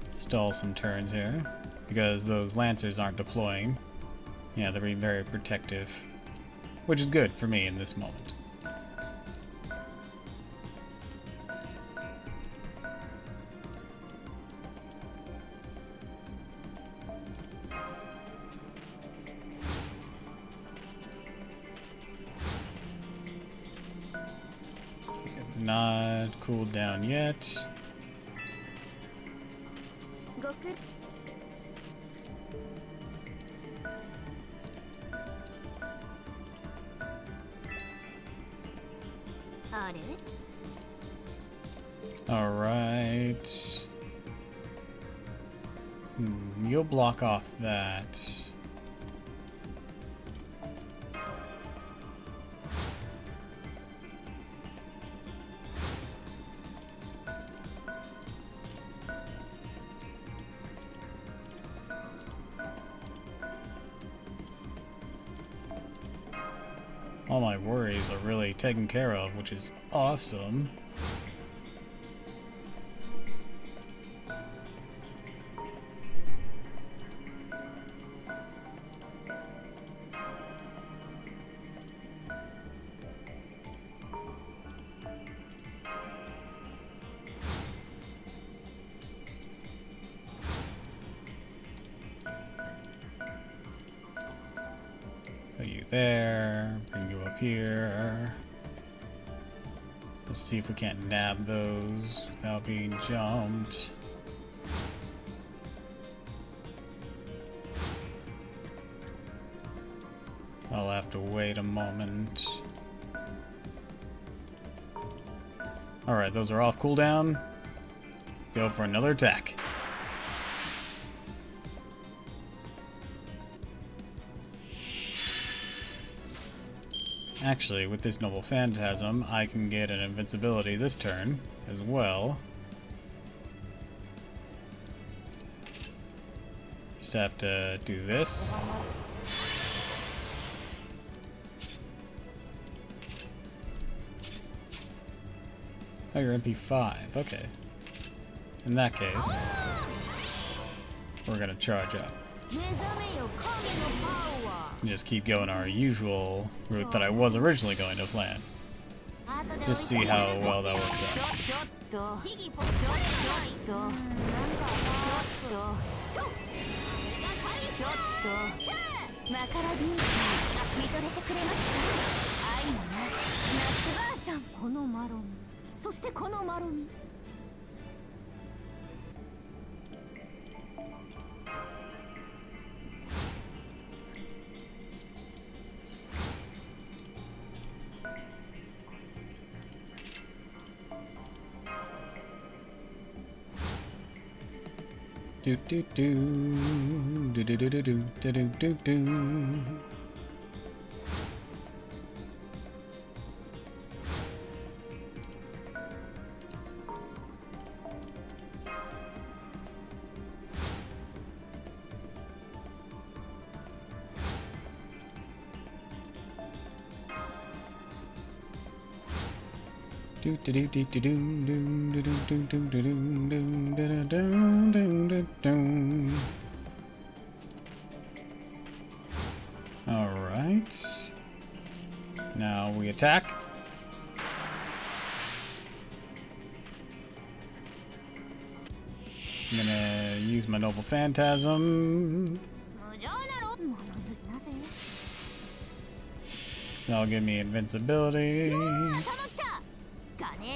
Stall some turns here, because those lancers aren't deploying. Yeah, they're being very protective, which is good for me in this moment. Not cooled down yet. Alright. You'll block off that. All my worries are really taken care of, which is awesome. Put you there, bring you up here. Let's see if we can't nab those without being jumped. I'll have to wait a moment. Alright, those are off cooldown. Go for another attack. Actually, with this Noble Phantasm, I can get an invincibility this turn as well. Just have to do this. Oh, you're MP5. Okay. In that case, we're gonna charge up. And just keep going our usual route that I was originally going to plan. Just see how well that works out. Do do do do do do do do do do do. Alright. Now we attack. I'm gonna use my Noble Phantasm. That'll give me invincibility.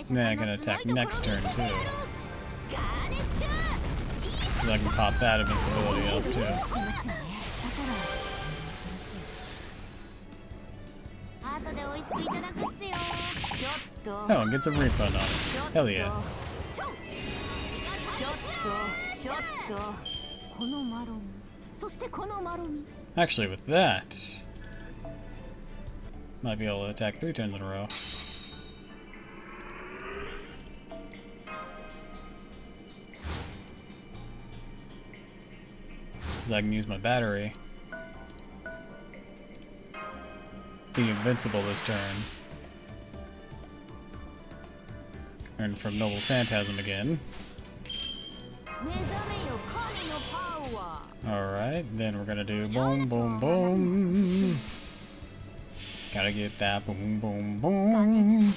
And then I can attack next turn too. 'Cause I can pop that invincibility up too. Oh, and gets a refund on us. Hell yeah. Actually, with that, might be able to attack 3 turns in a row. Because I can use my battery. Be invincible this turn. Earn from Noble Phantasm again. Alright, then we're gonna do boom, boom, boom. Gotta get that boom, boom, boom.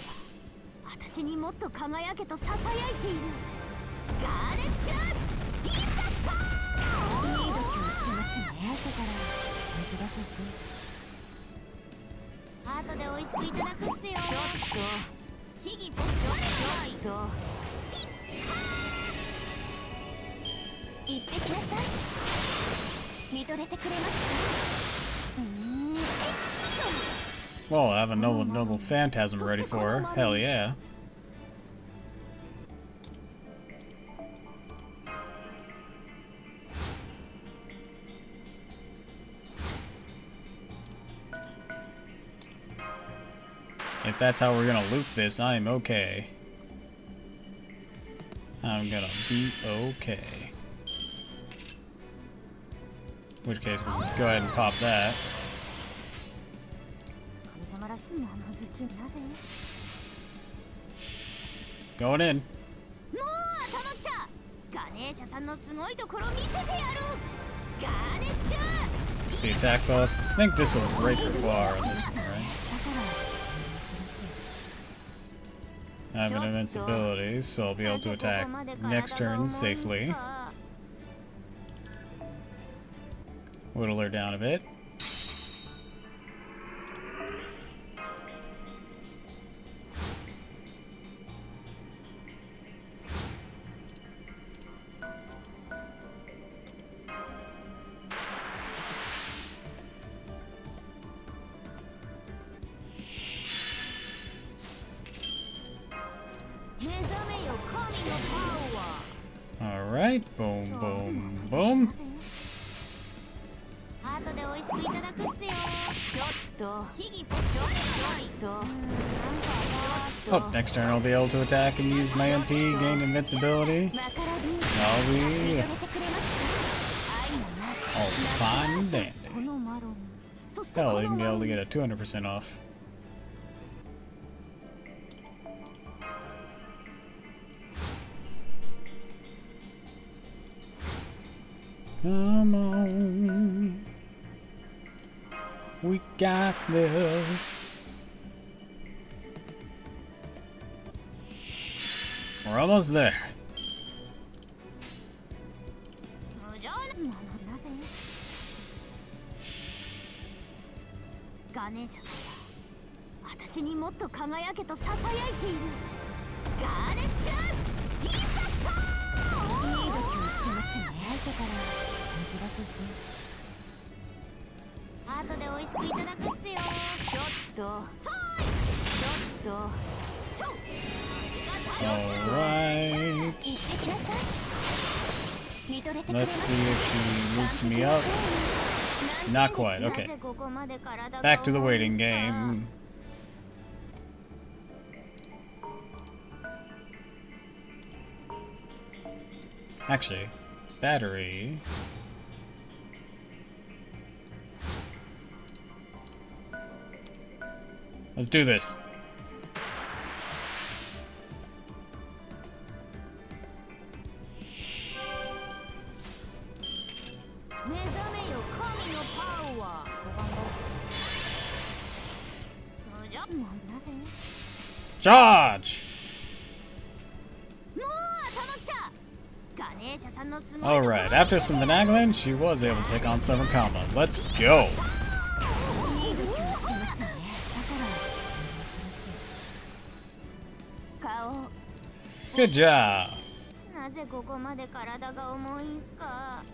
Well, I have a Noble Phantasm ready for her. Hell yeah. If that's how we're gonna loop this, I'm okay. I'm gonna be okay. In which case, we can go ahead and pop that. Going in. The attack buff. I think this will break her bar on this one, right? I have an invincibility, so I'll be able to attack next turn safely. Whittle her down a bit. Alright, boom, boom, boom. Oh, next turn I'll be able to attack and use my MP, gain invincibility. I'll be all fine and dandy. Hell, I'll even be able to get a 200% off. Come on. We got this. We're almost there. Alright. Let's see if she loops me up. Not quite, okay. Back to the waiting game. Actually, battery. Let's do this. もうなぜ Charge! もう頭きたガネーシャさんのすごい Alright, after some finagling, she was able to take on Summer Combo. Let's go! いい度胸してますねだから顔 Good job! なぜここまで体が重いんすか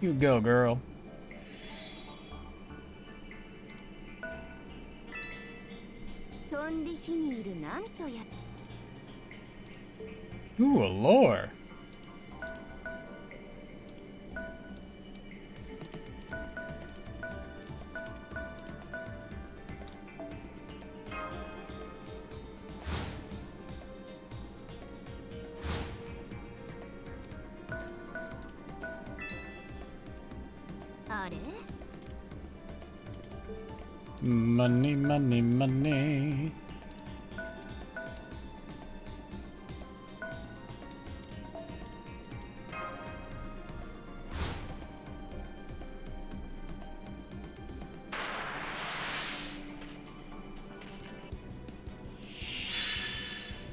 You go, girl. 飛んで火にいるなんとや Ooh, a lore. Money, money, money.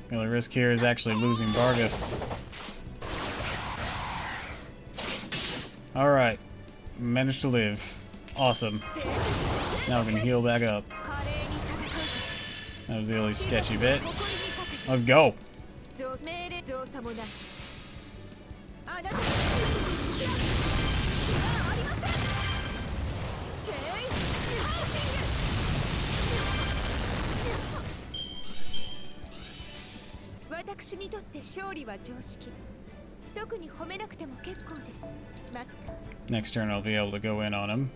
The only risk here is actually losing Bargath. Alright. Managed to live. Awesome. Now we can heal back up. That was the only sketchy bit. Let's go! Next turn I'll be able to go in on him.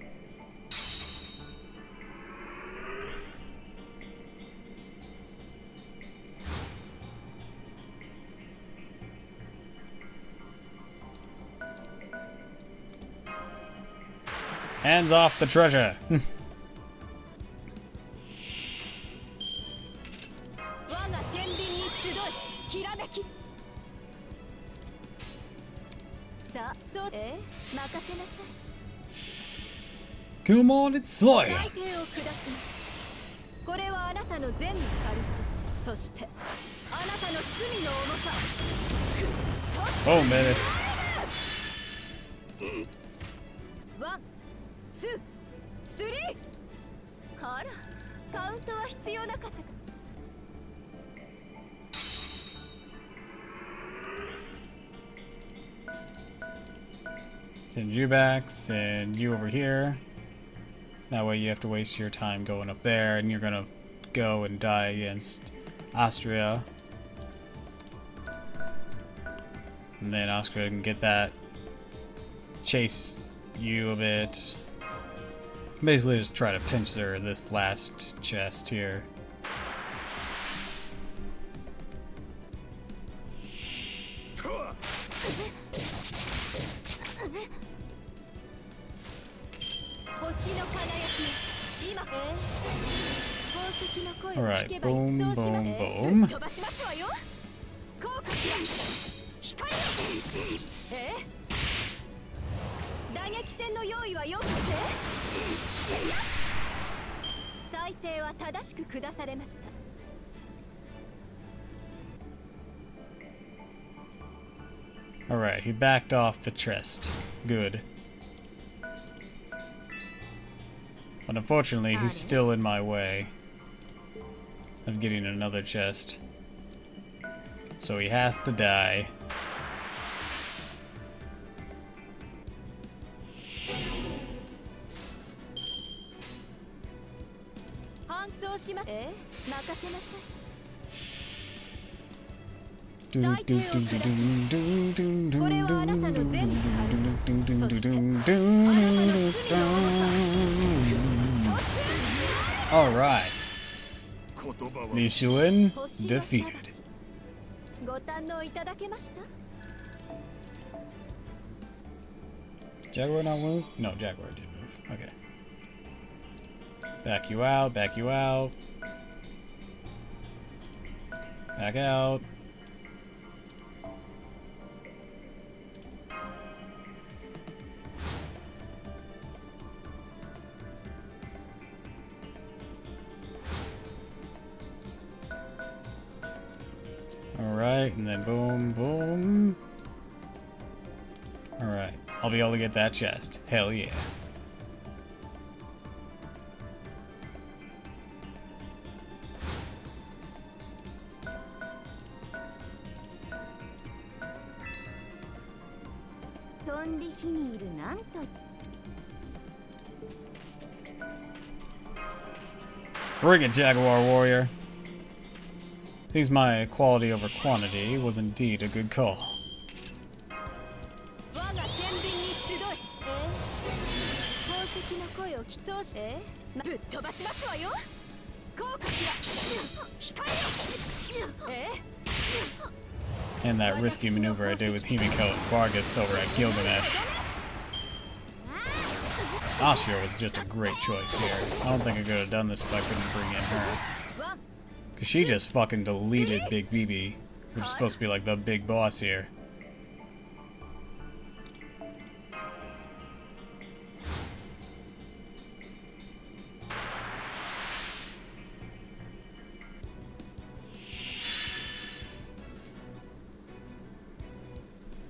Hands off the treasure! さあ、そう任せなさい。 Come on, it's Slayer! 裁定を下します。これはあなたの善の軽さ、そしてあなたの罪の重さ。Oh, man. ワン、ツー、スリー。あら、カウントは必要なかったか。 Send you back, send you over here. That way you have to waste your time going up there, and you're gonna go and die against Austria. And then Austria can get that, chase you a bit. Basically just try to pinch her this last chest here. Alright, boom, boom, boom. Alright, he backed off the chest. Good. But unfortunately, he's still in my way of getting another chest. So he has to die. Alright. Nishuin defeated. Jaguar not move? No, Jaguar did move. Okay. Back you out, back you out. Back out. Alright, and then boom, boom. Alright, I'll be able to get that chest. Hell yeah. Bring it, Jaguar Warrior. Seems my quality over quantity was indeed a good call. And that risky maneuver I did with Himiko and Vargas over at Gilgamesh. Austria was just a great choice here. I don't think I could have done this if I couldn't bring in her. Because she just fucking deleted Big BB, which is supposed to be like the big boss here.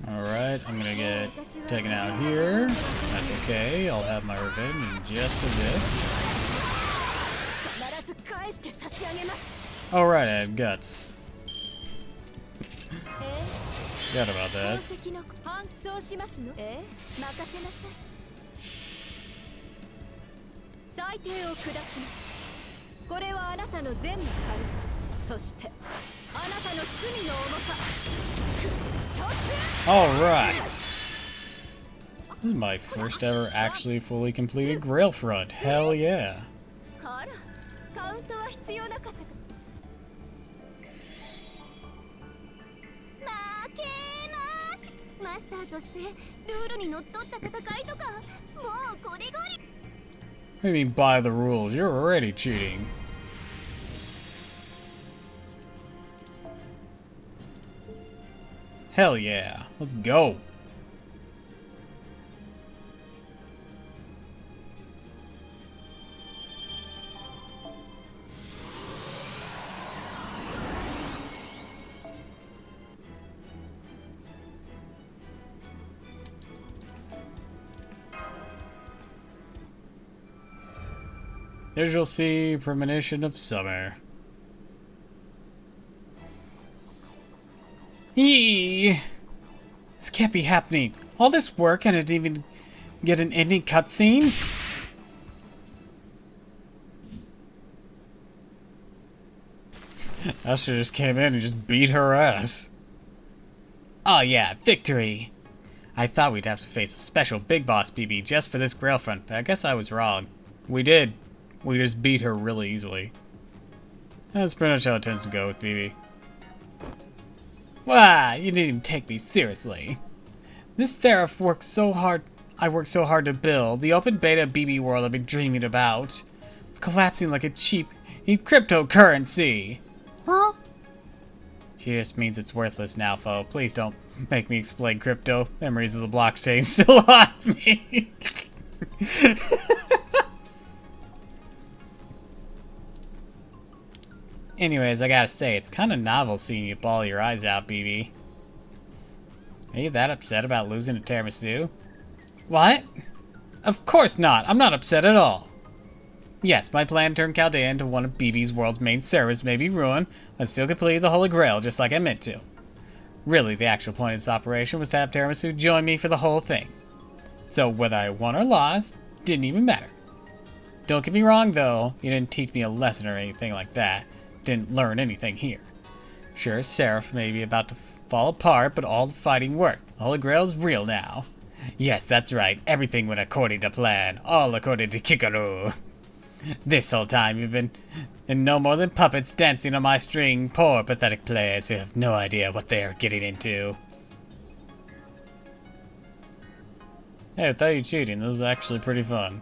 Alright, I'm gonna get taken out here. That's okay, I'll have my revenge in just a bit. Alright, I had guts. Forgot about that. Alright. This is my first ever actually fully completed Grail front. Hell yeah. What do you mean by the rules? You're already cheating. Hell yeah. Let's go. As you'll see, premonition of summer. Eee! This can't be happening. All this work and I didn't even get an ending cutscene? Astra just came in and just beat her ass. Oh yeah, victory! I thought we'd have to face a special big boss BB just for this Grail front, but I guess I was wrong. We did. We just beat her really easily. That's pretty much how it tends to go with BB. Wow, you didn't even take me seriously. This Seraph worked so hard. I worked so hard to build. The open beta BB world I've been dreaming about. It's collapsing like a cheap cryptocurrency. Huh? She just means it's worthless now, foe. Please don't make me explain crypto. Memories of the blockchain still haunt me. Anyways, I gotta say, it's kind of novel seeing you bawl your eyes out, BB. Are you that upset about losing to tiramisu? What? Of course not! I'm not upset at all! Yes, my plan to turn Chaldea into one of BB's world's main servers may be ruined, but still complete the Holy Grail just like I meant to. Really, the actual point of this operation was to have tiramisu join me for the whole thing. So whether I won or lost, didn't even matter. Don't get me wrong though, you didn't teach me a lesson or anything like that. Didn't learn anything here. Sure, Seraph may be about to fall apart, but all the fighting worked. The Holy Grail's real now. Yes, that's right. Everything went according to plan. All according to Kikaru. This whole time you've been in no more than puppets dancing on my string. Poor, pathetic players who have no idea what they are getting into. Hey, I thought you were cheating. This was actually pretty fun.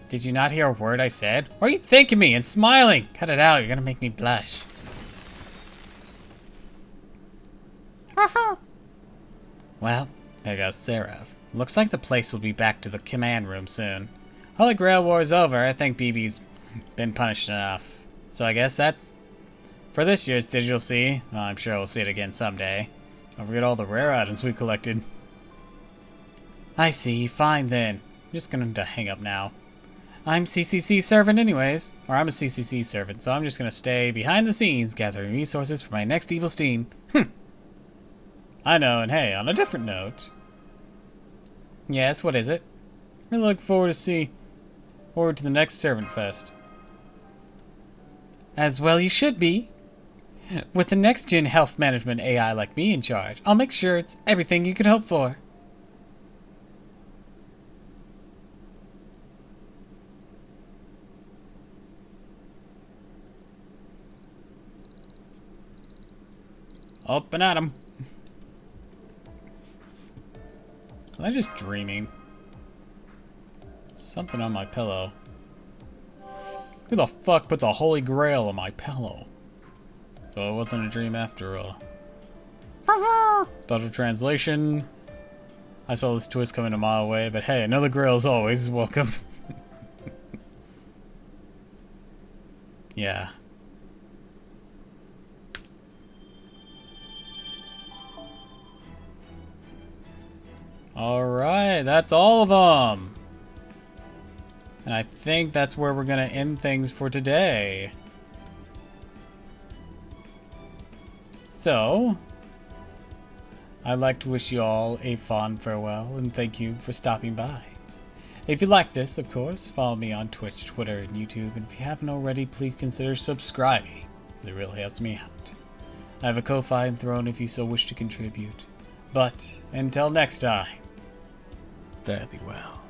Did you not hear a word I said? Why are you thanking me and smiling? Cut it out, you're gonna make me blush. Well, there goes Seraph. Looks like the place will be back to the command room soon. Holy Grail War is over. I think BB's been punished enough. So I guess that's For this year's Digital Sea, I'm sure we'll see it again someday. Don't forget all the rare items we collected. I see. Fine then. I'm just gonna hang up now. I'm CCC servant anyways. Or I'm a CCC servant, so I'm just gonna stay behind the scenes gathering resources for my next evil steam. I know, and hey, on a different note. Yes, what is it? We look forward to the next Servant Fest. As well you should be. With the next-gen health management AI like me in charge, I'll make sure it's everything you could hope for. Up and at 'em. Am I just dreaming? Something on my pillow. Who the fuck puts a holy grail on my pillow? So it wasn't a dream after all. Special translation. I saw this twist coming a mile away, but hey, another grail is always welcome. Yeah. Alright, that's all of them. And I think that's where we're going to end things for today. So, I'd like to wish you all a fond farewell and thank you for stopping by. If you like this, of course, follow me on Twitch, Twitter, and YouTube. And if you haven't already, please consider subscribing. It really helps me out. I have a Ko-Fi and Throne if you so wish to contribute. But, until next time, fare thee well.